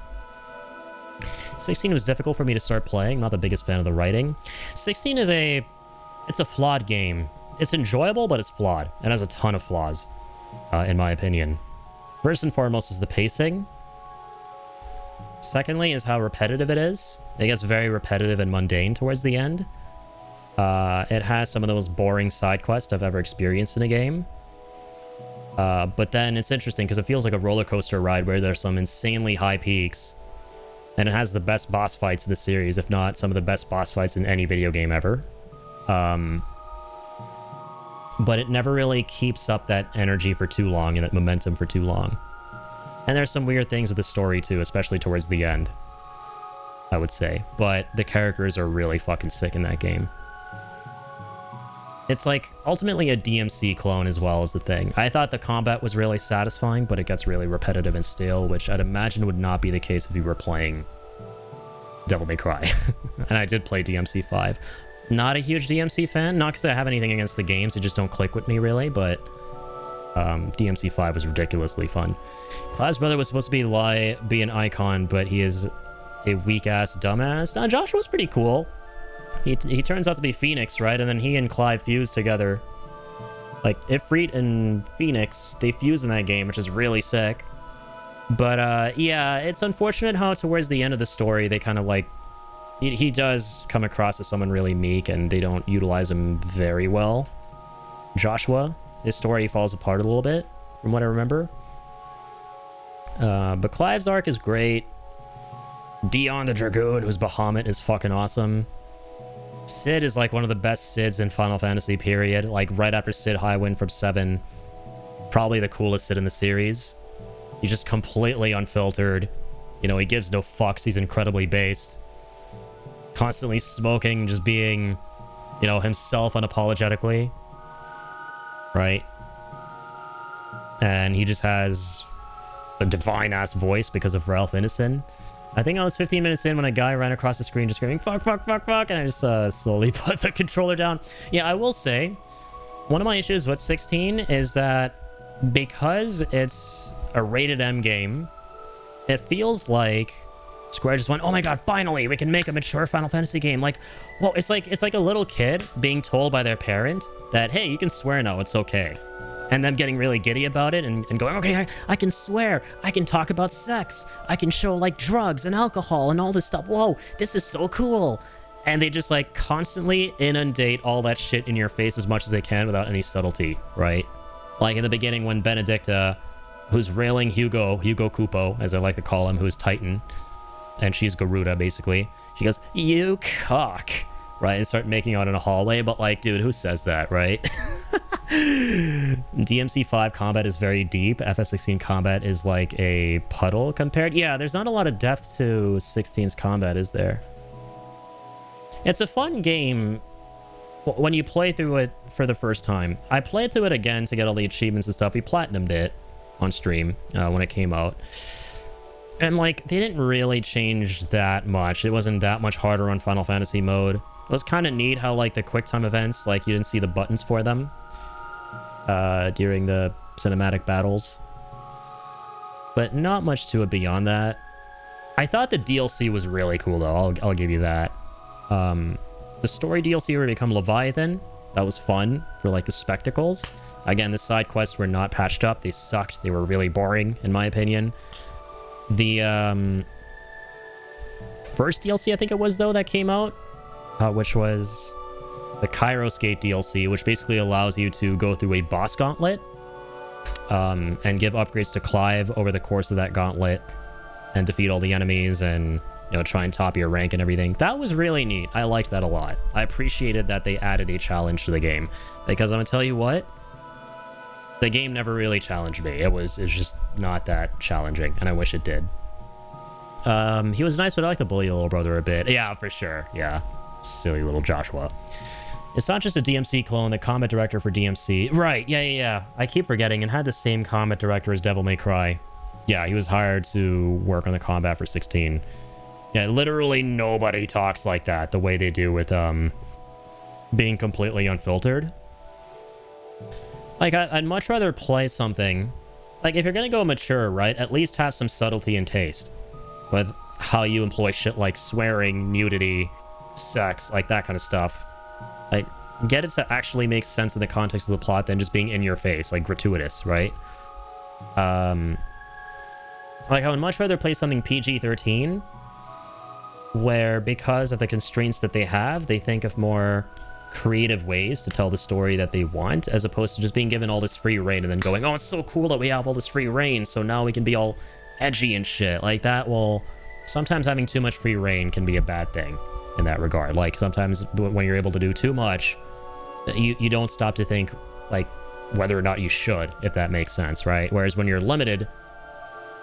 16 was difficult for me to start playing. Not the biggest fan of the writing. 16 is it's a flawed game. It's enjoyable, but it's flawed. It has a ton of flaws, in my opinion. First and foremost is the pacing. Secondly is how repetitive it is. It gets very repetitive and mundane towards the end. It has some of the most boring side quests I've ever experienced in a game. But then it's interesting because it feels like a roller coaster ride where there's some insanely high peaks. And it has the best boss fights in the series, if not some of the best boss fights in any video game ever. But it never really keeps up that energy for too long and that momentum for too long. And there's some weird things with the story too, especially towards the end, I would say. But the characters are really fucking sick in that game. It's like ultimately a DMC clone as well as the thing. I thought the combat was really satisfying, but it gets really repetitive and stale, which I'd imagine would not be the case if you were playing Devil May Cry. And I did play DMC 5. Not a huge DMC fan, not because I have anything against the games, they just don't click with me really, but DMC 5 was ridiculously fun. Clive's brother was supposed to be an icon, but he is a weak-ass dumbass. Now, Joshua's pretty cool. He turns out to be Phoenix, right? And then he and Clive fuse together. Like, Ifrit and Phoenix, they fuse in that game, which is really sick. But, yeah, it's unfortunate how towards the end of the story, they kind of, like... He does come across as someone really meek, and they don't utilize him very well. Joshua, his story falls apart a little bit, from what I remember. But Clive's arc is great. Dion the Dragoon, who's Bahamut, is fucking awesome. Sid is like one of the best Sids in Final Fantasy, period. Like right after Sid Highwind from 7. Probably the coolest Sid in the series. He's just completely unfiltered. You know, he gives no fucks. He's incredibly based. Constantly smoking, just being, you know, himself a divine ass voice because of Ralph Ineson. I think I was 15 minutes in when a guy ran across the screen just screaming fuck fuck fuck fuck, and I just slowly put the controller down. Yeah, I will say one of my issues with 16 is that because it's a rated M game, it feels like Square just went, oh my god, finally we can make a mature Final Fantasy game. Like, well, it's like a little kid being told by their parent that, hey, you can swear now, it's okay. And them getting really giddy about it and going, okay, I can swear, I can talk about sex, I can show like drugs and alcohol and all this stuff. Whoa, this is so cool. And they just like constantly inundate all that shit in your face as much as they can without any subtlety, right? Like in the beginning when Benedicta, who's railing Hugo Kupo, as I like to call him, who's Titan, and she's Garuda basically, she goes, you cock, right? And start making out in a hallway, but like, dude, who says that, right? DMC5 combat is very deep. FF16 combat is like a puddle compared. Yeah, there's not a lot of depth to 16's combat, is there? It's a fun game when you play through it for the first time. I played through it again to get all the achievements and stuff. We platinumed it on stream when it came out. And like, they didn't really change that much. It wasn't that much harder on Final Fantasy mode. It was kind of neat how like the quick time events, like you didn't see the buttons for them during the cinematic battles. But not much to it beyond that. I thought the DLC was really cool though, I'll give you that. The story DLC where you become Leviathan, that was fun for like the spectacles. Again, the side quests were not patched up, they sucked, they were really boring in my opinion. The first DLC I think it was though that came out, which was the Kairos Gate DLC, which basically allows you to go through a boss gauntlet and give upgrades to Clive over the course of that gauntlet and defeat all the enemies and, you know, try and top your rank and everything. That was really neat. I liked that a lot. I appreciated that they added a challenge to the game, because I'm gonna tell you what, the game never really challenged me. It was just not that challenging, and I wish it did. He was nice, but I like to bully your little brother a bit. Yeah, for sure. Yeah. Silly little Joshua. It's not just a DMC clone, the combat director for DMC. Right, yeah. I keep forgetting, and had the same combat director as Devil May Cry. Yeah, he was hired to work on the combat for 16. Yeah, literally nobody talks like that, the way they do with being completely unfiltered. Like, I'd much rather play something... Like, if you're gonna go mature, right, at least have some subtlety and taste with how you employ shit like swearing, nudity, sex, like that kind of stuff. Like, get it to actually make sense in the context of the plot than just being in your face, like gratuitous, right? Like, I would much rather play something PG-13, where because of the constraints that they have, they think of more creative ways to tell the story that they want, as opposed to just being given all this free reign and then going, oh, it's so cool that we have all this free reign, so now we can be all edgy and shit. Like, that will... Sometimes having too much free reign can be a bad thing in that regard. Like, sometimes when you're able to do too much, you don't stop to think, like, whether or not you should, if that makes sense, right? Whereas when you're limited,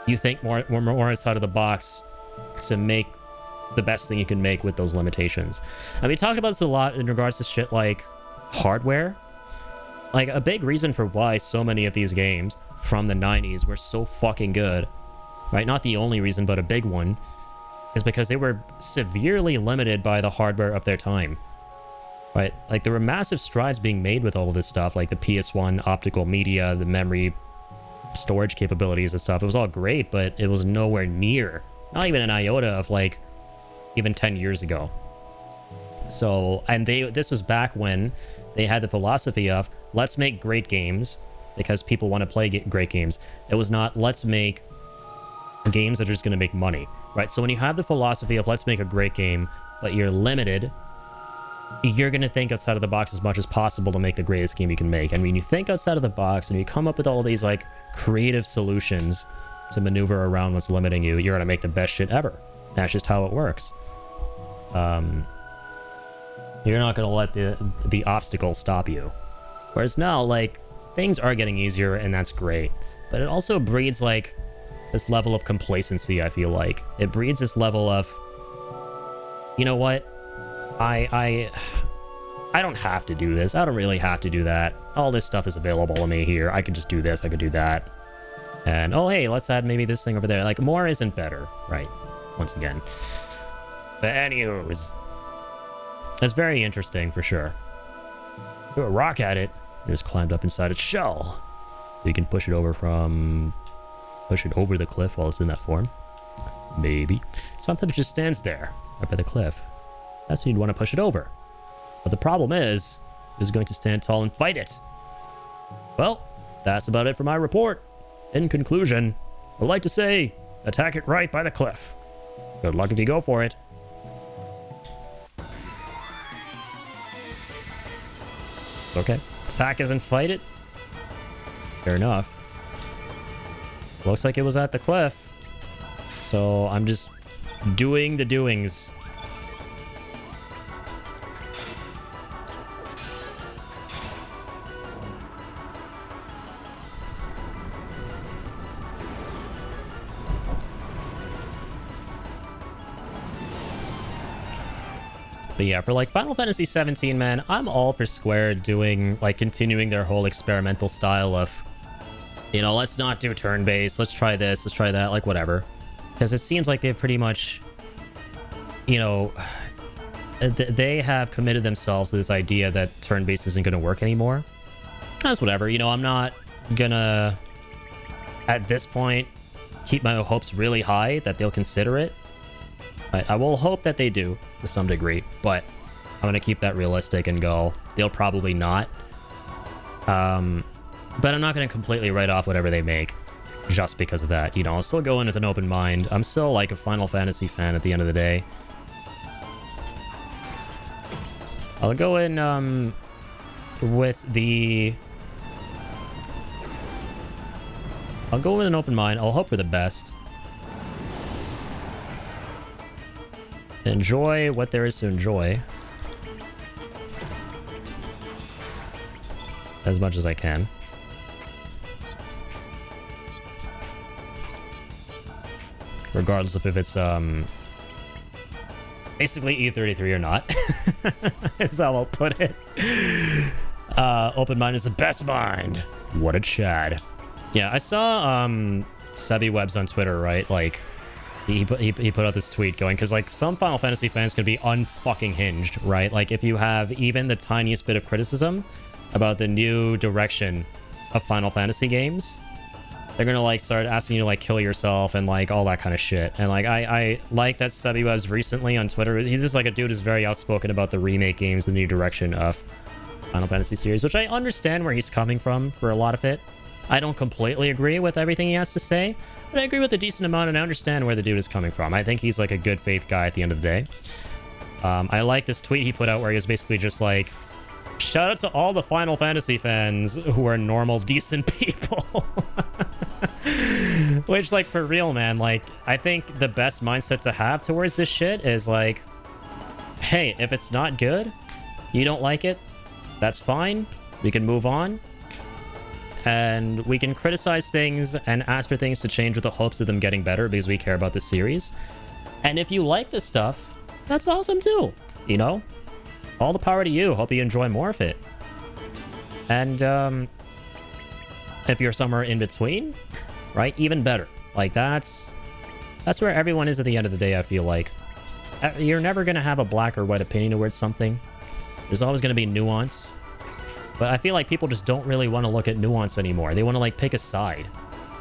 you think more outside of the box to make the best thing you can make with those limitations. And we talked about this a lot in regards to shit like hardware. Like, a big reason for why so many of these games from the 90s were so fucking good, right? Not the only reason, but a big one, is because they were severely limited by the hardware of their time, right? Like, there were massive strides being made with all of this stuff, like the PS1 optical media, the memory storage capabilities and stuff. It was all great, but it was nowhere near, not even an iota of, like, even 10 years ago. So, and this was back when they had the philosophy of, let's make great games because people want to play great games. It was not, let's make games that are just going to make money, right? So when you have the philosophy of, let's make a great game, but you're limited, you're going to think outside of the box as much as possible to make the greatest game you can make. And when you think outside of the box and you come up with all these, like, creative solutions to maneuver around what's limiting you, you're going to make the best shit ever. That's just how it works. You're not going to let the obstacles stop you. Whereas now, like, things are getting easier, and that's great. But it also breeds, like, this level of complacency, I feel like. It breeds this level of, you know what? I don't have to do this. I don't really have to do that. All this stuff is available to me here. I could just do this. I could do that. And, oh, hey, let's add maybe this thing over there. Like, more isn't better, right? Once again. But anywho's, it's very interesting for sure. Threw a rock at it. It just climbed up inside its shell. You can push it over the cliff while it's in that form. Maybe. Sometimes it just stands there, right by the cliff. That's when you'd want to push it over. But the problem is, it's going to stand tall and fight it. Well, that's about it for my report. In conclusion, I'd like to say, attack it right by the cliff. Good luck if you go for it. Okay. Attack isn't fight it. Fair enough. Looks like it was at the cliff. So I'm just doing the doings. But yeah, for like Final Fantasy 17, man, I'm all for Square doing, like, continuing their whole experimental style of, you know, let's not do turn-based, let's try this, let's try that, like, whatever. Because it seems like they've pretty much, you know, they have committed themselves to this idea that turn-based isn't going to work anymore. That's whatever, you know, I'm not gonna, at this point, keep my hopes really high that they'll consider it. I will hope that they do to some degree, but I'm going to keep that realistic and go, they'll probably not. But I'm not going to completely write off whatever they make just because of that. You know, I'll still go in with an open mind. I'm still like a Final Fantasy fan at the end of the day. I'll go in with the... I'll go with an open mind. I'll hope for the best. Enjoy what there is to enjoy. As much as I can. Regardless of if it's, basically E33 or not. Is how I'll put it. Open mind is the best mind. What a Chad. Yeah, I saw, Sebi Webs on Twitter, right? Like, he put out this tweet going, because like some Final Fantasy fans can be unfucking hinged, right? Like if you have even the tiniest bit of criticism about the new direction of Final Fantasy games, they're gonna like start asking you to like kill yourself and like all that kind of shit. And like I like that Sebi Webs recently on Twitter, he's just like a dude who's very outspoken about the remake games, the new direction of Final Fantasy series, which I understand where he's coming from for a lot of it. I don't completely agree with everything he has to say, but I agree with a decent amount, and I understand where the dude is coming from. I think he's like a good faith guy at the end of the day. I like this tweet he put out where he was basically just like, shout out to all the Final Fantasy fans who are normal, decent people. Which, like, for real, man, like, I think the best mindset to have towards this shit is like, hey, if it's not good, you don't like it, that's fine. We can move on. And we can criticize things and ask for things to change with the hopes of them getting better because we care about the series. And if you like this stuff, that's awesome too. You know? All the power to you. Hope you enjoy more of it. And if you're somewhere in between, right? Even better. Like that's where everyone is at the end of the day, I feel like. You're never going to have a black or white opinion towards something. There's always going to be nuance. But I feel like people just don't really want to look at nuance anymore. They want to, like, pick a side,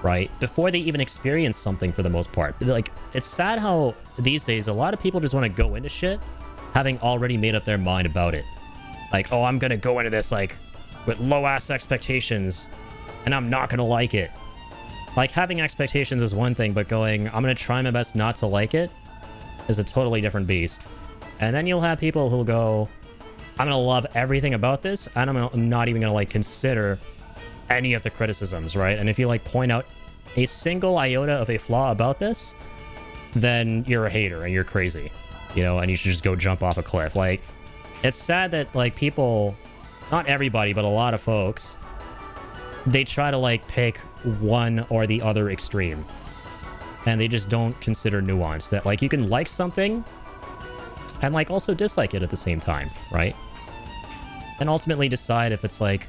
right? Before they even experience something for the most part. Like, it's sad how these days a lot of people just want to go into shit having already made up their mind about it. Like, oh, I'm going to go into this, like, with low-ass expectations, and I'm not going to like it. Like, having expectations is one thing, but going, I'm going to try my best not to like it is a totally different beast. And then you'll have people who'll go, I'm gonna love everything about this, and I'm not even gonna like consider any of the criticisms, right? And if you like point out a single iota of a flaw about this, then you're a hater and you're crazy, you know, and you should just go jump off a cliff. Like, it's sad that like people, not everybody, but a lot of folks, they try to like pick one or the other extreme, and they just don't consider nuance. That like you can like something and like also dislike it at the same time, right? And ultimately decide if it's like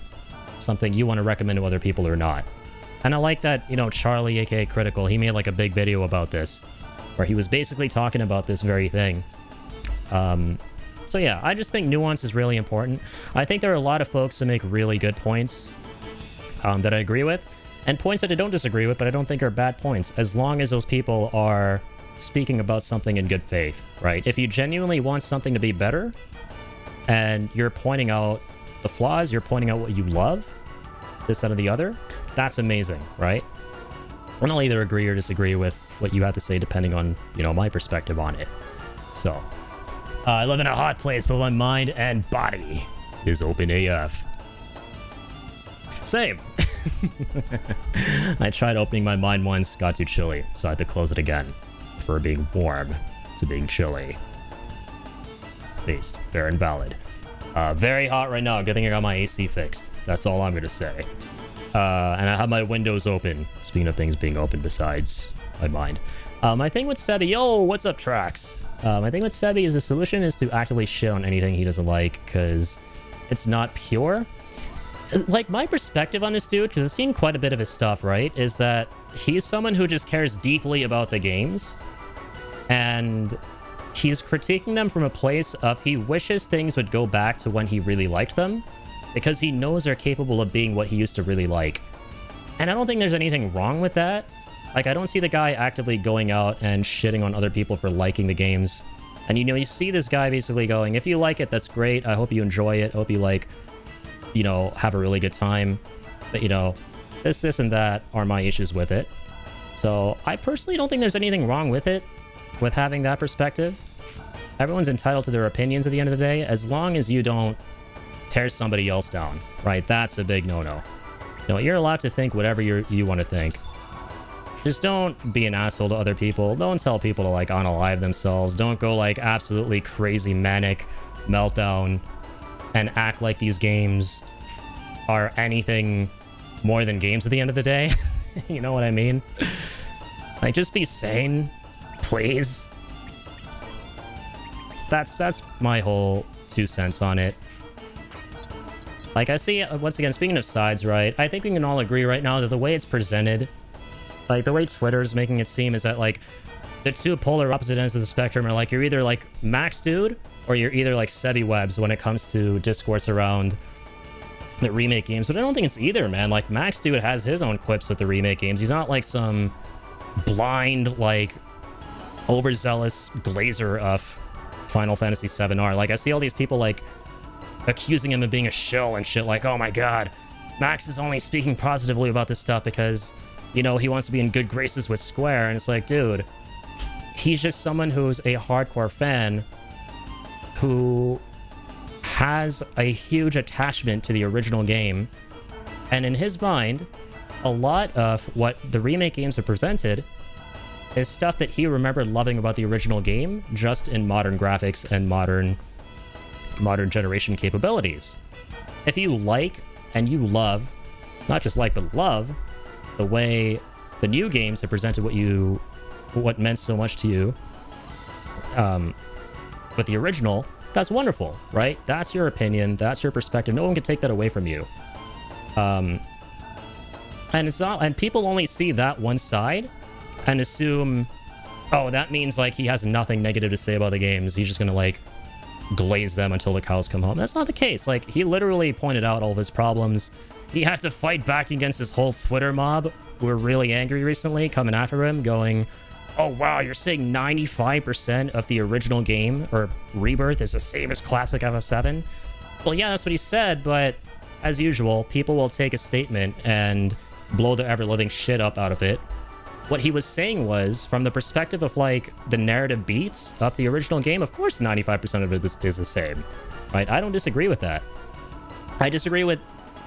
something you want to recommend to other people or not. And I like that, you know, Charlie, aka Critical, he made like a big video about this, where he was basically talking about this very thing. So yeah, I just think nuance is really important. I think there are a lot of folks who make really good points that I agree with, and points that I don't disagree with, but I don't think are bad points, as long as those people are speaking about something in good faith, right? If you genuinely want something to be better, and you're pointing out the flaws, you're pointing out what you love, this, that, or the other, that's amazing, right? And I'll either agree or disagree with what you have to say depending on, you know, my perspective on it. So, I live in a hot place, but my mind and body is open AF. Same. I tried opening my mind once, got too chilly, so I had to close it again. For being warm to being chilly. Based. Fair and valid. Very hot right now. Good thing I got my AC fixed. That's all I'm going to say. And I have my windows open. Speaking of things being open besides my mind. My thing with Sebi... Yo, what's up, Trax? My thing with Sebi is the solution is to actively shit on anything he doesn't like, because it's not pure. Like, my perspective on this dude, because I've seen quite a bit of his stuff, right, is that he's someone who just cares deeply about the games, and he's critiquing them from a place of he wishes things would go back to when he really liked them, because he knows they're capable of being what he used to really like. And I don't think there's anything wrong with that. Like, I don't see the guy actively going out and shitting on other people for liking the games. And, you know, you see this guy basically going, if you like it, that's great. I hope you enjoy it. I hope you, like, you know, have a really good time. But, you know, this, and that are my issues with it. So I personally don't think there's anything wrong with it, with having that perspective. Everyone's entitled to their opinions at the end of the day, as long as you don't tear somebody else down, right? That's a big no-no. You know, you're allowed to think whatever you want to think. Just don't be an asshole to other people. Don't tell people to, like, unalive themselves. Don't go, like, absolutely crazy manic meltdown and act like these games are anything more than games at the end of the day. You know what I mean? Like, just be sane, please. That's my whole 2 cents on it. Like, I see, once again, speaking of sides, right, I think we can all agree right now that the way it's presented, like, the way Twitter's making it seem is that, like, the two polar opposite ends of the spectrum are, like, you're either, like, Max Dude, or you're either, like, Sebi Webs when it comes to discourse around the remake games. But I don't think it's either, man. Like, Max Dude has his own quips with the remake games. He's not, like, some blind, like, overzealous glazer of Final Fantasy VII-R. Like, I see all these people, like, accusing him of being a shill and shit, like, oh my god, Max is only speaking positively about this stuff because, you know, he wants to be in good graces with Square. And it's like, dude, he's just someone who's a hardcore fan who has a huge attachment to the original game. And in his mind, a lot of what the remake games have presented is stuff that he remembered loving about the original game, just in modern graphics and modern generation capabilities. If you like and you love, not just like, but love the way the new games have presented what meant so much to you with the original, that's wonderful, right? That's your opinion, that's your perspective. No one can take that away from you. And it's not, and people only see that one side and assume, oh, that means, like, he has nothing negative to say about the games. He's just gonna, like, glaze them until the cows come home. That's not the case. Like, he literally pointed out all of his problems. He had to fight back against his whole Twitter mob who were really angry recently, coming after him, going, oh wow, you're saying 95% of the original game, or Rebirth, is the same as classic FF7? Well, yeah, that's what he said, but as usual, people will take a statement and blow the ever-living shit up out of it. What he was saying was, from the perspective of, like, the narrative beats of the original game, of course 95% of it is the same, right? I don't disagree with that. I disagree with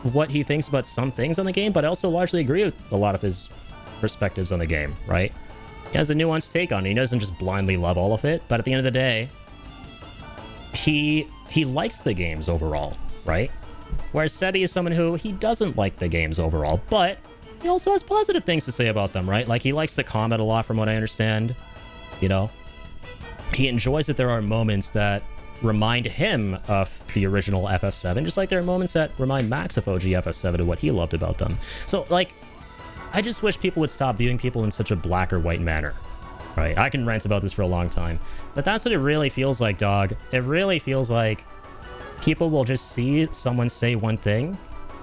what he thinks about some things on the game, but I also largely agree with a lot of his perspectives on the game, right? He has a nuanced take on it. He doesn't just blindly love all of it, but at the end of the day, he likes the games overall, right? Whereas Sebi is someone who, he doesn't like the games overall, but he also has positive things to say about them, right? Like, he likes the combat a lot, from what I understand. You know? He enjoys that there are moments that remind him of the original FF7, just like there are moments that remind Max of OG FF7 and what he loved about them. So, like, I just wish people would stop viewing people in such a black or white manner. Right? I can rant about this for a long time. But that's what it really feels like, dog. It really feels like people will just see someone say one thing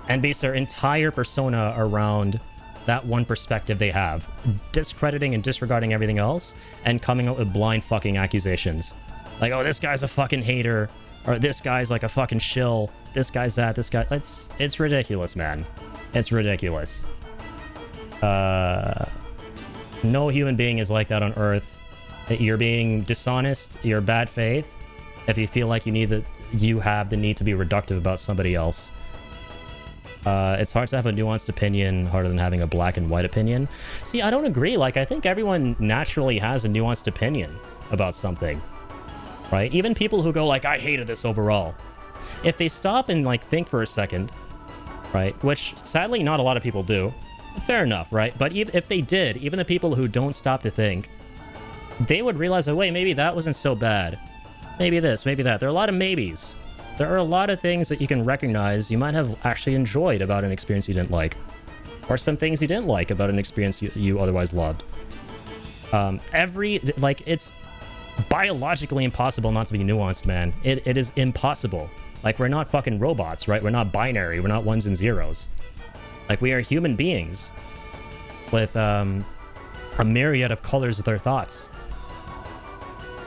and base their entire persona around that one perspective they have, discrediting and disregarding everything else and coming up with blind fucking accusations. Like, oh, this guy's a fucking hater, or this guy's like a fucking shill, this guy's that, this guy... It's ridiculous, man. It's ridiculous. No human being is like that on Earth. You're being dishonest, you're bad faith, if you feel like you have the need to be reductive about somebody else. It's hard to have a nuanced opinion, harder than having a black and white opinion. See, I don't agree. Like, I think everyone naturally has a nuanced opinion about something, right? Even people who go like, I hated this overall. If they stop and like think for a second, right? Which sadly not a lot of people do. Fair enough, right? But if they did, even the people who don't stop to think, they would realize that, wait, maybe that wasn't so bad. Maybe this, maybe that. There are a lot of maybes. There are a lot of things that you can recognize you might have actually enjoyed about an experience you didn't like. Or some things you didn't like about an experience you otherwise loved. It's biologically impossible not to be nuanced, man. It is impossible. Like, we're not fucking robots, right? We're not binary. We're not ones and zeros. Like, we are human beings with a myriad of colors with our thoughts.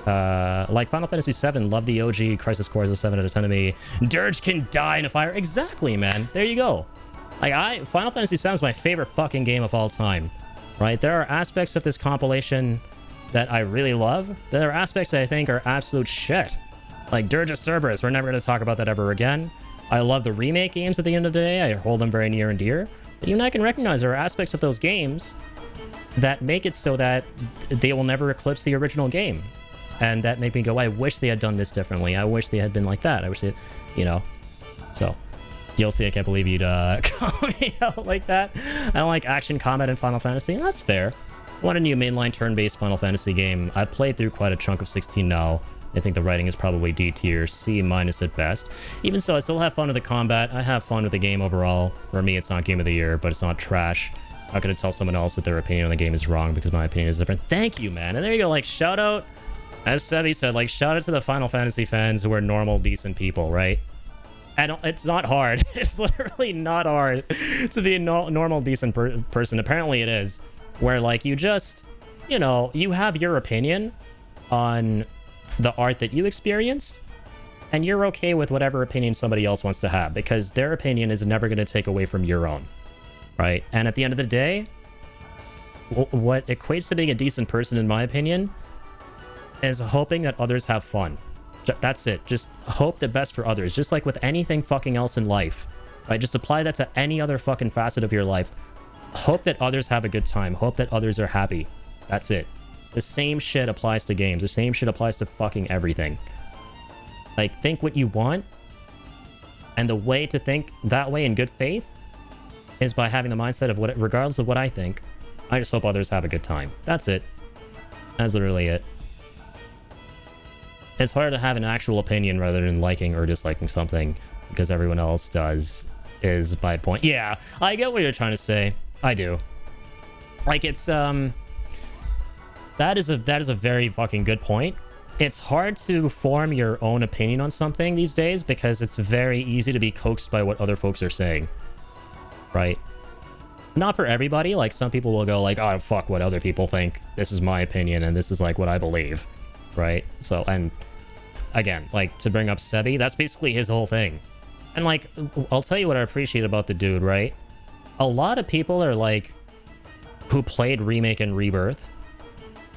Like Final Fantasy VII, love the OG Crisis Core is a 7 out of 10 to me. Dirge can die in a fire. Exactly, man. There you go. Like, Final Fantasy VII is my favorite fucking game of all time. Right? There are aspects of this compilation that I really love. There are aspects that I think are absolute shit. Like Dirge of Cerberus. We're never going to talk about that ever again. I love the remake games at the end of the day. I hold them very near and dear. But even I can recognize there are aspects of those games that make it so that they will never eclipse the original game. And that make me go, I wish they had done this differently. I wish they had been like that. I wish they, you know. So, guilty. I can't believe you'd call me out like that. I don't like action combat in Final Fantasy. That's fair. I want a new mainline turn-based Final Fantasy game. I've played through quite a chunk of 16 now. I think the writing is probably D tier, C- at best. Even so, I still have fun with the combat. I have fun with the game overall. For me, it's not Game of the Year, but it's not trash. I'm not going to tell someone else that their opinion on the game is wrong because my opinion is different. Thank you, man. And there you go. Like, shout out. As Sebi said, like, shout out to the Final Fantasy fans who are normal, decent people, right? And it's not hard. It's literally not hard to be a normal, decent person. Apparently it is. Where, like, you just, you know, you have your opinion on the art that you experienced, and you're okay with whatever opinion somebody else wants to have, because their opinion is never going to take away from your own, right? And at the end of the day, what equates to being a decent person, in my opinion, is hoping that others have fun. That's it. Just hope the best for others. Just like with anything fucking else in life, right? Just apply that to any other fucking facet of your life. Hope that others have a good time. Hope that others are happy. That's it. The same shit applies to games. The same shit applies to fucking everything. Like, think what you want. And the way to think that way in good faith is by having the mindset of what, regardless of what I think, I just hope others have a good time. That's it. That's literally it. It's hard to have an actual opinion rather than liking or disliking something because everyone else does, is my point. Yeah, I get what you're trying to say. I do. Like, it's, that is a very fucking good point. It's hard to form your own opinion on something these days because it's very easy to be coaxed by what other folks are saying. Right? Not for everybody. Like, some people will go like, oh, fuck what other people think. This is my opinion and this is like what I believe. Right? So, and again, like, to bring up Sebi, that's basically his whole thing. And like, I'll tell you what I appreciate about the dude, right? A lot of people are like, who played Remake and Rebirth,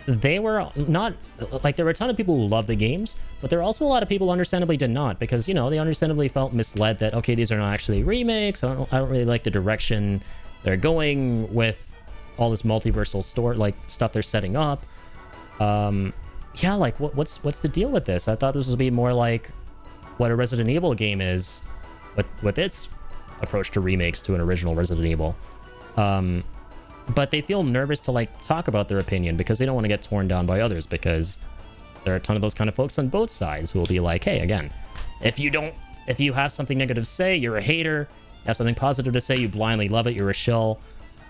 they were not, like, there were a ton of people who loved the games, but there are also a lot of people who understandably did not, because, you know, they understandably felt misled that, okay, these are not actually remakes, I don't really like the direction they're going with all this multiversal story, like, stuff they're setting up. Yeah, like, what's the deal with this? I thought this would be more like what a Resident Evil game is, with its approach to remakes to an original Resident Evil. But they feel nervous to, like, talk about their opinion because they don't want to get torn down by others, because there are a ton of those kind of folks on both sides who will be like, hey, again, if you have something negative to say, you're a hater. You have something positive to say, you blindly love it, you're a shill.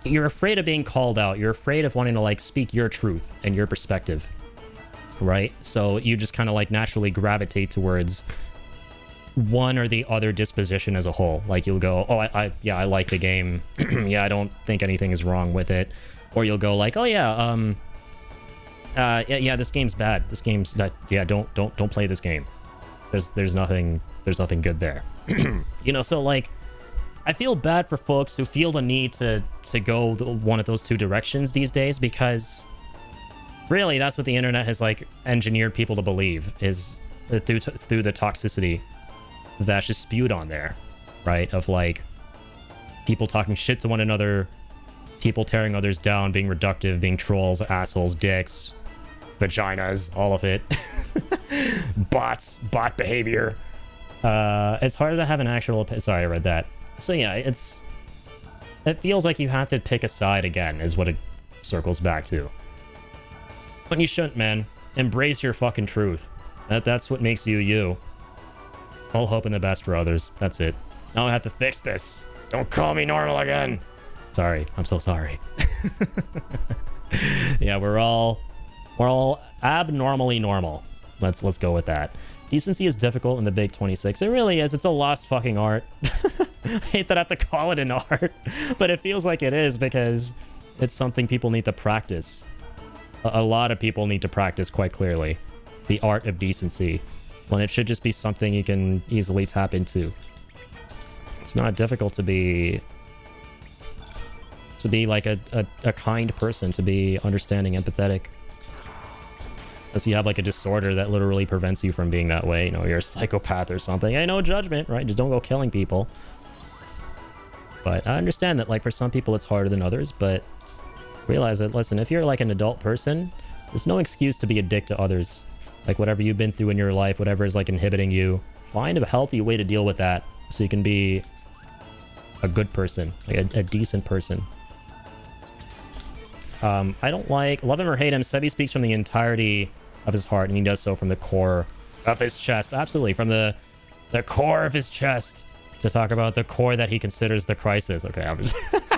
you're afraid of being called out. You're afraid of wanting to like speak your truth and your perspective, right? So you just kind of like naturally gravitate towards one or the other disposition as a whole. Like you'll go, oh, yeah, I like the game. Yeah, I don't think anything is wrong with it. Or you'll go like, oh yeah, yeah, this game's bad. This game's that, yeah, don't play this game. There's nothing good there. You know, so like, I feel bad for folks who feel the need to go one of those two directions these days, because really that's what the internet has like engineered people to believe, is through the toxicity that's just spewed on there, right? Of like people talking shit to one another, people tearing others down, being reductive, being trolls, assholes, dicks, vaginas, all of it. Bot behavior. It's harder to have an actual sorry, I read that. So yeah, it feels like you have to pick a side again, is what it circles back to. But you shouldn't, man. Embrace your fucking truth. That's what makes you you. All hope in the best for others. That's it. Now I have to fix this. Don't call me normal again. Sorry, I'm so sorry. Yeah, we're all abnormally normal. Let's go with that. Decency is difficult in the big 26. It really is. It's a lost fucking art. I hate that I have to call it an art, but it feels like it is, because it's something people need to practice. A lot of people need to practice, quite clearly, the art of decency, when it should just be something you can easily tap into. It's not difficult to be like a kind person, to be understanding, empathetic. Unless you have like a disorder that literally prevents you from being that way. You know, you're a psychopath or something. Hey, no judgment, right? Just don't go killing people. But I understand that, like, for some people it's harder than others, but realize that, listen, if you're like an adult person, there's no excuse to be a dick to others. Like, whatever you've been through in your life, whatever is like inhibiting you, find a healthy way to deal with that so you can be a good person, like a decent person. I don't like, love him or hate him, Sebi speaks from the entirety of his heart, and he does so from the core of his chest. Absolutely, from the core of his chest, to talk about the core that he considers the crisis. Okay, I'm just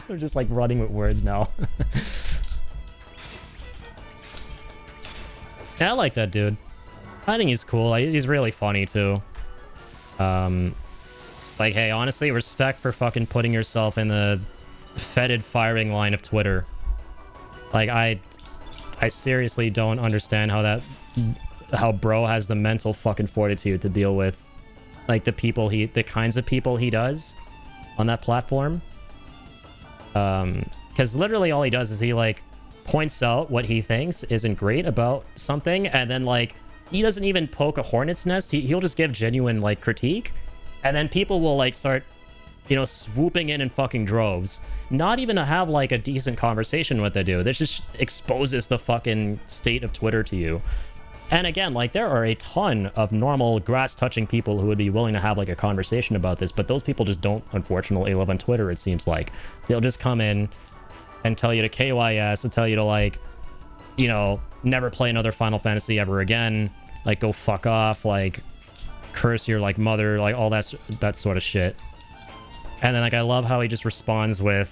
I'm just like running with words now. Yeah, I like that dude. I think he's cool. He's really funny too. Like, hey, honestly, respect for fucking putting yourself in the fetid firing line of Twitter. Like, I seriously don't understand how bro has the mental fucking fortitude to deal with, like, the kinds of people he does on that platform. Because literally all he does is he, like, points out what he thinks isn't great about something, and then, like, he doesn't even poke a hornet's nest. He'll just give genuine, like, critique, and then people will, like, start, you know, swooping in fucking droves, not even to have like a decent conversation with the dude. This just exposes the fucking state of Twitter to you. And again, like, there are a ton of normal grass touching people who would be willing to have like a conversation about this, but those people just don't, unfortunately, live on Twitter. It seems like they'll just come in and tell you to KYS and tell you to, like, you know, never play another Final Fantasy ever again, like, go fuck off, like, curse your like mother, like all that sort of shit. And then, like, I love how he just responds with,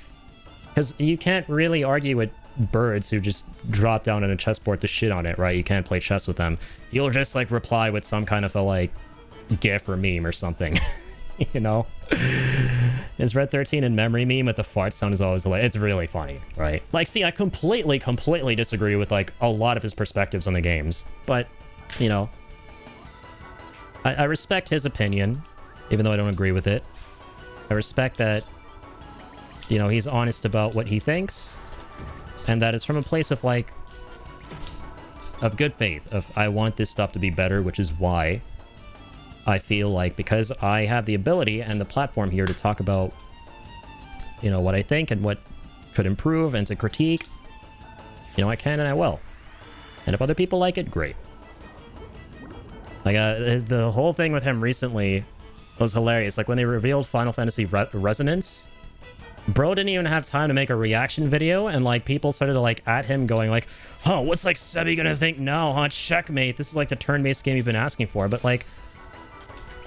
because you can't really argue with birds who just drop down on a chessboard to shit on it, right? You can't play chess with them. You'll just, like, reply with some kind of a, like, gif or meme or something, you know? His Red 13 in memory meme with the fart sound is always hilarious. It's really funny, right? Like, see, I completely disagree with, like, a lot of his perspectives on the games. But, you know, I respect his opinion, even though I don't agree with it. I respect that, you know, he's honest about what he thinks, and that it's from a place of, like, of good faith, of I want this stuff to be better, which is why I feel like, because I have the ability and the platform here to talk about, you know, what I think and what could improve and to critique, you know, I can and I will. And if other people like it, great. Like, the whole thing with him recently was hilarious. Like, when they revealed Final Fantasy Resonance, bro didn't even have time to make a reaction video, and, like, people started to, like, at him going, like, huh, what's, like, Sebi gonna think now, huh? Checkmate. This is, like, the turn-based game you've been asking for. But, like,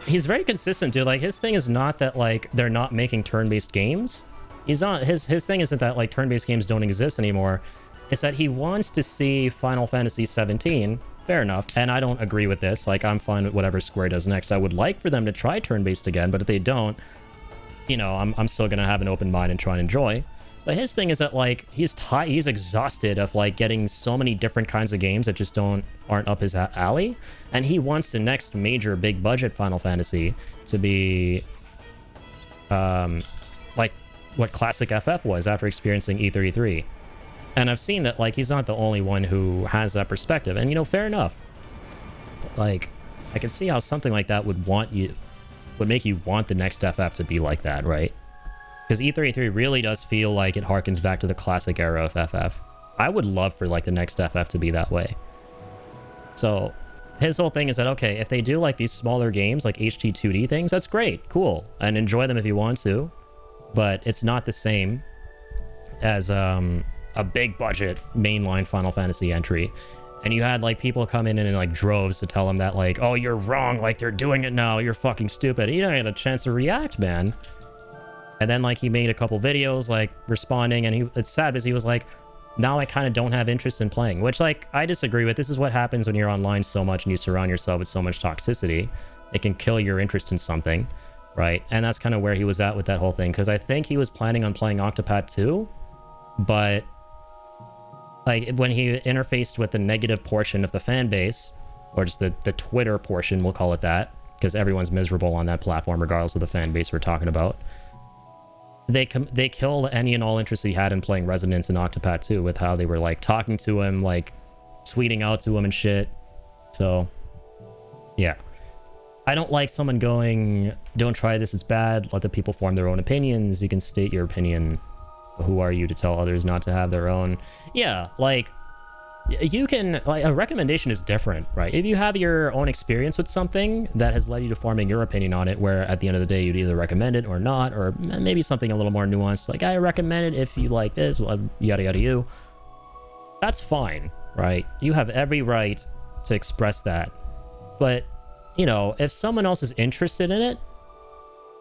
he's very consistent, dude. Like, his thing is not that, like, they're not making turn-based games. He's on his thing isn't that like turn-based games don't exist anymore. It's that he wants to see Final Fantasy 17. Fair enough. And I don't agree with this. Like, I'm fine with whatever Square does next. I would like for them to try turn-based again, but if they don't, you know, I'm still gonna have an open mind and try and enjoy. But his thing is that like he's exhausted of like getting so many different kinds of games that just aren't up his alley, and he wants the next major big budget Final Fantasy to be like what classic FF was after experiencing E33. And I've seen that like he's not the only one who has that perspective, and you know, fair enough. Like, I can see how something like that would make you want the next FF to be like that, right? Because E33 really does feel like it harkens back to the classic era of FF. I would love for like the next FF to be that way. So his whole thing is that, okay, if they do like these smaller games, like HD 2D things, that's great, cool, and enjoy them if you want to, but it's not the same as a big budget mainline Final Fantasy entry. And you had like people come in like droves to tell him that like, oh, you're wrong, like they're doing it now, you're fucking stupid. You don't get a chance to react, man. And then like he made a couple videos like responding, and it's sad because he was like, now I kind of don't have interest in playing, which like I disagree with. This is what happens when you're online so much and you surround yourself with so much toxicity. It can kill your interest in something, right? And that's kind of where he was at with that whole thing, because I think he was planning on playing Octopath 2, but like when he interfaced with the negative portion of the fan base, or just the Twitter portion, we'll call it that, because everyone's miserable on that platform regardless of the fan base we're talking about, they killed any and all interest he had in playing Resonance and Octopath 2 with how they were like talking to him, like tweeting out to him and shit. So yeah, I don't like someone going, don't try this, it's bad, let the people form their own opinions. You can state your opinion. Who are you to tell others not to have their own? Yeah, like, you can, like, a recommendation is different, right? If you have your own experience with something that has led you to forming your opinion on it, where at the end of the day you'd either recommend it or not, or maybe something a little more nuanced, like, I recommend it if you like this, yada yada you, that's fine, right? You have every right to express that. But, you know, if someone else is interested in it,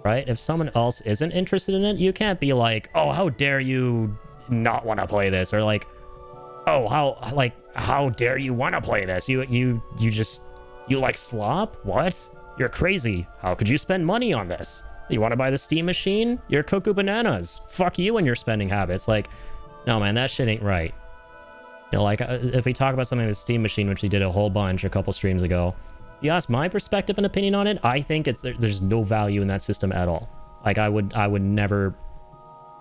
right? If someone else isn't interested in it, you can't be like, oh, how dare you not want to play this? Or like, oh, how dare you want to play this? You like slop? What? You're crazy. How could you spend money on this? You want to buy the Steam machine? You're cuckoo bananas. Fuck you and your spending habits. Like, no, man, that shit ain't right. You know, like, if we talk about something like the Steam machine, which we did a whole bunch a couple streams ago, you ask my perspective and opinion on it, I think there's no value in that system at all. Like, I would never,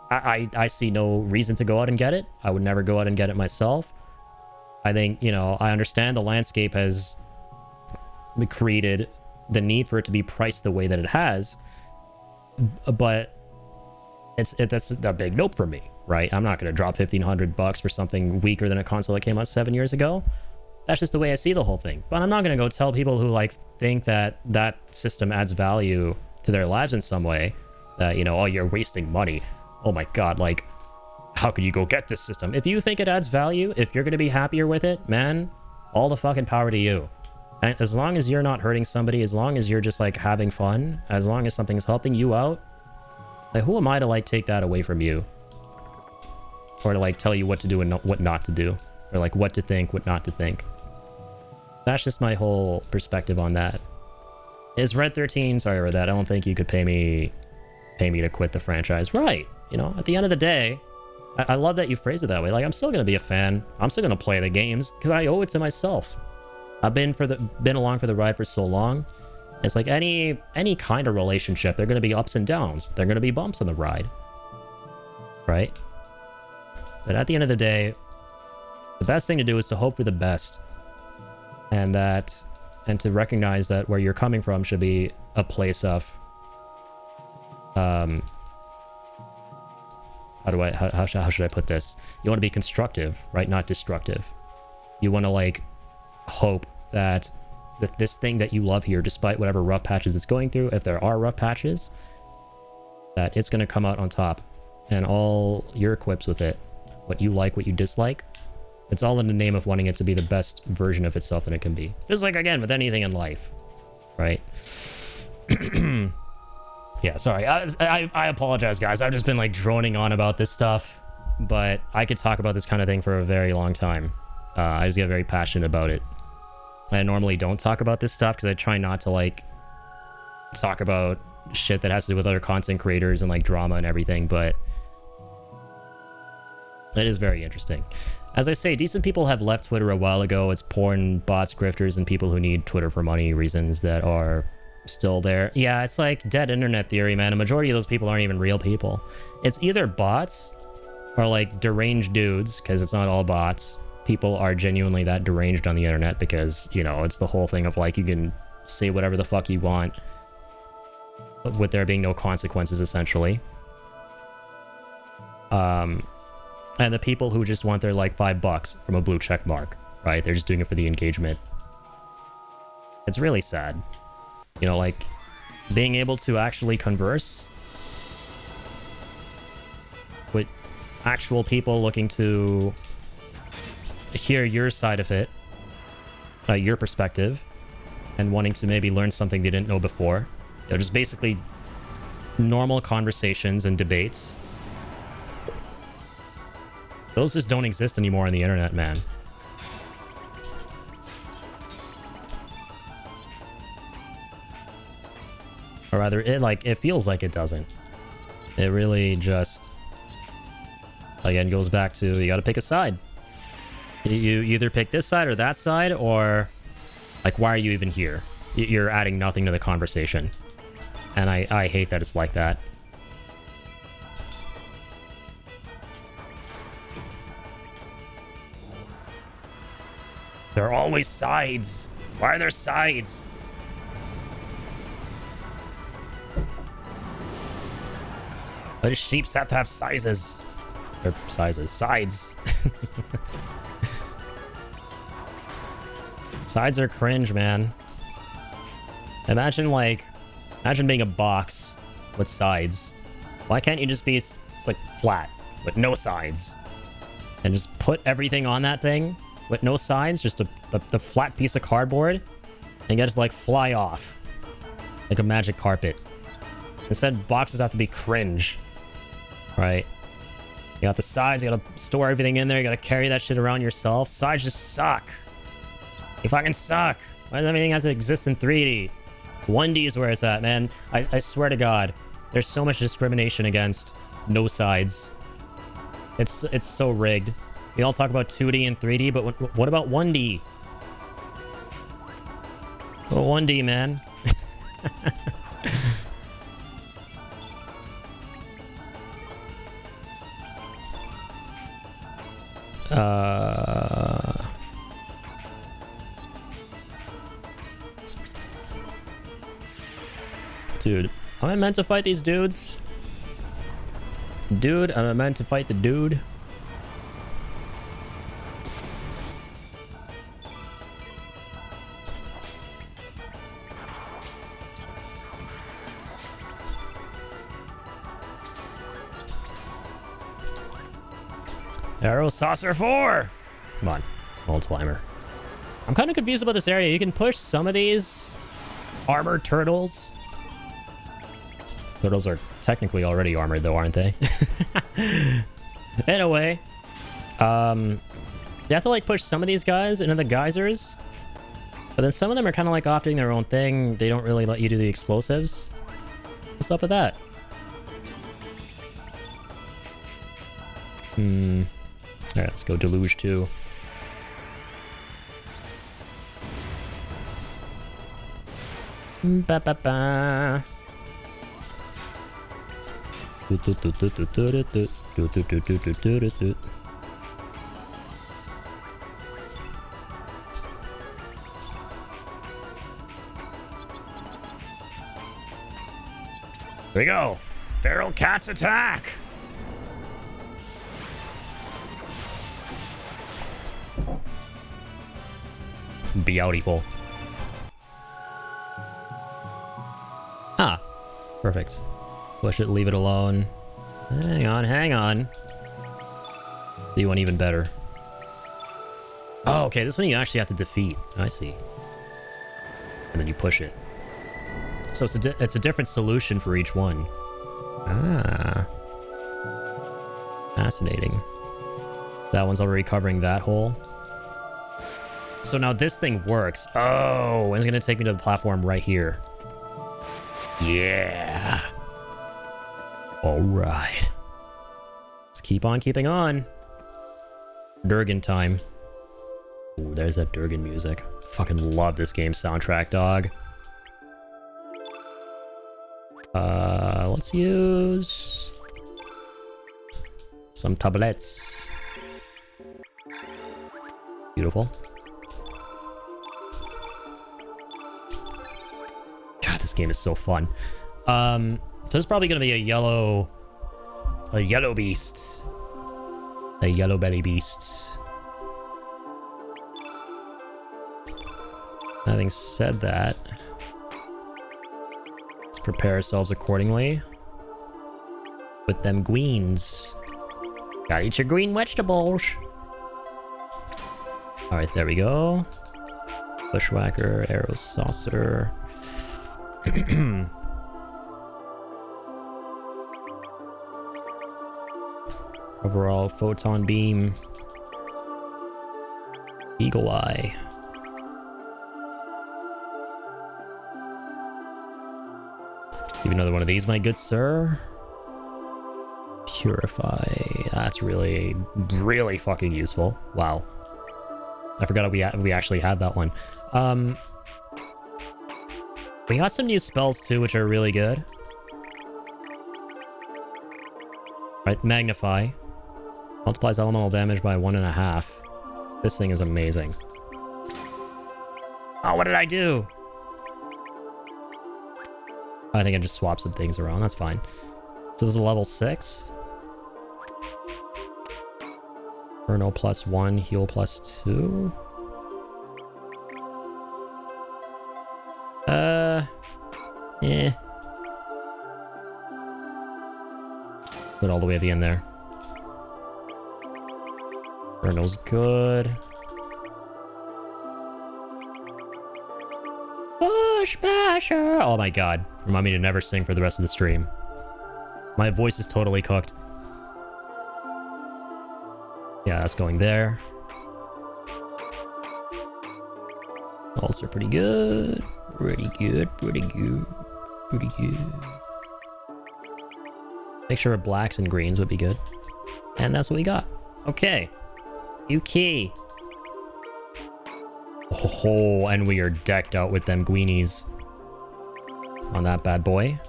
I see no reason to go out and get it. I would never go out and get it myself. I think, you know, I understand the landscape has created the need for it to be priced the way that it has, but that's a big nope for me, right? I'm not going to drop $1,500 for something weaker than a console that came out 7 years ago. That's just the way I see the whole thing. But I'm not going to go tell people who like think that that system adds value to their lives in some way that, you know, oh, you're wasting money. Oh my God, like, how could you go get this system? If you think it adds value, if you're going to be happier with it, man, all the fucking power to you. And as long as you're not hurting somebody, as long as you're just like having fun, as long as something's helping you out, like, who am I to like take that away from you? Or to like tell you what to do and what not to do, or like what to think, what not to think. That's just my whole perspective on that. Is Red 13, sorry about that, I don't think you could pay me to quit the franchise. Right, you know, at the end of the day, I love that you phrase it that way. Like, I'm still gonna be a fan. I'm still gonna play the games because I owe it to myself. I've been along for the ride for so long. It's like any kind of relationship, there are gonna be ups and downs. There are gonna be bumps on the ride, right? But at the end of the day, the best thing to do is to hope for the best, and to recognize that where you're coming from should be a place of how should I put this? You want to be constructive, right? Not destructive. You want to like hope that this thing that you love here, despite whatever rough patches it's going through, if there are rough patches, that it's going to come out on top, and all you're equipped with it, what you like, what you dislike, it's all in the name of wanting it to be the best version of itself that it can be. Just like, again, with anything in life, right? Yeah, sorry. I apologize, guys. I've just been like droning on about this stuff, but I could talk about this kind of thing for a very long time. I just get very passionate about it. I normally don't talk about this stuff because I try not to like talk about shit that has to do with other content creators and like drama and everything, but it is very interesting. As I say, decent people have left Twitter a while ago. It's porn, bots, grifters, and people who need Twitter for money reasons that are still there. Yeah, it's like dead internet theory, man. A majority of those people aren't even real people. It's either bots or like deranged dudes, because it's not all bots. People are genuinely that deranged on the internet because, you know, it's the whole thing of like you can say whatever the fuck you want with there being no consequences, essentially. And the people who just want their like $5 from a blue check mark, right? They're just doing it for the engagement. It's really sad. You know, like being able to actually converse with actual people looking to hear your side of it, your perspective, and wanting to maybe learn something they didn't know before. You know, just basically normal conversations and debates. Those just don't exist anymore on the internet, man. Or rather, it feels like it doesn't. It really just, again, goes back to you gotta pick a side. You either pick this side or that side, or like, why are you even here? You're adding nothing to the conversation. And I hate that it's like that. There are always sides. Why are there sides? But sheeps have to have sizes. Or sizes. Sides. Sides are cringe, man. Imagine being a box with sides. Why can't you just be, it's like flat with no sides, and just put everything on that thing with no sides, just the flat piece of cardboard, and you just like fly off like a magic carpet. Instead, boxes have to be cringe, right? You got the sides, you gotta store everything in there, you gotta carry that shit around yourself. Sides just suck. They fucking suck. Why does everything have to exist in 3D? 1D is where it's at, man. I swear to God, there's so much discrimination against no sides. It's so rigged. We all talk about 2D and 3D, but what about 1D? Well, 1D, man. Dude, am I meant to fight these dudes? Dude, am I meant to fight the dude? Arrow Saucer 4! Come on, old climber. I'm kind of confused about this area. You can push some of these armored turtles. Turtles are technically already armored though, aren't they? Anyway, you have to like push some of these guys into the geysers, but then some of them are kind of like off doing their own thing. They don't really let you do the explosives. What's up with that? Alright, let's go Deluge 2. Ba ba ba. Here we go. Feral cats attack. Beautiful. Ah, perfect. Push it, leave it alone. Hang on, hang on. Do one even better. Oh, okay, this one you actually have to defeat. I see. And then you push it. So it's a different solution for each one. Ah. Fascinating. That one's already covering that hole. So now this thing works. Oh, it's going to take me to the platform right here. Yeah. All right. Let's keep on keeping on. Durgan time. Ooh, there's that Durgan music. Fucking love this game's soundtrack, dog. Let's use some tablets. Beautiful. God, this game is so fun. So it's probably gonna be a yellow beast. A yellow belly beast. Having said that, let's prepare ourselves accordingly with them greens. Gotta eat your green vegetables. All right, there we go. Bushwhacker, arrow saucer. Overall, photon beam. Eagle eye. Give another one of these, my good sir. Purify. That's really, really fucking useful. Wow. I forgot we actually had that one. We got some new spells too, which are really good. Right, magnify. Multiplies elemental damage by 1.5. This thing is amazing. Oh, what did I do? I think I just swapped some things around. That's fine. So this is a level 6. Chrono +1, heal +2. Yeah. Put it all the way at the end there. Chrono's good. Bush Basher! Oh my god. Remind me to never sing for the rest of the stream. My voice is totally cooked. Yeah, that's going there. Also pretty good. Pretty good, pretty good, pretty good. Make sure blacks and greens would be good. And that's what we got. Okay. UK. Oh, and we are decked out with them greenies on that bad boy.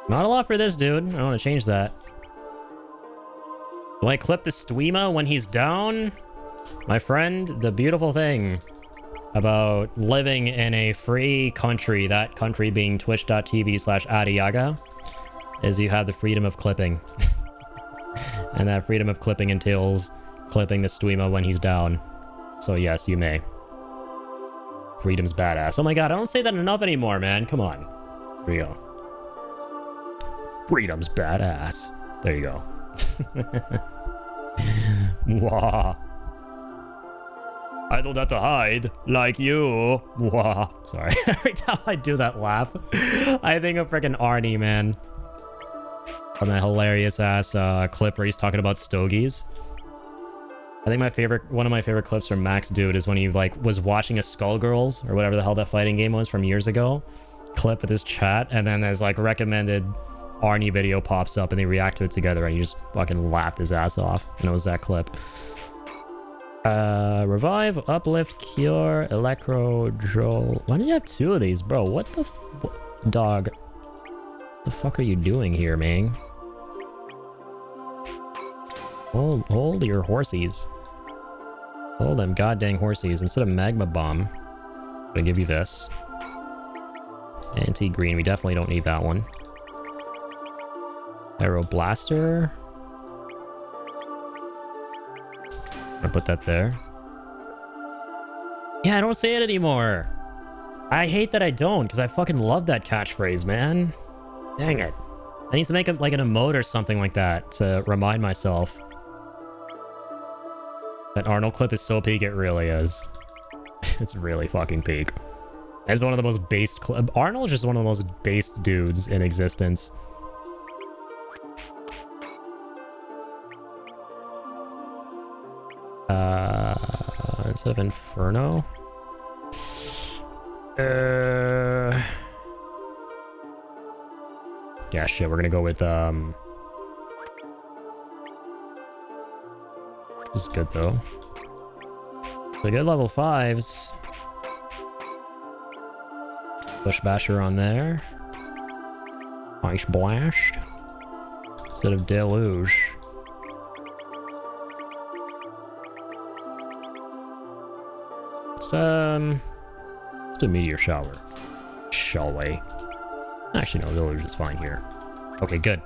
Not a lot for this dude. I want to change that. Do I clip the Steema when he's down? My friend, the beautiful thing about living in a free country, that country being twitch.tv/Adiaga, is you have the freedom of clipping. And that freedom of clipping entails clipping the Steema when he's down. So yes, you may. Freedom's badass. Oh my god, I don't say that enough anymore, man. Come on. Here we go. Freedom's badass. There you go. Wah. I don't have to hide like you. Wah. Sorry. Every time I do that laugh, I think of freaking Arnie, man. From that hilarious ass clip where he's talking about stogies. I think one of my favorite clips from Max Dude is when he like was watching a Skullgirls or whatever the hell that fighting game was from years ago clip with his chat, and then there's like recommended Arnie video pops up and they react to it together, and he just fucking laughed his ass off. And it was that clip. Revive, uplift, cure, electro, Joel. Why do you have 2 of these, bro? What the dog? What the fuck are you doing here, man? Hold your horsies. Hold them goddamn horsies. Instead of magma bomb, I'm gonna give you this. Anti-green, we definitely don't need that one. Aero blaster. I'll put that there. Yeah, I don't say it anymore. I hate that I don't, because I fucking love that catchphrase, man. Dang it. I need to make like an emote or something like that to remind myself. That Arnold clip is so peak, it really is. It's really fucking peak. As one of the most based... Arnold's just one of the most based dudes in existence. Instead of Inferno? Yeah, shit, we're gonna go with, This is good, though. So good level 5s. Bush Basher on there. Ice Blast. Instead of Deluge. Let's do Meteor Shower. Shall we? Actually, no, Deluge is fine here. Okay, good.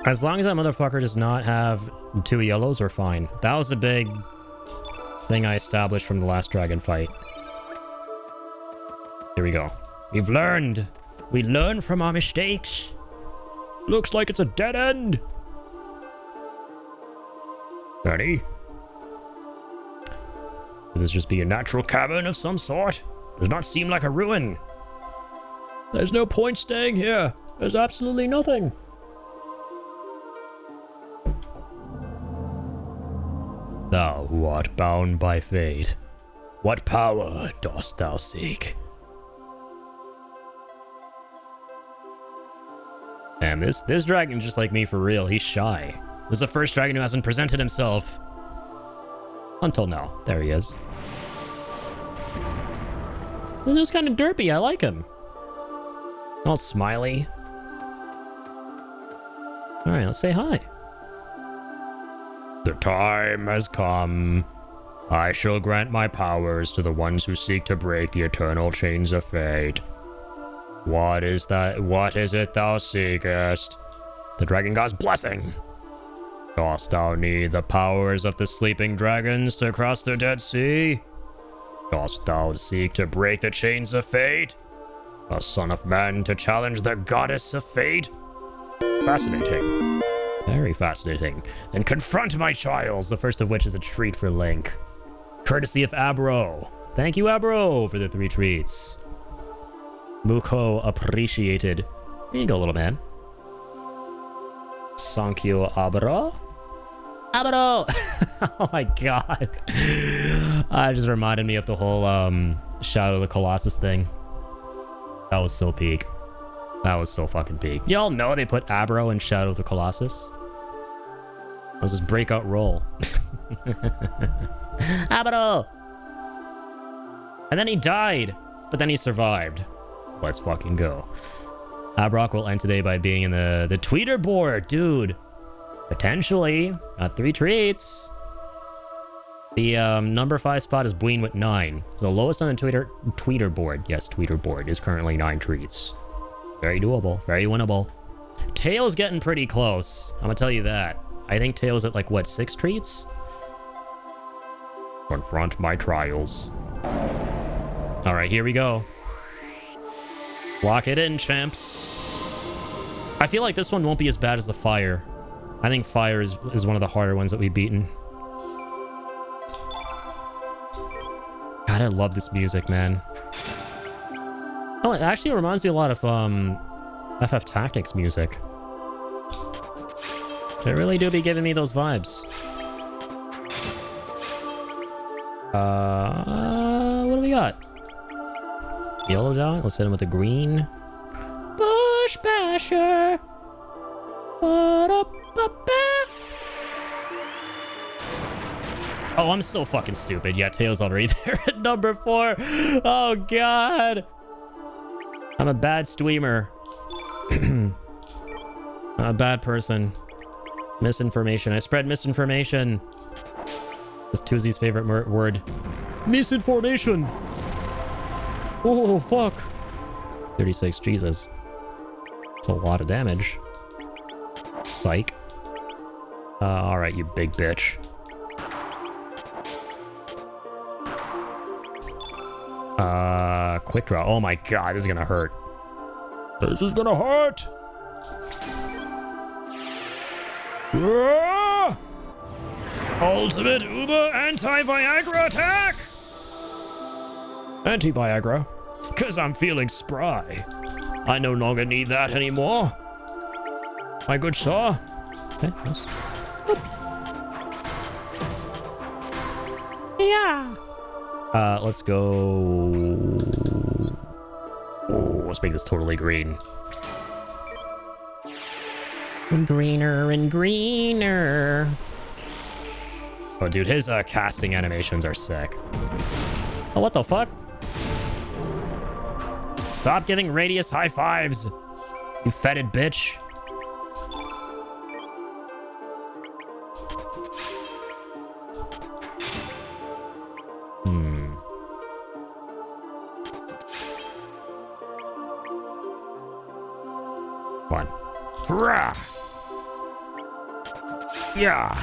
As long as that motherfucker does not have 2 yellows, we're fine. That was a big thing I established from the last dragon fight. Here we go. We've learned. We learn from our mistakes. Looks like it's a dead end. Ready? Could this just be a natural cavern of some sort? Does not seem like a ruin. There's no point staying here. There's absolutely nothing. Thou who art bound by fate, what power dost thou seek? Damn, this dragon's just like me for real. He's shy. This is the first dragon who hasn't presented himself. Until now. There he is. This is kind of derpy. I like him. All smiley. Alright, let's say hi. The time has come. I shall grant my powers to the ones who seek to break the eternal chains of fate. What is that? What is it thou seekest? The dragon god's blessing. Dost thou need the powers of the sleeping dragons to cross the Dead Sea? Dost thou seek to break the chains of fate? A son of man to challenge the goddess of fate? Fascinating. Very fascinating. Then confront my trials, the first of which is a treat for Link. Courtesy of Abro. Thank you, Abro, for the 3 treats. Muko appreciated. Here you go, little man. Sankyo Abro? Abro! Oh my god. It just reminded me of the whole Shadow of the Colossus thing. That was so peak. That was so fucking peak. Y'all know they put Abro in Shadow of the Colossus? That was his breakout role. Abro! And then he died, but then he survived. Let's fucking go. Abrok will end today by being in the tweeter board, dude. Potentially. Got 3 treats. The number 5 spot is Bween with 9. So the lowest on the tweeter board, yes, tweeter board, is currently 9 treats. Very doable, very winnable. Tails getting pretty close. I'm gonna tell you that. I think Tails at like, what, 6 treats? Confront my trials. All right, here we go. Lock it in, champs. I feel like this one won't be as bad as the fire. I think fire is one of the harder ones that we've beaten. God, I love this music, man. Oh, it actually reminds me a lot of FF Tactics music. They really do be giving me those vibes. What do we got? Yellow dot. Let's hit him with a green. Bush Basher. Oh, I'm so fucking stupid. Yeah, Tails already there at number 4. Oh, God. I'm a bad streamer. I'm a bad person. Misinformation. I spread misinformation. That's Tuzi's favorite word. Misinformation. Oh, fuck. 36, Jesus. That's a lot of damage. Psych. Alright, you big bitch. Quick draw. Oh my god, this is gonna hurt. This is gonna hurt! Ultimate Uber anti-Viagra attack! Anti-Viagra. Because I'm feeling spry. I no longer need that anymore. My good sir. Okay, nice. Yeah. Let's go. Oh, let's make this totally green. Greener and greener. Oh, dude, his casting animations are sick. Oh, what the fuck? Stop giving Radius high fives, you fetid bitch. One. Hurrah! Yeah.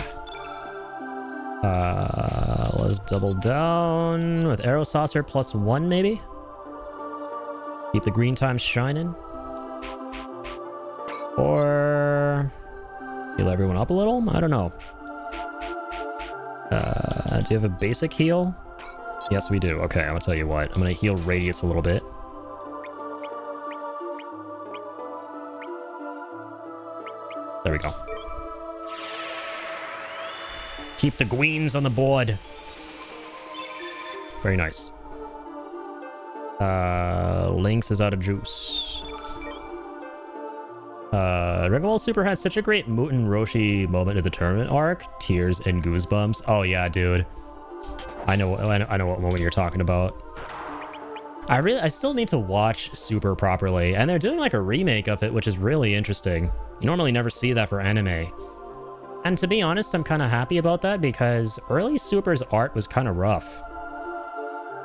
Let's double down with Arrow Saucer +1, maybe? Keep the green time shining. Or heal everyone up a little? I don't know. Do you have a basic heal? Yes, we do. Okay, I'm gonna tell you what. I'm gonna heal Radius a little bit. There we go. Keep the queens on the board. Very nice. Lynx is out of juice. Dragon Ball Super had such a great Muten Roshi moment in the tournament arc. Tears and goosebumps. Oh yeah, dude. I know what moment you're talking about. I still need to watch Super properly, and they're doing like a remake of it, which is really interesting. You normally never see that for anime. And to be honest, I'm kind of happy about that because early Super's art was kind of rough.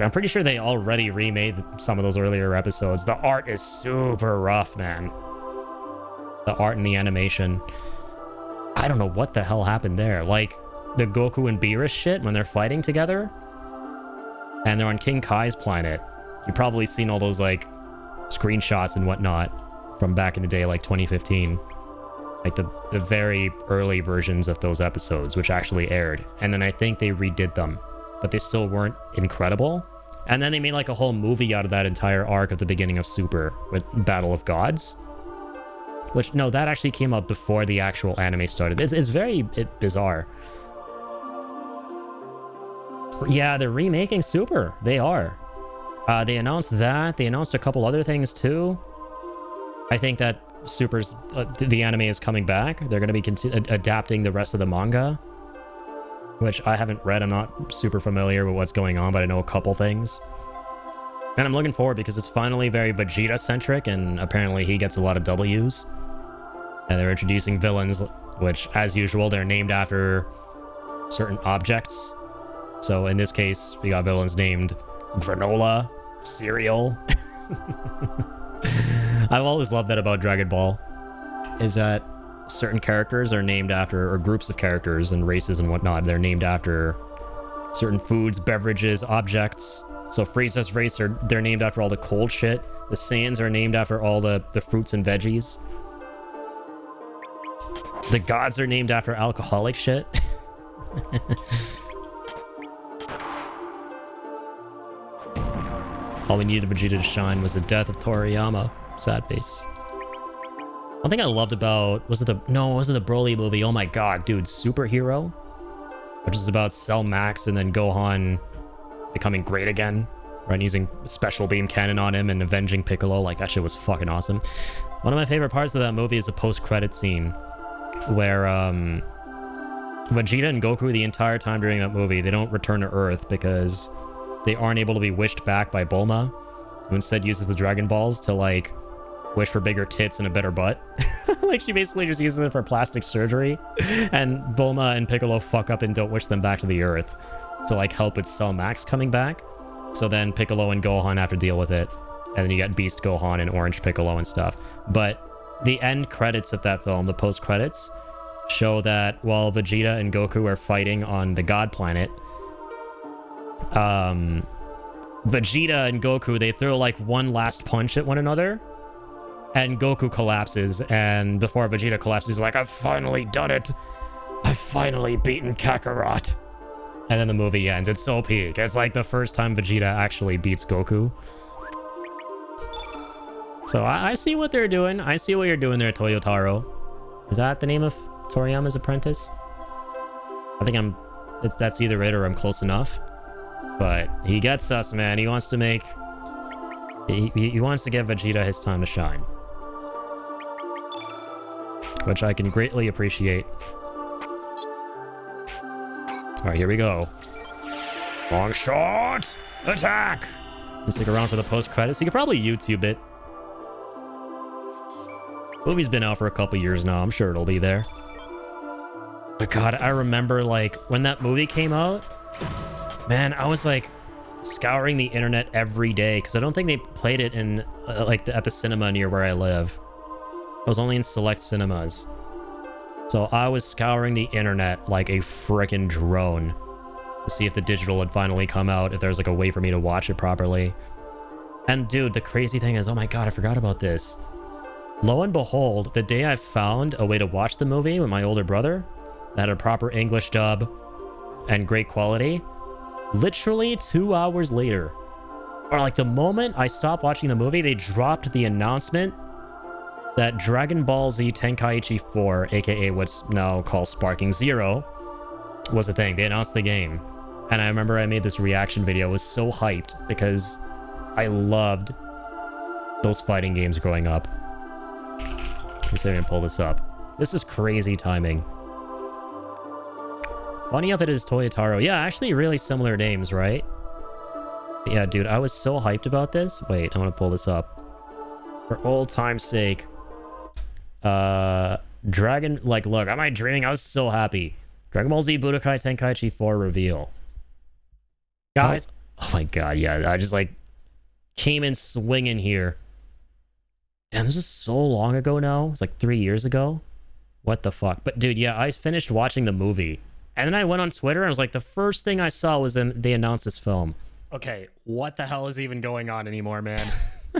I'm pretty sure they already remade some of those earlier episodes. The art is super rough, man. The art and the animation. I don't know what the hell happened there. Like, the Goku and Beerus shit when they're fighting together. And they're on King Kai's planet. You've probably seen all those, like, screenshots and whatnot from back in the day, like 2015. Like, the very early versions of those episodes, which actually aired. And then I think they redid them. But they still weren't incredible. And then they made like a whole movie out of that entire arc at the beginning of Super with Battle of Gods. Which, no, that actually came out before the actual anime started. It's very bizarre. Yeah, they're remaking Super. They are. They announced that. They announced a couple other things too. I think that Super's... the anime is coming back. They're going to be adapting the rest of the manga. Which I haven't read. I'm not super familiar with what's going on, but I know a couple things. And I'm looking forward because it's finally very Vegeta-centric, and apparently he gets a lot of W's. And they're introducing villains, which, as usual, they're named after certain objects. So in this case, we got villains named Granola, Cereal. I've always loved that about Dragon Ball, is that certain characters are named after, or groups of characters and races and whatnot, they're named after certain foods, beverages, objects. So Frieza's race, they're named after all the cold shit. The Saiyans are named after all the fruits and veggies. The gods are named after alcoholic shit. All we needed Vegeta to shine was the death of Toriyama. Sad face. One thing I loved about... was it the Broly movie? Oh my god, dude. Superhero? Which is about Cell Max and then Gohan becoming great again. Right? Using special beam cannon on him and avenging Piccolo. Like, that shit was fucking awesome. One of my favorite parts of that movie is the post-credit scene. Where, Vegeta and Goku the entire time during that movie, they don't return to Earth because they aren't able to be wished back by Bulma, who instead uses the Dragon Balls to, like, wish for bigger tits and a better butt. Like, she basically just uses it for plastic surgery. And Bulma and Piccolo fuck up and don't wish them back to the Earth to, like, help with Cell Max coming back. So then Piccolo and Gohan have to deal with it. And then you get Beast Gohan and Orange Piccolo and stuff. But the end credits of that film, the post-credits, show that while Vegeta and Goku are fighting on the God planet, Vegeta and Goku, they throw, like, one last punch at one another. And Goku collapses, and before Vegeta collapses, he's like, I've finally done it! I've finally beaten Kakarot! And then the movie ends. It's so peak. It's like the first time Vegeta actually beats Goku. So I see what they're doing. I see what you're doing there, Toyotaro. Is that the name of Toriyama's apprentice? I think that's either it or I'm close enough. But he gets us, man. He wants to make... He wants to give Vegeta his time to shine. Which I can greatly appreciate. Alright, here we go. Long shot! Attack! Stick around for the post-credits. You could probably YouTube it. Movie's been out for a couple years now. I'm sure it'll be there. But God, I remember, like, when that movie came out, man, I was, like, scouring the internet every day, because I don't think they played it in, at the cinema near where I live. It was only in select cinemas. So I was scouring the internet like a frickin' drone to see if the digital had finally come out, if there was, like, a way for me to watch it properly. And, dude, the crazy thing is, oh my God, I forgot about this. Lo and behold, the day I found a way to watch the movie with my older brother that had a proper English dub and great quality, literally 2 hours later, or like the moment I stopped watching the movie, they dropped the announcement that Dragon Ball Z Tenkaichi 4, aka what's now called Sparking Zero, was a thing. They announced the game. And I remember I made this reaction video. I was so hyped because I loved those fighting games growing up. Let me see if I can pull this up. This is crazy timing. Funny enough, it is Toyotaro. Yeah, actually really similar names, right? But yeah, dude, I was so hyped about this. Wait, I want to pull this up. For old time's sake. Dragon... Like, look, am I dreaming? I was so happy. Dragon Ball Z Budokai Tenkaichi 4 reveal. Guys... Oh my God, yeah. I just, like, came in swinging here. Damn, this is so long ago now. It's like 3 years ago. What the fuck? But dude, yeah, I finished watching the movie. And then I went on Twitter and I was like, the first thing I saw was then they announced this film. Okay, what the hell is even going on anymore, man?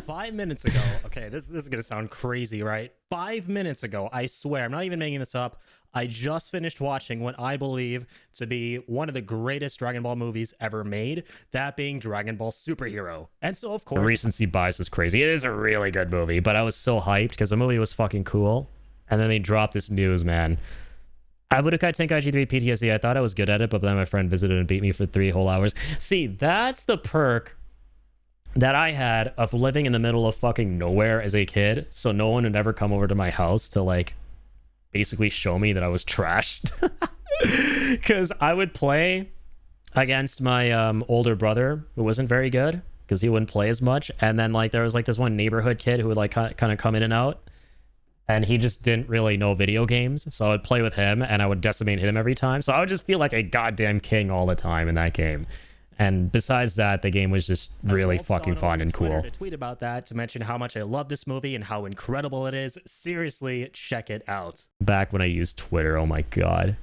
5 minutes ago. Okay, this is going to sound crazy, right? 5 minutes ago, I swear, I'm not even making this up. I just finished watching what I believe to be one of the greatest Dragon Ball movies ever made, that being Dragon Ball Superhero. And so, of course... The recency bias was crazy. It is a really good movie, but I was so hyped because the movie was fucking cool. And then they dropped this news, man. Budokai Tenkaichi 3 PTSD, I thought I was good at it, but then my friend visited and beat me for 3 whole hours. See, that's the perk that I had of living in the middle of fucking nowhere as a kid, so no one would ever come over to my house to, like, basically show me that I was trashed. Because I would play against my older brother, who wasn't very good, because he wouldn't play as much, and then, like, there was, like, this one neighborhood kid who would, like, kind of come in and out, and he just didn't really know video games, so I would play with him, and I would decimate him every time, so I would just feel like a goddamn king all the time in that game. And besides that, the game was just really fucking fun and cool. To tweet about that, to mention how much I love this movie and how incredible it is. Seriously, check it out. Back when I used Twitter, oh my God.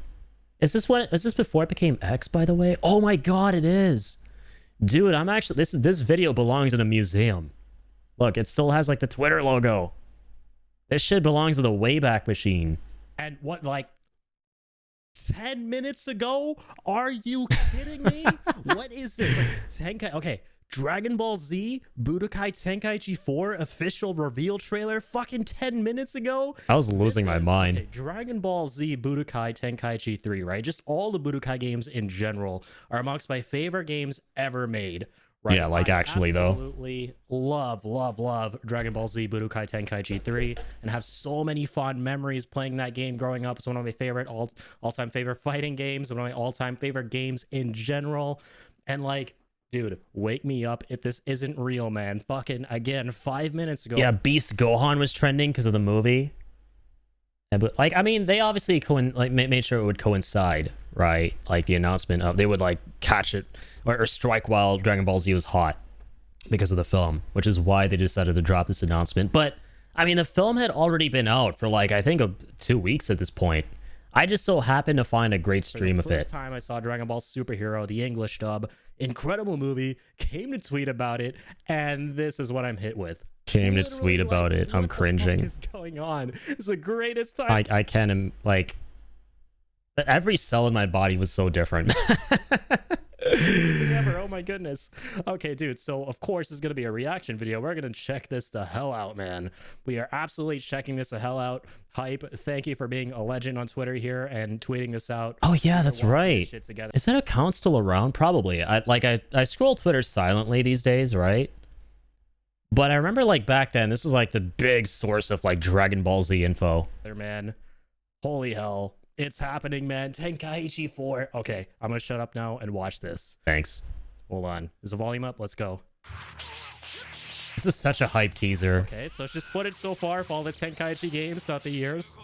Is this before it became X, by the way? Oh my God, it is. Dude, I'm actually, this video belongs in a museum. Look, it still has, like, the Twitter logo. This shit belongs to the Wayback Machine. And what, like, 10 minutes ago? Are you kidding me? What is this? Like, okay, Dragon Ball Z Budokai Tenkaichi 4 official reveal trailer fucking 10 minutes ago? I was losing my mind. Okay, Dragon Ball Z Budokai Tenkaichi 3, right? Just all the Budokai games in general are amongst my favorite games ever made. Right? Yeah, like, actually, though. Absolutely love Dragon Ball Z Budokai Tenkaichi 3 and have so many fond memories playing that game growing up. It's one of my favorite all-time favorite fighting games, one of my all-time favorite games in general. And, like, dude, wake me up if this isn't real, man. Fucking, again, 5 minutes ago. Yeah, Beast Gohan was trending because of the movie. But, like, I mean, they obviously made sure it would coincide, right? Like, the announcement of, they would, like, catch it or strike while Dragon Ball Z was hot because of the film, which is why they decided to drop this announcement. But, I mean, the film had already been out for, like, I think 2 weeks at this point. I just so happened to find a great stream of it. The first time I saw Dragon Ball Superhero, the English dub, incredible movie, came to tweet about it, and this is what I'm hit with. Came to tweet about it. I'm cringing. What is going on? It's the greatest time. I can't, like, every cell in my body was so different. Ever. Oh my goodness. Okay, dude. So of course it's gonna be a reaction video. We're gonna check this the hell out, man. We are absolutely checking this the hell out. Hype. Thank you for being a legend on Twitter here and tweeting this out. Oh yeah, that's right. Shit together. Is that account still around? Probably. I scroll Twitter silently these days, right? But I remember like back then, this was like the big source of like Dragon Ball Z info. There, man. Holy hell. It's happening, man. Tenkaichi 4. Okay, I'm gonna shut up now and watch this. Thanks. Hold on. Is the volume up? Let's go. This is such a hype teaser. Okay, so it's just footage so far of all the Tenkaichi games throughout the years.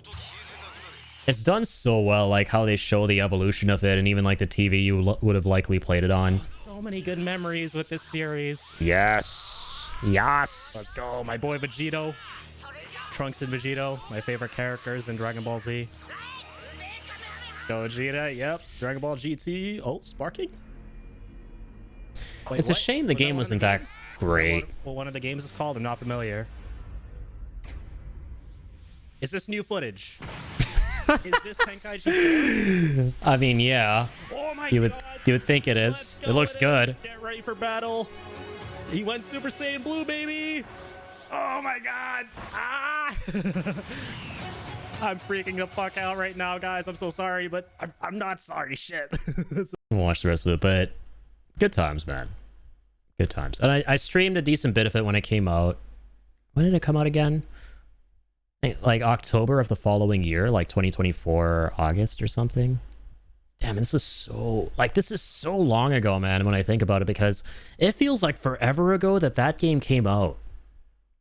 It's done so well, like how they show the evolution of it, and even like the TV you would have likely played it on. So many good memories with this series. Yes. Yes. Let's go. My boy Vegito. Trunks and Vegito, my favorite characters in Dragon Ball Z. Gogeta, yep. Dragon Ball GT. Oh, sparking? Wait, It's a shame the game wasn't that great. What one of the games is called? I'm not familiar. Is this new footage? Is this Tenkaichi? I mean, yeah. Oh my You would god. think it is. It looks good. Get ready for battle. He went Super Saiyan Blue, baby. Oh my god. Ah. I'm freaking the fuck out right now, guys. I'm so sorry, but I'm not sorry. Shit. We'll watch the rest of it, but good times, man. Good times. And I streamed a decent bit of it when it came out. When did it come out again? Like October of the following year, like 2024 August or something. Damn, this is so long ago, man, when I think about it, because it feels like forever ago that game came out.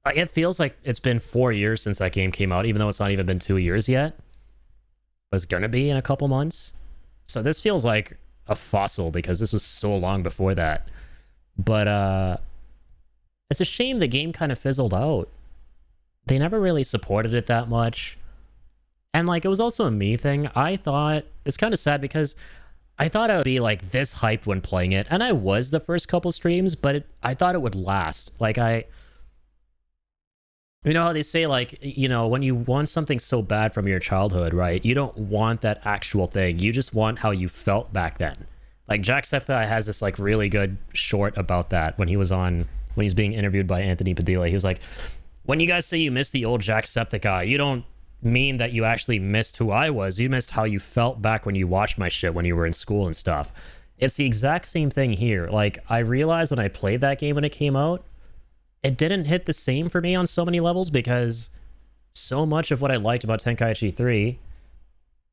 Like, it feels like it's been 4 years since that game came out, even though it's not even been 2 years yet. But it's gonna be in a couple months. So this feels like a fossil because this was so long before that. But it's a shame the game kind of fizzled out. They never really supported it that much. And like, it was also a me thing. I thought, it's kind of sad because I thought I would be like this hyped when playing it. And I was the first couple streams, but I thought it would last. Like you know how they say, like, you know, when you want something so bad from your childhood, right? You don't want that actual thing. You just want how you felt back then. Like, Jacksepticeye has this, like, really good short about that when he's being interviewed by Anthony Padilla. He was like, when you guys say you miss the old Jacksepticeye, you don't mean that you actually missed who I was. You missed how you felt back when you watched my shit when you were in school and stuff. It's the exact same thing here. Like, I realized when I played that game when it came out, it didn't hit the same for me on so many levels because so much of what I liked about Tenkaichi 3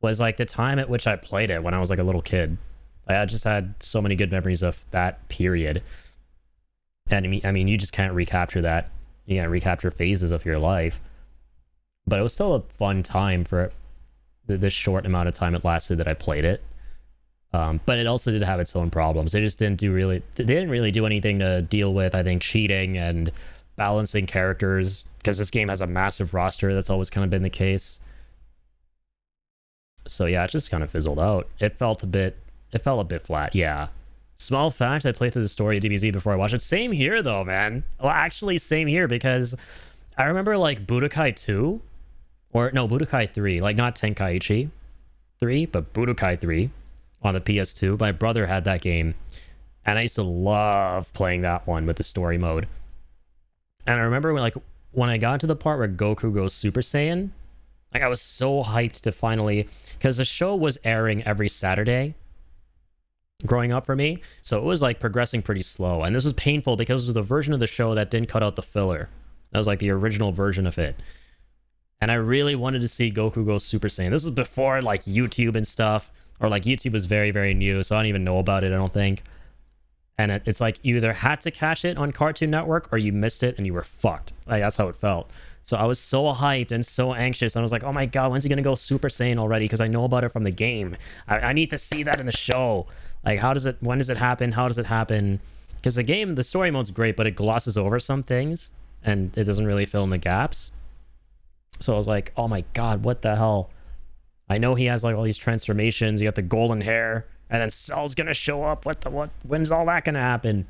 was like the time at which I played it when I was like a little kid. I just had so many good memories of that period. And I mean, you just can't recapture that. You can't recapture phases of your life. But it was still a fun time for the short amount of time it lasted that I played it. But it also did have its own problems. They didn't really do anything to deal with, I think, cheating and balancing characters, because this game has a massive roster. That's always kind of been the case. So yeah, it just kind of fizzled out. It felt a bit flat. Yeah. Small fact, I played through the story of DBZ before I watched it. Same here though, man. Well, actually same here, because I remember like Budokai 2, or no, Budokai 3, like not Tenkaichi 3, but Budokai 3 on the PS2. My brother had that game, and I used to love playing that one with the story mode. And I remember when I got to the part where Goku goes Super Saiyan, like I was so hyped to finally, because the show was airing every Saturday growing up for me, so it was like progressing pretty slow, and this was painful because it was the version of the show that didn't cut out the filler. That was like the original version of it, and I really wanted to see Goku go Super Saiyan. This was before like YouTube and stuff, or like YouTube was very, very new, so I don't even know about it, I don't think. And it's like you either had to catch it on Cartoon Network or you missed it and you were fucked. Like, that's how it felt. So I was so hyped and so anxious, and I was like, oh my god, when's he gonna go Super Saiyan already? Because I know about it from the game. I need to see that in the show. Like, when does it happen? How does it happen? Because the game, the story mode's great, but it glosses over some things and it doesn't really fill in the gaps. So I was like, oh my god, what the hell? I know he has like all these transformations. You got the golden hair, and then Cell's gonna show up. What? When's all that gonna happen?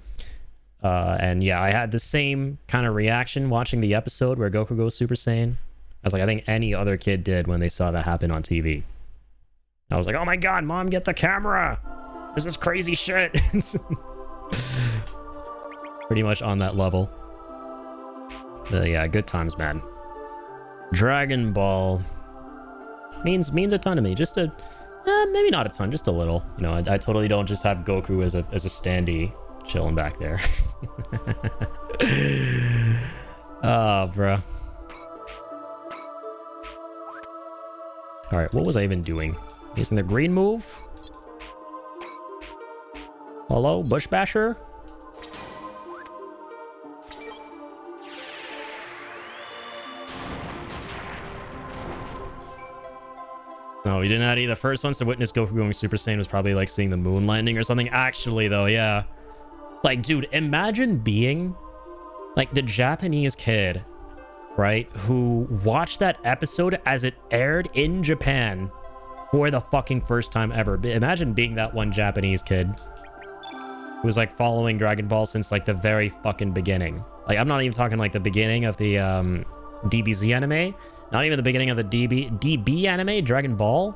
And yeah, I had the same kind of reaction watching the episode where Goku goes Super Saiyan. I was like, I think any other kid did when they saw that happen on TV. I was like, oh my god, Mom, get the camera! This is crazy shit. Pretty much on that level. Yeah, good times, man. Dragon Ball means a ton to me. Just a maybe not a ton, just a little. You know, I totally don't just have Goku as a standee chilling back there. Oh, bro. All right, what was I even doing? Using the green move? Hello, Bush Basher? No, we didn't have the first one to witness Goku going Super Saiyan was probably like seeing the moon landing or something. Actually, though, yeah. Like, dude, imagine being like the Japanese kid, right, who watched that episode as it aired in Japan for the fucking first time ever. Imagine being that one Japanese kid who was like following Dragon Ball since like the very fucking beginning. Like, I'm not even talking like the beginning of the DBZ anime, not even the beginning of the DB anime, Dragon Ball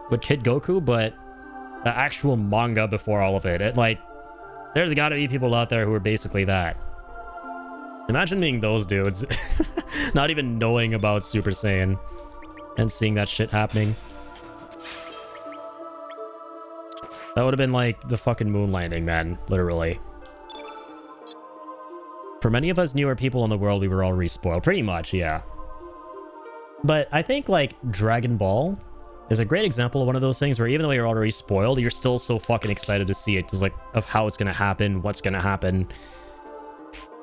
with Kid Goku, but the actual manga before all of it. Like, there's got to be people out there who are basically that. Imagine being those dudes, not even knowing about Super Saiyan and seeing that shit happening. That would have been like the fucking moon landing, man, literally. For many of us newer people in the world, we were already spoiled. Pretty much, yeah. But I think like Dragon Ball is a great example of one of those things where even though you're already spoiled, you're still so fucking excited to see it, just like of how it's gonna happen, what's gonna happen.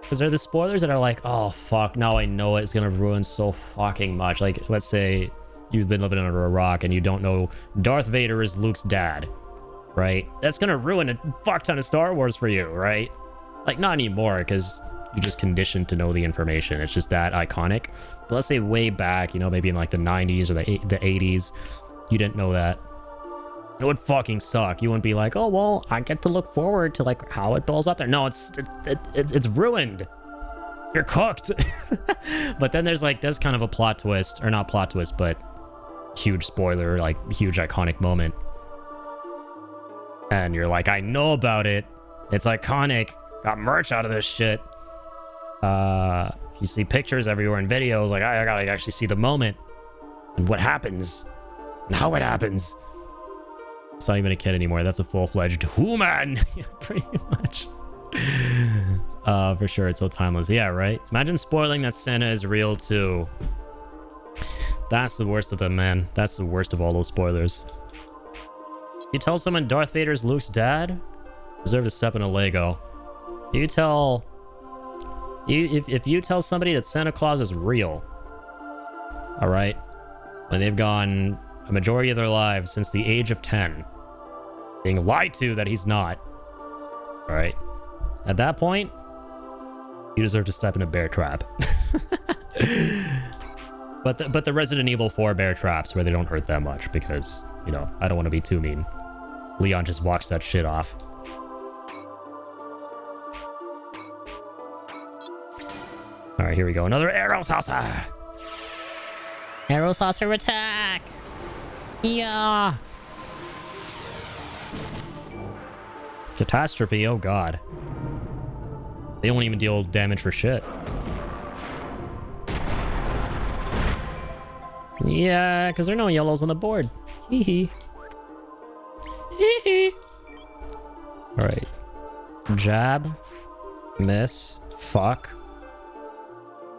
Because they're the spoilers that are like, oh fuck, now I know it's gonna ruin so fucking much. Like, let's say you've been living under a rock and you don't know Darth Vader is Luke's dad, right? That's gonna ruin a fuck ton of Star Wars for you, right? Like, not anymore, because you're just conditioned to know the information. It's just that iconic. But let's say way back, you know, maybe in like the 90s or the 80s, you didn't know that. It would fucking suck. You wouldn't be like, oh, well, I get to look forward to like how it builds up there. No, it's ruined. You're cooked. But then there's kind of a plot twist, or not plot twist, but huge spoiler, like huge iconic moment. And you're like, I know about it. It's iconic. Got merch out of this shit. You see pictures everywhere and videos. Like, I gotta actually see the moment and what happens and how it happens. It's not even a kid anymore. That's a full-fledged human. Pretty much. For sure. It's so timeless. Yeah, right? Imagine spoiling that Santa is real too. That's the worst of them, man. That's the worst of all those spoilers. You tell someone Darth Vader's Luke's dad, deserve to step in a Lego. You tell... If you tell somebody that Santa Claus is real, all right, when they've gone a majority of their lives since the age of 10, being lied to that he's not, all right, at that point, you deserve to step in a bear trap. But the Resident Evil 4 bear traps where they don't hurt that much because, you know, I don't want to be too mean. Leon just walks that shit off. All right, here we go. Another Arrow Saucer. Arrow Saucer attack. Yeah. Catastrophe. Oh, God. They don't even deal damage for shit. Yeah, because there are no yellows on the board. Hee hee. Hee hee. All right. Jab. Miss. Fuck.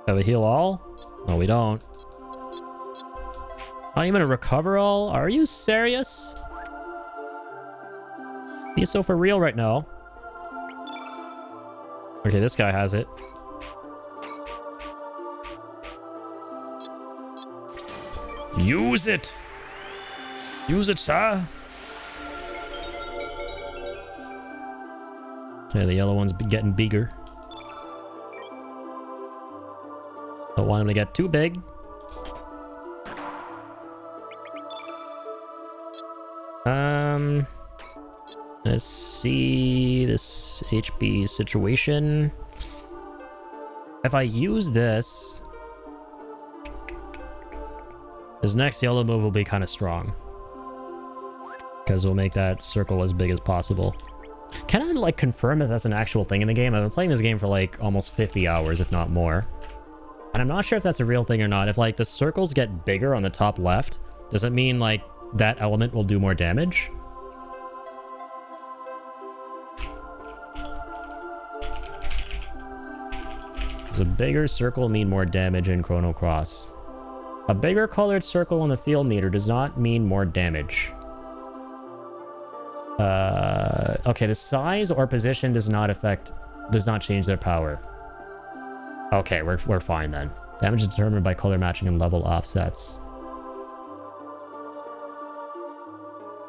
Have a heal all? No, we don't. Not even a recover all? Are you serious? Be so for real right now. Okay, this guy has it. Use it! Use it, sir! Okay, the yellow one's getting bigger. Don't want him to get too big. Let's see this HP situation. If I use this, his next yellow move will be kind of strong. because we'll make that circle as big as possible. Can I like confirm if that's an actual thing in the game? I've been playing this game for like almost 50 hours, if not more. And I'm not sure if that's a real thing or not. If like the circles get bigger on the top left, does it mean like that element will do more damage? Does a bigger circle mean more damage in Chrono Cross? A bigger colored circle on the field meter does not mean more damage. Okay, the size or position does not change their power. Okay, we're fine then. Damage is determined by color matching and level offsets.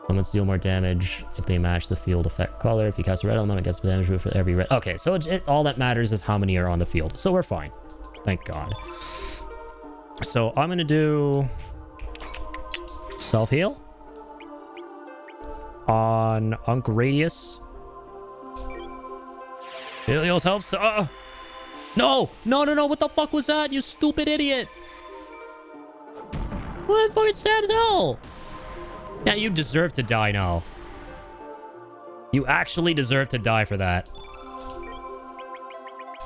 Elements deal more damage if they match the field effect color. If you cast a red element, it gets damage for every red. Okay, so all that matters is how many are on the field. So we're fine. Thank God. So I'm gonna do self-heal on Unk Radius. Helios helps. No! What the fuck was that? You stupid idiot! What for Sam's hell? Yeah, you deserve to die now. You actually deserve to die for that.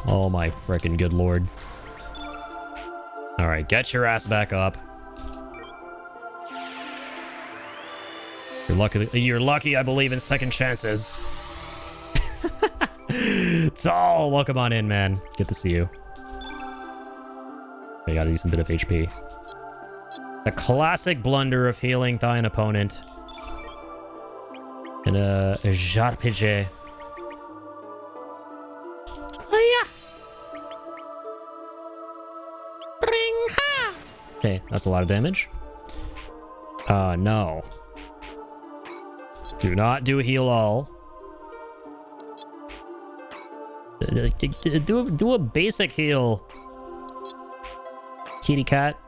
Oh my freaking good lord. Alright, get your ass back up. You're lucky I believe in second chances. Tall, welcome on in, man. Good to see you. I gotta do some bit of HP. The classic blunder of healing thine opponent. And a Jarpige. Oh yeah. Ring ha. Okay, that's a lot of damage. No. Do not do heal all. Do a basic heal. Kitty cat.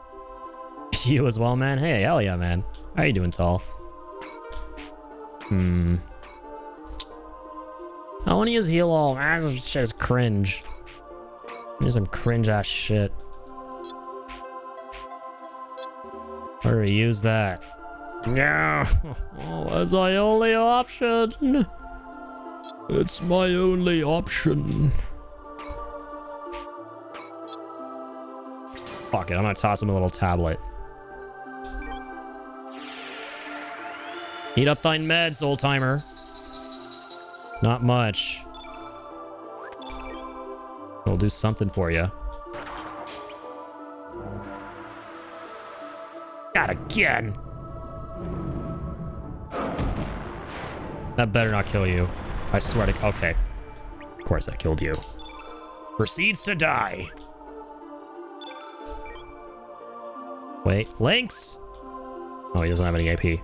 You as well, man. Hey, hell yeah, man. How you doing, Tall? I want to use heal all. Man, this shit is cringe. There's some cringe ass shit. Where do we use that? No. Oh, that's my only option. It's my only option. Fuck it, I'm gonna toss him a little tablet. Eat up thine meds, old timer. It's not much. It'll do something for you. God, again. That better not kill you. I swear to... Okay. Of course that killed you. Proceeds to die. Wait. Lynx? Oh, he doesn't have any AP.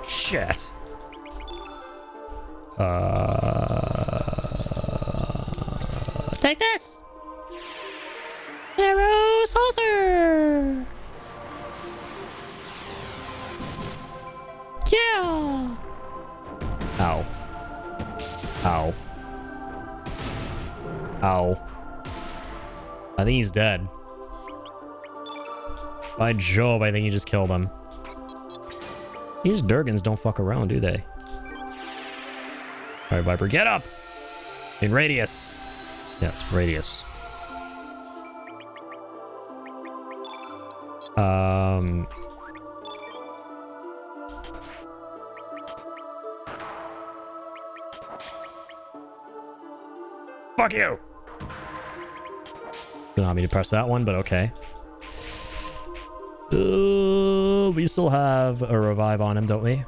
Shit. Take this! Arrows Halter! Yeah! Ow. Ow. Ow. I think he's dead. By Jove, I think he just killed him. These Durgens don't fuck around, do they? Alright, Viper, get up! In radius. Yes, radius. Fuck you! Don't want me to press that one, but okay. We still have a revive on him, don't we?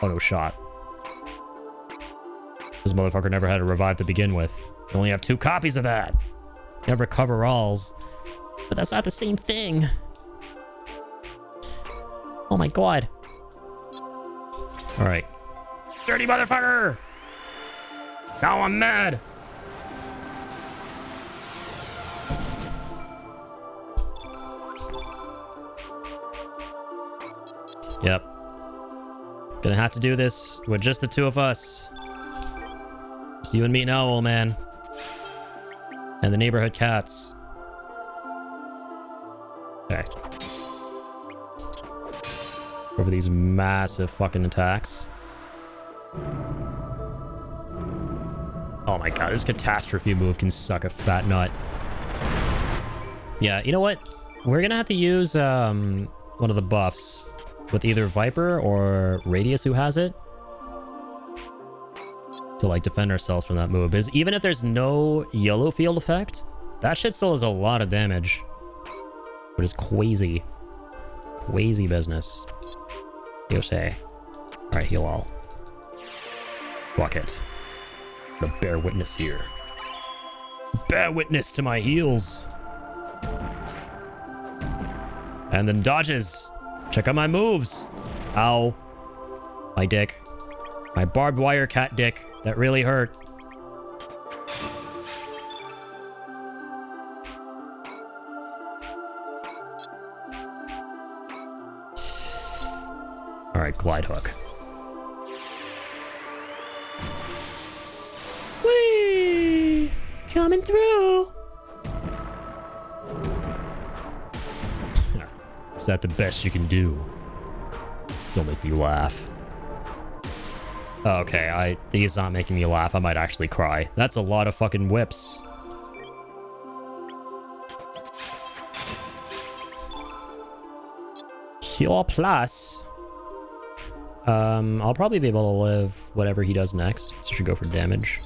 Oh, no shot. This motherfucker never had a revive to begin with. You only have 2 copies of that. You have recover alls. But that's not the same thing. Oh my god. Alright. Dirty motherfucker! Now I'm mad! Yep. Gonna have to do this with just the 2 of us. Just you and me now, old man. And the neighborhood cats. Okay. over these massive fucking attacks. Oh my god, this catastrophe move can suck a fat nut. Yeah, you know what? We're gonna have to use one of the buffs with either Viper or Radius, who has it, to like defend ourselves from that move. Because even if there's no yellow field effect, that shit still has a lot of damage. But it's crazy. Crazy business. You say. Alright, heal all. Fuck it. I'm gonna bear witness here. Bear witness to my heals. And then dodges. Check out my moves. Ow. My dick. My barbed wire cat dick. That really hurt. Alright, glide hook. Whee! Coming through! Is that the best you can do? Don't make me laugh. Okay, these aren't making me laugh. I might actually cry. That's a lot of fucking whips. Cure plus. I'll probably be able to live whatever he does next. So I should go for damage.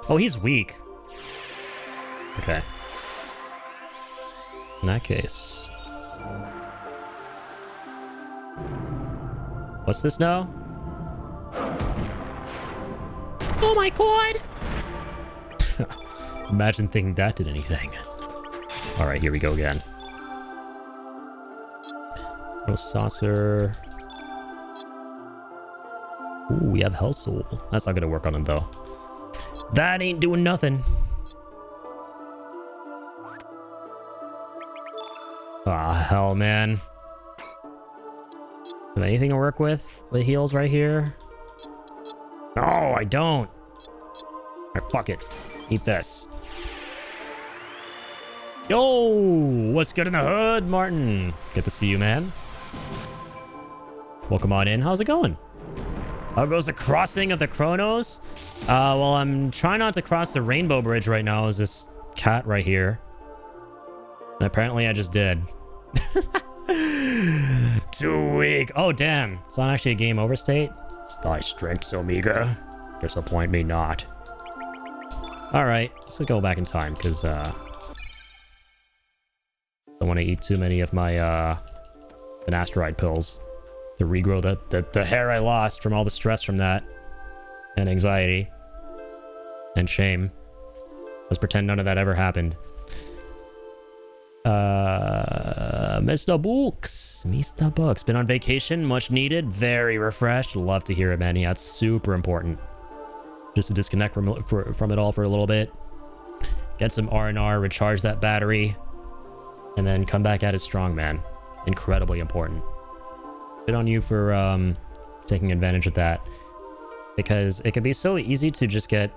Oh, he's weak. Okay. In that case. What's this now? Oh my god! Imagine thinking that did anything. Alright, here we go again. No saucer. Ooh, we have Hell Soul. That's not gonna work on him though. That ain't doing nothing. Ah, hell, man. Have anything to work with heals right here? No, I don't. Alright, fuck it. Eat this. Yo, what's good in the hood, Martin? Good to see you, man. Welcome on in. How's it going? How goes the crossing of the Chronos? Well, I'm trying not to cross the Rainbow Bridge right now. Is this cat right here? And apparently I just did. Too weak. Oh, damn. It's not actually a game over state. Is thy strength so meager? Disappoint me not. Alright, let's go back in time, because, don't want to eat too many of my, finasteride pills to regrow the hair I lost from all the stress from that. And anxiety. And shame. Let's pretend none of that ever happened. Mr. Books. Mr. Books. Been on vacation. Much needed. Very refreshed. Love to hear it, man. Yeah, it's super important. Just to disconnect from it all for a little bit. Get some R&R. Recharge that battery. And then come back at it strong, man. Incredibly important. Good on you for taking advantage of that. Because it can be so easy to just get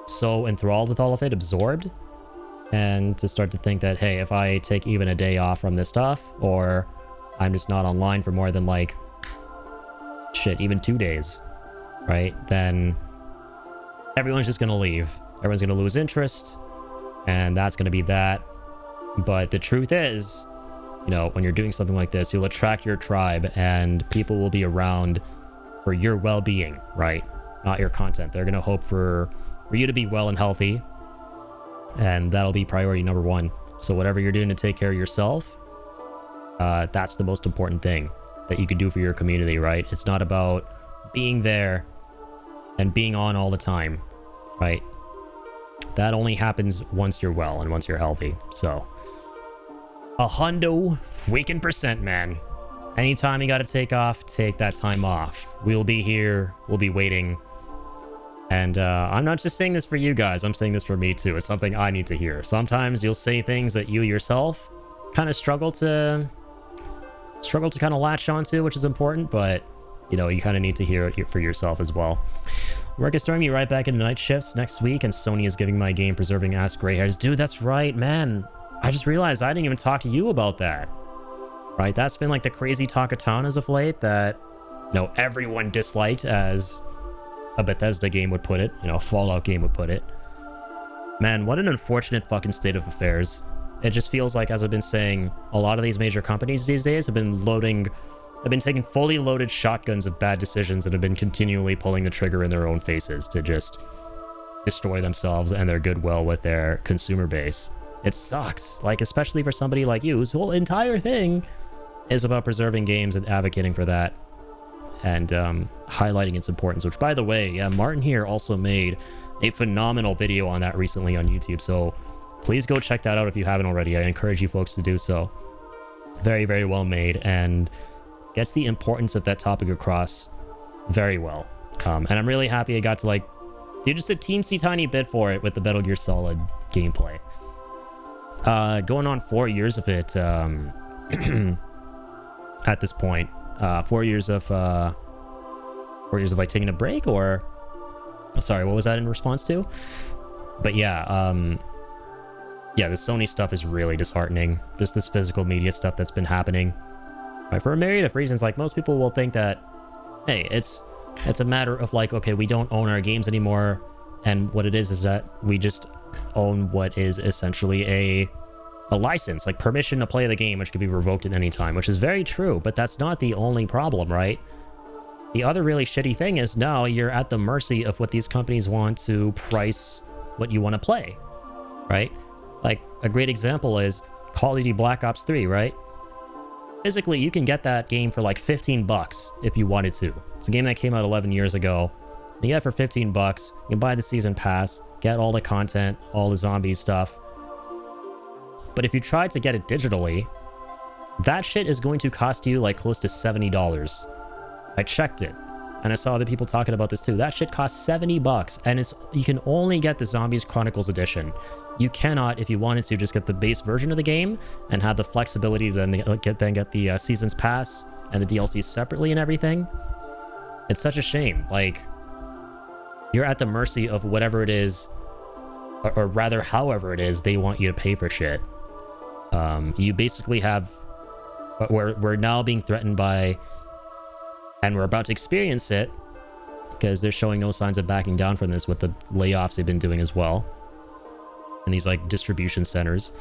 so enthralled with all of it, absorbed. And to start to think that, hey, if I take even a day off from this stuff, or I'm just not online for more than like, shit, even 2 days, right? Then everyone's just going to leave. Everyone's going to lose interest, and that's going to be that. But the truth is, you know, when you're doing something like this, you'll attract your tribe, and people will be around for your well-being, right? Not your content. They're going to hope for you to be well and healthy. And that'll be priority number one. So whatever you're doing to take care of yourself, that's the most important thing that you can do for your community, right? It's not about being there and being on all the time, right? That only happens once you're well and once you're healthy. So 100% man. Anytime you got to take off, take that time off. We'll be here. We'll be waiting. And I'm not just saying this for you guys. I'm saying this for me too. It's something I need to hear. Sometimes you'll say things that you yourself kind of struggle to kind of latch onto, which is important. But you know, you kind of need to hear it for yourself as well. Work is throwing me right back into night shifts next week, and Sony is giving my game preserving ass gray hairs. Dude, that's right, man. I just realized I didn't even talk to you about that. right? That's been like the crazy talk of town as of late, that, you know, everyone disliked, as a Bethesda game would put it, you know, a Fallout game would put it. Man, what an unfortunate fucking state of affairs. It just feels like, as I've been saying, a lot of these major companies these days have been taking fully loaded shotguns of bad decisions and have been continually pulling the trigger in their own faces to just destroy themselves and their goodwill with their consumer base. It sucks, like, especially for somebody like you, whose whole entire thing is about preserving games and advocating for that, and highlighting its importance, which, by the way, yeah, Martin here also made a phenomenal video on that recently on YouTube, so please go check that out if you haven't already. I encourage you folks to do so. Very, very well made, and gets the importance of that topic across very well. And I'm really happy I got to, like, do just a teensy tiny bit for it with the Metal Gear Solid gameplay. Going on 4 years of it at this point. 4 years of like taking a break, or sorry, what was that in response to? But yeah, the Sony stuff is really disheartening. Just this physical media stuff that's been happening, right, for a myriad of reasons. Like, most people will think that, hey, it's a matter of, like, okay, we don't own our games anymore, and what it is that we just own what is essentially a license, like permission to play the game, which can be revoked at any time, which is very true, but that's not the only problem, right? The other really shitty thing is now you're at the mercy of what these companies want to price what you want to play, right? Like, a great example is Call of Duty Black Ops 3, right? Physically, you can get that game for like $15 if you wanted to. It's a game that came out 11 years ago. You get it for $15. You can buy the season pass, get all the content, all the zombie stuff. But if you try to get it digitally, that shit is going to cost you like close to $70. I checked it, and I saw other people talking about this too. That shit costs $70, and you can only get the Zombies Chronicles edition. You cannot, if you wanted to, just get the base version of the game and have the flexibility to then get the seasons pass and the DLC separately and everything. It's such a shame. Like, you're at the mercy of whatever it is, or rather, however it is they want you to pay for shit. You basically have, we're now being threatened by, and we're about to experience it, because they're showing no signs of backing down from this with the layoffs they've been doing as well, and these like distribution centers,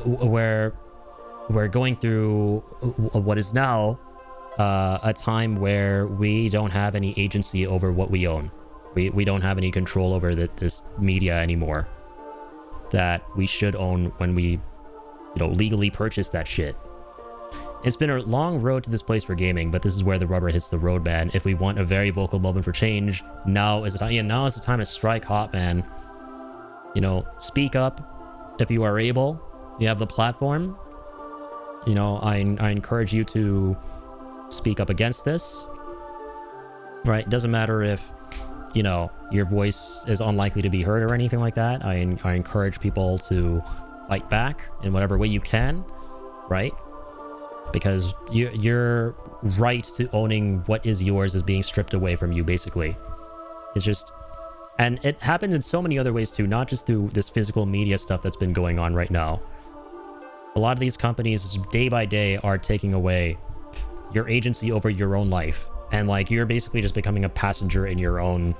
where we're going through what is now a time where we don't have any agency over what we own. We don't have any control over this media anymore that we should own when we, legally purchase that shit. It's been a long road to this place for gaming, but this is where the rubber hits the road, man. If we want a very vocal moment for change, now is the time. Yeah, now is the time to strike hot, man. Speak up if you are able. You have the platform. I encourage you to speak up against this. Right? It doesn't matter if your voice is unlikely to be heard or anything like that. I encourage people to fight back in whatever way you can, right? Because your right to owning what is yours is being stripped away from you, basically. It's just, and it happens in so many other ways too, not just through this physical media stuff that's been going on right now. A lot of these companies, day by day, are taking away your agency over your own life, and like you're basically just becoming a passenger in your own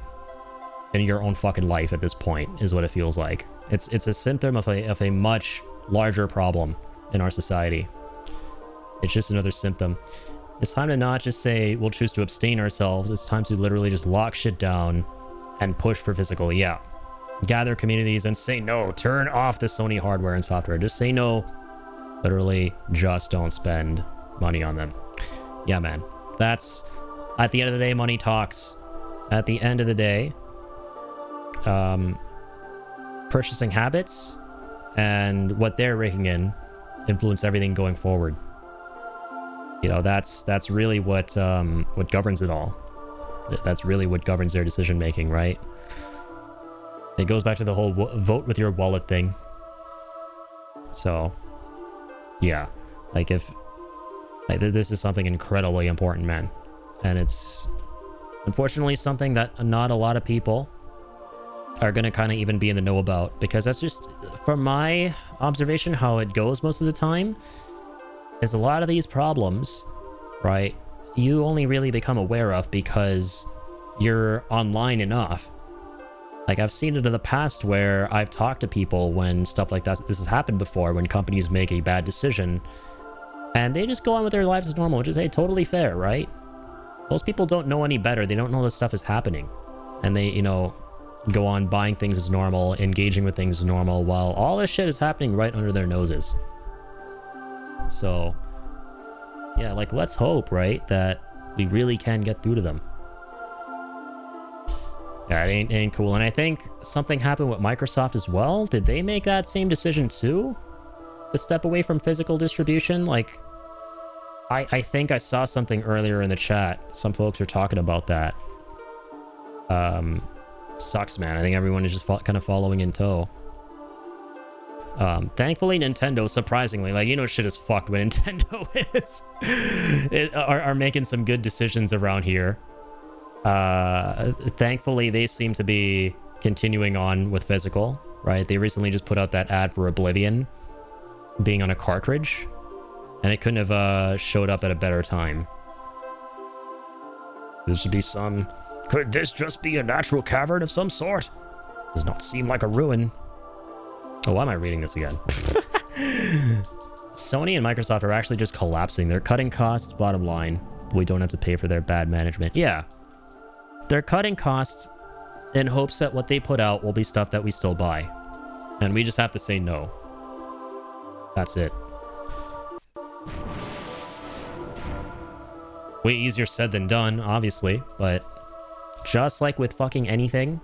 fucking life at this point, is what it feels like. It's a symptom of a much larger problem in our society. It's just another symptom. It's time to not just say we'll choose to abstain ourselves. It's time to literally just lock shit down and push for physical. Yeah, gather communities and say no. Turn off the Sony hardware and software. Just say no. Literally, just don't spend money on them. Yeah, man. That's, at the end of the day, money talks. At the end of the day, purchasing habits and what they're raking in influence everything going forward. That's really what governs it all. That's really what governs their decision making, right? It goes back to the whole vote with your wallet thing. So, yeah, this is something incredibly important, man, and it's unfortunately something that not a lot of people are gonna kind of even be in the know about, because that's just, from my observation, how it goes most of the time. is a lot of these problems, right, you only really become aware of because you're online enough. Like, I've seen it in the past where I've talked to people when stuff like that, this has happened before, when companies make a bad decision and they just go on with their lives as normal, which is, hey, totally fair, right? Most people don't know any better. They don't know this stuff is happening. And they, you know, go on buying things as normal, engaging with things as normal, while all this shit is happening right under their noses. So, yeah, like, let's hope, right, that we really can get through to them. Yeah, it ain't cool. And I think something happened with Microsoft as well. Did they make that same decision too? To step away from physical distribution? Like, I think I saw something earlier in the chat. Some folks are talking about that. Sucks, man. I think everyone is just kind of following in tow. Thankfully, Nintendo, surprisingly, like, you know, shit is fucked when Nintendo are making some good decisions around here. Thankfully, they seem to be continuing on with physical, right? They recently just put out that ad for Oblivion being on a cartridge, and it couldn't have showed up at a better time. This should be some... Could this just be a natural cavern of some sort? Does not seem like a ruin. Oh, why am I reading this again? Sony and Microsoft are actually just collapsing. They're cutting costs, bottom line. We don't have to pay for their bad management. Yeah. They're cutting costs in hopes that what they put out will be stuff that we still buy. And we just have to say no. That's it. Way easier said than done, obviously, but just like with fucking anything,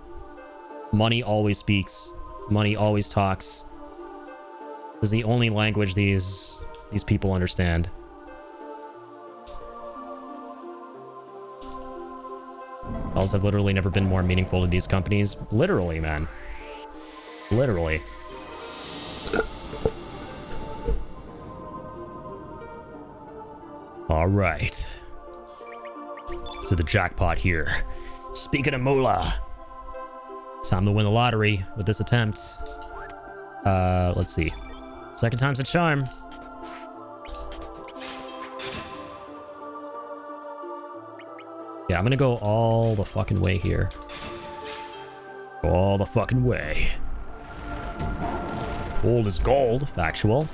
money always speaks. Money always talks. It's the only language these people understand. Calls have literally never been more meaningful to these companies. Literally, man. Literally. All right. So the jackpot here. Speaking of moolah, it's time to win the lottery with this attempt. Let's see. Second time's a charm. Yeah, I'm gonna go all the fucking way here. Go all the fucking way. Old is gold, factual.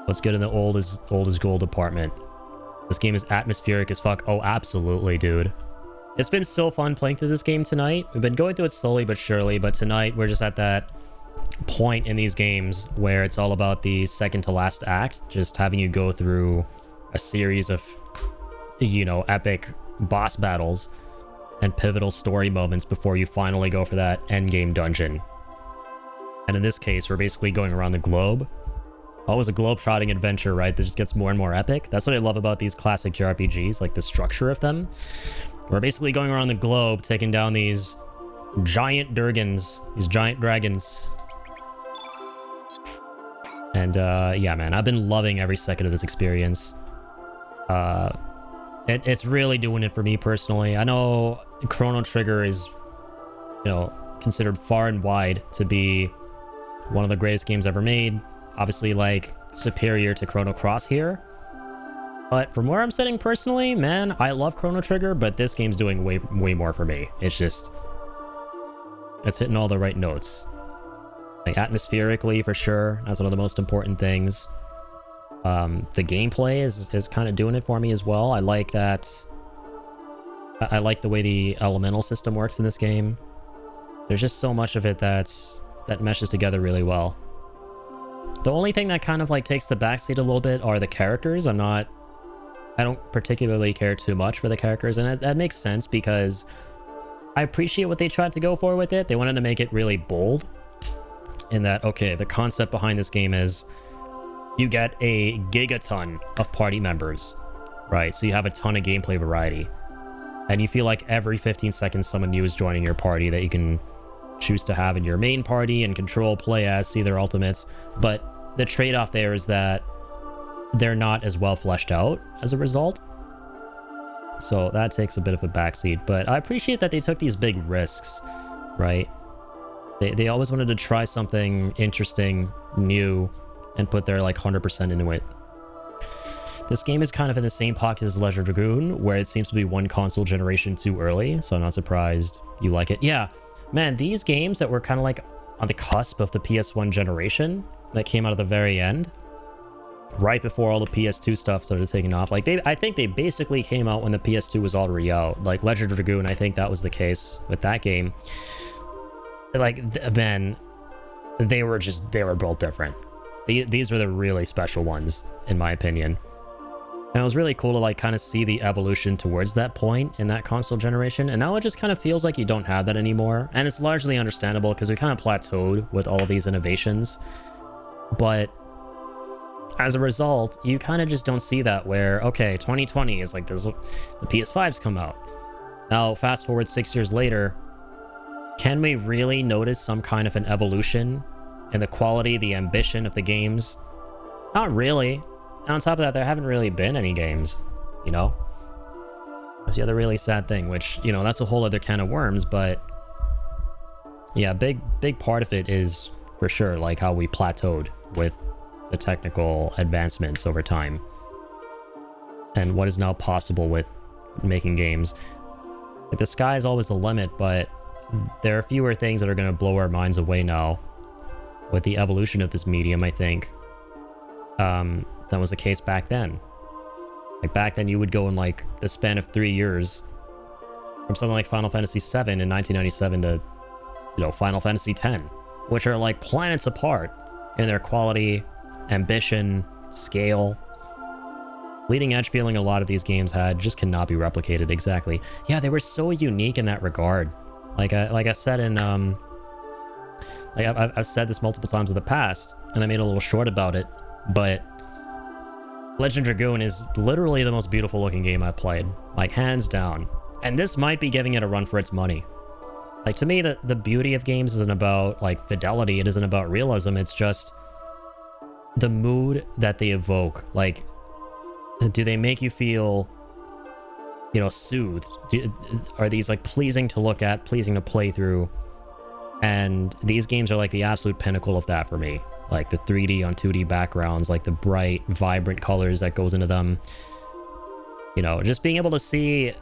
Let's get in the old is gold department. This game is atmospheric as fuck. Oh, absolutely, dude. It's been so fun playing through this game tonight. We've been going through it slowly but surely, but tonight we're just at that point in these games where it's all about the second to last act, just having you go through a series of, you know, epic boss battles and pivotal story moments before you finally go for that endgame dungeon. And in this case, we're basically going around the globe. Always a globe-trotting adventure, right? That just gets more and more epic. That's what I love about these classic JRPGs, like the structure of them. We're basically going around the globe, taking down these giant DURGENs, these giant dragons. And yeah, man, I've been loving every second of this experience. It's really doing it for me personally. I know Chrono Trigger is, you know, considered far and wide to be one of the greatest games ever made. Obviously, like, superior to Chrono Cross here. But from where I'm sitting personally, man, I love Chrono Trigger, but this game's doing way more for me. It's just... it's hitting all the right notes. Like, atmospherically, for sure. That's one of the most important things. The gameplay is kind of doing it for me as well. I like that... I like the way the elemental system works in this game. There's just so much of it that meshes together really well. The only thing that kind of like takes the backseat a little bit are the characters. I don't particularly care too much for the characters, and that makes sense because I appreciate what they tried to go for with it. They wanted to make it really bold in that, okay, the concept behind this game is you get a gigaton of party members, right? So you have a ton of gameplay variety, and you feel like every 15 seconds someone new is joining your party that you can choose to have in your main party and control, play as, see their ultimates. But the trade-off there is that they're not as well fleshed out as a result. So that takes a bit of a backseat. But I appreciate that they took these big risks, right? They always wanted to try something interesting, new, and put their like 100% into it. This game is kind of in the same pocket as Legend of Dragoon, where it seems to be one console generation too early, so I'm not surprised you like it. Yeah, man, these games that were kind of like on the cusp of the PS1 generation, that came out at the very end, right before all the PS2 stuff started taking off. Like, I think they basically came out when the PS2 was already out. Like, Legend of Dragoon, I think that was the case with that game. Like, man, they were built different. These were the really special ones, in my opinion. And it was really cool to like kind of see the evolution towards that point in that console generation. And now it just kind of feels like you don't have that anymore. And it's largely understandable because we kind of plateaued with all of these innovations. But as a result, you kind of just don't see that where, okay, 2020 is like this, the PS5's come out. Now, fast forward 6 years later, can we really notice some kind of an evolution in the quality, the ambition of the games? Not really. And on top of that, there haven't really been any games, you know? That's the other really sad thing, which, you know, that's a whole other can of worms, but yeah, big part of it is for sure like how we plateaued with the technical advancements over time and what is now possible with making games. Like, the sky is always the limit, but there are fewer things that are going to blow our minds away now with the evolution of this medium, I think. That was the case back then. Like, back then you would go in like the span of 3 years from something like Final Fantasy VII in 1997 to, you know, Final Fantasy X, which are like planets apart in their quality, ambition, scale. Leading edge feeling a lot of these games had just cannot be replicated. Exactly. Yeah, they were so unique in that regard. Like I said in like I've said this multiple times in the past, and I made a little short about it, but Legend of Dragoon is literally the most beautiful looking game I've played, like hands down. And this might be giving it a run for its money. Like, to me, the beauty of games isn't about like fidelity, it isn't about realism, it's just the mood that they evoke. Like, do they make you feel, you know, soothed? Are these like pleasing to look at, pleasing to play through? And these games are like the absolute pinnacle of that for me. Like the 3D on 2D backgrounds, like the bright, vibrant colors that goes into them. You know, just being able to see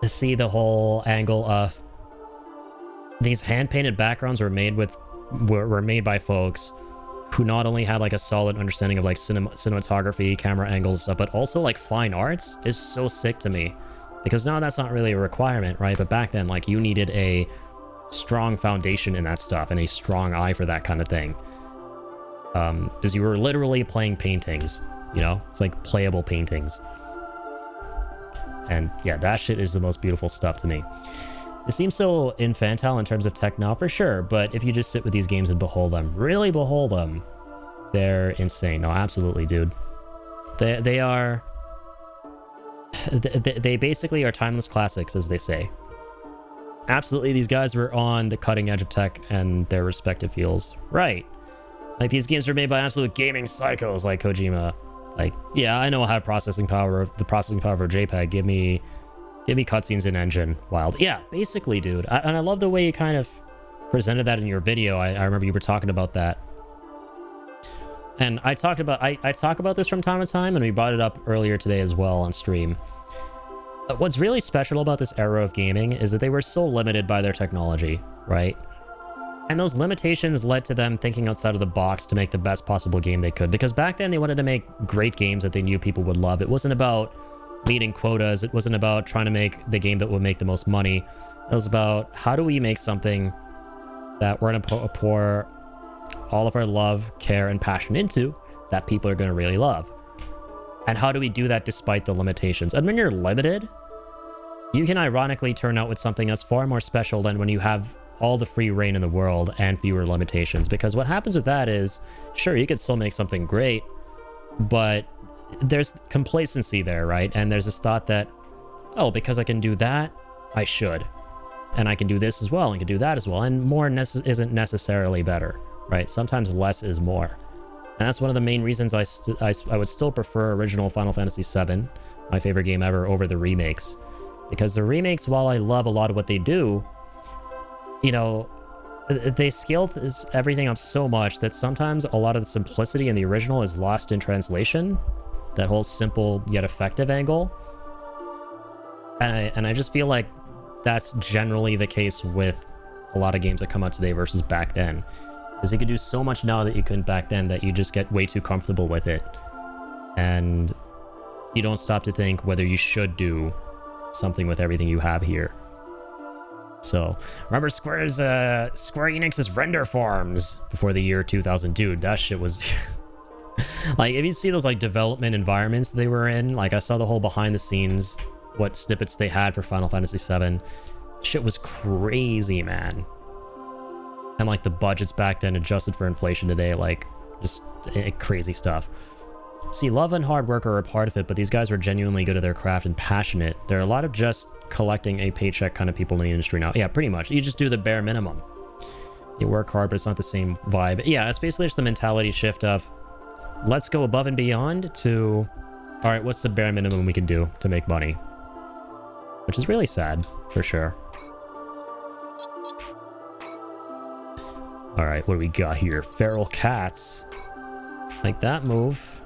the whole angle of these hand-painted backgrounds were made by folks who not only had like a solid understanding of like cinematography, camera angles and stuff, but also like fine arts is so sick to me. Because now that's not really a requirement, right? But back then, like, you needed a strong foundation in that stuff and a strong eye for that kind of thing. Because you were literally playing paintings, you know? It's like playable paintings. And yeah, that shit is the most beautiful stuff to me. It seems so infantile in terms of tech now, for sure, but if you just sit with these games and behold them, really behold them, they're insane. No, absolutely, dude. They are... They basically are timeless classics, as they say. Absolutely, these guys were on the cutting edge of tech and their respective fields. Right. Like, these games are made by absolute gaming psychos like Kojima. Like, yeah, I know how the processing power of JPEG. Give me cutscenes in engine. Wild. Yeah, basically, dude. And I love the way you kind of presented that in your video. I remember you were talking about that. And I talk about this from time to time, and we brought it up earlier today as well on stream. What's really special about this era of gaming is that they were so limited by their technology, right? And those limitations led to them thinking outside of the box to make the best possible game they could. Because back then they wanted to make great games that they knew people would love. It wasn't about meeting quotas. It wasn't about trying to make the game that would make the most money. It was about, how do we make something that we're going to pour all of our love, care, and passion into that people are going to really love? And how do we do that despite the limitations? And when you're limited, you can ironically turn out with something that's far more special than when you have all the free reign in the world and fewer limitations. Because what happens with that is, sure, you could still make something great, but there's complacency there, right? And there's this thought that, oh, because I can do that, I should. And I can do this as well, and can do that as well. And more isn't necessarily better, right? Sometimes less is more. And that's one of the main reasons I would still prefer original Final Fantasy VII, my favorite game ever, over the remakes. Because the remakes, while I love a lot of what they do, you know, They scaled everything up so much that sometimes a lot of the simplicity in the original is lost in translation. That whole simple yet effective angle. And I just feel like that's generally the case with a lot of games that come out today versus back then. Because you could do so much now that you couldn't back then that you just get way too comfortable with it. And you don't stop to think whether you should do something with everything you have here. So, remember Square Enix's render farms before the year 2000. Dude, that shit was... like, if you see those, like, development environments they were in, like, I saw the whole behind the scenes, what snippets they had for Final Fantasy VII. Shit was crazy, man. And, like, the budgets back then adjusted for inflation today, like, just crazy stuff. See, love and hard work are a part of it, but these guys are genuinely good at their craft and passionate. There are a lot of just collecting a paycheck kind of people in the industry now. Yeah, pretty much. You just do the bare minimum. You work hard, but it's not the same vibe. Yeah, it's basically just the mentality shift of, let's go above and beyond to, all right, what's the bare minimum we can do to make money? Which is really sad, for sure. All right, what do we got here? Feral cats. Like that move.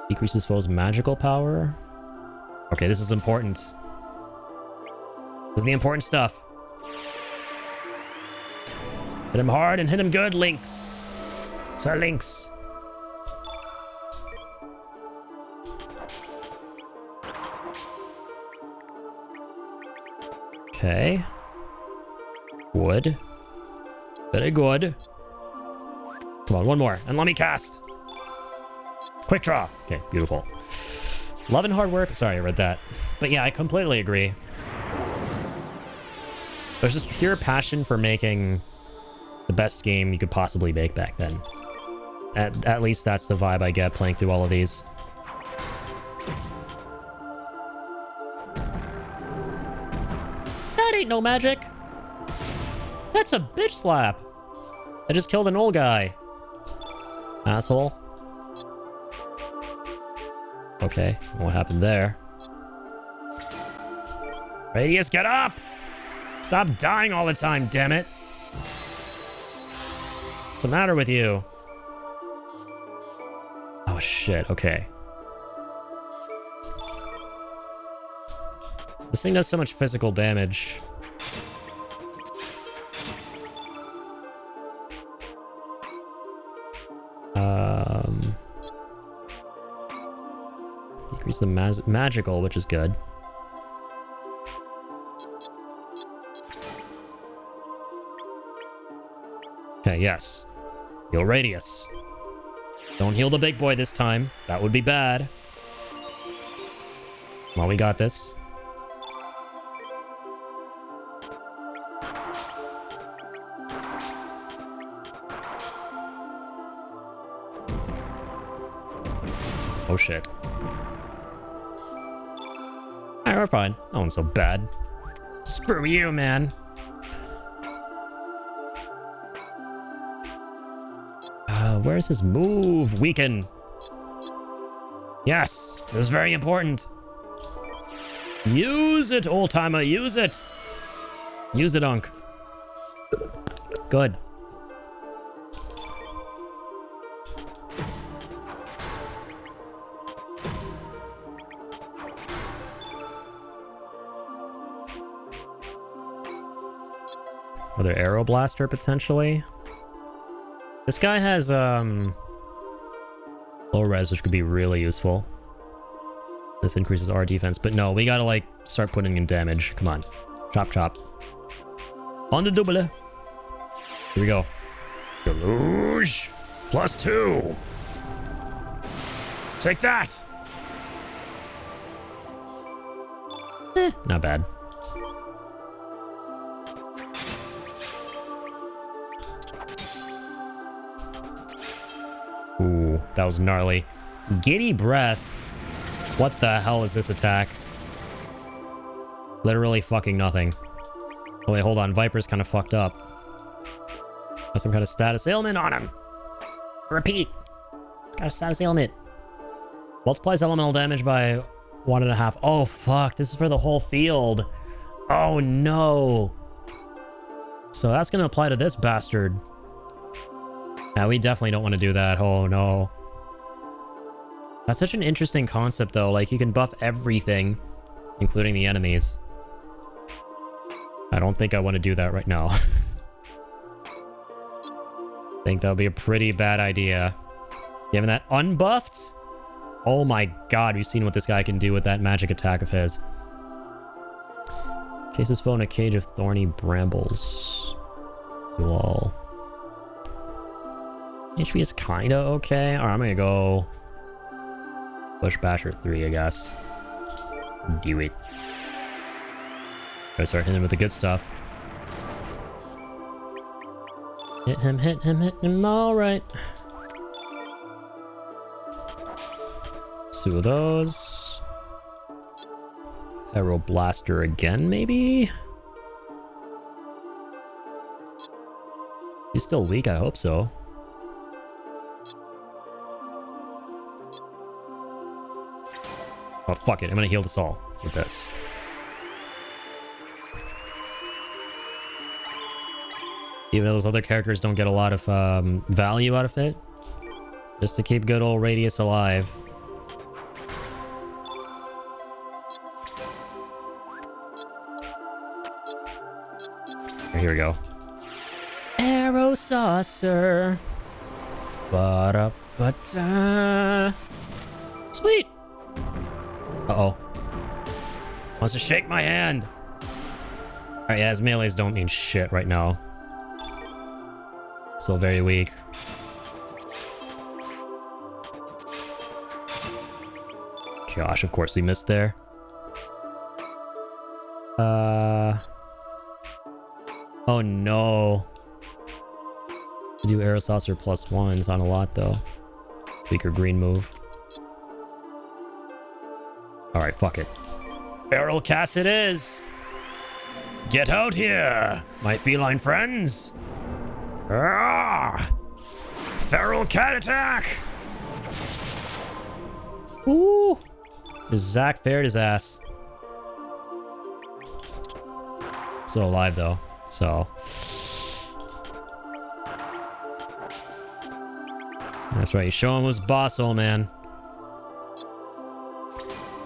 Decreases foe's magical power. Okay, this is important. This is the important stuff. Hit him hard and hit him good, Lynx. Sir Lynx. Okay. Wood. Very good. Come on, one more. And let me cast. Quick draw. Okay, beautiful. Love and hard work. Sorry, I read that. But yeah, I completely agree. There's just pure passion for making the best game you could possibly make back then. At least that's the vibe I get playing through all of these. That ain't no magic. That's a bitch slap. I just killed an old guy. Asshole. Okay, what happened there? Radius, get up! Stop dying all the time, damn it. What's the matter with you? Oh shit, okay. This thing does so much physical damage. Decrease the magical, which is good. Okay, yes. Heal Radius. Don't heal the big boy this time. That would be bad. Well, we got this. Oh shit. Alright, we're fine. That one's so bad. Screw you, man. Where's his move? Weaken. Yes, this is very important. Use it, old timer. Use it. Use it, Unk. Good. Another arrow blaster potentially. This guy has low res, which could be really useful. This increases our defense, but no, we gotta like start putting in damage. Come on, chop chop. On the double. Here we go. Deluge +2. Take that. Not bad. Ooh, that was gnarly. Giddy breath. What the hell is this attack? Literally fucking nothing. Oh wait, hold on. Viper's kind of fucked up. Got some kind of status ailment on him. Repeat. He's got a status ailment. Multiplies elemental damage by 1.5. Oh fuck, this is for the whole field. Oh no. So that's going to apply to this bastard. Yeah, we definitely don't want to do that. Oh, no. That's such an interesting concept, though. Like, you can buff everything, including the enemies. I don't think I want to do that right now. I think that would be a pretty bad idea. Given that unbuffed? Oh my god, we've seen what this guy can do with that magic attack of his. Cases foe in a cage of thorny brambles. Lol. HP is kinda okay. Alright, I'm gonna go... Push Basher 3, I guess. Do it. Gotta start hitting him with the good stuff. Hit him, alright. Two of those. Arrow Blaster again, maybe? He's still weak, I hope so. Oh, fuck it. I'm gonna heal us all with this. Even though those other characters don't get a lot of value out of it. Just to keep good old Radius alive. Here we go. Arrow Saucer. Ba-da-ba-da. Sweet. Uh-oh. Wants to shake my hand. Alright, yeah, his melees don't mean shit right now. Still very weak. Gosh, of course we missed there. Oh no. Do Arrow Saucer +1. It's not a lot though. Weaker green move. Alright, fuck it. Feral Cats it is! Get out here, my feline friends! Ah! Feral Cat attack! Ooh! Zach fared his ass. Still alive though, so... That's right, show him who's boss, old man.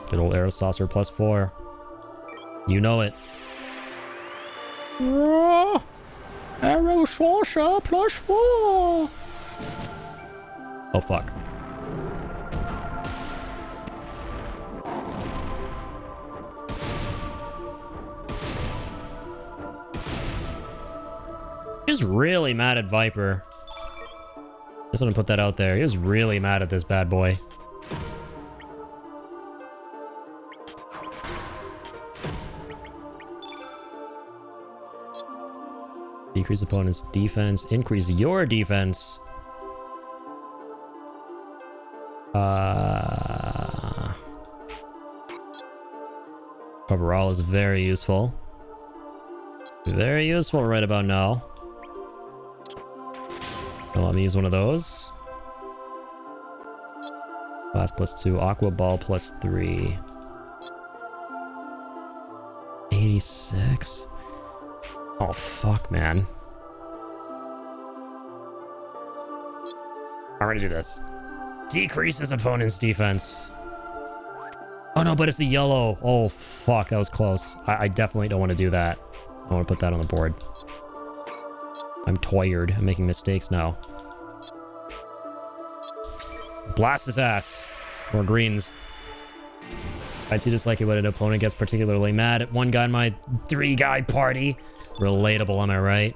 Good old Arrow Saucer +4. You know it. Arrow Saucer +4. Oh fuck. He was really mad at Viper. Just want to put that out there. He was really mad at this bad boy. Decrease opponent's defense. Increase your defense. Overall is very useful. Very useful right about now. Let me use one of those. Blast +2. Aqua Ball +3. 86. Oh, fuck, man. I'm gonna do this. Decreases opponent's defense. Oh, no, but it's the yellow. Oh, fuck, that was close. I definitely don't want to do that. I want to put that on the board. I'm tired. I'm making mistakes now. Blast his ass. More greens. I'd see dislike it when an opponent gets particularly mad at one guy in my 3-guy party. Relatable, am I right?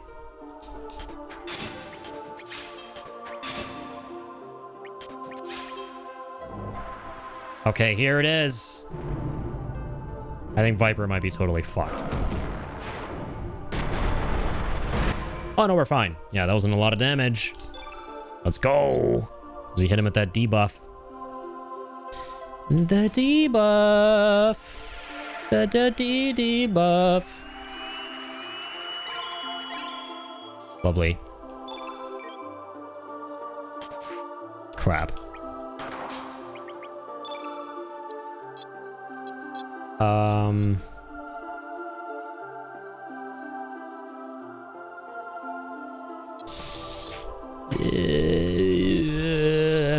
Okay, here it is. I think Viper might be totally fucked. Oh, no, we're fine. Yeah, that wasn't a lot of damage. Let's go. So you hit him with that debuff. The debuff. The debuff. Lovely. Crap.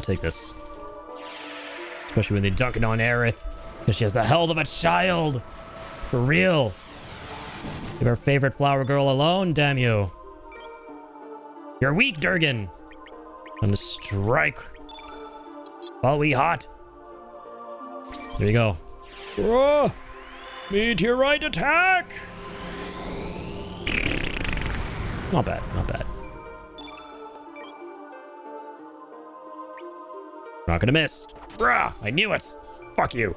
take this. Especially when they dunk it on Aerith. Because she has the hell of a child. For real. Leave our favorite flower girl alone, damn you. You're weak, Durgan. I'm gonna strike. While we hot. There you go. Oh, meteorite attack! Not bad, not bad. Not gonna miss. Bruh, I knew it. Fuck you.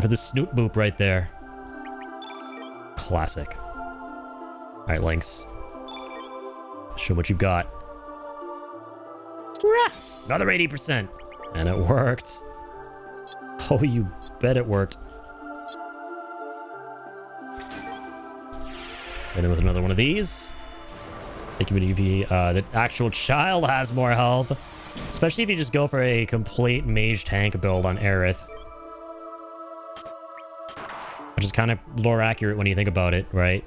For the snoot boop right there. Classic. Alright, Lynx. Show what you've got. Another 80%. And it worked. Oh, you bet it worked. And then with another one of these. Thinking if the actual child has more health. Especially if you just go for a complete mage tank build on Aerith. Which is kind of lore accurate when you think about it, right?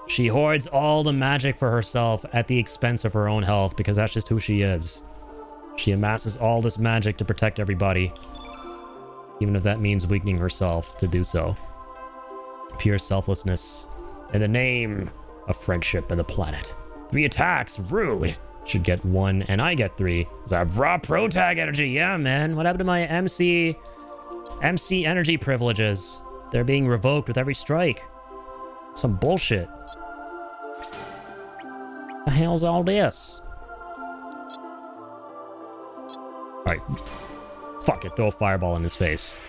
She hoards all the magic for herself at the expense of her own health because that's just who she is. She amasses all this magic to protect everybody. Even if that means weakening herself to do so. Pure selflessness. In the name of friendship and the planet. 3 attacks, rude. Should get 1 and I get 3. Because I have raw pro tag energy. Yeah, man. What happened to my MC energy privileges? They're being revoked with every strike. Some bullshit. The hell's all this? Alright. Fuck it, throw a fireball in his face.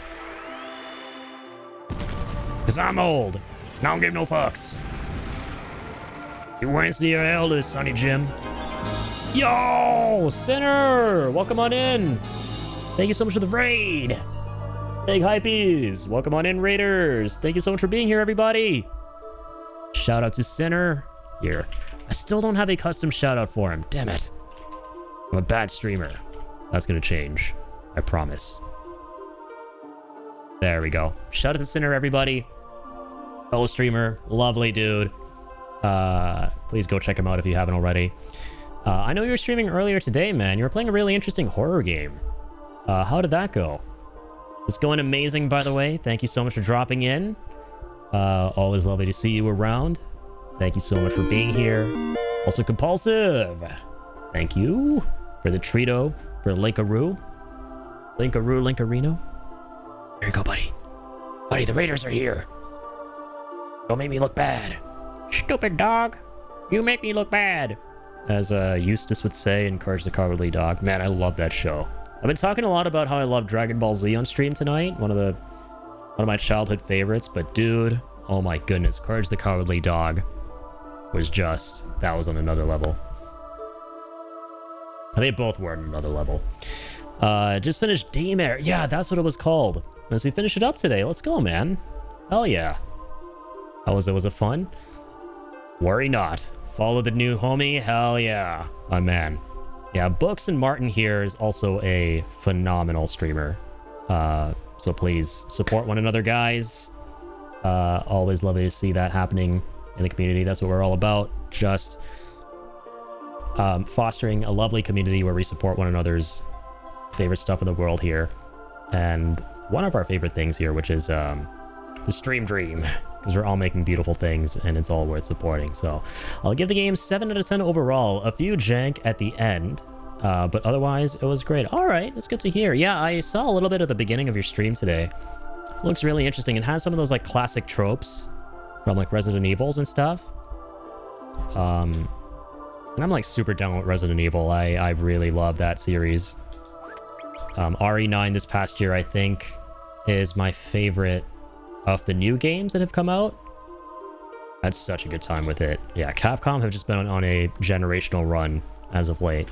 Cause I'm old. And I don't give no fucks. You went to your elders, Sonny Jim. Yo! Sinner! Welcome on in! Thank you so much for the raid! Big hypees! Welcome on in, Raiders! Thank you so much for being here, everybody! Shout out to Sinner. Here. I still don't have a custom shout out for him. Damn it. I'm a bad streamer. That's gonna change. I promise. There we go. Shout out to Sinner, everybody. Fellow streamer. Lovely dude. Please go check him out if you haven't already. I know you were streaming earlier today, man. You were playing a really interesting horror game. How did that go? It's going amazing, by the way. Thank you so much for dropping in. Always lovely to see you around. Thank you so much for being here. Also, Compulsive. Thank you for the Trito, for Linkaroo. Linkarino. Here you go, buddy. Buddy, the Raiders are here. Don't make me look bad. Stupid dog. You make me look bad. As Eustace would say in Courage the Cowardly Dog. Man, I love that show. I've been talking a lot about how I love Dragon Ball Z on stream tonight. One of my childhood favorites. But dude, oh my goodness, Courage the Cowardly Dog was just, that was on another level. They both were on another level. Just finished Daymare. Yeah, that's what it was called. As we finish it up today, let's go, man. Hell yeah. How was it? Was it fun? Worry not. Follow the new homie. Hell yeah. My man. Yeah, Books and Martin here is also a phenomenal streamer. So please support one another, guys. Always lovely to see that happening in the community. That's what we're all about. Just fostering a lovely community where we support one another's favorite stuff in the world here. And one of our favorite things here, which is the stream dream. Because we're all making beautiful things and it's all worth supporting. So I'll give the game 7 out of 10 overall. A few jank at the end, but otherwise it was great. All right, that's good to hear. Yeah, I saw a little bit of the beginning of your stream today. Looks really interesting. It has some of those like classic tropes from like Resident Evils and stuff. And I'm like super down with Resident Evil. I really love that series. RE9 this past year, I think, is my favorite of the new games that have come out. Had such a good time with it. Yeah, Capcom have just been on a generational run as of late.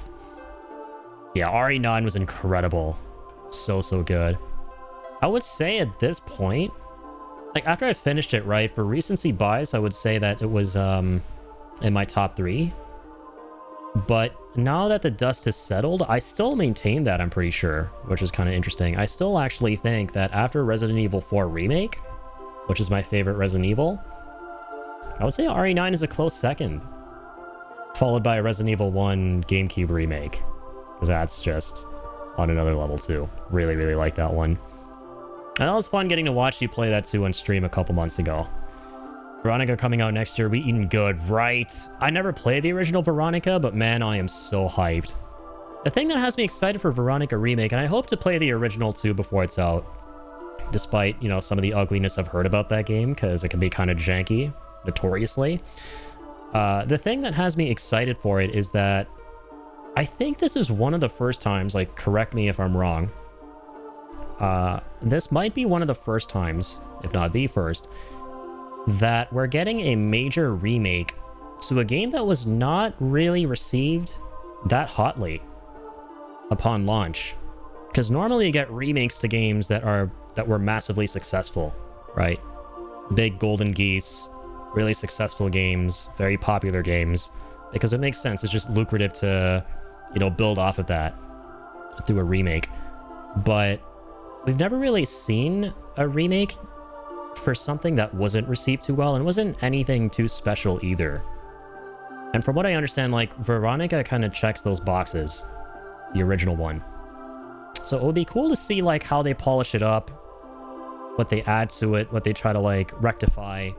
Yeah, RE9 was incredible. So good. I would say at this point, like after I finished it, right, for recency bias, I would say that it was in my top 3. But now that the dust has settled, I still maintain that, I'm pretty sure, which is kind of interesting. I still actually think that after Resident Evil 4 Remake, which is my favorite Resident Evil, I would say RE9 is a close second, followed by a Resident Evil 1 GameCube remake, because that's just on another level too. Really, really like that one. And that was fun getting to watch you play that too on stream a couple months ago. Veronica coming out next year. We eating good, right? I never played the original Veronica, but man, I am so hyped. The thing that has me excited for Veronica Remake, and I hope to play the original too before it's out, despite, you know, some of the ugliness I've heard about that game, because it can be kind of janky, notoriously. The thing that has me excited for it is that I think this is one of the first times, like, correct me if I'm wrong, this might be one of the first times, if not the first, that we're getting a major remake to a game that was not really received that hotly upon launch. Because normally you get remakes to games that were massively successful, right? Big golden geese, really successful games, very popular games, because it makes sense. It's just lucrative to, you know, build off of that through a remake. But we've never really seen a remake for something that wasn't received too well, and wasn't anything too special either. And from what I understand, like, Veronica kind of checks those boxes, the original one. So it would be cool to see, like, how they polish it up, what they add to it, what they try to, like, rectify,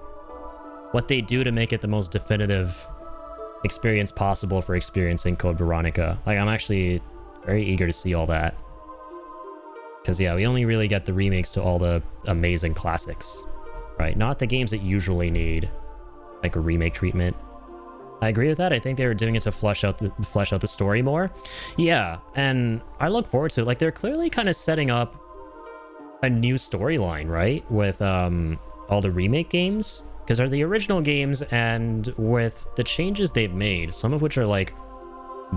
what they do to make it the most definitive experience possible for experiencing Code Veronica. Like, I'm actually very eager to see all that. Because, yeah, we only really get the remakes to all the amazing classics, right? Not the games that usually need, like, a remake treatment. I agree with that. I think they were doing it to flesh out the story more. Yeah, and I look forward to it. Like, they're clearly kind of setting up a new storyline, right? With all the remake games. Because they're the original games, and with the changes they've made, some of which are, like,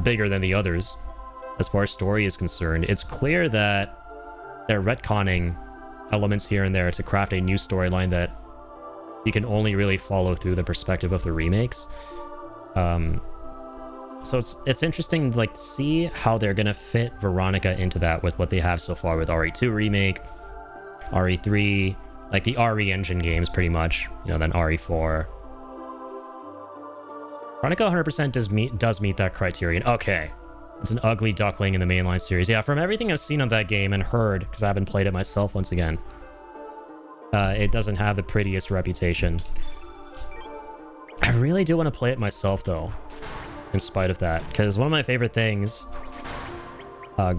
bigger than the others, as far as story is concerned, it's clear that they're retconning elements here and there to craft a new storyline that you can only really follow through the perspective of the remakes. So it's interesting to, like, see how they're gonna fit Veronica into that with what they have so far with RE2 remake, RE3, like the RE engine games pretty much, you know, then RE4. Veronica 100% does meet that criterion. Okay. It's an ugly duckling in the mainline series. Yeah, from everything I've seen of that game and heard, because I haven't played it myself once again, it doesn't have the prettiest reputation. I really do want to play it myself, though, in spite of that, because one of my favorite things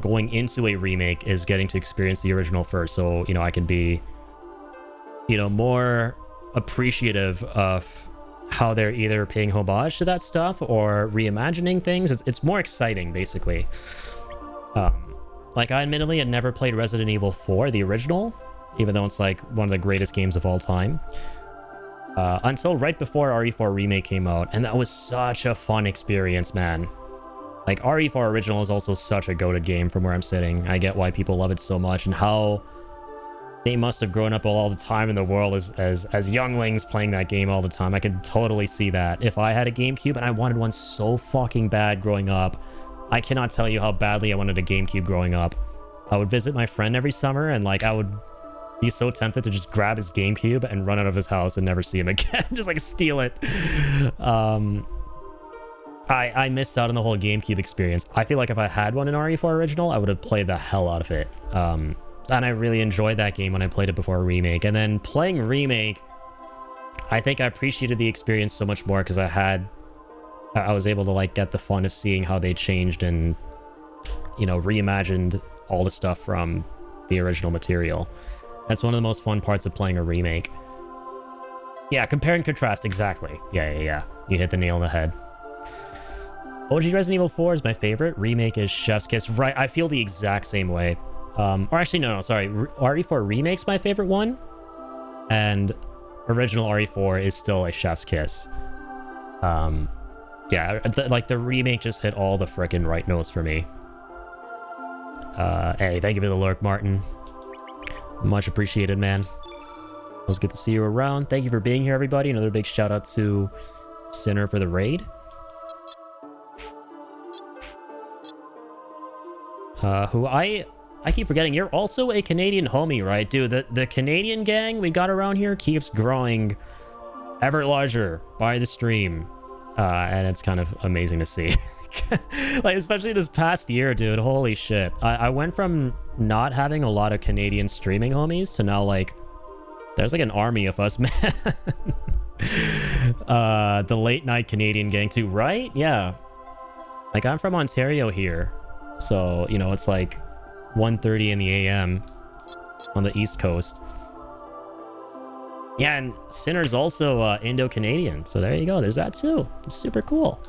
going into a remake is getting to experience the original first, so, you know, I can be, you know, more appreciative of how they're either paying homage to that stuff or reimagining things. It's more exciting, basically. Like, I admittedly had never played Resident Evil 4, the original, even though it's, like, one of the greatest games of all time, until right before RE4 Remake came out, and that was such a fun experience, man. Like, RE4 Original is also such a goated game from where I'm sitting. I get why people love it so much, and how they must have grown up all the time in the world as younglings playing that game all the time. I could totally see that. If I had a GameCube, and I wanted one so fucking bad growing up, I cannot tell you how badly I wanted a GameCube growing up. I would visit my friend every summer, and, like, I would be so tempted to just grab his GameCube and run out of his house and never see him again. Just, like, steal it. I missed out on the whole GameCube experience. I feel like if I had one in RE4 Original, I would have played the hell out of it. And I really enjoyed that game when I played it before Remake. And then playing Remake, I think I appreciated the experience so much more because I was able to, like, get the fun of seeing how they changed and, you know, reimagined all the stuff from the original material. That's one of the most fun parts of playing a remake. Yeah, compare and contrast, exactly. Yeah. You hit the nail on the head. OG Resident Evil 4 is my favorite. Remake is Chef's Kiss. Right, I feel the exact same way. Or actually, no, sorry. RE4 Remake's my favorite one. And original RE4 is still a Chef's Kiss. Yeah, like, the remake just hit all the frickin' right notes for me. Hey, thank you for the lurk, Martin. Much appreciated, man. It was good to see you around. Thank you for being here, everybody. Another big shout out to Sinner for the raid. Who I keep forgetting, you're also a Canadian homie, right? Dude, the Canadian gang we got around here keeps growing ever larger by the stream. And it's kind of amazing to see. Like, especially this past year, dude. Holy shit. I went from not having a lot of Canadian streaming homies to now, like, there's like an army of us, man. The late night Canadian gang too, right? Yeah. Like, I'm from Ontario here. So, you know, it's like 1:30 in the AM on the East Coast. Yeah, and Sinner's also Indo-Canadian. So there you go. There's that too. It's super cool.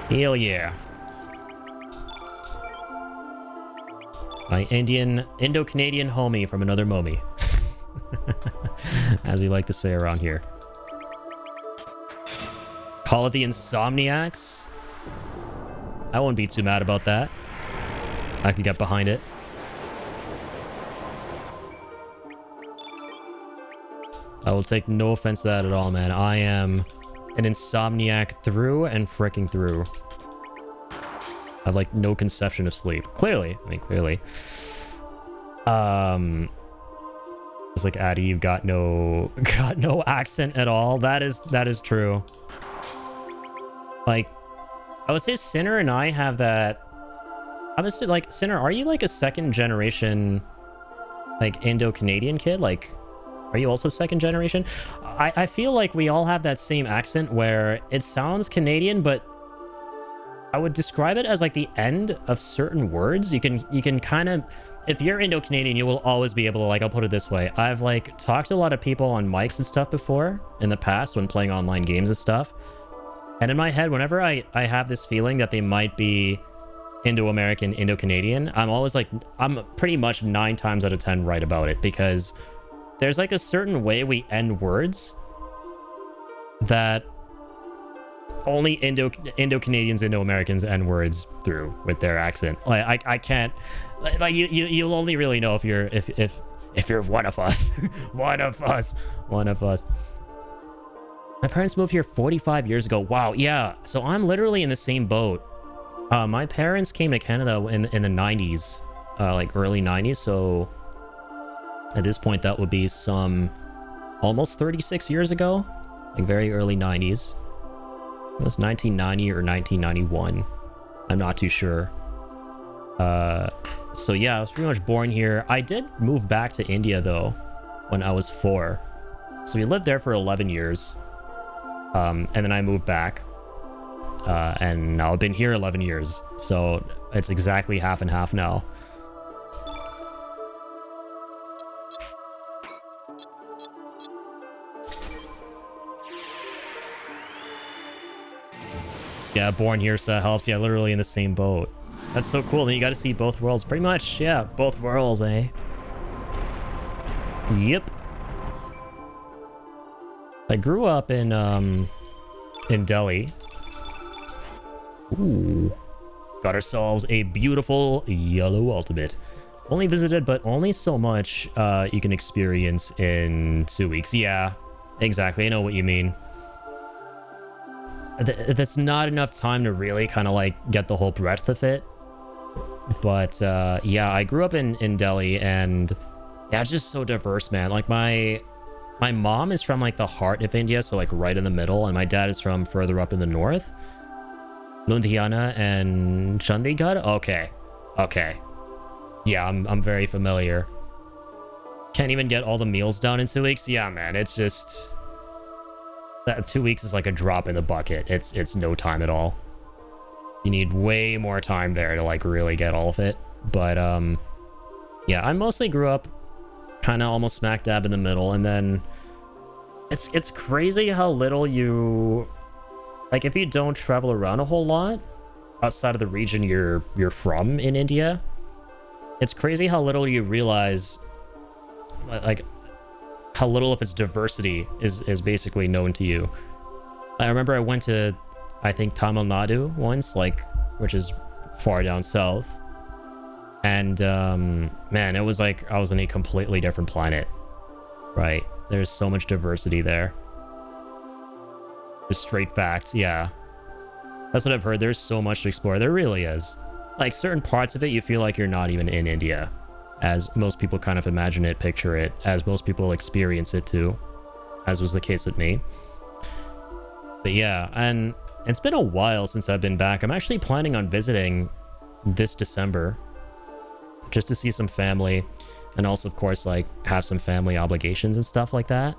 Hell yeah. My Indo-Canadian homie from another momie. As we like to say around here. Call it the Insomniacs. I wouldn't be too mad about that. I could get behind it. I will take no offense to that at all, man. I am an insomniac through and fricking through. I have like no conception of sleep. Clearly. I mean, clearly. It's like, Addy, you've got no accent at all. That is true. Like, I would say Sinner and I have that. I would say, like, Sinner, are you like a second generation, like, Indo-Canadian kid? Like, are you also second generation? I feel like we all have that same accent where it sounds Canadian, but I would describe it as like the end of certain words. You can kind of, if you're Indo-Canadian, you will always be able to, like, I'll put it this way. I've like talked to a lot of people on mics and stuff before in the past when playing online games and stuff. And in my head, whenever I have this feeling that they might be Indo-American, Indo-Canadian, I'm always like, I'm pretty much 9 times out of 10 right about it, because there's like a certain way we end words that only Indo-Canadians, Indo-Americans end words through with their accent. Like, I can't, like, you'll only really know if you're one of us. one of us. My parents moved here 45 years ago. Wow, yeah. So I'm literally in the same boat. My parents came to Canada in the 90s, like early 90s. So at this point, that would be some almost 36 years ago, like very early 90s. It was 1990 or 1991. I'm not too sure. So yeah, I was pretty much born here. I did move back to India though when I was 4. So we lived there for 11 years. And then I moved back. And now I've been here 11 years. So it's exactly half and half now. Yeah, born here, so that helps. Yeah, literally in the same boat. That's so cool. Then you got to see both worlds. Pretty much, yeah, both worlds, eh? Yep. I grew up in Delhi. Ooh. Got ourselves a beautiful yellow ultimate. Only visited, but only so much you can experience in 2 weeks. Yeah, exactly. I know what you mean. That's not enough time to really kind of like get the whole breadth of it. But yeah, I grew up in Delhi, and yeah, it's just so diverse, man. Like my mom is from like the heart of India, so like right in the middle, and my dad is from further up in the north, Ludhiana and Chandigarh. Okay, yeah, I'm very familiar. Can't even get all the meals down in 2 weeks. Yeah, man, it's just that 2 weeks is like a drop in the bucket. It's no time at all. You need way more time there to like really get all of it. But yeah, I mostly grew up kind of almost smack dab in the middle, and then it's crazy how little you, like, if you don't travel around a whole lot outside of the region you're from in India, it's crazy how little you realize, like, how little of its diversity is basically known to you. I remember I went to, I think, Tamil Nadu once, like, which is far down south, and man, it was like I was on a completely different planet, right? There's so much diversity there. Just straight facts. Yeah, that's what I've heard. There's so much to explore. There really is. Like, certain parts of it you feel like you're not even in India, as most people kind of imagine it, picture it, as most people experience it too, as was the case with me. But yeah, and it's been a while since I've been back. I'm actually planning on visiting this December just to see some family, and also, of course, like have some family obligations and stuff like that.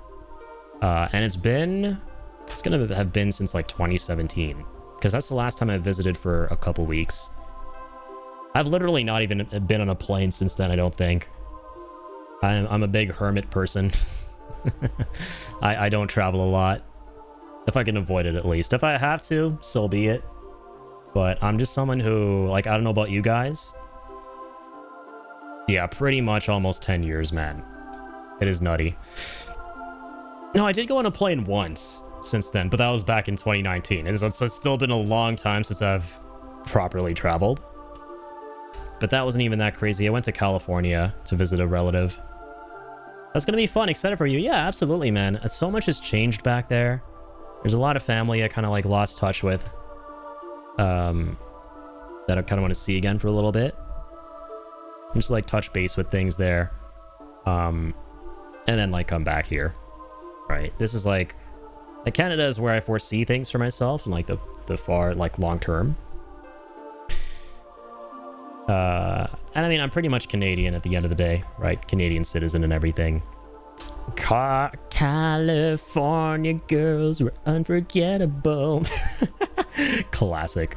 And it's gonna have been since like 2017, because that's the last time I visited for a couple weeks. I've literally not even been on a plane since then, I don't think. I'm a big hermit person. I don't travel a lot. If I can avoid it, at least. If I have to, so be it. But I'm just someone who, like, I don't know about you guys. Yeah, pretty much almost 10 years, man. It is nutty. No, I did go on a plane once since then, but that was back in 2019. And so it's still been a long time since I've properly traveled. But that wasn't even that crazy. I went to California to visit a relative. That's gonna be fun. Excited for you. Yeah, absolutely, man. So much has changed back there. There's a lot of family I kind of like lost touch with. That I kind of want to see again for a little bit. Just like touch base with things there. And then like come back here. Right. This is like Canada is where I foresee things for myself and like the far like long term. And I mean, I'm pretty much Canadian at the end of the day, right? Canadian citizen and everything. California girls were unforgettable. Classic.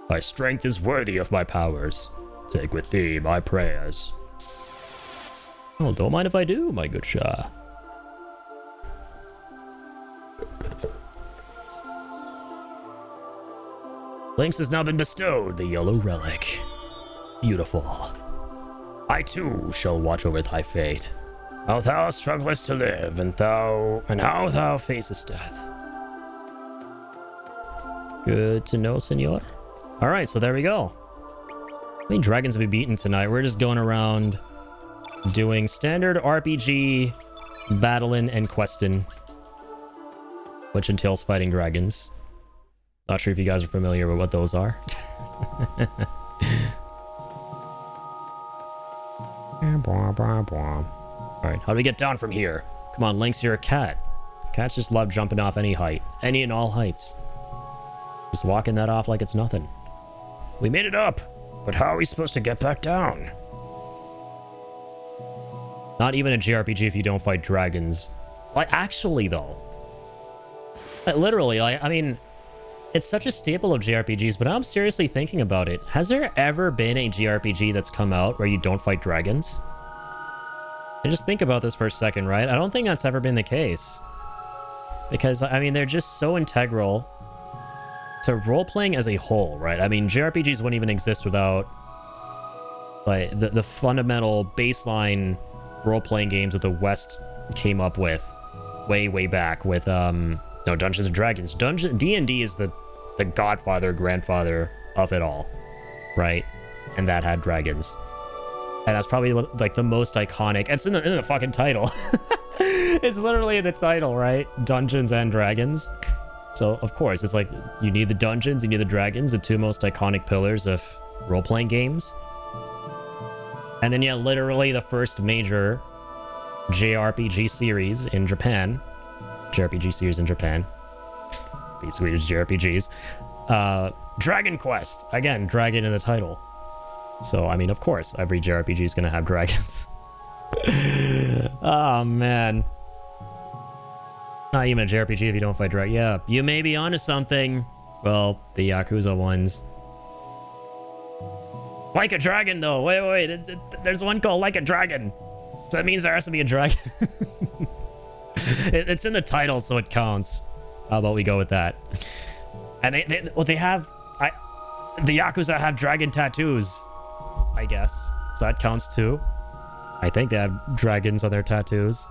My strength is worthy of my powers. Take with thee my prayers. Oh, don't mind if I do, my good Shah. Lynx has now been bestowed the yellow relic. Beautiful. I too shall watch over thy fate. How thou strugglest to live, and how thou facest death. Good to know, senor. Alright, so there we go. How many dragons have we beaten tonight? We're just going around doing standard RPG, battling, and questing, which entails fighting dragons. Not sure if you guys are familiar with what those are. Alright, how do we get down from here? Come on, Lynx, you're a cat. Cats just love jumping off any height. Any and all heights. Just walking that off like it's nothing. We made it up, but how are we supposed to get back down? Not even a JRPG if you don't fight dragons. Like, actually, though. Like, literally, like, I mean... It's such a staple of JRPGs, but I'm seriously thinking about it. Has there ever been a JRPG that's come out where you don't fight dragons? And just think about this for a second, right? I don't think that's ever been the case. Because, I mean, they're just so integral to role-playing as a whole, right? I mean, JRPGs wouldn't even exist without, like, the fundamental baseline role-playing games that the West came up with way, way back with, no, Dungeons & Dragons. D&D is the godfather, grandfather of it all, right? And that had dragons. And that's probably like the most iconic. It's in the fucking title. It's literally in the title, right? Dungeons and Dragons. So, of course, it's like you need the dungeons, you need the dragons, the two most iconic pillars of role-playing games. And then, yeah, literally the first major JRPG series in Japan. JRPG series in Japan. Basically, it's JRPGs. Dragon Quest. Again, dragon in the title. So, I mean, of course, every JRPG is going to have dragons. Oh, man. Not even a JRPG if you don't fight dragons. Yeah, you may be onto something. Well, the Yakuza ones. Like a Dragon, though. Wait. There's one called Like a Dragon. So that means there has to be a dragon. It's in the title, so it counts. How about we go with that? And they have... the Yakuza have dragon tattoos, I guess. So that counts too. I think they have dragons on their tattoos.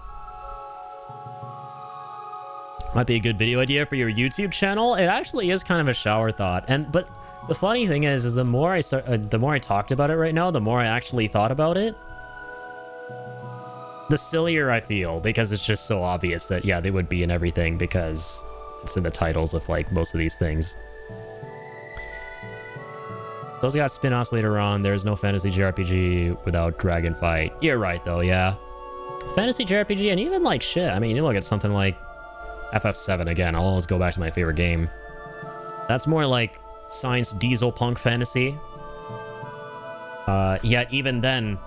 Might be a good video idea for your YouTube channel. It actually is kind of a shower thought. But the funny thing is the more I talked about it right now, the more I actually thought about it, the sillier I feel, because it's just so obvious that, yeah, they would be in everything because it's in the titles of, like, most of these things. Those got spin-offs later on. There's no fantasy JRPG without Dragon Fight. You're right, though, yeah. Fantasy JRPG, and even, like, shit. I mean, you look at something like FF7 again. I'll always go back to my favorite game. That's more like science diesel punk fantasy. Yet, even then,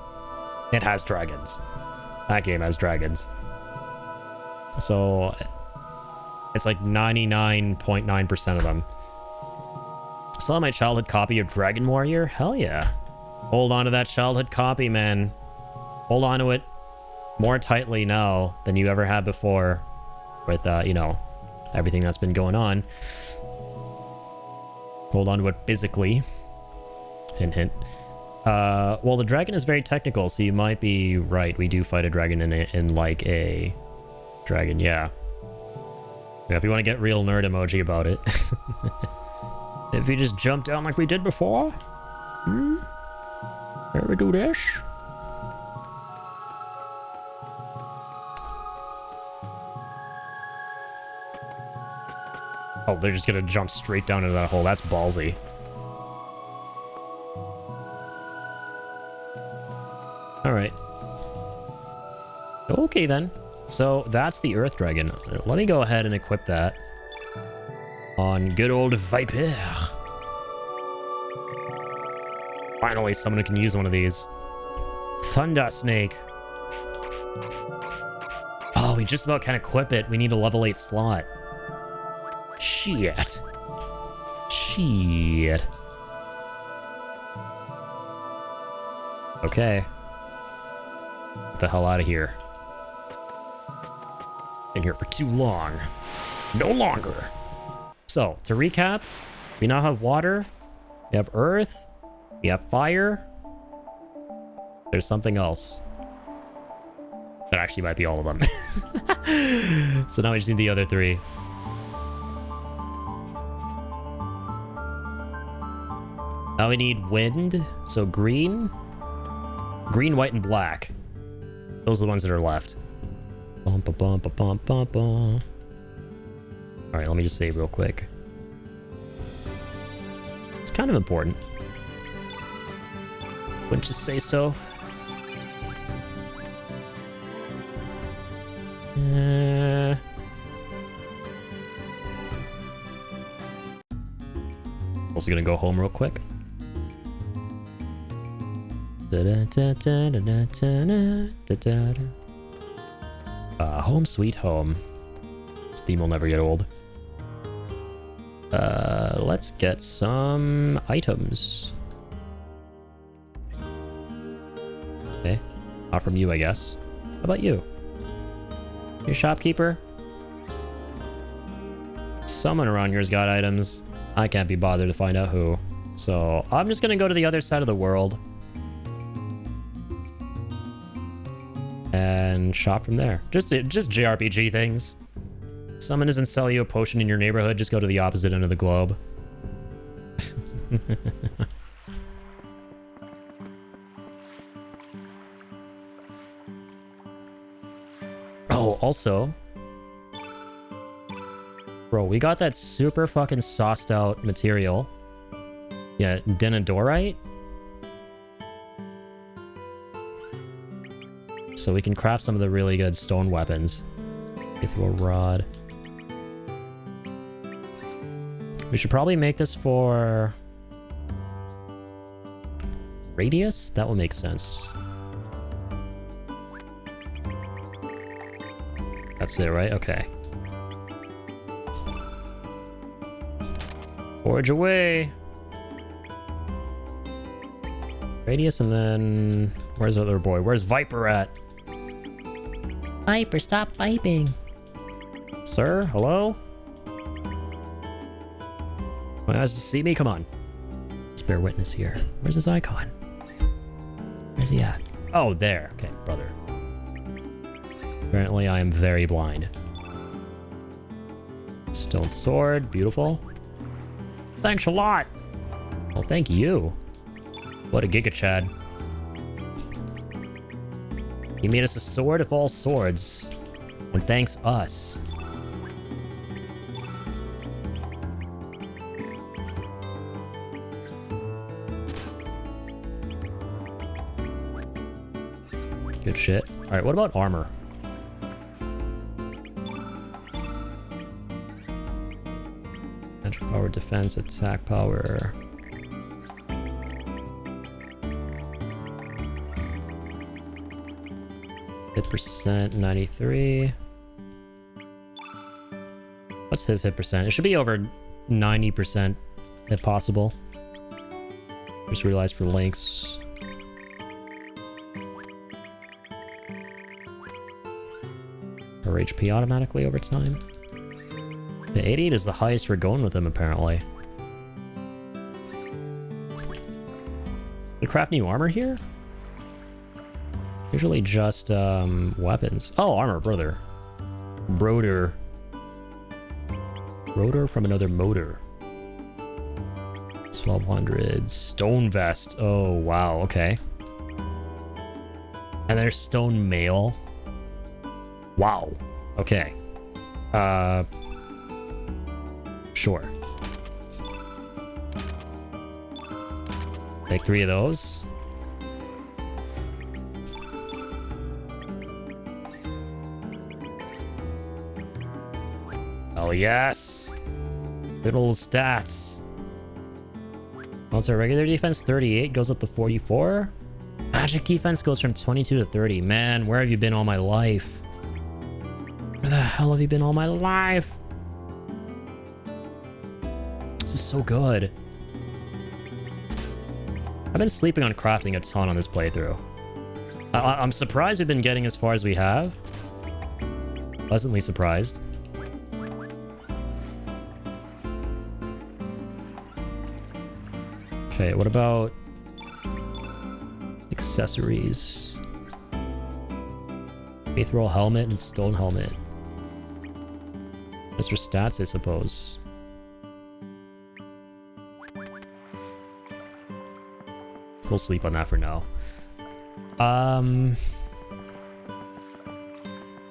it has dragons. That game has dragons. So, it's like 99.9% of them. Still have my childhood copy of Dragon Warrior? Hell yeah. Hold on to that childhood copy, man. Hold on to it more tightly now than you ever had before with, you know, everything that's been going on. Hold on to it physically. Hint, hint. Well, the dragon is very technical, so you might be right. We do fight a dragon in like a dragon, yeah. Yeah, if you want to get real nerd emoji about it. If you just jump down like we did before. Here we do this. Oh, they're just gonna jump straight down into that hole. That's ballsy. Alright. Okay, then. So, that's the Earth Dragon. Let me go ahead and equip that on good old Viper. Finally, someone who can use one of these. Thunder Snake. Oh, we just about can't equip it. We need a level 8 slot. Shit. Shit. Okay. Get the hell out of here. Been here for too long. No longer. So, to recap, we now have water, we have earth, we have fire. There's something else. That actually might be all of them. So now we just need the other 3. Now we need wind, so green, white, and black. Those are the ones that are left. Bum, ba, bum, ba, bum, ba, bum. All right, let me just save real quick. It's kind of important. Wouldn't you say so? Also gonna go home real quick. Home sweet home. This theme will never get old. Let's get some items. Okay. Not from you, I guess. How about you? Your shopkeeper? Someone around here's got items. I can't be bothered to find out who. So I'm just gonna go to the other side of the world and shop from there. Just JRPG things. Someone doesn't sell you a potion in your neighborhood, just go to the opposite end of the globe. Oh, also, bro, we got that super fucking sauced out material. Yeah, denadorite. So we can craft some of the really good stone weapons. Mithril rod. We should probably make this for radius. That will make sense. That's it, right? Okay. Forge away. Radius, and then where's the other boy? Where's Viper at? Viper, stop vibing. Sir, hello? Want us to see me? Come on. Spare witness here. Where's his icon? Where's he at? Oh, there. Okay, brother. Apparently, I am very blind. Stone sword, beautiful. Thanks a lot. Well, thank you. What a Giga Chad. He made us a sword of all swords. And thanks us. Good shit. All right, what about armor? Magic power, defense, attack power. Hit percent, 93. What's his hit percent? It should be over 90% if possible. Just realized for links. Or HP automatically over time. The 88 is the highest we're going with him, apparently. We craft new armor here? Usually just weapons. Oh, armor, brother. Broder. Broder from another motor. 1200. Stone vest. Oh, wow. Okay. And there's stone mail. Wow. Okay. Sure. Take 3 of those. Oh, yes. Good old stats. Also, regular defense 38 goes up to 44. Magic defense goes from 22 to 30. Man, where have you been all my life? Where the hell have you been all my life? This is so good. I've been sleeping on crafting a ton on this playthrough. I'm surprised we've been getting as far as we have. Pleasantly surprised. Okay, what about accessories? Mithril helmet and stone helmet. Just for stats, I suppose. We'll sleep on that for now.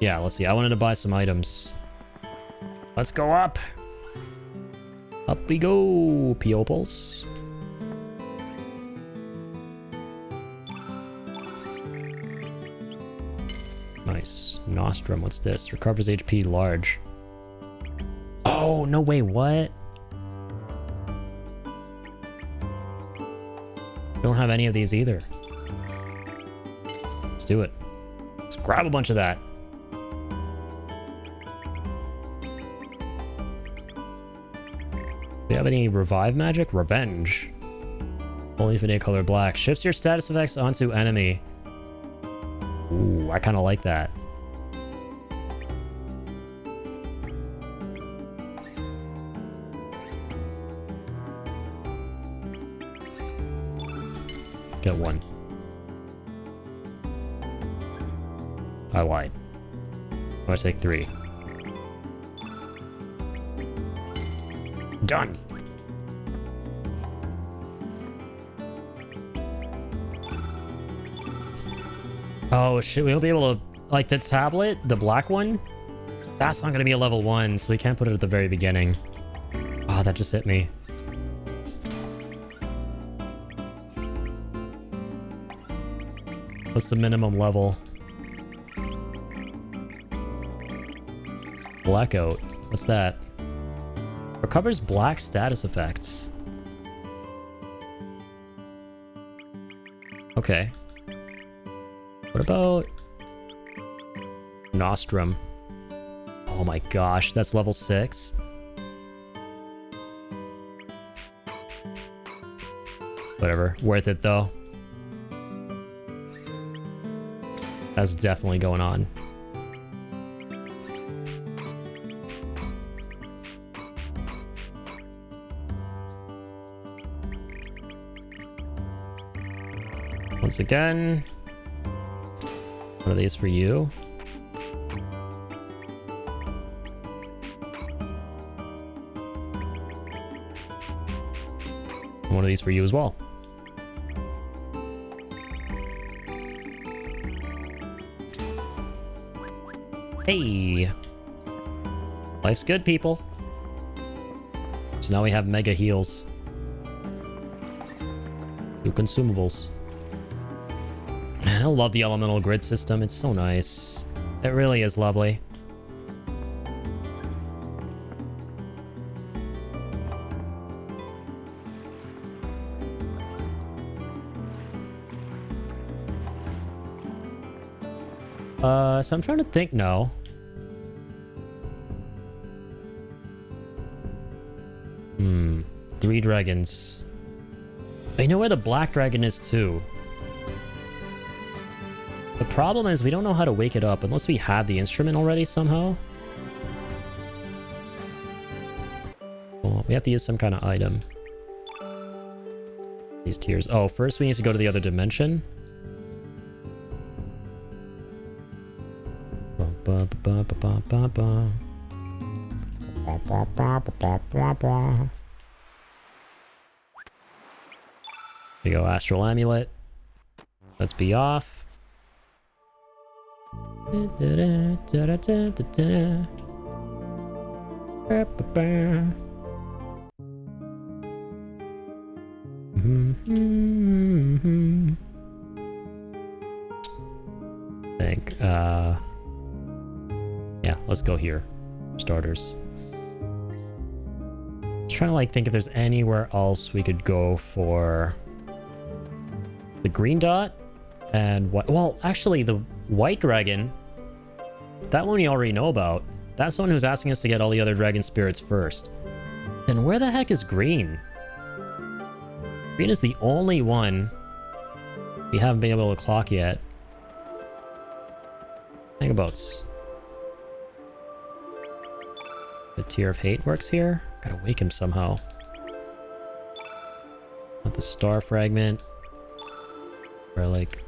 Yeah, let's see. I wanted to buy some items. Let's go up. Up we go, Peoples. Nice. Nostrum, what's this? Recovers HP large. Oh, no way, what? Don't have any of these either. Let's do it. Let's grab a bunch of that. Do you have any revive magic? Revenge. Only if any color black. Shifts your status effects onto enemy. Ooh, I kind of like that. Get one. I lied. I'm gonna take 3. Done. Oh shit, we won't be able to, like, the tablet, the black one, that's not gonna be a level 1, so we can't put it at the very beginning. Oh, that just hit me. What's the minimum level? Blackout. What's that? Recovers black status effects. Okay. What about Nostrum? Oh my gosh, that's level 6. Whatever, worth it though. That's definitely going on. Once again, one of these for you. And one of these for you as well. Hey! Life's good, people. So now we have mega heals. 2 consumables. Man, I love the elemental grid system. It's so nice. It really is lovely. So I'm trying to think now. Three dragons. I know where the black dragon is too. The problem is we don't know how to wake it up unless we have the instrument already somehow. Well, we have to use some kind of item. These tiers. Oh, first we need to go to the other dimension. There you go, Astral Amulet. Let's be off. Think, yeah, let's go here. Starters. Trying to like think if there's anywhere else we could go for the green dot and what. Well, actually, the white dragon, that one we already know about. That's the one who's asking us to get all the other dragon spirits first. Then where the heck is green? Green is the only one we haven't been able to clock yet. Think about the Tier of Hate works here. Gotta wake him somehow. Not the star fragment. Or like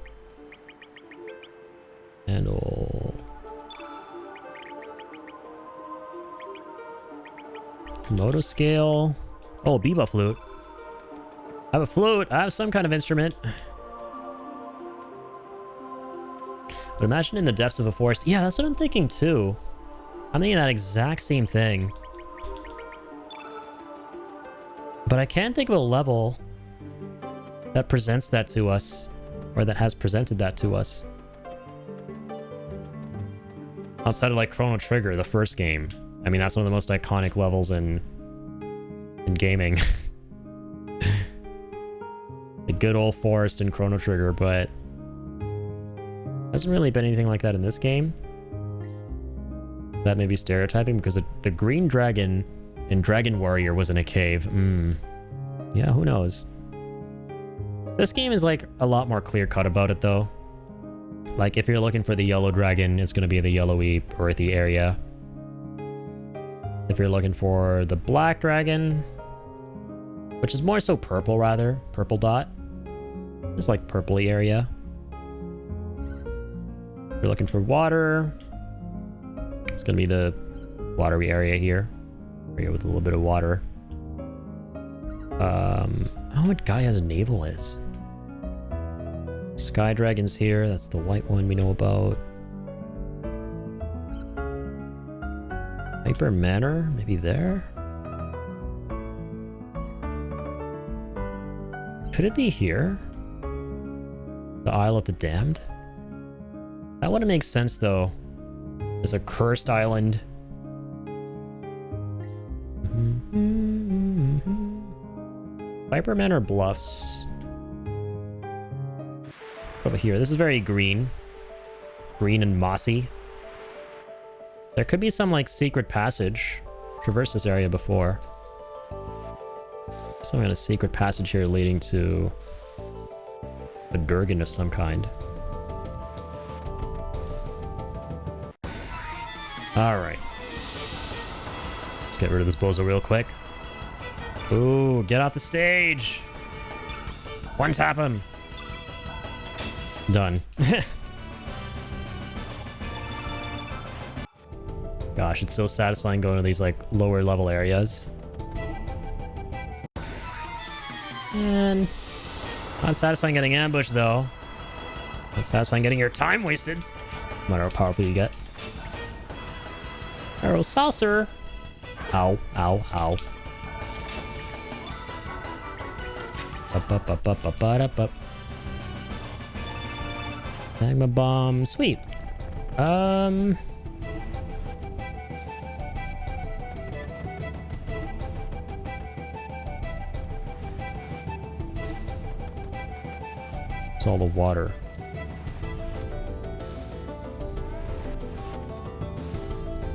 handle. Moto scale. Oh, Biba flute. I have a flute. I have some kind of instrument. But imagine in the depths of a forest. Yeah, that's what I'm thinking too. I'm thinking that exact same thing. But I can't think of a level that presents that to us. Or that has presented that to us. Outside of like Chrono Trigger, the first game. I mean, that's one of the most iconic levels in gaming. The good old forest in Chrono Trigger, but hasn't really been anything like that in this game. That may be stereotyping because the green dragon in Dragon Warrior was in a cave. Yeah, who knows? This game is like a lot more clear-cut about it though. Like if you're looking for the yellow dragon, it's going to be the yellowy, earthy area. If you're looking for the black dragon, which is more so purple rather, purple dot. It's like purpley area. If you're looking for water, it's going to be the watery area here. Area with a little bit of water. Oh, what guy has a navel is? Sky Dragon's here. That's the white one we know about. Hyper Manor? Maybe there? Could it be here? The Isle of the Damned? That wouldn't make sense though. There's a cursed island. Viper Manor Bluffs. Over here. This is very green. Green and mossy. There could be some like secret passage. Traversed this area before. Some kind of secret passage here leading to a Durgan of some kind. Alright. Let's get rid of this bozo real quick. Ooh, get off the stage! One tap him! Done. Gosh, it's so satisfying going to these like lower level areas. And not satisfying getting ambushed though. Not satisfying getting your time wasted. No matter how powerful you get. Arrow saucer. Ow, ow, ow. Up, up, up, up, up, up, up, up. Magma bomb. Sweet. It's all the water.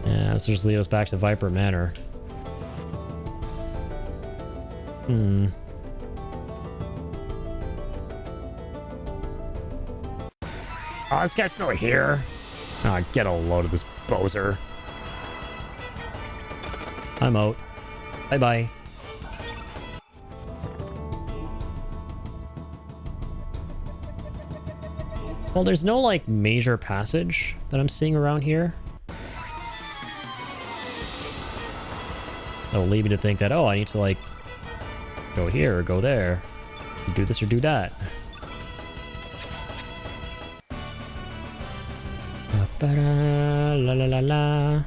Yeah, this will just lead us back to Viper Manor. Hmm. Oh, this guy's still here. Ah, get a load of this bozer. I'm out. Bye-bye. Well, there's no, like, major passage that I'm seeing around here. That'll lead me to think that, oh, I need to, like, go here or go there. Do this or do that. Ba-da, la la la la.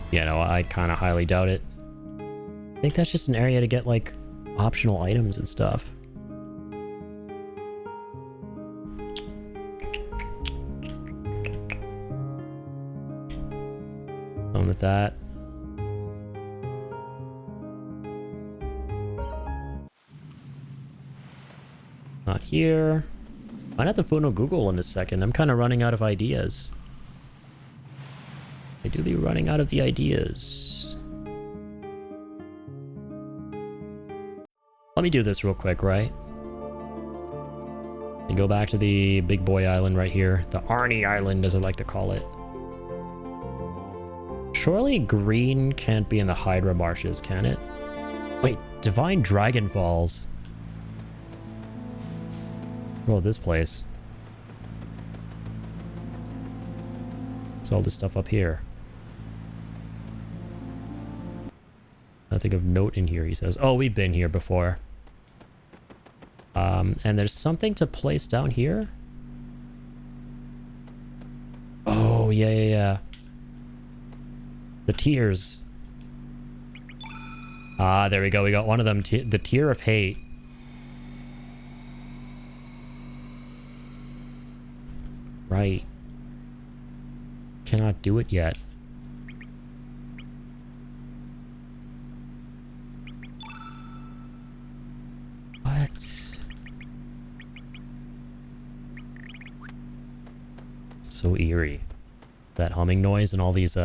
Yeah, no, I kind of highly doubt it. I think that's just an area to get, like, optional items and stuff. Done with that. Not here. Might have to phone Google in a second. I'm kind of running out of ideas. I do be running out of the ideas. Let me do this real quick, right? And go back to the big boy island right here. The Arnie Island, as I like to call it. Surely green can't be in the Hydra Marshes, can it? Wait, Divine Dragon Falls. Oh, this place. What's all this stuff up here? Nothing of note in here, he says. Oh, we've been here before. And there's something to place down here? Oh, yeah. The tiers. Ah, there we go. We got one of them. The tier of hate. Right. Cannot do it yet. What? So eerie. That humming noise and all these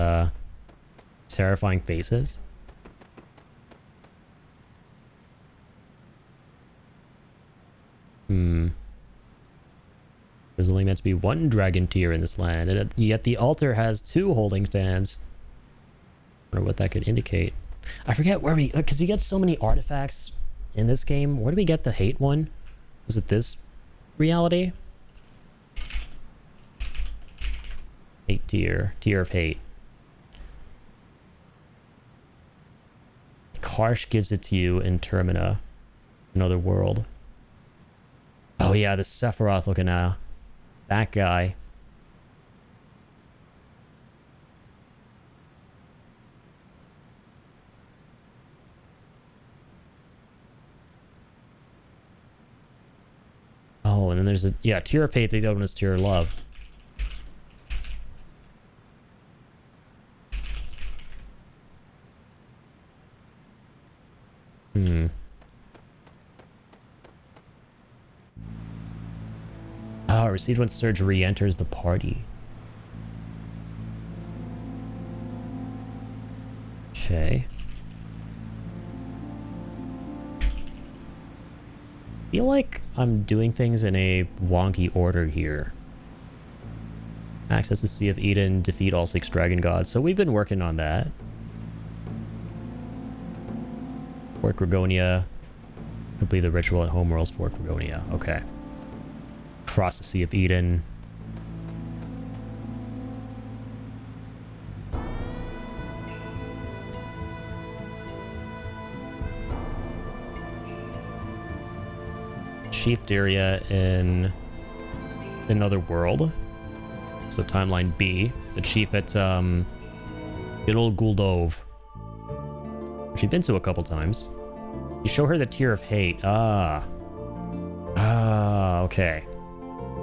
terrifying faces. There's only meant to be one dragon tier in this land, and yet the altar has 2 holding stands. I wonder what that could indicate. I forget where we... Because we get so many artifacts in this game. Where do we get the hate one? Was it this reality? Hate tier. Tier of hate. Karsh gives it to you in Termina. Another world. Oh yeah, the Sephiroth looking that guy. Oh, and then there's a... Yeah, tier of hate, the other one is tier of love. Received when Surge re-enters the party. Okay. I feel like I'm doing things in a wonky order here. Access the Sea of Eden, defeat all 6 dragon gods. So we've been working on that. Fort Gregonia. Complete the ritual at Homeworld's Fort Gregonia. Okay. Cross the Sea of Eden. Chief Daria in another world. So timeline B. The chief at good old Guldove, which we've been to a couple times. You show her the tier of hate. Ah. Ah, okay.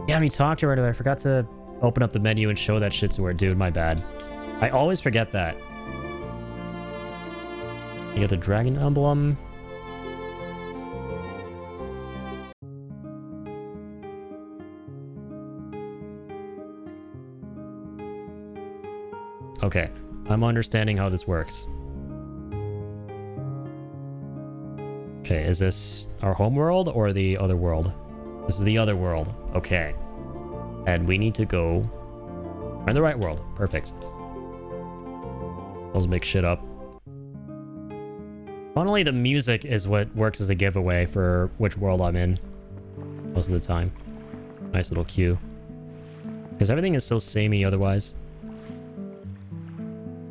Yeah, when we talked to her, I forgot to open up the menu and show that shit to her. Dude, my bad. I always forget that. You get the dragon emblem. Okay, I'm understanding how this works. Okay, is this our home world or the other world? This is the other world. Okay. And we need to go... We're in the right world. Perfect. Let's make shit up. Finally, the music is what works as a giveaway for which world I'm in. Most of the time. Nice little cue. Because everything is so samey otherwise.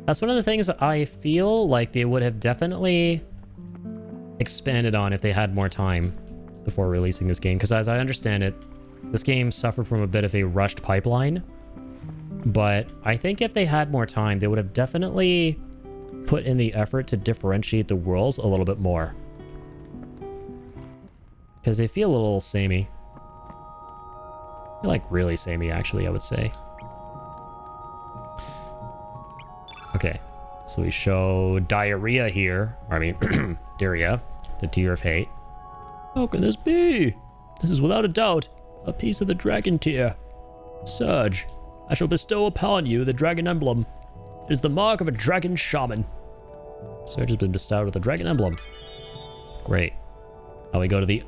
That's one of the things I feel like they would have definitely expanded on if they had more time before releasing this game. Because as I understand it, this game suffered from a bit of a rushed pipeline. But I think if they had more time, they would have definitely put in the effort to differentiate the worlds a little bit more. Because they feel a little samey. I feel like really samey, actually, I would say. Okay, so we show diarrhea here. I mean, diarrhea, the tier of hate. How can this be? This is without a doubt a piece of the dragon tier. Surge, I shall bestow upon you the dragon emblem. It is the mark of a dragon shaman. Surge has been bestowed with the dragon emblem. Great. Now we go to the...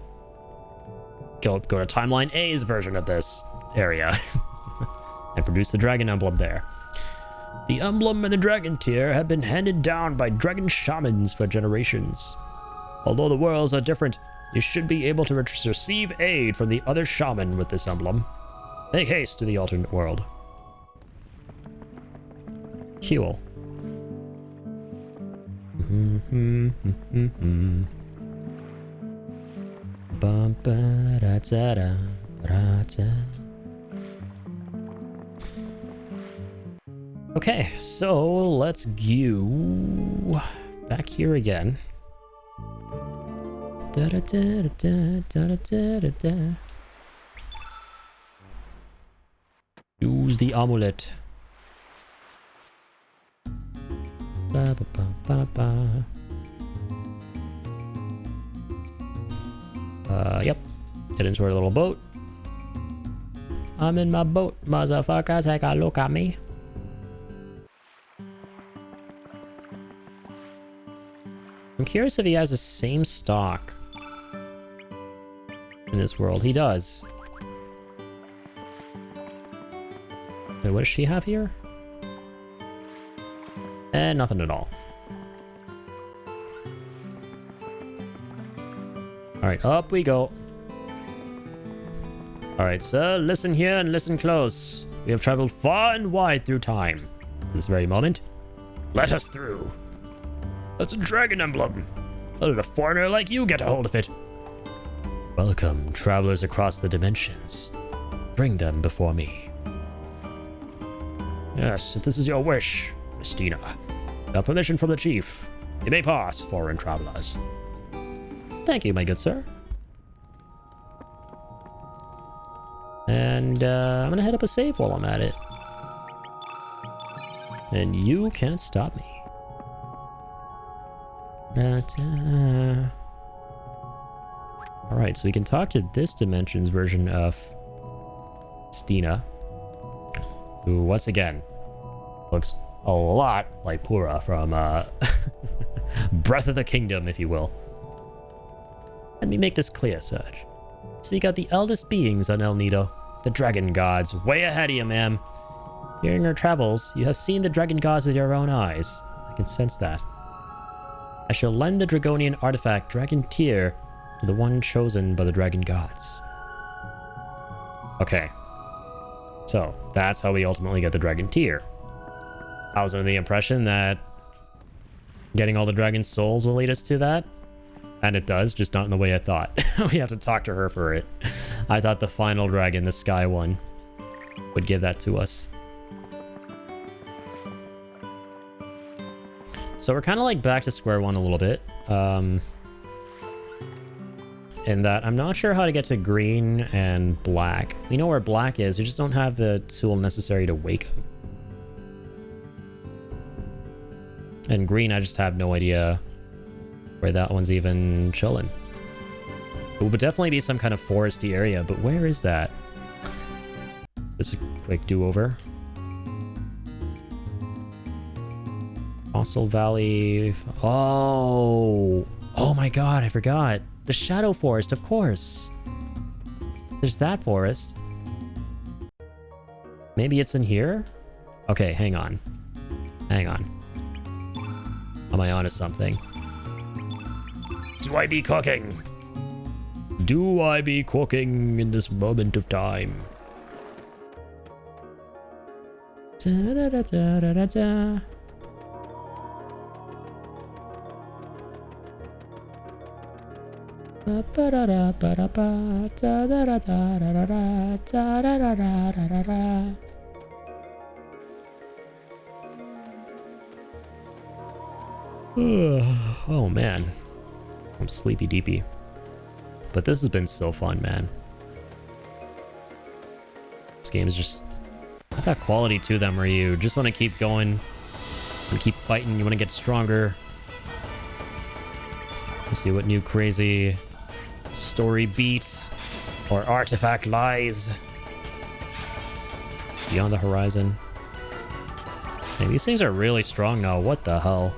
Go to Timeline A's version of this area. And produce the dragon emblem there. The emblem and the dragon tier have been handed down by dragon shamans for generations. Although the worlds are different, you should be able to receive aid from the other shaman with this emblem. Make haste to the alternate world. Cool. Okay, so let's go back here again. Use the amulet. Yep. Get into our little boat. I'm in my boat, motherfucker. Take a look at me. I'm curious if he has the same stock in this world. He does. Wait, what does she have here? Nothing at all. Alright, up we go. Alright, sir, listen here and listen close. We have traveled far and wide through time. At this very moment, let us through. That's a dragon emblem. How did a foreigner like you get a hold of it? Welcome, travelers across the dimensions. Bring them before me. Yes, if this is your wish, Christina. Got permission from the chief. You may pass, foreign travelers. Thank you, my good sir. And I'm gonna head up a save while I'm at it. And you can't stop me. Alright, so we can talk to this dimension's version of Stina, who once again looks a lot like Pura from Breath of the Kingdom, if you will. Let me make this clear, Surge. Seek out the eldest beings on El Nido, the dragon gods, way ahead of you, ma'am. During your travels, you have seen the dragon gods with your own eyes. I can sense that. I shall lend the Dragonian artifact Dragon Tear to the one chosen by the dragon gods. Okay. So, that's how we ultimately get the Dragon Tear. I was under the impression that getting all the dragon souls will lead us to that. And it does, just not in the way I thought. We have to talk to her for it. I thought the final dragon, the sky one, would give that to us. So we're kind of like back to square one a little bit. in that I'm not sure how to get to green and black. We know where black is, we just don't have the tool necessary to wake him. And green, I just have no idea where that one's even chilling. It would definitely be some kind of foresty area, but where is that? This is a quick do-over. Fossil Valley. Oh my god, I forgot. The Shadow Forest, of course. There's that forest. Maybe it's in here? Okay, hang on. Hang on. Am I onto something? Do I be cooking? Do I be cooking in this moment of time? Da da da da da da da. Ba ba da da ba da ba da da da da da da da da da da da da da. Oh man, I'm sleepy deepy. But this has been so fun, man. This game is just got that quality to them where you just want to keep going and keep fighting. You want to get stronger. Let's see what new crazy story beats or artifact lies beyond the horizon. Man, these things are really strong now. What the hell?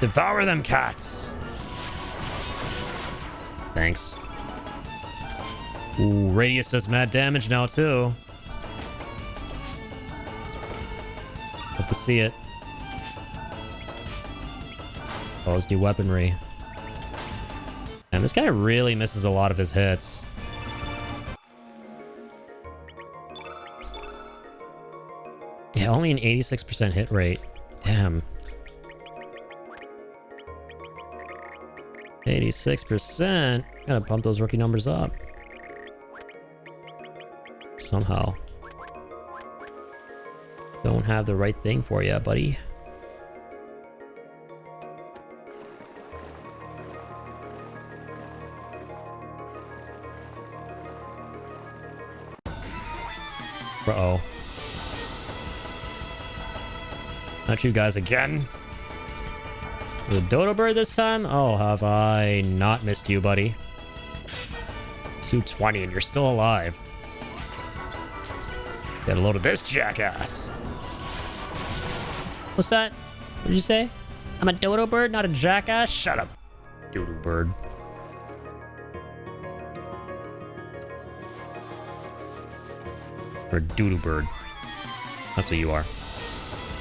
Devour them cats. Thanks. Ooh, Radius does mad damage now too. Love to see it. Oh, his new weaponry. And this guy really misses a lot of his hits. Yeah, only an 86% hit rate. Damn. 86%. Gotta pump those rookie numbers up. Somehow. Don't have the right thing for you, buddy. Uh-oh. Not you guys again. The dodo bird this time? Oh, have I not missed you, buddy? Suit 20 and you're still alive. Get a load of this jackass. What's that? What did you say? I'm a dodo bird, not a jackass? Shut up, dodo bird. Or a doodoo bird. That's what you are.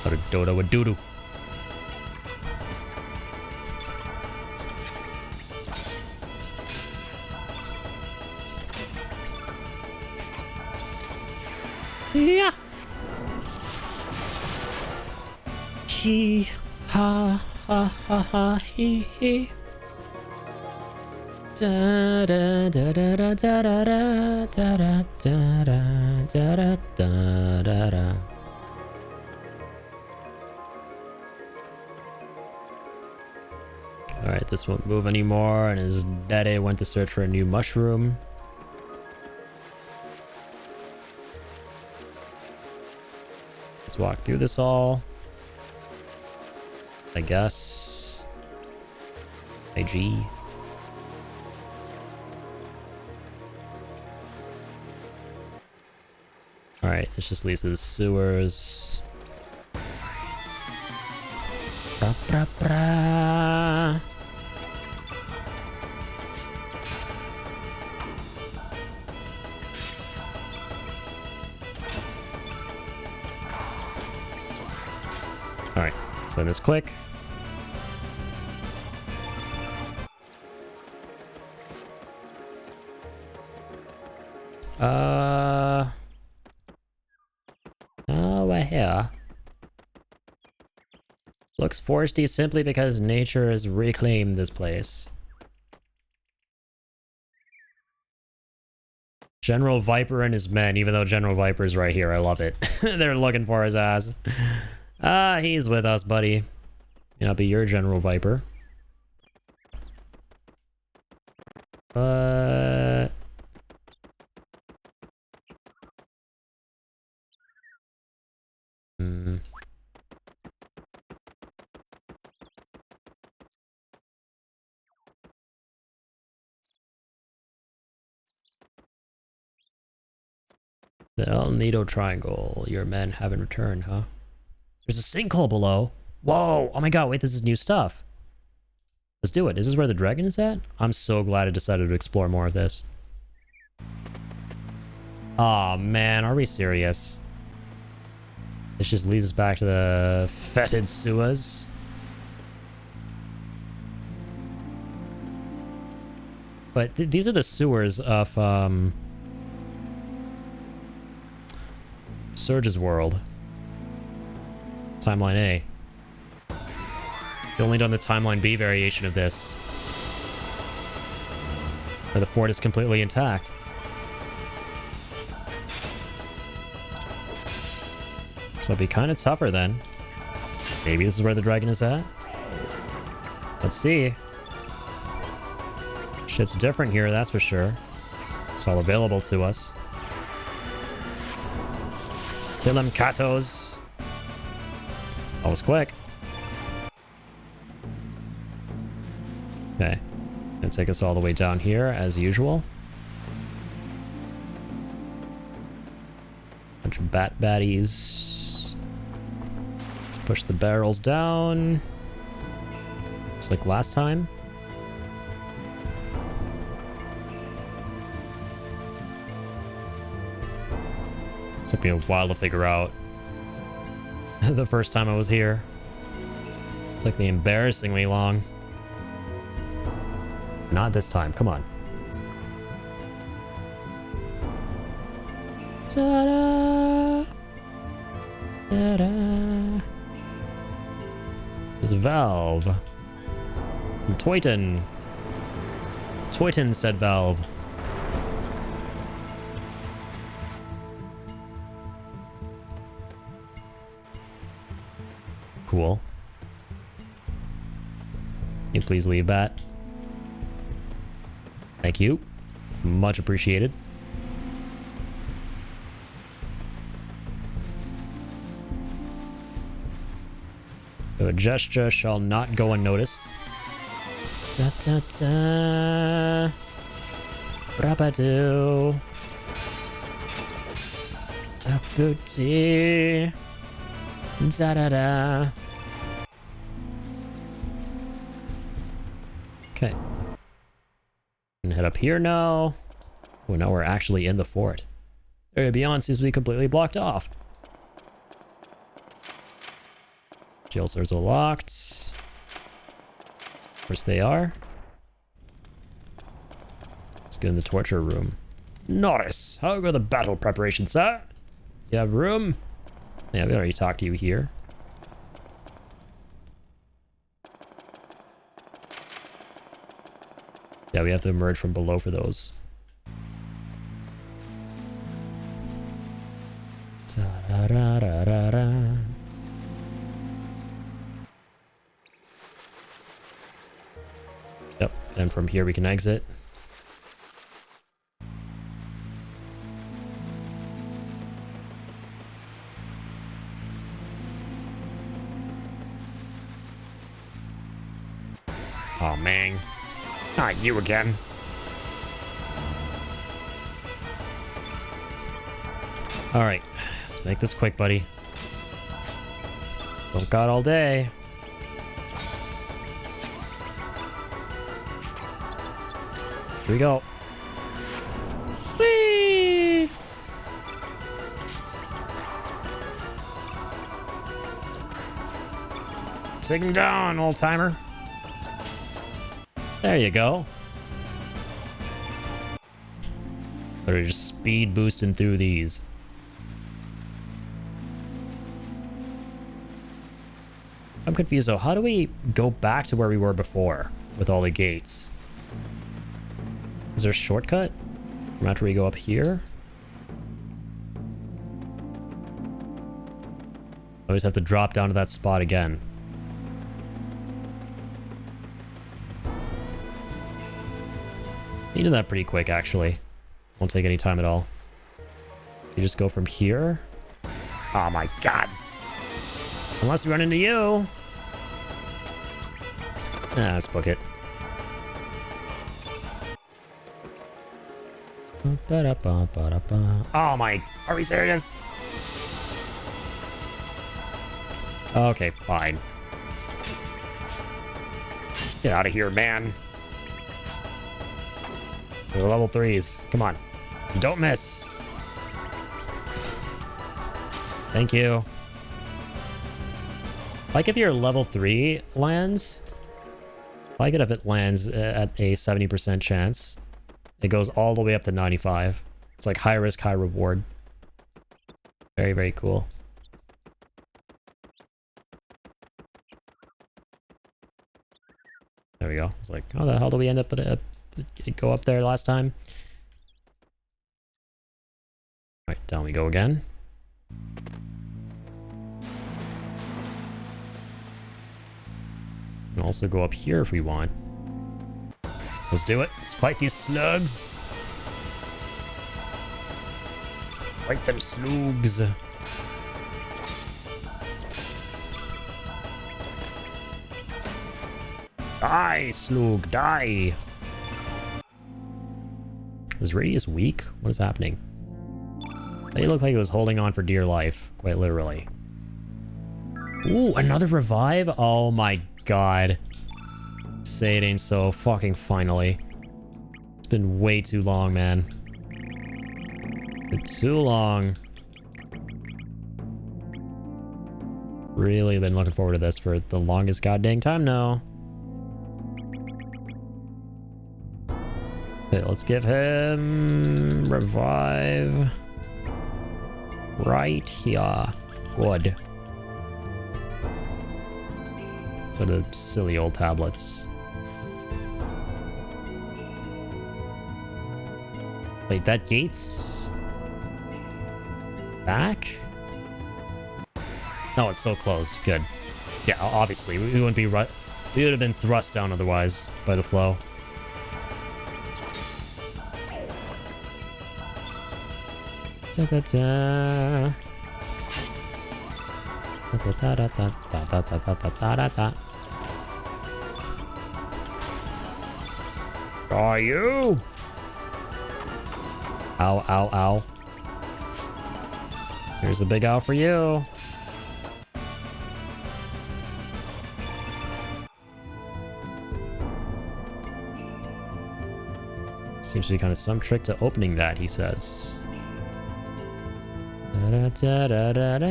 Not a dodo, a doodoo. Yeah. He ha ha ha ha he he. Da da da da da da da da da da da da da da da. All right, this won't move anymore, and his daddy went to search for a new mushroom. Let's walk through this all. I guess. IG. Alright, this just leads to the sewers. Bra, bra, bra. Alright, so this quick. Over here. Looks foresty simply because nature has reclaimed this place. General Viper and his men, even though General Viper's right here. I love it. They're looking for his ass. Ah, he's with us, buddy. May not be your General Viper. But... Hmm. The El Nido Triangle. Your men haven't returned, huh? There's a sinkhole below. Whoa! Oh my god, wait, this is new stuff. Let's do it. Is this where the dragon is at? I'm so glad I decided to explore more of this. Aw, man, are we serious? This just leads us back to the fetid sewers. But these are the sewers of, Surge's world. Timeline A. You've only done the Timeline B variation of this, where the fort is completely intact. So it'd be kind of tougher then. Maybe this is where the dragon is at? Let's see. Shit's different here, that's for sure. It's all available to us. Kill them Katos. That was quick. Okay. It's gonna take us all the way down here, as usual. Bunch of bat baddies. Let's push the barrels down. Just like last time. It took me a while to figure out the first time I was here. It took me embarrassingly long. Not this time, come on. Ta-da! Ta-da! There's a valve. From Toyton. Toyton said valve. Cool. Can you please leave that? Thank you. Much appreciated. A gesture shall not go unnoticed. Da da da. Brabadoo. Taputi. Da da da. Okay. And head up here now. Well, now we're actually in the fort. Area beyond seems to be completely blocked off. Jail cells are locked. Of course they are. Let's get in the torture room. Norris, how go the battle preparations, sir? You have room? Yeah, we already talked to you here. Yeah, we have to emerge from below for those. Da-da-da-da-da-da. Yep, and from here we can exit. Oh man. Not you again. Alright, let's make this quick, buddy. Don't got all day. Here we go. Whee! Sitting down, old timer. There you go. Or just speed boosting through these. I'm confused though. How do we go back to where we were before with all the gates? Is there a shortcut from after we go up here? I always have to drop down to that spot again. You did that pretty quick, actually. Won't take any time at all. You just go from here. Oh my god. Unless we run into you. Nah, let's book it. Oh my, are we serious? Okay, fine. Get out of here, man. They're level 3s. Come on. Don't miss. Thank you. Like if your level 3 lands. Like it if it lands at a 70% chance. It goes all the way up to 95. It's like high risk, high reward. Very, very cool. There we go. It's like, how the hell do we end up at go up there last time? Alright, down we go again. We can also go up here if we want. Let's do it. Let's fight these slugs. Fight them slugs. Die, slug, die. Is Radius weak? What is happening? He looked like he was holding on for dear life, quite literally. Ooh, another revive? Oh my god. Say it ain't so. Fucking finally. It's been way too long, man. Been too long. Really been looking forward to this for the longest goddamn time now. Okay, let's give him revive right here. Good. So the silly old tablets. Wait, that gate's back? No, it's still closed. Good. Yeah, obviously we wouldn't be right. We would have been thrust down otherwise by the flow. Da, da, da. Da, da, da, da, da, da, da, da, da, da. Are you? Ow, ow, ow. Here's a big ow for you. Seems to be kind of some trick to opening that, he says. Da, da, da, da, da.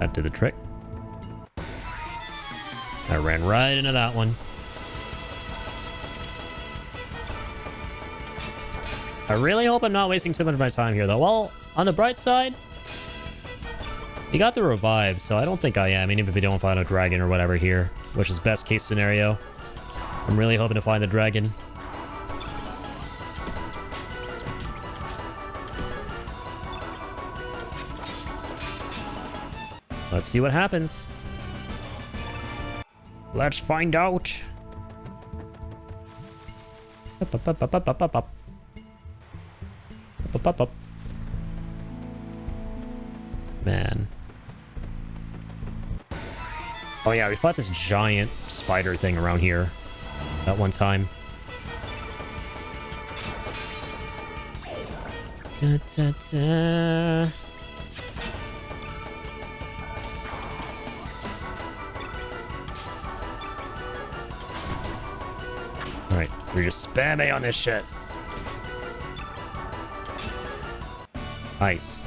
That did the trick. I ran right into that one. I really hope I'm not wasting too much of my time here, though. Well, on the bright side, we got the revive, so I don't think I am, even if we don't find a dragon or whatever here, which is best case scenario. I'm really hoping to find the dragon. Let's see what happens. Let's find out. Man. Oh yeah, we fought this giant spider thing around here that one time. Da, da, da. Alright, we're just spamming on this shit. Nice.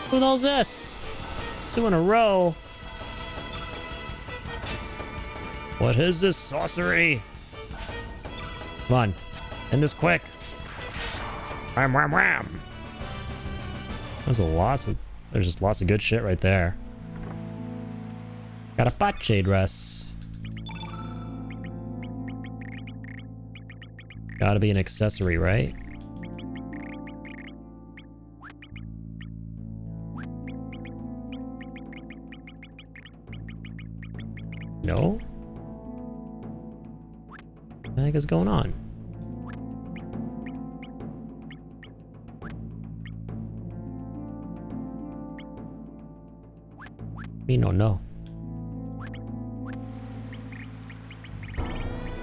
What the hell's this? 2 in a row. What is this sorcery? Come on. End this quick. Wham, wham, wham. There's just lots of good shit right there. Got a Pache dress. Gotta be an accessory, right? No? What the heck is going on? Me no know.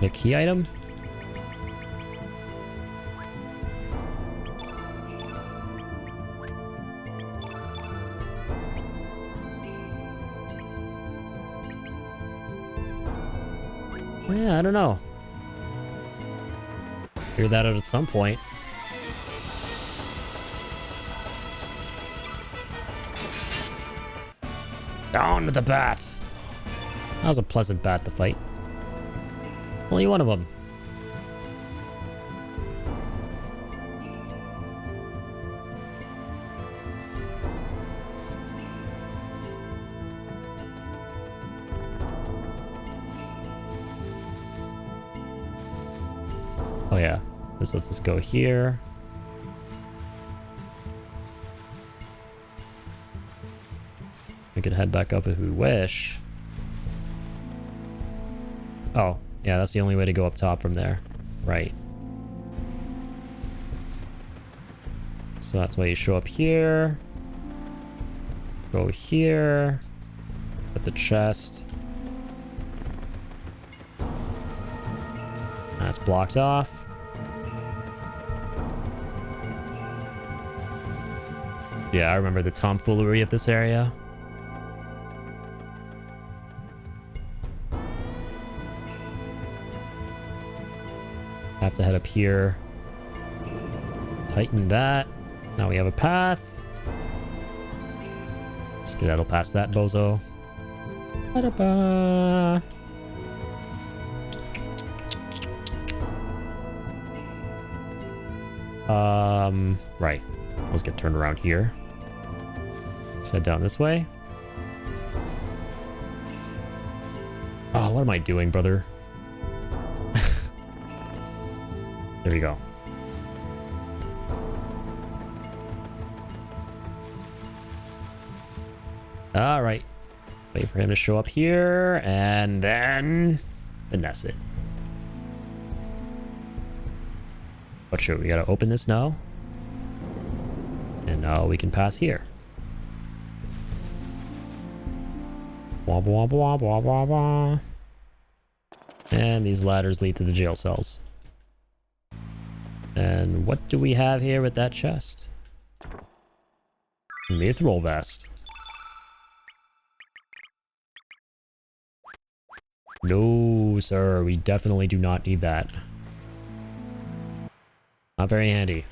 A key item? Yeah, I don't know. Figure that out at some point. Down to the bats. That was a pleasant bat to fight. Only one of them. Oh yeah, this lets us go here. We could head back up if we wish. Oh, yeah, that's the only way to go up top from there. Right. So that's why you show up here. Go here. At the chest. That's blocked off. Yeah, I remember the tomfoolery of this area. Have to head up here. Tighten that. Now we have a path. Skedaddle past that bozo. Ba-da-ba. Right. Let's get turned around here. Let's head down this way. Oh, what am I doing, brother? There we go. All right. Wait for him to show up here, and then finesse it. What should we gotta open this now? And now we can pass here. Wah, wah, wah, wah, wah, wah. And these ladders lead to the jail cells. And what do we have here with that chest? Mithril vest. No, sir. We definitely do not need that. Not very handy.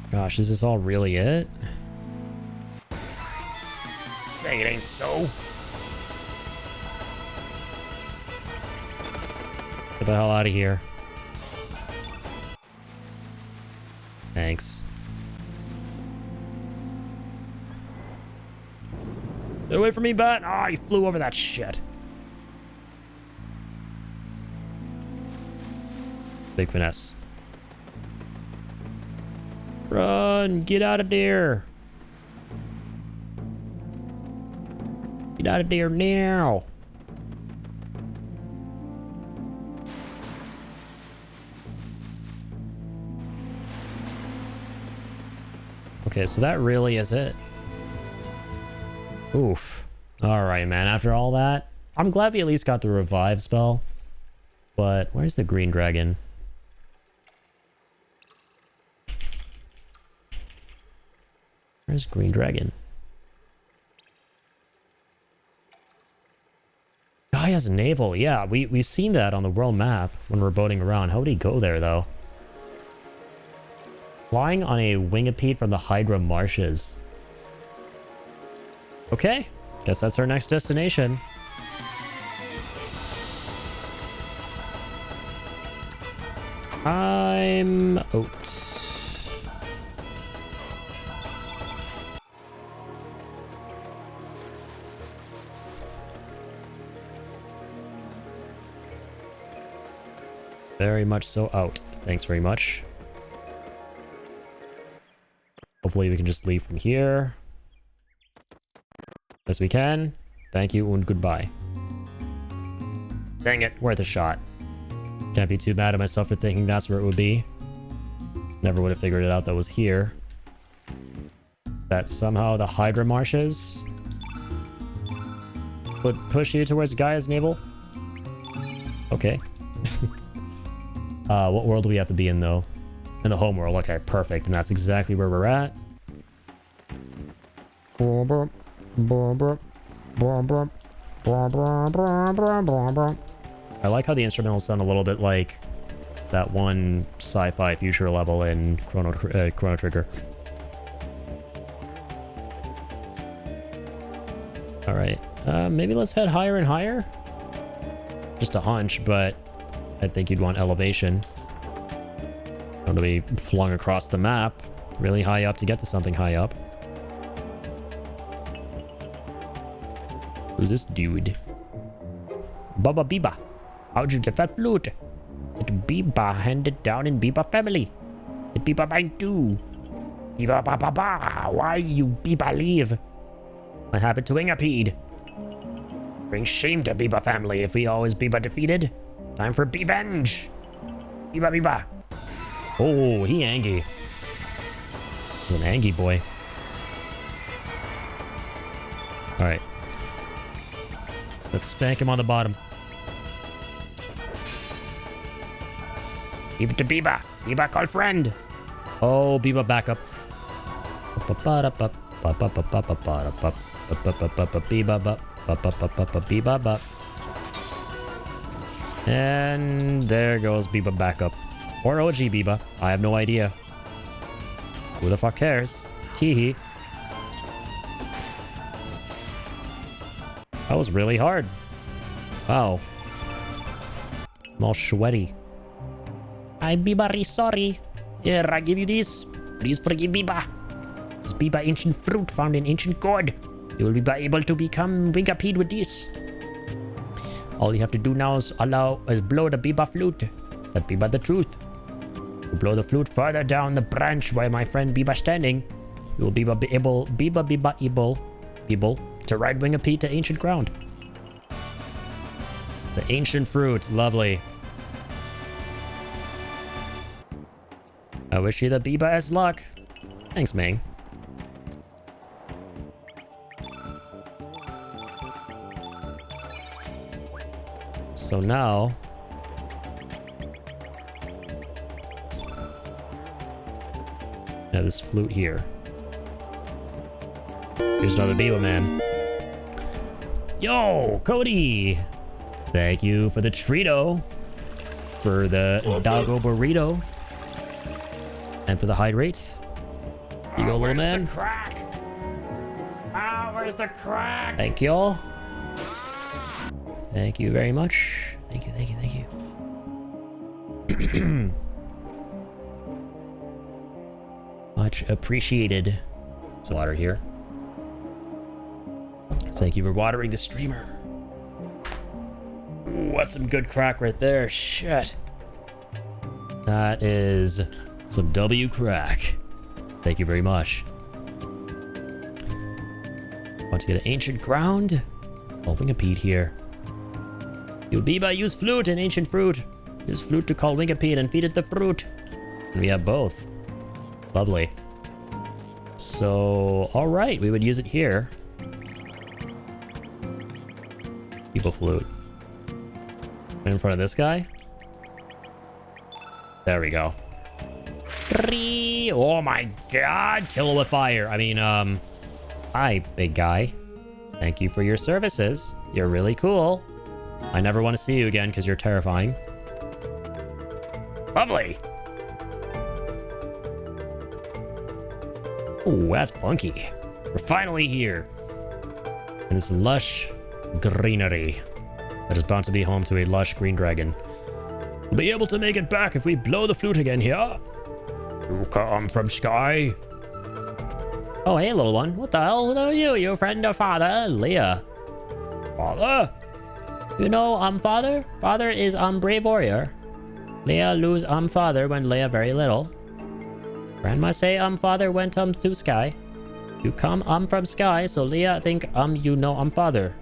Gosh, is this all really it? Say it ain't so. Get the hell out of here. Thanks. Get away from me, bat! Ah, you flew over that shit. Big finesse. Run! Get out of there! Get out of there now! Okay, so that really is it. Oof. Alright, man. After all that, I'm glad we at least got the revive spell. But where's the green dragon? Where's green dragon? Guy has a navel. Yeah, we've seen that on the world map when we're boating around. How would he go there, though? Flying on a wingipede from the Hydra marshes. Okay, guess that's our next destination. I'm out. Very much so out. Thanks very much. Hopefully we can just leave from here. As we can. Thank you and goodbye. Dang it, worth a shot. Can't be too mad at myself for thinking that's where it would be. Never would have figured it out that was here. That somehow the Hydra marshes would push you towards Gaia's navel. Okay. What world do we have to be in though? In the home world. Okay, perfect. And that's exactly where we're at. I like how the instrumentals sound a little bit like that one sci-fi future level in Chrono Trigger. Alright, maybe let's head higher and higher? Just a hunch, but I think you'd want elevation. Don't want to be flung across the map really high up to get to something high up. Who's this dude? Baba Biba. How'd you get that flute? It Biba handed down in Biba family. It Biba mine too. Biba ba ba ba. Why you Biba leave? What happened to Ingapede? Bring shame to Biba family if we always Biba defeated. Time for Bevenge. Biba Biba. Oh, he angry. He's an angry boy. Alright. Let's spank him on the bottom. Give it to Biba. Biba call friend. Oh, Biba back up. And there goes Biba back up. Or OG Biba. I have no idea. Who the fuck cares? Teehee. That was really hard. Wow. I'm all sweaty. I'm Biba sorry. Here, I give you this. Please forgive Biba. This Biba ancient fruit found in ancient god. You will be able to become Wingapede with this. All you have to do now is blow the Biba flute. That Biba the truth. You blow the flute further down the branch where my friend Biba standing. You will be able to ride Wingapede to ancient ground. The ancient fruit, lovely. I wish you the Biba as luck. Thanks, Ming. So now... I have this flute here. Here's another Biba man. Yo, Cody! Thank you for the Trito. For the doggo burrito. And for the hydrate. You go, little man. Where's the crack? Where's the crack? Thank y'all. Thank you very much. Thank you, thank you, thank you. Much appreciated. There's water here. Thank you for watering the streamer. Ooh, that's some good crack right there. Shit. That is some W crack. Thank you very much. Want to get an ancient ground? Oh, Wingapede here. You Biba use flute and ancient fruit. Use flute to call Wingapede and feed it the fruit. And we have both. Lovely. So, alright, we would use it here. People flute. In front of this guy. There we go. Oh my god! Kill it with fire. I mean, hi, big guy. Thank you for your services. You're really cool. I never want to see you again because you're terrifying. Lovely. Oh, that's funky. We're finally here. In this lush greenery that is bound to be home to a lush green dragon. We'll be able to make it back if we blow the flute again here. You come from sky. Oh, hey, little one. What the hell are you? You friend of father, Leah. Father? You know, father? Father is, brave warrior. Leah lose, father when Leah very little. Grandma say, father went, to sky. You come, I'm from sky, so Leah think you know I'm father.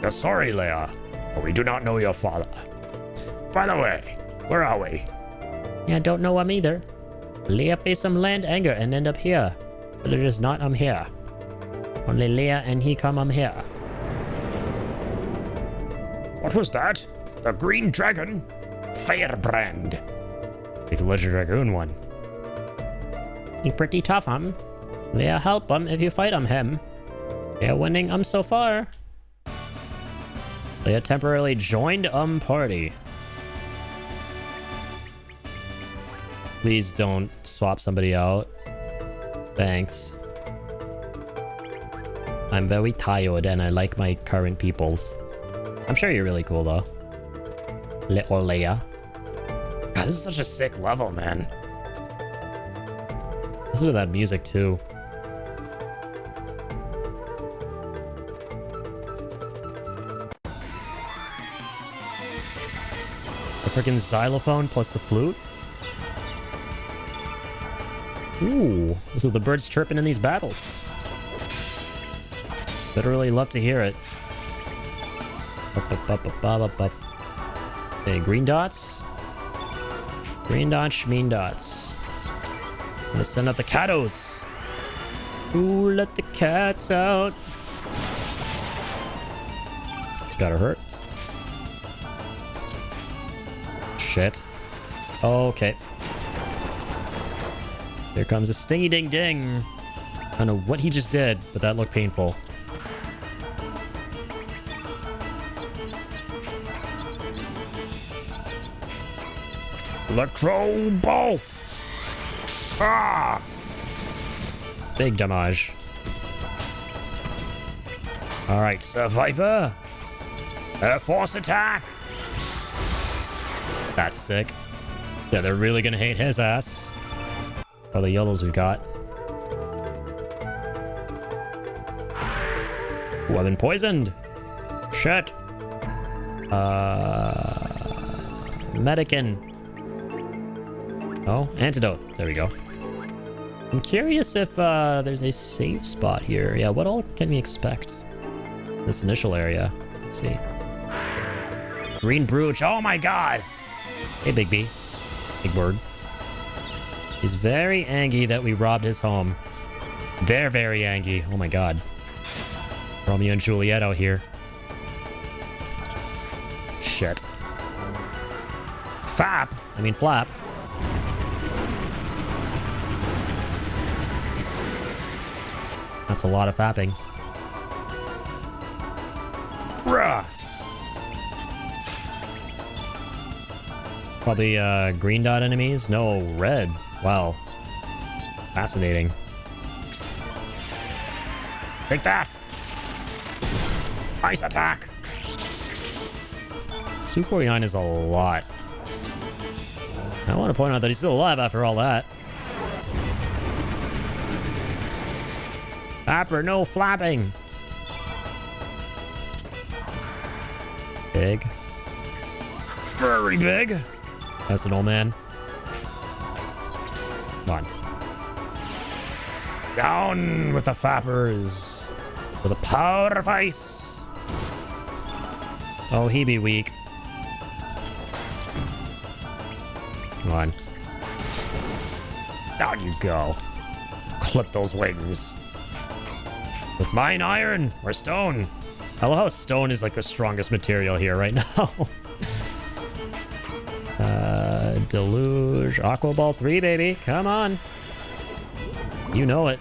You're sorry, Leia, but we do not know your father. By the way, where are we? Yeah, don't know I'm either. Leah faced some land anger and end up here. But it is not I'm here. Only Leah and he come I'm here. What was that? The green dragon? Firebrand. Like the Legend Dragoon one. He pretty tough, Leah help if you fight him. They're winning so far. Leia temporarily joined party. Please don't swap somebody out. Thanks. I'm very tired and I like my current peoples. I'm sure you're really cool though. Or Leia. God, this is such a sick level, man. Listen to that music too. The freaking xylophone plus the flute. Ooh, this is the birds chirping in these battles. Literally love to hear it. Okay, green dots. Green dots, schmeen dots. I'm gonna send out the catos. Ooh, let the cats out. It's gotta hurt. Shit. Okay. Here comes a stingy ding ding. I don't know what he just did, but that looked painful. Electro bolt. Ah! Big damage. Alright, Survivor. Air Force attack. That's sick. Yeah, they're really gonna hate his ass. Oh, the yellows we've got. Ooh, I've been poisoned. Shit. Medican. Oh, antidote. There we go. I'm curious if there's a save spot here. Yeah, what all can we expect? This initial area. Let's see. Green brooch. Oh my god. Hey, Big B. Big bird. He's very angry that we robbed his home. They're very angry. Oh my god. Romeo and Juliet out here. Shit. Flap. That's a lot of fapping. Rah! Probably green dot enemies? No, red. Wow. Fascinating. Take that. Ice attack. Su-49 is a lot. I want to point out that he's still alive after all that. Flapper, no flapping. Big. Very big. That's an old man. Come on. Down with the fappers. With a power of ice. Oh, he be weak. Come on. Down you go. Clip those wings. With mine iron or stone. I love how stone is like the strongest material here right now. Deluge. Aqua Ball 3, baby. Come on. You know it.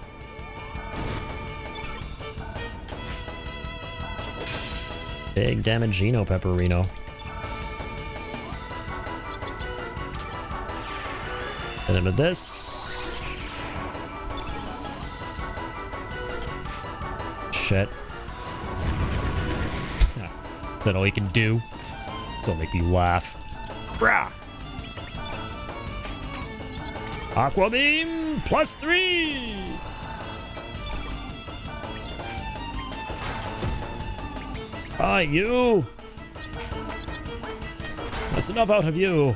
Big Damagino Pepperino. And then with this. Shit. Is that all you can do? This'll make you laugh. Rah! Aqua Beam +3! Ah, you! That's enough out of you.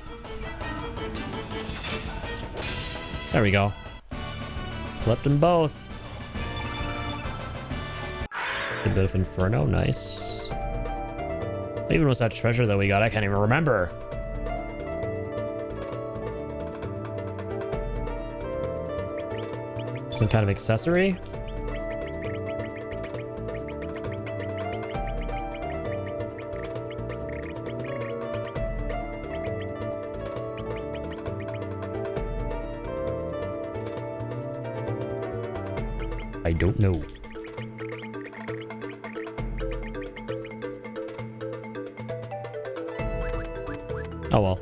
There we go. Flipped them both. A bit of Inferno, nice. What even was that treasure that we got? I can't even remember. Some kind of accessory? I don't know. Oh well.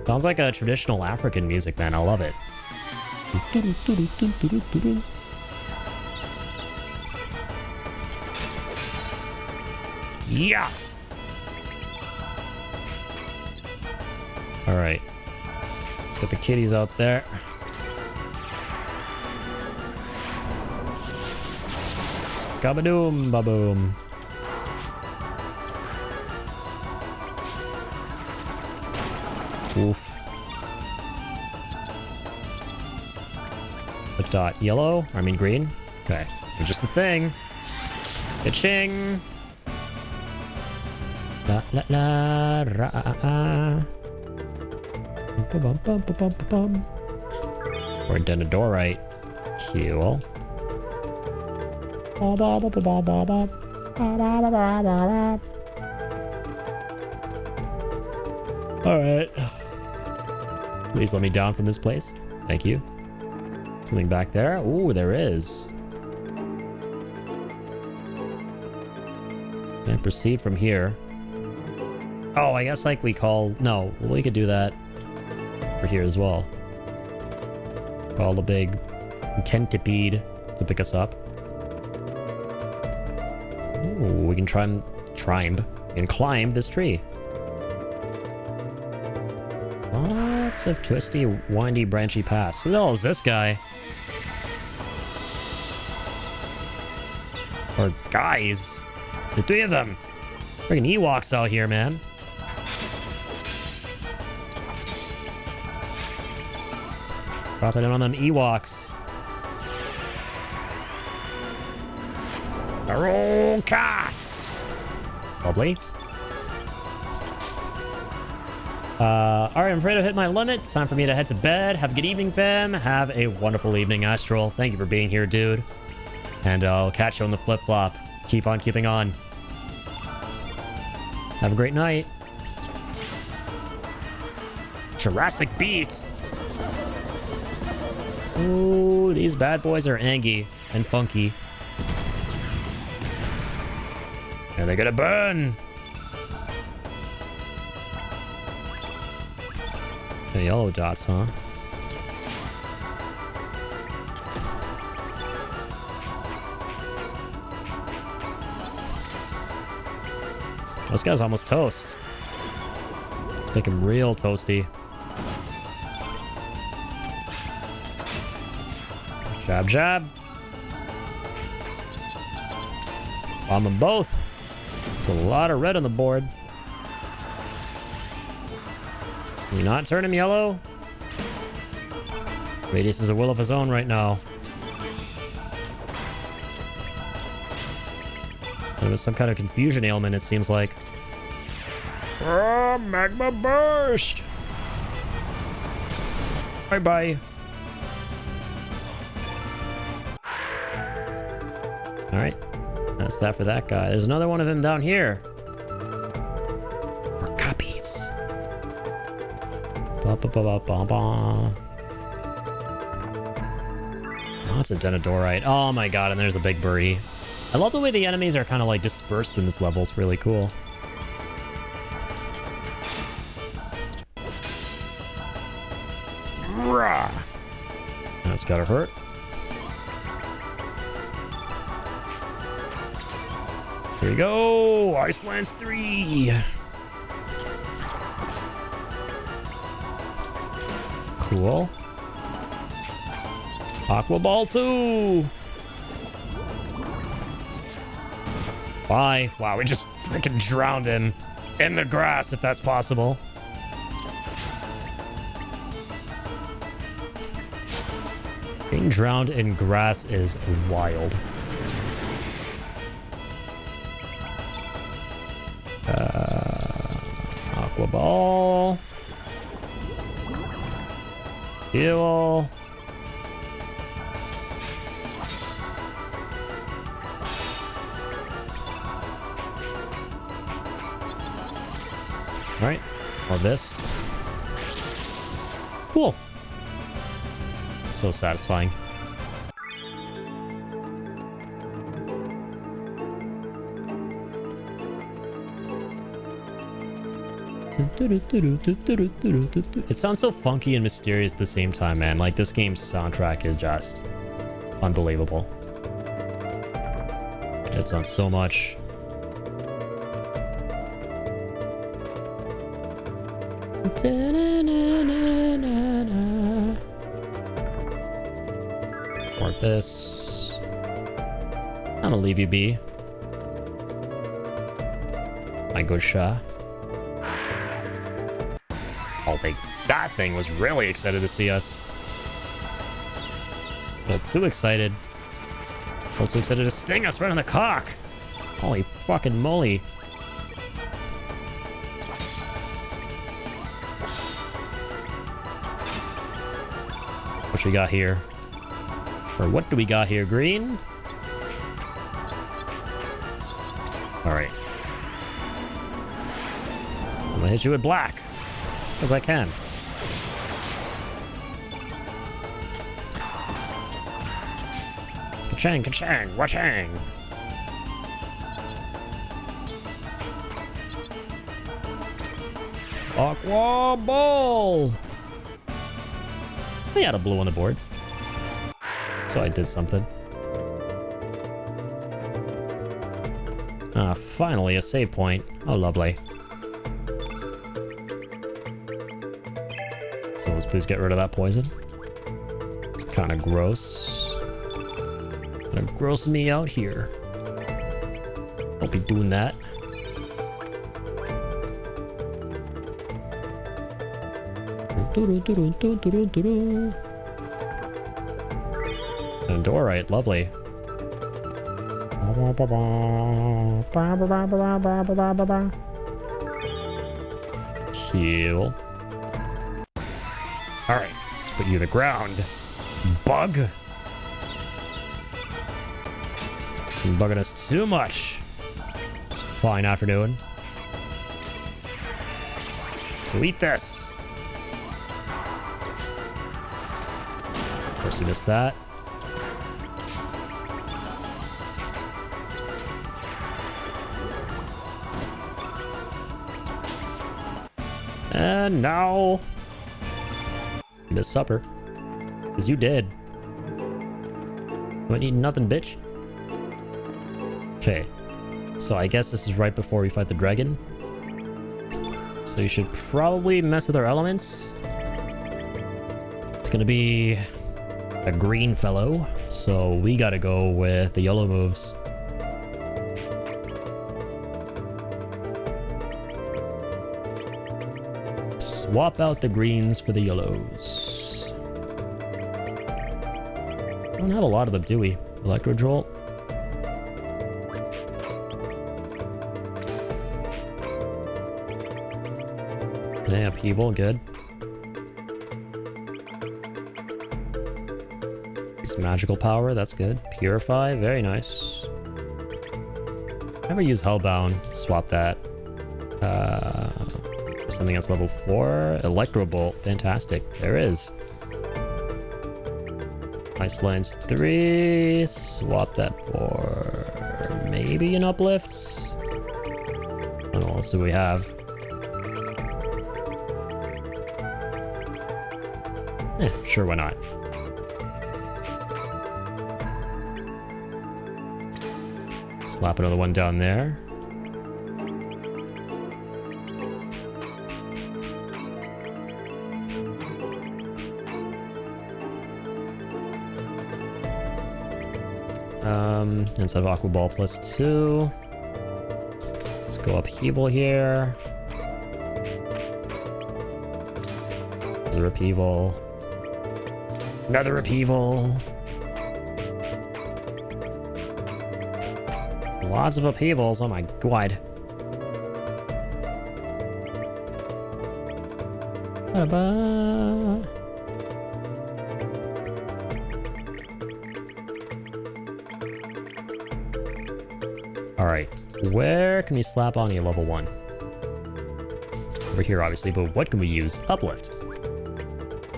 Sounds like a traditional African music, man. I love it. Yeah. All right. Let's get the kitties out there. Skabadoom, baboom. Oof. What dot? Yellow? I mean green? Okay. Just the thing. Itching. La la la ra. We're done a door right. Cool. Alright. Please let me down from this place. Thank you. Something back there? Ooh, there is. And proceed from here. Oh, I guess like we call... No, we could do that for here as well. Call the big centipede to pick us up. Ooh, we can climb this tree. Lots of twisty, windy, branchy paths. Who the hell is this guy? Or guys. The three of them. Freaking Ewoks out here, man. Dropping in on them Ewoks. Roll cats. Lovely. Alright, I'm afraid I've hit my limit. It's time for me to head to bed. Have a good evening, fam. Have a wonderful evening, Astral. Thank you for being here, dude. And I'll catch you on the flip-flop. Keep on keeping on. Have a great night. Jurassic Beat. Ooh, these bad boys are angy and funky. And they're gonna burn. The yellow dots, huh? This guy's almost toast. Let's make him real toasty. Jab, jab. Bomb them both. There's a lot of red on the board. Can we not turn him yellow? Radius is a will of his own right now. There was some kind of confusion ailment, it seems like. Oh, magma burst. Bye-bye. Alright. That's that for that guy. There's another one of him down here. More copies. Ba-ba-ba-ba-ba-ba. Oh, it's a Denadorite. Oh my god, and there's a big birdie. I love the way the enemies are kind of like dispersed in this level. It's really cool. Rah. That's gotta hurt. Here we go! Iceland's 3! Cool. Aqua Ball 2! Bye. Wow, we just freaking drowned him in the grass, if that's possible. Being drowned in grass is wild. Aqua ball. Heal. Alright, or this. Cool. So satisfying. It sounds so funky and mysterious at the same time, man. Like, this game's soundtrack is just unbelievable. It's on so much. Or this. I'm gonna leave you be. My good Shah. Oh, that thing was really excited to see us. A little too excited. A little too excited to sting us right in the cock. Holy fucking moly. What we got here? Or what do we got here, green? Alright. I'm gonna hit you with black. As I can. Ka-chang, ka-chang, wa-chang. Aqua ball. We had a blue on the board. So I did something. Ah, finally a save point. Oh, lovely. So let's please get rid of that poison. It's kind of gross. Kind of grossing me out here. Don't be doing that. And alright, lovely. Heal. Alright, let's put you to the ground. Bug. You're bugging us too much. It's a fine afternoon. So eat this. Of course you missed that. And now... you missed supper. Because you did. You ain't eating nothing, bitch. Okay. So I guess this is right before we fight the dragon. So you should probably mess with our elements. It's gonna be a green fellow. So we gotta go with the yellow moves. Swap out the greens for the yellows. Don't have a lot of them, do we? Electro Jolt. Yeah, upheaval, good. Use magical power, that's good. Purify, very nice. Never use Hellbound, swap that. Something else level 4. Electro Bolt, fantastic. There is. Ice Lance 3. Swap that for maybe an uplift. What else do we have? Sure, why not? Slap another one down there. Instead of Aqua Ball +2. Let's go upheaval here. The upheaval. Another upheaval. Lots of upheavals. Oh my god. Ba-ba. All right, where can we slap on a level 1? Over here, obviously, but what can we use? Uplift.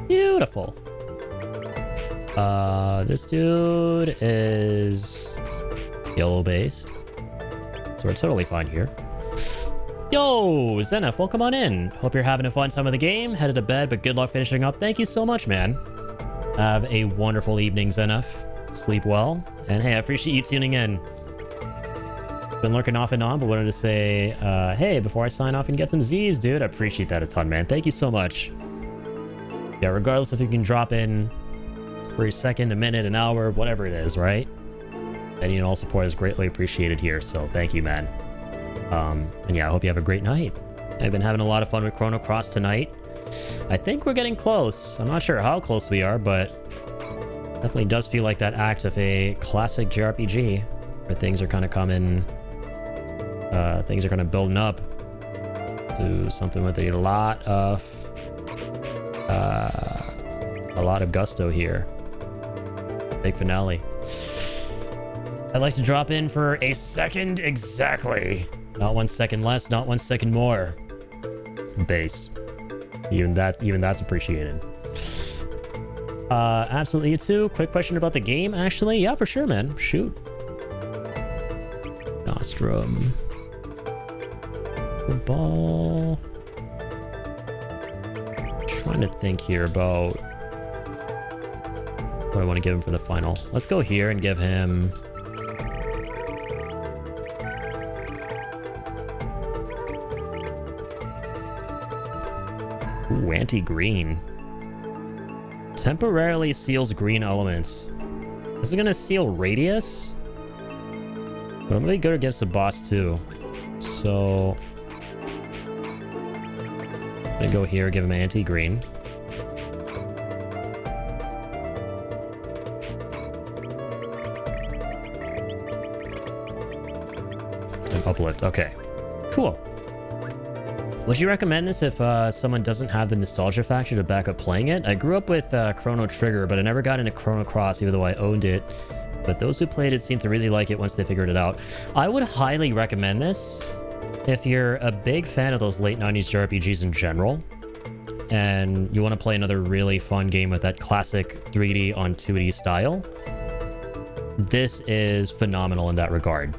Beautiful. This dude is yellow based, so we're totally fine here. Yo, Zenith, welcome on in. Hope you're having a fun time of the game. Headed to bed, but good luck finishing up. Thank you so much, man. Have a wonderful evening, Zenith. Sleep well, and hey, I appreciate you tuning in. Been lurking off and on, but wanted to say, hey, before I sign off and get some Z's, dude, I appreciate that a ton, man. Thank you so much. Yeah, regardless if you can drop in for a second, a minute, an hour, whatever it is, right? Any and all support is greatly appreciated here, so thank you, man. And yeah, I hope you have a great night. I've been having a lot of fun with Chrono Cross tonight. I think we're getting close. I'm not sure how close we are, but definitely does feel like that act of a classic JRPG where things are kind of coming... things are kind of building up to something with a lot of gusto here. Big finale. I'd like to drop in for a second exactly. Not 1 second less, not 1 second more. Base. Even that's appreciated. Absolutely, you too. Quick question about the game, actually. Yeah, for sure, man. Shoot. Nostrum. Ball. Trying to think here about what I want to give him for the final. Let's go here and give him... Ooh, anti-green. Temporarily seals green elements. This is gonna seal radius, but I'm gonna go against the boss too. So I'm gonna go here, give him anti-green. And uplift. Okay, cool. Would you recommend this if someone doesn't have the nostalgia factor to back up playing it? I grew up with Chrono Trigger, but I never got into Chrono Cross, even though I owned it. But those who played it seemed to really like it once they figured it out. I would highly recommend this if you're a big fan of those late 90s JRPGs in general, and you want to play another really fun game with that classic 3D on 2D style. This is phenomenal in that regard.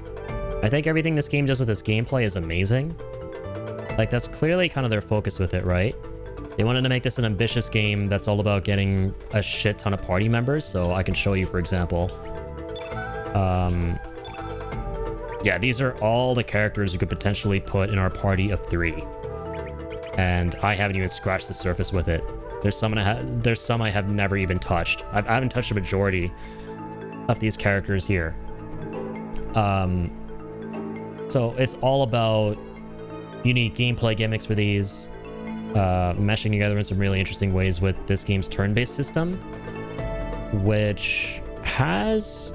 I think everything this game does with its gameplay is amazing. Like, that's clearly kind of their focus with it, right? They wanted to make this an ambitious game that's all about getting a shit ton of party members. So I can show you, for example. Yeah, these are all the characters you could potentially put in our party of 3. And I haven't even scratched the surface with it. There's some I have never even touched. I haven't touched the majority of these characters here. So it's all about unique gameplay gimmicks for these, meshing together in some really interesting ways with this game's turn-based system, which has,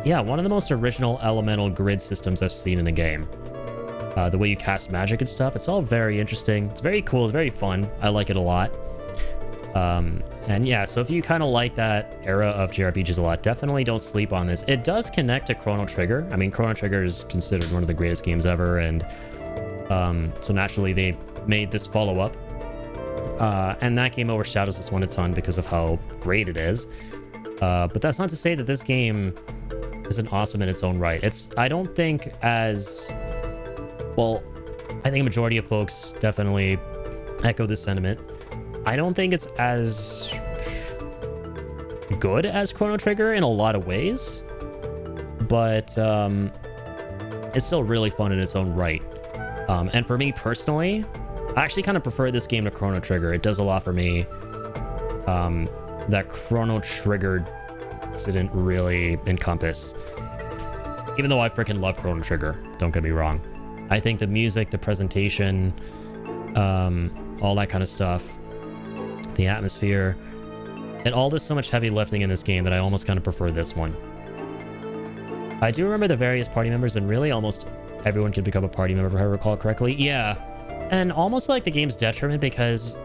yeah, one of the most original elemental grid systems I've seen in a game. The way you cast magic and stuff, it's all very interesting. It's very cool. It's very fun. I like it a lot. And yeah, so if you kind of like that era of JRPGs a lot, definitely don't sleep on this. It does connect to Chrono Trigger. I mean, Chrono Trigger is considered one of the greatest games ever, and so naturally they made this follow-up. And that game overshadows this one a ton because of how great it is. But that's not to say that this game isn't awesome in its own right. I don't think as... Well, I think a majority of folks definitely echo this sentiment. I don't think it's as good as Chrono Trigger in a lot of ways, but it's still really fun in its own right. And for me personally, I actually kind of prefer this game to Chrono Trigger. It does a lot for me that Chrono Trigger didn't really encompass. Even though I freaking love Chrono Trigger, don't get me wrong. I think the music, the presentation, all that kind of stuff, the atmosphere, And all this so much heavy lifting in this game that I almost kind of prefer this one. I do remember the various party members, and really almost everyone can become a party member if I recall correctly. Yeah, and almost like the game's detriment, because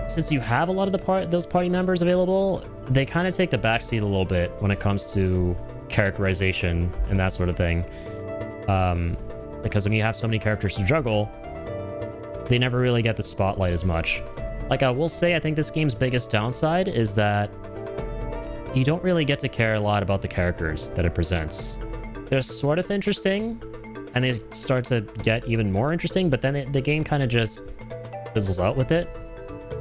since you have a lot of those party members available, they kind of take the backseat a little bit when it comes to characterization and that sort of thing. Because when you have so many characters to juggle, they never really get the spotlight as much. Like, I will say, I think this game's biggest downside is that you don't really get to care a lot about the characters that it presents. They're sort of interesting, and they start to get even more interesting, but then the game kind of just fizzles out with it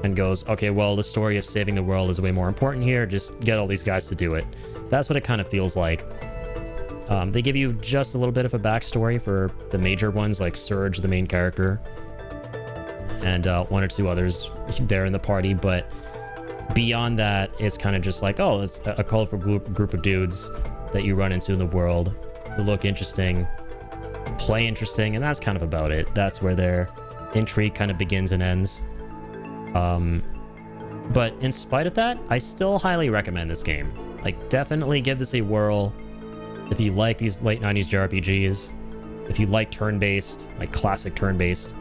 and goes, okay, well, the story of saving the world is way more important here. Just get all these guys to do it. That's what it kind of feels like. They give you just a little bit of a backstory for the major ones, like Surge, the main character, and one or two others there in the party, but beyond that, it's kind of just like, oh, it's a colorful group of dudes that you run into in the world who look interesting, play interesting, and that's kind of about it. That's where their intrigue kind of begins and ends. But in spite of that, I still highly recommend this game. Like, definitely give this a whirl if you like these late 90s JRPGs, if you like turn-based, like classic turn-based,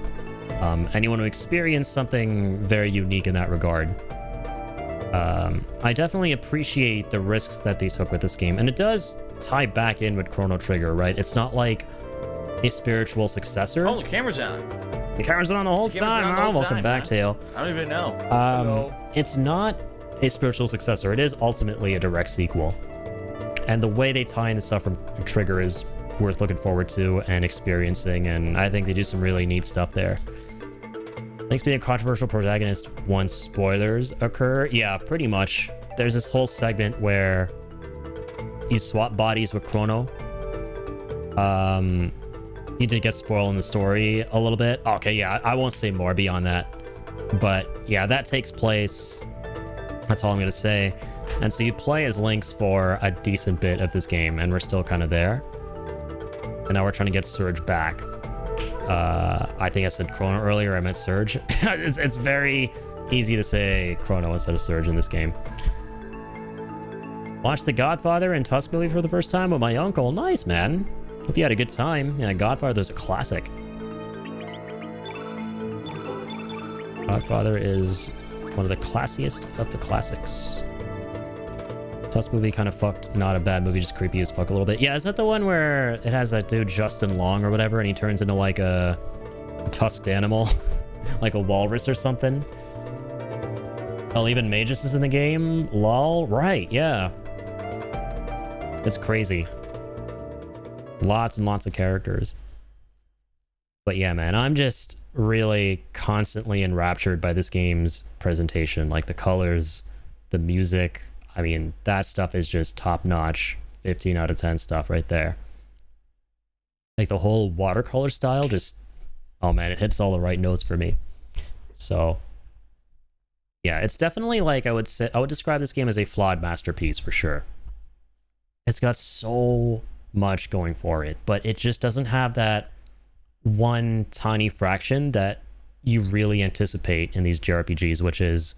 and you want to experience something very unique in that regard. I definitely appreciate the risks that they took with this game, and it does tie back in with Chrono Trigger, right? It's not like a spiritual successor. Oh, the camera's on. The camera's on the whole time. Oh, welcome back, Tail. I don't even know. It's not a spiritual successor. It is ultimately a direct sequel. And the way they tie in the stuff from Trigger is worth looking forward to and experiencing, and I think they do some really neat stuff there. Thanks being a controversial protagonist once spoilers occur. Yeah, pretty much. There's this whole segment where you swap bodies with Chrono. You did get spoiled in the story a little bit. Okay, yeah, I won't say more beyond that. But yeah, that takes place. That's all I'm going to say. And so you play as Lynx for a decent bit of this game, and we're still kind of there. And now we're trying to get Surge back. I think I said Chrono earlier, I meant Surge. It's very easy to say Chrono instead of Surge in this game. Watched The Godfather and Tusk movie for the first time with my uncle. Nice, man. Hope you had a good time. Yeah, Godfather's a classic. Godfather is one of the classiest of the classics. Tusk movie kind of fucked. Not a bad movie, just creepy as fuck a little bit. Yeah, is that the one where it has that dude Justin Long or whatever, and he turns into like a tusked animal, like a walrus or something? Oh, even Magus is in the game. Lol. Right? Yeah. It's crazy. Lots and lots of characters. But yeah, man, I'm just really constantly enraptured by this game's presentation. Like the colors, the music. I mean, that stuff is just top-notch, 15 out of 10 stuff right there. Like the whole watercolor style just, oh man, it hits all the right notes for me. So, yeah, it's definitely like, I would describe this game as a flawed masterpiece for sure. It's got so much going for it, but it just doesn't have that one tiny fraction that you really anticipate in these JRPGs, which is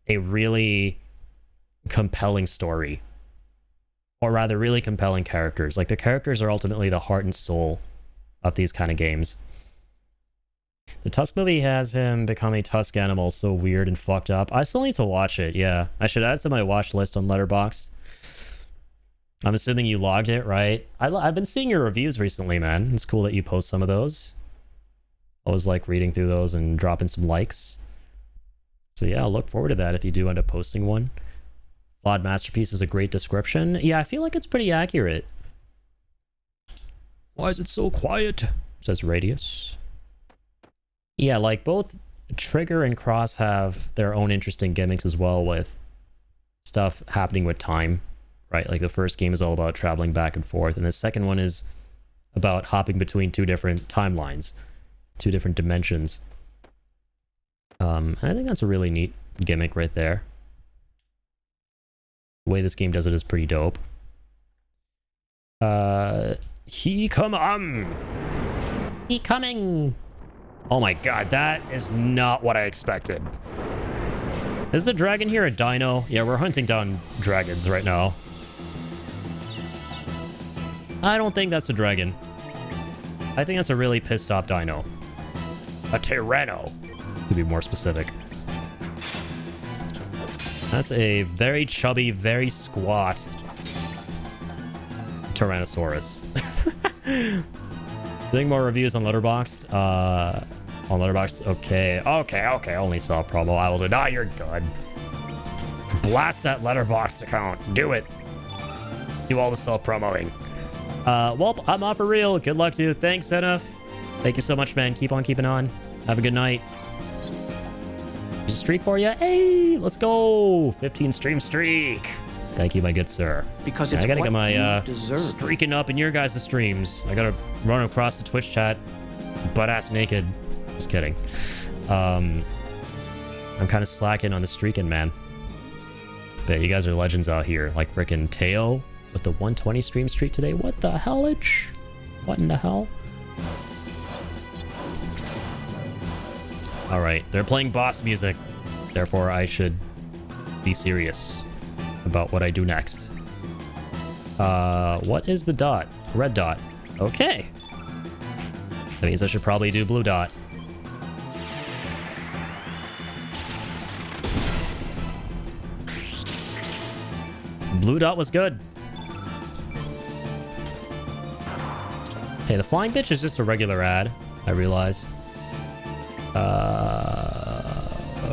a really compelling story, or rather really compelling characters. Like the characters are ultimately the heart and soul of these kind of games. The Tusk movie has him become a Tusk animal so weird and fucked up. I still need to watch it. Yeah, I should add it to my watch list on Letterboxd. I'm assuming you logged it, right? I've been seeing your reviews recently, man. It's cool that you post some of those. I was like reading through those and dropping some likes. So yeah, I'll look forward to that if you do end up posting one. Flawed masterpiece is a great description. Yeah, I feel like it's pretty accurate. Why is it so quiet? Says Radius. Yeah, like both Trigger and Cross have their own interesting gimmicks as well, with stuff happening with time, right? Like the first game is all about traveling back and forth, and the second one is about hopping between two different timelines, two different dimensions. And I think that's a really neat gimmick right there. The way this game does it is pretty dope. He coming. Oh my god, that is not what I expected. Is the dragon here a dino? Yeah, we're hunting down dragons right now. I don't think that's a dragon. I think that's a really pissed off dino. A Tyranno, to be more specific. That's a very chubby, very squat Tyrannosaurus. Doing more reviews on Letterboxd. On Letterboxd, okay. Only saw a promo. I will deny you're good. Blast that Letterboxd account. Do it. Do all the self-promoting. Well, I'm off for real. Good luck, dude. Thanks, Zenith. Thank you so much, man. Keep on keeping on. Have a good night. Just streak for you. Hey, let's go. 15 stream streak. Thank you, my good sir. Because it's I gotta what get my you deserve. streaking up in your guys' streams. I gotta run across the Twitch chat, butt ass naked. Just kidding. I'm kind of slacking on the streaking, man. But you guys are legends out here, like freaking Teo with the 120 stream streak today. What the hellage? What in the hell? All right, they're playing boss music. Therefore, I should be serious about what I do next. What is the dot? Red dot. Okay. That means I should probably do blue dot. Blue dot was good. Hey, the flying bitch is just a regular ad, I realize.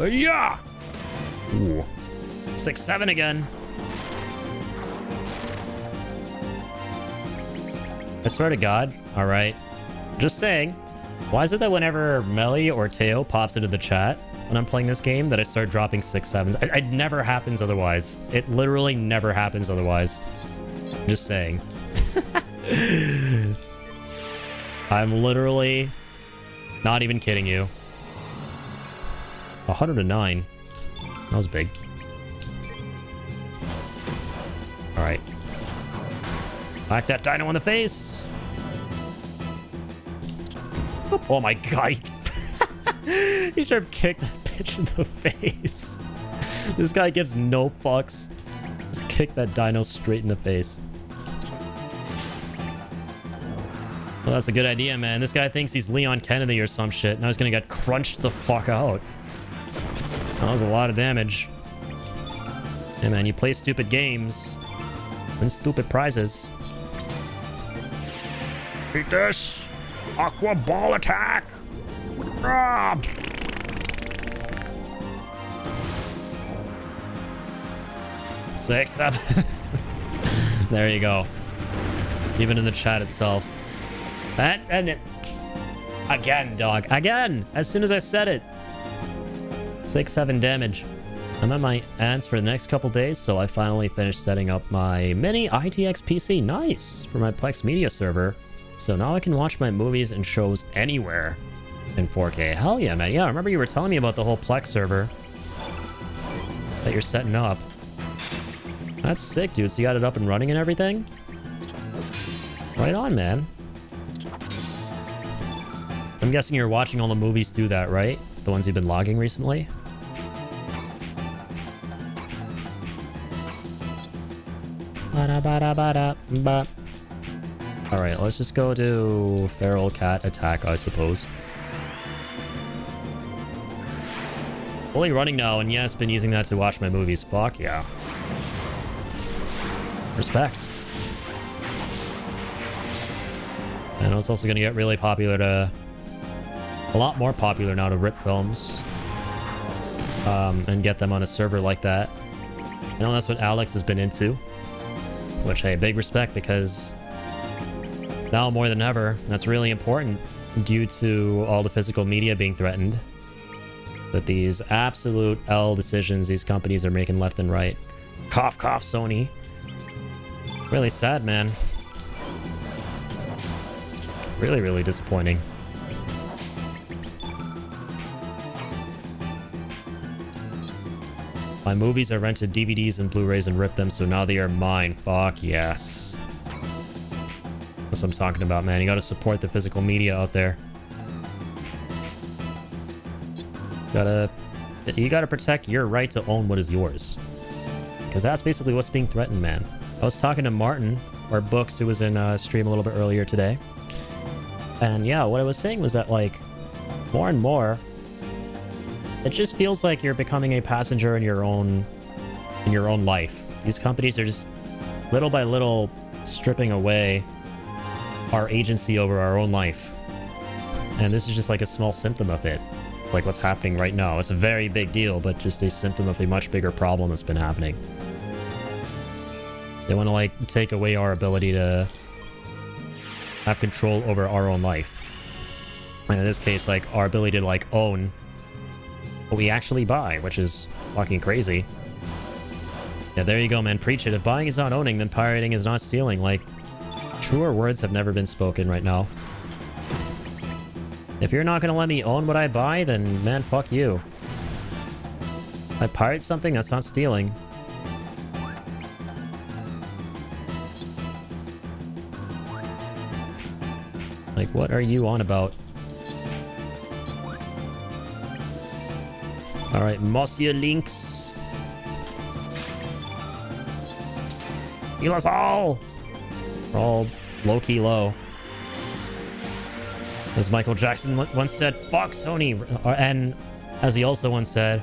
Yeah! Ooh. 6-7 again. I swear to God. All right. Just saying. Why is it that whenever Melly or Teo pops into the chat when I'm playing this game that I start dropping 6-7s? It never happens otherwise. It literally never happens otherwise. Just saying. I'm literally not even kidding you. 109. That was big. All right. Whack that dino in the face. Oh my god. He should have kicked that bitch in the face. This guy gives no fucks. Just kick that dino straight in the face. Well, that's a good idea, man. This guy thinks he's Leon Kennedy or some shit. Now he's gonna get crunched the fuck out. That was a lot of damage. Hey, man, you play stupid games. Win stupid prizes. Eat this. Aqua ball attack. Ah. 6-7. There you go. Even in the chat itself. And it, again, dog. Again! As soon as I said it. 6-7 damage. I'm at my ants for the next couple days, so I finally finished setting up my mini ITX PC. Nice! For my Plex Media server. So now I can watch my movies and shows anywhere in 4K. Hell yeah, man. Yeah, I remember you were telling me about the whole Plex server that you're setting up. That's sick, dude. So you got it up and running and everything? Right on, man. I'm guessing you're watching all the movies through that, right? The ones you've been logging recently? Alright, let's just go to Feral Cat Attack, I suppose. Fully running now, and yes, been using that to watch my movies. Fuck yeah. Respect. And it's also going to get really popular to... A lot more popular now to rip films. And get them on a server like that. I know that's what Alex has been into. Which, hey, big respect, because... Now more than ever, that's really important due to all the physical media being threatened. That these absolute L decisions these companies are making left and right. Cough, cough, Sony. Really sad, man. Really, really disappointing. My movies, I rented DVDs and Blu-rays and ripped them, so now they are mine. Fuck yes. That's what I'm talking about, man. You gotta support the physical media out there. Gotta You gotta protect your right to own what is yours. Because that's basically what's being threatened, man. I was talking to Martin, or Books, who was in a stream a little bit earlier today. And yeah, what I was saying was that, like, more and more, it just feels like you're becoming a passenger in your own life. These companies are just little by little stripping away our agency over our own life. And this is just like a small symptom of it. Like what's happening right now. It's a very big deal, but just a symptom of a much bigger problem that's been happening. They want to like take away our ability to have control over our own life. And in this case, like our ability to like own what we actually buy, which is fucking crazy. Yeah, there you go, man. Preach it. If buying is not owning, then pirating is not stealing. Like, truer words have never been spoken right now. If you're not gonna let me own what I buy, then man, fuck you. If I pirate something, that's not stealing. Like, what are you on about? Alright, Monsieur Lynx. Heal us all! We're all low-key low. As Michael Jackson once said, fuck Sony. And as he also once said,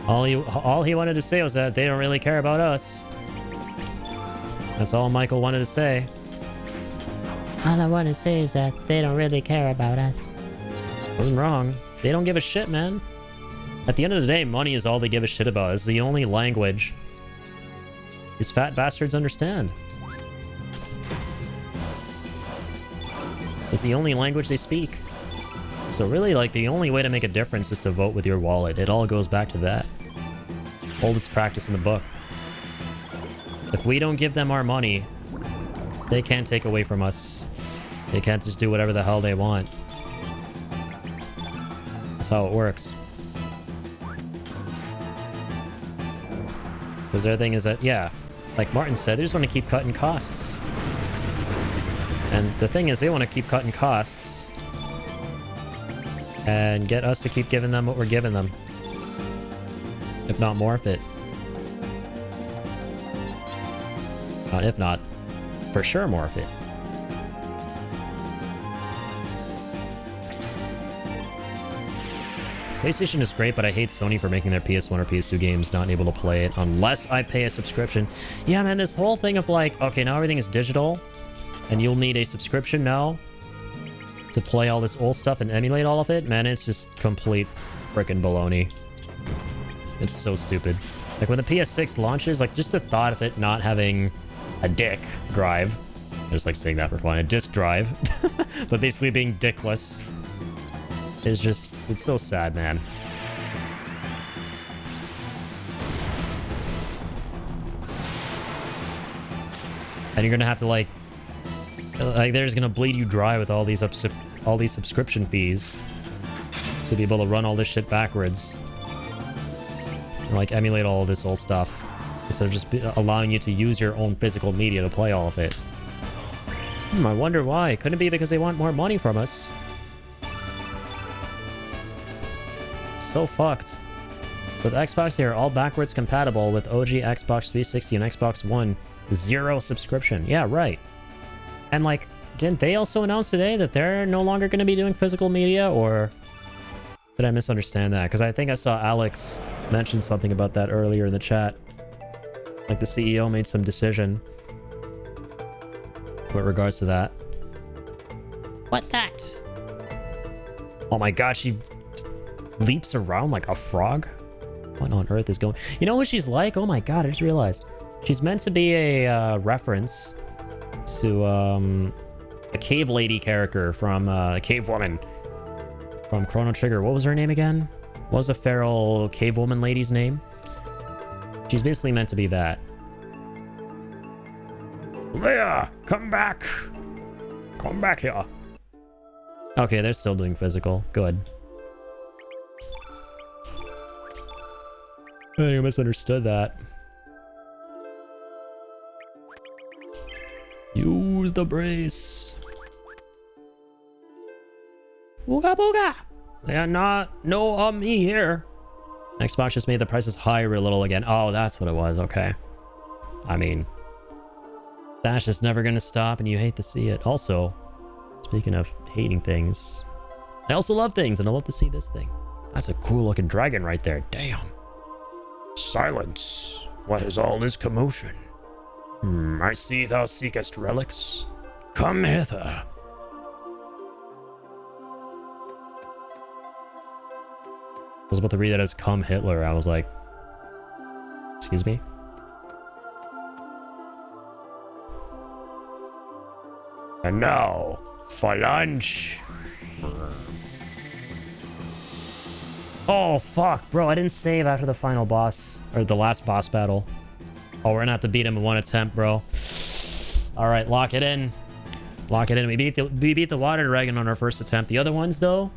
all he wanted to say was that they don't really care about us. That's all Michael wanted to say. All I want to say is that they don't really care about us. Wasn't wrong. They don't give a shit, man. At the end of the day, money is all they give a shit about. It's the only language these fat bastards understand. It's the only language they speak. So really, like, the only way to make a difference is to vote with your wallet. It all goes back to that. Oldest practice in the book. If we don't give them our money, they can't take away from us. They can't just do whatever the hell they want. That's how it works. Because their thing is that, yeah, like Martin said, they just want to keep cutting costs. And the thing is, they want to keep cutting costs and get us to keep giving them what we're giving them. If not more of it. Not if not, for sure more of it. PlayStation is great, but I hate Sony for making their PS1 or PS2 games not able to play it unless I pay a subscription. Yeah, man, this whole thing of like, okay, now everything is digital, and you'll need a subscription now to play all this old stuff and emulate all of it. Man, it's just complete frickin' baloney. It's so stupid. Like when the PS6 launches, like just the thought of it not having a disk drive. I just like saying that for fun. A disk drive. But basically being dickless is just, it's so sad, man. And you're gonna have to like they're just gonna bleed you dry with all these subscription fees to be able to run all this shit backwards and like emulate all of this old stuff instead of just allowing you to use your own physical media to play all of it. I wonder why. Couldn't it be because they want more money from us? So fucked. With Xbox, they are all backwards compatible with OG Xbox 360 and Xbox One. 0 subscription. Yeah, right. And like, didn't they also announce today that they're no longer going to be doing physical media, or did I misunderstand that? Because I think I saw Alex mention something about that earlier in the chat. Like the CEO made some decision with regards to that. What that? Oh my god, she leaps around like a frog? What on earth is going... You know who she's like? Oh my god, I just realized. She's meant to be a reference to a cave lady character from Cave Woman from Chrono Trigger. What was her name again? What was the feral cave woman lady's name? She's basically meant to be that. Leia, come back. Come back here. Okay, they're still doing physical. Good. I think I misunderstood that. Use the brace. Booga booga. They are not no me here. Xbox just made the prices higher a little again. Oh, that's what it was. Okay. I mean, that's just never gonna stop, and you hate to see it. Also, speaking of hating things, I also love things, and I love to see this thing. That's a cool looking dragon right there. Damn. Silence. What is all this commotion? I see thou seekest relics. Come hither. I was about to read that as "Come Hitler." I was like, excuse me? And now, for lunch. Oh, fuck. Bro, I didn't save after the final boss, or the last boss battle. Oh, we're gonna have to beat him in one attempt, bro. All right, lock it in. Lock it in. We beat the water dragon on our first attempt. The other ones, though,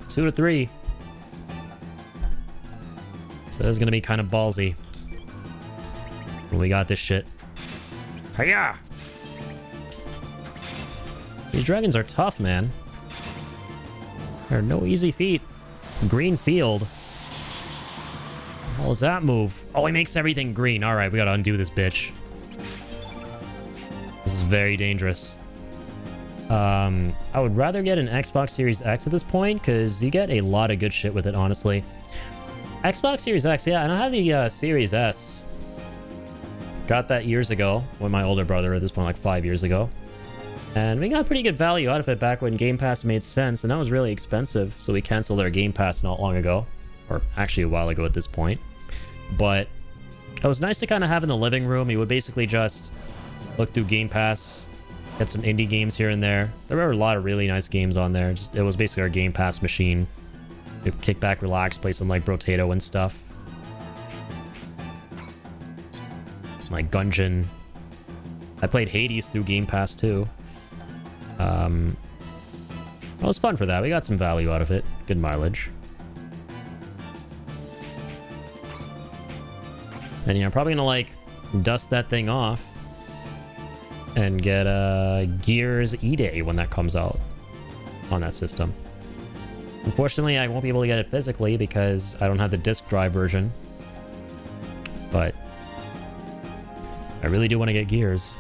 2 to 3. So this is gonna be kind of ballsy. We got this shit. Hiya! These dragons are tough, man. They're no easy feat. Green field. What does that move? Oh, he makes everything green. All right, we gotta undo this bitch. This is very dangerous. I would rather get an Xbox Series X at this point, because you get a lot of good shit with it, honestly. Xbox Series X, yeah, and I have the Series S. Got that years ago with my older brother, at this point, like 5 years ago. And we got pretty good value out of it back when Game Pass made sense, and that was really expensive, so we canceled our Game Pass not long ago. Or actually a while ago at this point. But it was nice to kind of have in the living room. You would basically just look through Game Pass, get some indie games here and there. There were a lot of really nice games on there. It was basically our Game Pass machine. You could kick back, relax, play some like Brotato and stuff. Like Gungeon. I played Hades through Game Pass too. It was fun for that. We got some value out of it. Good mileage. And yeah, I'm probably gonna like dust that thing off and get Gears E-Day when that comes out on that system. Unfortunately, I won't be able to get it physically because I don't have the disc drive version. But I really do want to get Gears.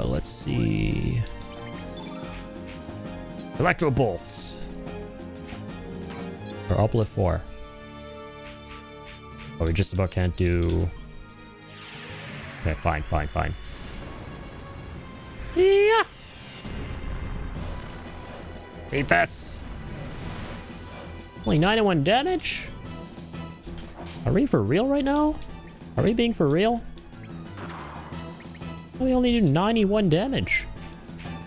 Let's see. Electro bolts. Or uplift 4. Oh, we just about can't do... Okay, fine. Yeah. Eat this. Only 9-1 damage? Are we for real right now? Are we being for real? We only do 91 damage.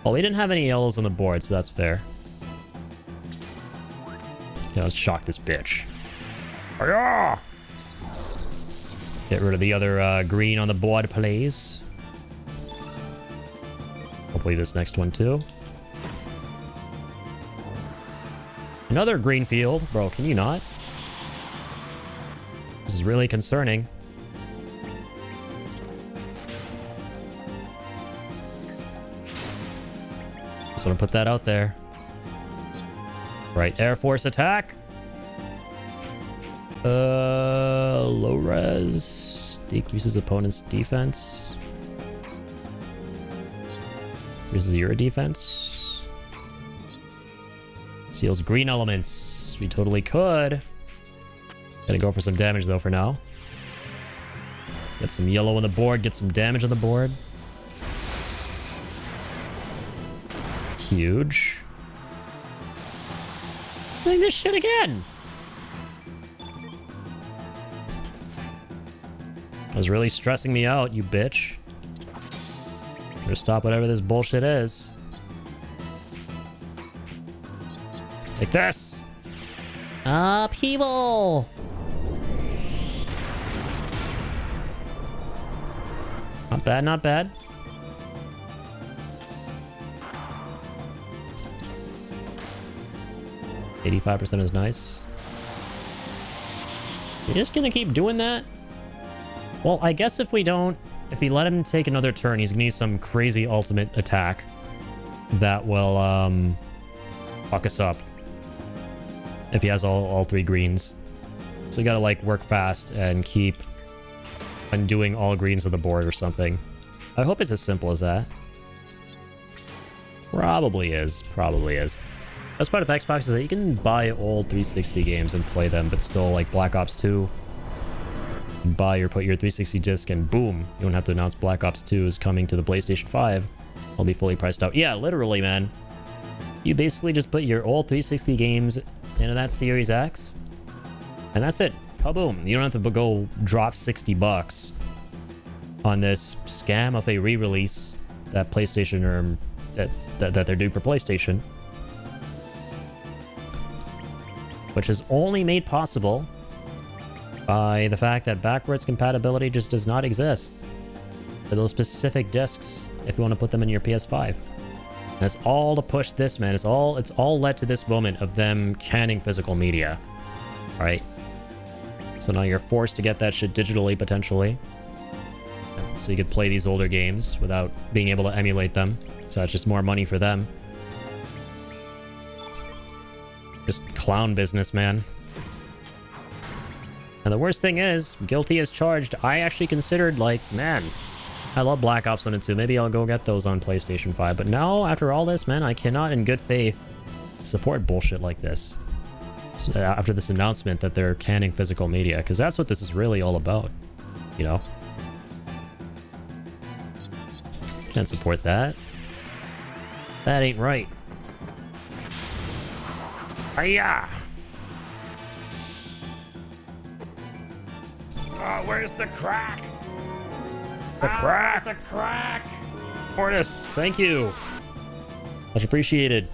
Oh, we didn't have any yellows on the board, so that's fair. Yeah, let's shock this bitch. Hiya! Get rid of the other green on the board, please. Hopefully this next one too. Another green field. Bro, can you not? This is really concerning. Just want to put that out there. Right, Air Force attack. Low res. Decreases opponent's defense. Increases your defense. Seals green elements. We totally could. Gotta go for some damage though for now. Get some yellow on the board. Get some damage on the board. Huge. Doing this shit again. That was really stressing me out, you bitch. Better stop whatever this bullshit is. Like this. Upheaval. Not bad, not bad. %85 is nice. You're just gonna keep doing that? Well, I guess if we let him take another turn, he's gonna use some crazy ultimate attack that will fuck us up. if he has all three greens. So you gotta like work fast and keep undoing all greens of the board or something. I hope it's as simple as that. Probably is. Probably is. That's part of Xbox is that you can buy old 360 games and play them, but still like Black Ops 2. Buy or put your 360 disc and boom, you don't have to announce Black Ops 2 is coming to the PlayStation 5. It'll be fully priced out. Yeah, literally, man. You basically just put your old 360 games into that Series X, and that's it. Kaboom. You don't have to go drop $60 on this scam of a re-release that PlayStation or that they're doing for PlayStation, which is only made possible by the fact that backwards compatibility just does not exist for those specific discs if you want to put them in your PS5. And that's all to push this, man. It's all led to this moment of them canning physical media, right? So now you're forced to get that shit digitally, potentially. So you could play these older games without being able to emulate them. So it's just more money for them. Just clown business, man. And the worst thing is, guilty as charged, I actually considered, like, man, I love Black Ops 1 and 2. Maybe I'll go get those on PlayStation 5. But now, after all this, man, I cannot in good faith support bullshit like this. After this announcement that they're canning physical media, because that's what this is really all about, you know? Can't support that. That ain't right. Hiya! Oh, where's the crack? The crack! Where's the crack? Mortis, thank you. Much appreciated.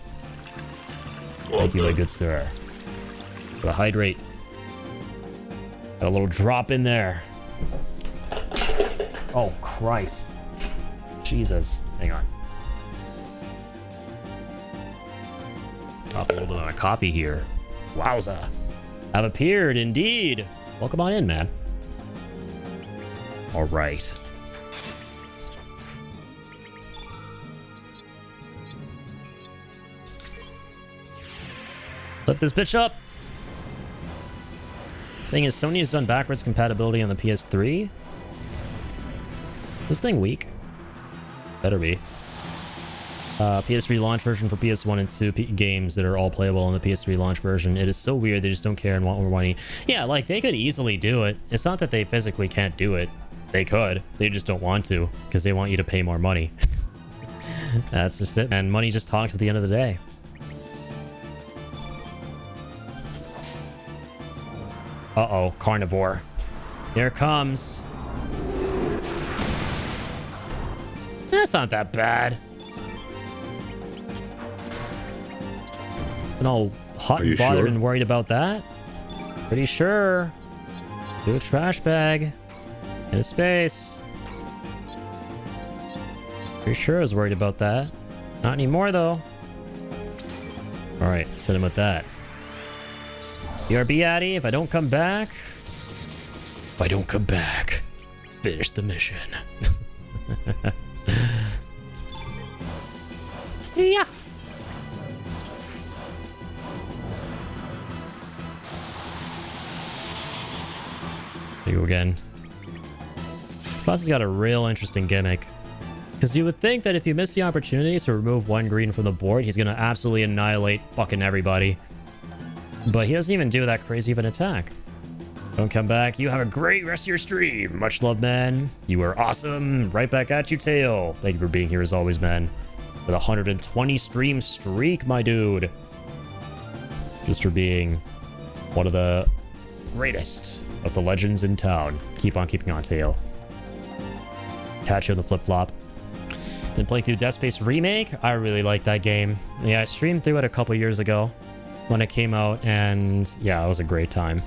Thank you, my good sir. For the hydrate. Got a little drop in there. Oh, Christ. Jesus. Hang on. Drop a little bit on a coffee here. Wowza. Have appeared, indeed. Welcome on in, man. All right. Lift this bitch up. Thing is, Sony has done backwards compatibility on the PS3. This thing weak? Better be. PS3 launch version for PS1 and 2 games that are all playable on the PS3 launch version. It is so weird. They just don't care and want more money. Yeah, like, they could easily do it. It's not that they physically can't do it. They could. They just don't want to because they want you to pay more money. That's just it. And money just talks at the end of the day. Uh-oh, carnivore. Here it comes. That's not that bad. Been all hot and bothered and worried about that. Pretty sure. Do a trash bag. In a space. Pretty sure I was worried about that. Not anymore, though. Alright, send him with that. BRB Addy, if I don't come back... If I don't come back, finish the mission. Yeah. There you go again. This boss has got a real interesting gimmick. Because you would think that if you miss the opportunity to remove one green from the board, he's going to absolutely annihilate fucking everybody. But he doesn't even do that crazy of an attack. Don't come back. You have a great rest of your stream. Much love, man. You were awesome. Right back at you, Tail. Thank you for being here as always, man. With a 120 stream streak, my dude. Just for being one of the greatest of the legends in town. Keep on keeping on, Tail. Catch you on the flip-flop. Been playing through Dead Space Remake. I really like that game. Yeah, I streamed through it a couple years ago when it came out, and yeah, it was a great time.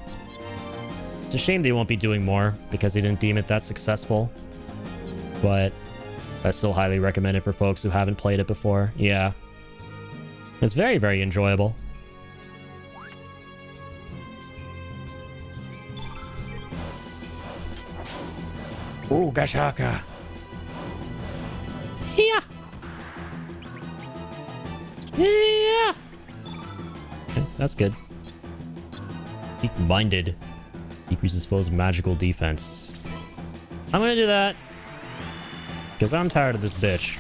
It's a shame they won't be doing more because they didn't deem it that successful, but I still highly recommend it for folks who haven't played it before. Yeah, it's very, very enjoyable. Ooh, gashaka. Yeah. Yeah. Okay, that's good. Weak-minded. Decreases foe's magical defense. I'm gonna do that. Because I'm tired of this bitch.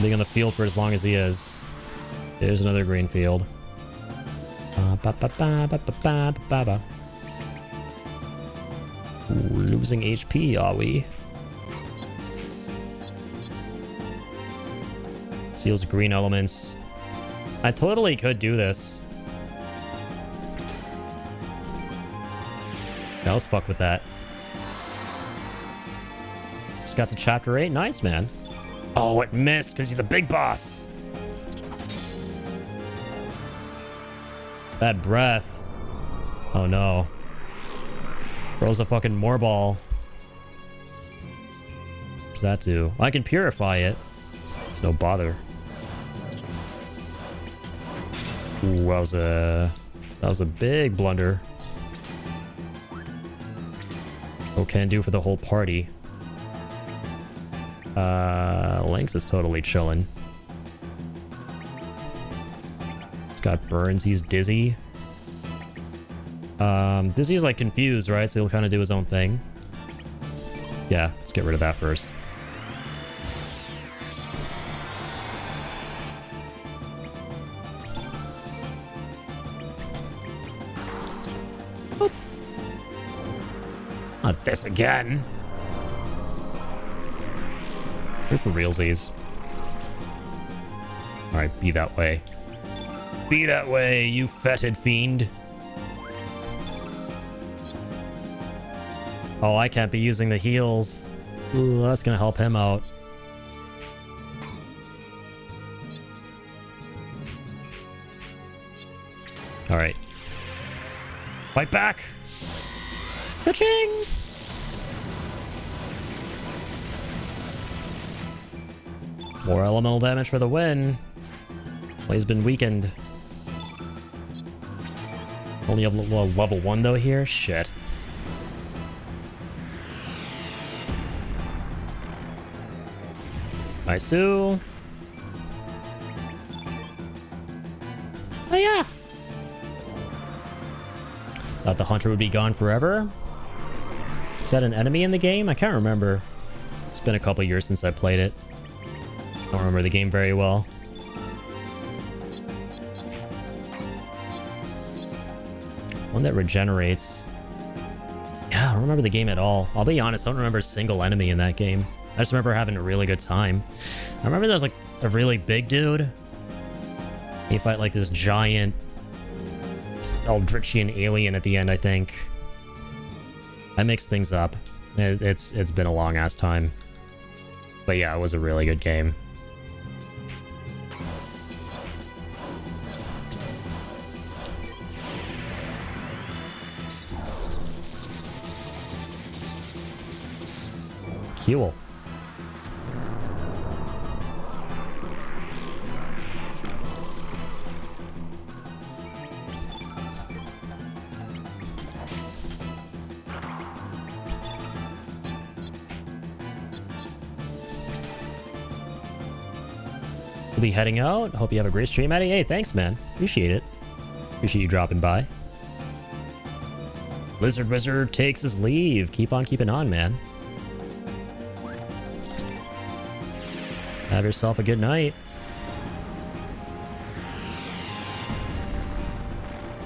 Being on the field for as long as he is. There's another green field. Ooh, losing HP, are we? Seals green elements. I totally could do this. Yeah, let's fuck with that. Just got to chapter 8. Nice, man. Oh, it missed because he's a big boss. Bad breath. Oh, no. Throws a fucking more ball. What's that do? I can purify it. It's no bother. Ooh, that was a big blunder. Oh, can do for the whole party. Lynx is totally chilling. He's got burns. He's dizzy. Dizzy's like confused, right? So he'll kind of do his own thing. Yeah, let's get rid of that first. Boop. Not this again. Here for realsies. Alright, be that way. Be that way, you fetid fiend. Oh, I can't be using the heals. Ooh, that's gonna help him out. Alright. Fight back! Ka-ching! More elemental damage for the win. Well, he's been weakened. Only have level 1 though here? Shit. Sue. Oh yeah. Thought the hunter would be gone forever. Is that an enemy in the game? I can't remember. It's been a couple years since I played it. Don't remember the game very well. One that regenerates. Yeah, I don't remember the game at all. I'll be honest, I don't remember a single enemy in that game. I just remember having a really good time. I remember there was like a really big dude. You fight like this giant Eldritchian alien at the end, I think. I mixed things up. It's been a long ass time. But yeah, it was a really good game. Cool. We'll be heading out. Hope you have a great stream, Eddie. Hey, thanks, man. Appreciate it. Appreciate you dropping by. Lizard Wizard takes his leave. Keep on keeping on, man. Have yourself a good night.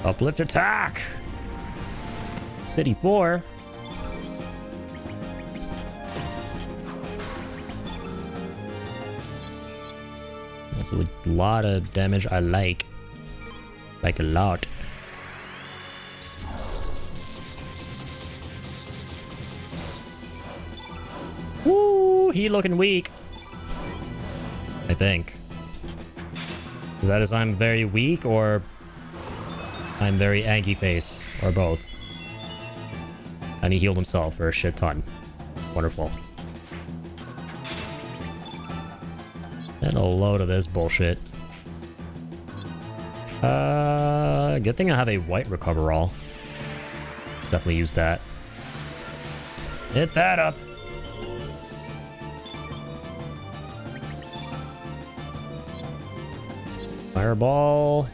Uplift attack! City 4. That's a lot of damage I like. Like a lot. Woo! He looking weak. I think. Is that as I'm very weak or I'm very Aggie face or both? And he healed himself for a shit ton. Wonderful. And a load of this bullshit. Good thing I have a white recoverall. Let's definitely use that. Hit that up. Fireball.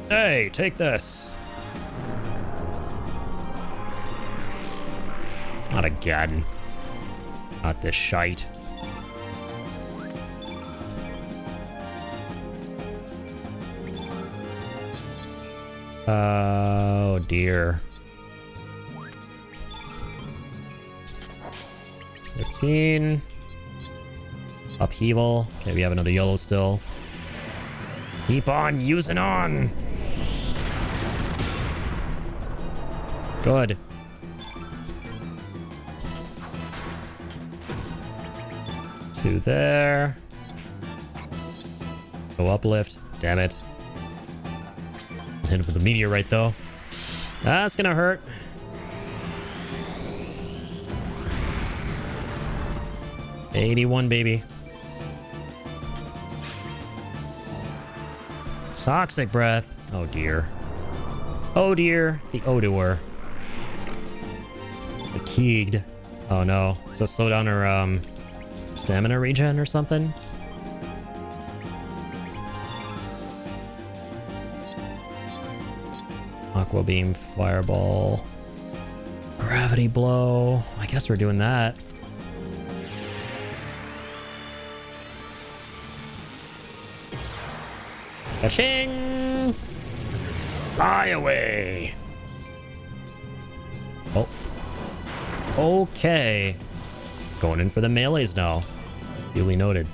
Hey, take this. Not again. Not this shite. Oh dear. 15. Upheaval. Okay, we have another yellow still. Keep on using on. Good. Two there. Go uplift. Damn it. Hit him with the meteorite though. That's gonna hurt. $81, baby. Toxic breath. Oh dear. Oh dear. The odor. Fatigued. Oh no. So slow down her stamina regen or something. Aqua beam, fireball, gravity blow. I guess we're doing that. Ka-ching! Fly away. Oh. Okay. Going in for the melees now. Duly noted.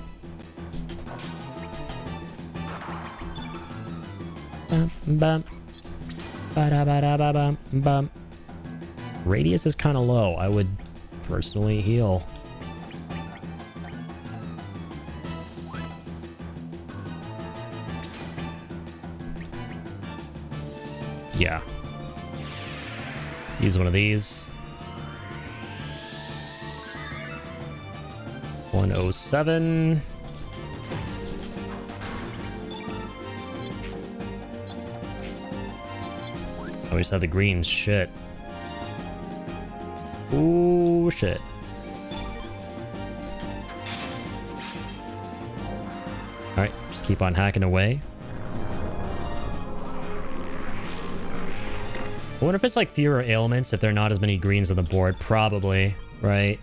Bum, bum. Ba-da-ba-da-ba-bum, bum. Radius is kind of low. I would personally heal. Yeah. Use one of these. 107. Oh, we just have the greens. Shit. Ooh, shit. Alright, just keep on hacking away. I wonder if it's like fewer ailments if there are not as many greens on the board. Probably, right?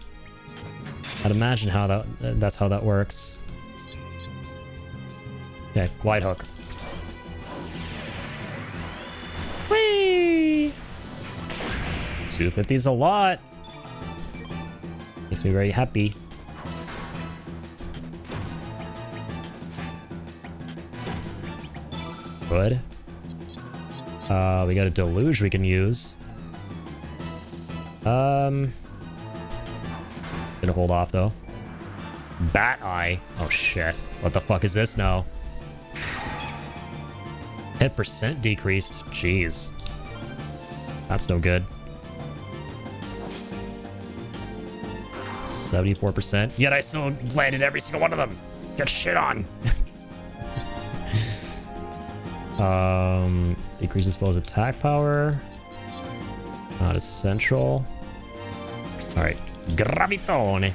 I'd imagine how that's how that works. Okay, glide hook. Whee! 250 is a lot. Makes me very happy. Good. We got a deluge we can use. Gonna hold off though. Bat eye. Oh shit. What the fuck is this now? Hit percent decreased. Jeez. That's no good. 74%. Yet I still landed every single one of them. Get shit on. Decreases foe's attack power. Not essential. Alright. Gravitone.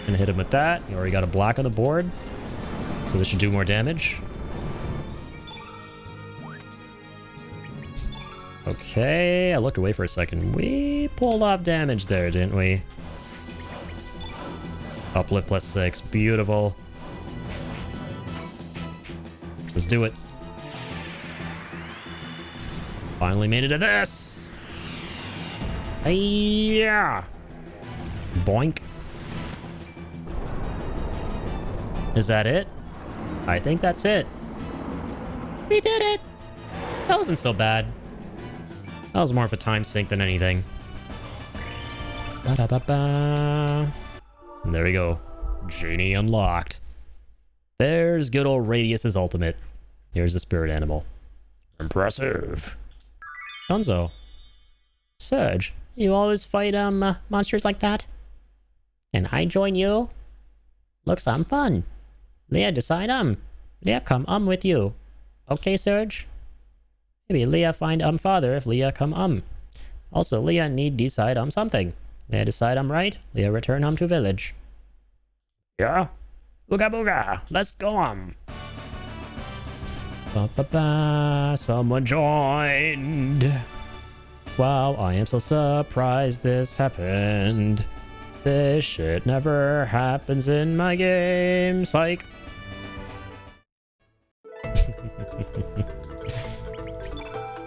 Gonna hit him with that. You already got a black on the board. So this should do more damage. Okay, I looked away for a second. We pulled off damage there, didn't we? Uplift +6. Beautiful. Let's do it. Finally made it to this. Yeah. Boink. Is that it? I think that's it. We did it. That wasn't so bad. That was more of a time sink than anything. Ba-da-ba-ba. And there we go. Genie unlocked. There's good old Radius's ultimate. Here's the spirit animal. Impressive. Gonzo. Surge, you always fight monsters like that? Can I join you? Looks fun. Leah decide Leah come with you. Okay, Surge? Maybe Leah find father if Leah come Also, Leah need decide something. Leah decide right. Leah return to village. Yeah? Booga booga. Let's go on. Ba, ba, ba. Someone joined. Wow, I am so surprised this happened. This shit never happens in my game. Psych.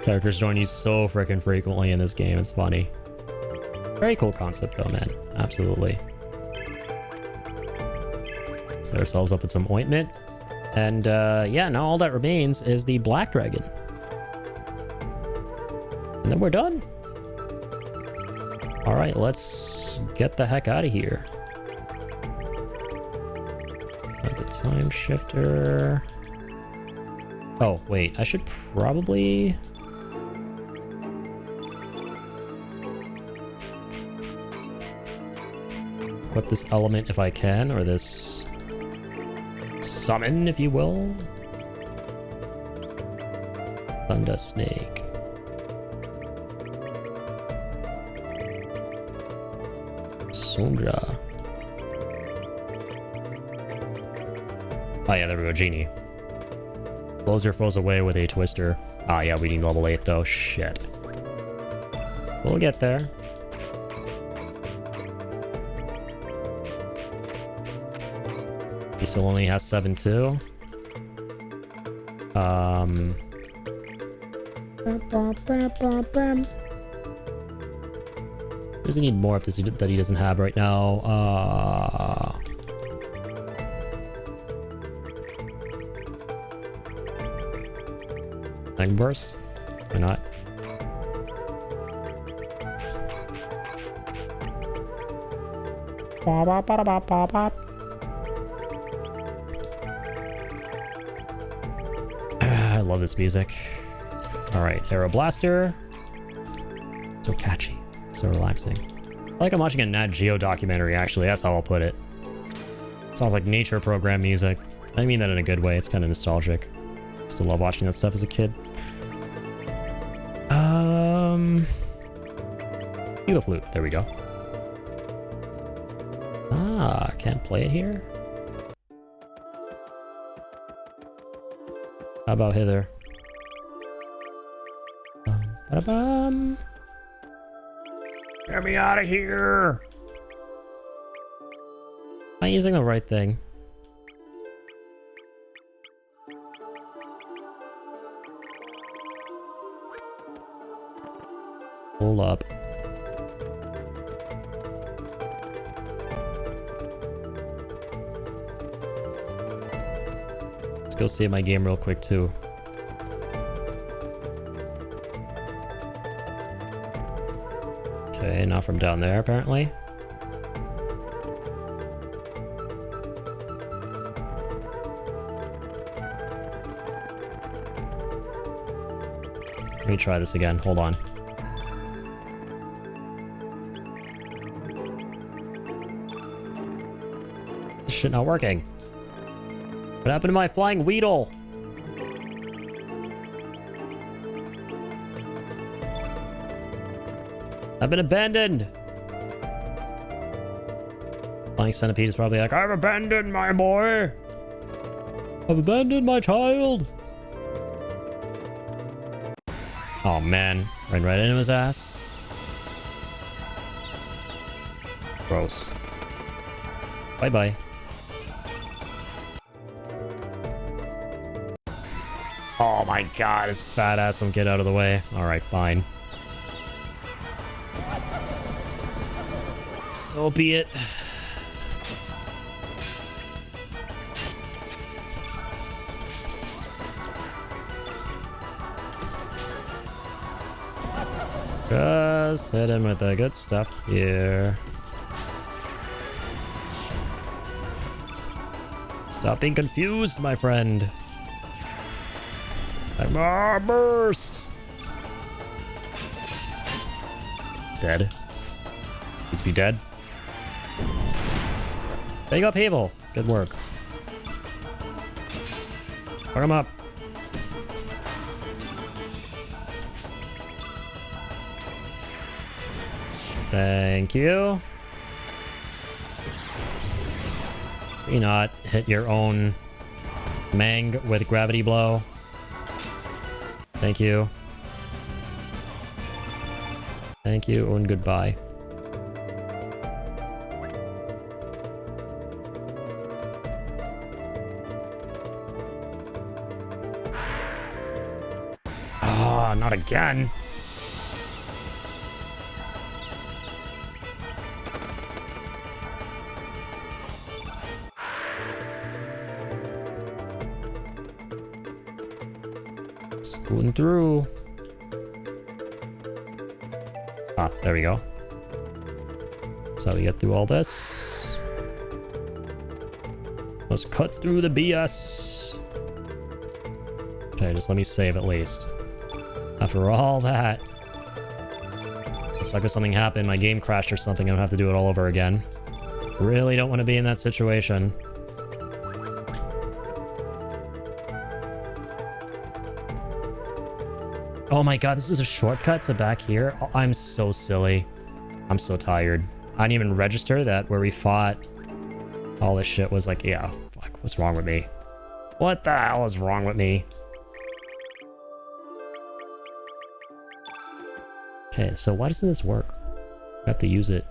Characters join you so freaking frequently in this game. It's funny. Very cool concept though, man. Absolutely. Get ourselves up with some ointment. And yeah, now all that remains is the black dragon. And then we're done. All right, let's get the heck out of here. The time shifter. Oh, wait, I should probably... equip this element if I can, or this summon, if you will. Thunder Snake. Sonja. Oh yeah, there we go, Genie. Blows your foes away with a twister. Ah yeah, we need level 8 though, shit. We'll get there. He still only has 7 too. Does he need more of this that he doesn't have right now? Thing burst? Why not? I love this music. Alright, Arrow Blaster. So catchy. So relaxing. I like I'm watching a Nat Geo documentary, actually. That's how I'll put it. Sounds like nature program music. I mean that in a good way. It's kind of nostalgic. Still love watching that stuff as a kid. Fuga Flute. There we go. Ah, can't play it here? How about hither? Ba-da-bum. Get me out of here. Am I using the right thing? Hold up. Let's go save my game real quick too. Okay, not from down there apparently. Let me try this again. Hold on. This shit not working. What happened to my flying Weedle? I've been abandoned. Flying Centipede is probably like, I've abandoned my boy. I've abandoned my child. Oh man, ran right into his ass. Gross. Bye-bye. Oh my god, his fat ass won't get out of the way. Alright, fine. So be it. Just hit him with the good stuff here. Stop being confused, my friend. Burst! Dead. Please be dead. Big upheaval. Good work. Fuck him up. Thank you. You not hit your own Mang with gravity blow. Thank you. Thank you and goodbye. Ah, not again. Scooting through. Ah, there we go. That's how we get through all this. Let's cut through the BS. Okay, just let me save at least. After all that. It's like if something happened, my game crashed or something, I don't have to do it all over again. Really don't want to be in that situation. Oh my god, this is a shortcut to back here? Oh, I'm so silly. I'm so tired. I didn't even register that where we fought. All this shit was like, yeah, fuck, what's wrong with me? What the hell is wrong with me? Okay, so why doesn't this work? I have to use it.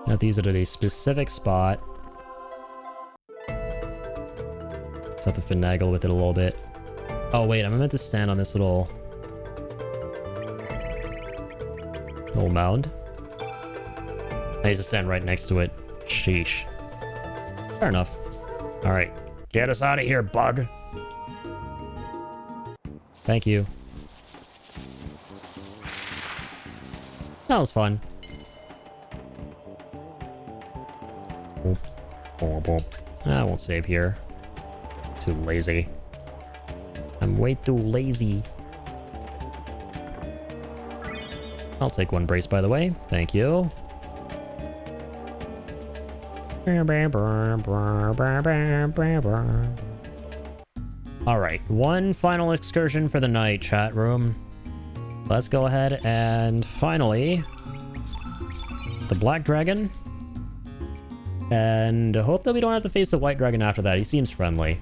I have to use it at a specific spot. Let's have to finagle with it a little bit. Oh wait, I'm meant to stand on this little mound. I need to stand right next to it. Sheesh. Fair enough. Alright. Get us out of here, bug. Thank you. That was fun. I won't save here. Too lazy. I'm way too lazy. I'll take one brace, by the way. Thank you. Alright, one final excursion for the night, chat room. Let's go ahead and finally... the Black Dragon. And I hope that we don't have to face a White Dragon after that. He seems friendly.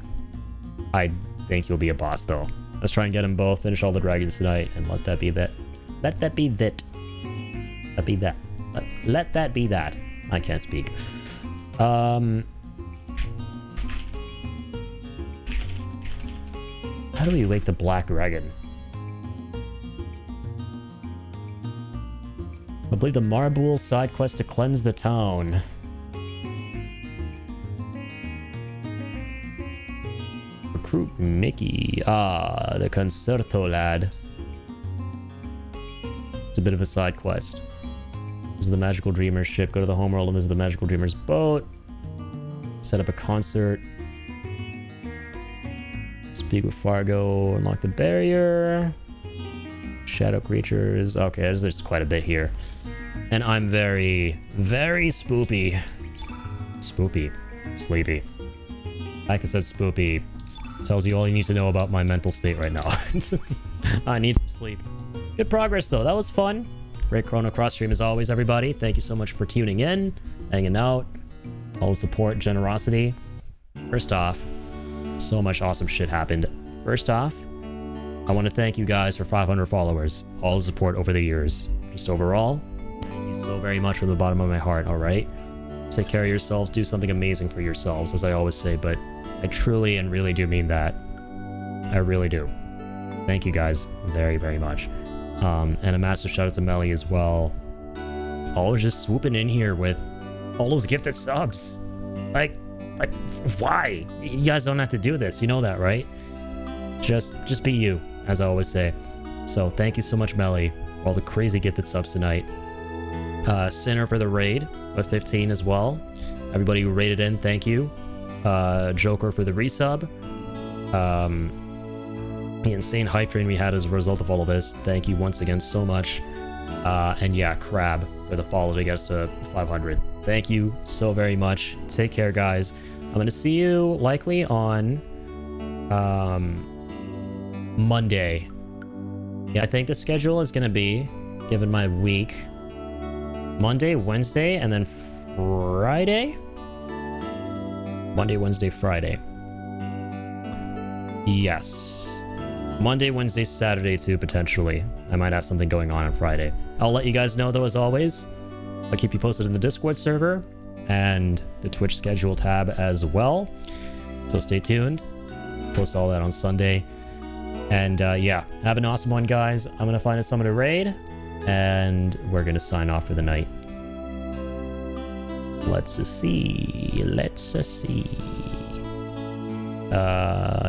I think he'll be a boss, though. Let's try and get them both, finish all the dragons tonight, and let that be that. Let that be that. Let be that. Let that be that. I can't speak. How do we wake the Black Dragon? Complete the Marble side quest to cleanse the town. Recruit Mickey. Ah, the Concerto lad. It's a bit of a side quest. Visit the Magical Dreamer's ship. Go to the homeworld and visit the Magical Dreamer's boat. Set up a concert. Speak with Fargo. Unlock the barrier. Shadow creatures. Okay, there's quite a bit here. And I'm very, very spoopy. Spoopy. Sleepy. Like I said, spoopy. Tells you all you need to know about my mental state right now. I need some sleep. Good progress, though. That was fun. Great Chrono cross stream as always, everybody. Thank you so much for tuning in, hanging out, all the support, generosity. First off, so much awesome shit happened. First off, I want to thank you guys for 500 followers. All the support over the years. Just overall, thank you so very much from the bottom of my heart, all right? Take care of yourselves. Do something amazing for yourselves, as I always say, but I truly and really do mean that. I really do. Thank you guys very, very much. And a massive shout out to Melly as well. Always just swooping in here with all those gifted subs. Like, why? You guys don't have to do this. You know that, right? Just be you, as I always say. So thank you so much, Melly, for all the crazy gifted subs tonight. Sinner for the raid with 15 as well. Everybody who raided in, thank you. Joker for the resub. The insane hype train we had as a result of all of this. Thank you once again so much. And yeah, Crab for the follow to get us to 500. Thank you so very much. Take care, guys. I'm going to see you likely on Monday. Yeah, I think the schedule is going to be, given my week, Monday, Wednesday, and then Friday? Monday, Wednesday, Friday. Yes. Monday, Wednesday, Saturday too, potentially. I might have something going on Friday. I'll let you guys know, though, as always. I'll keep you posted in the Discord server and the Twitch schedule tab as well. So stay tuned. Post all that on Sunday. And yeah, have an awesome one, guys. I'm going to find someone to raid, and we're going to sign off for the night. Let's see.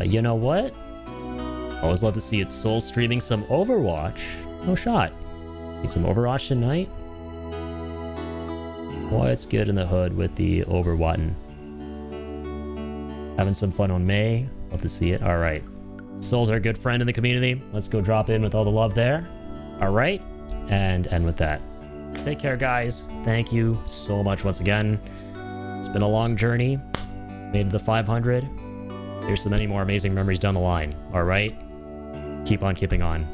You know what? Always love to see it. Soul streaming some Overwatch. No shot. Need some Overwatch tonight? What's good in the hood with the Overwatching? Having some fun on May. Love to see it. All right. Soul's our good friend in the community. Let's go drop in with all the love there. All right. And end with that. Take care, guys. Thank you so much once again. It's been a long journey. Made it to the 500. There's so many more amazing memories down the line. All right. Keep on keeping on.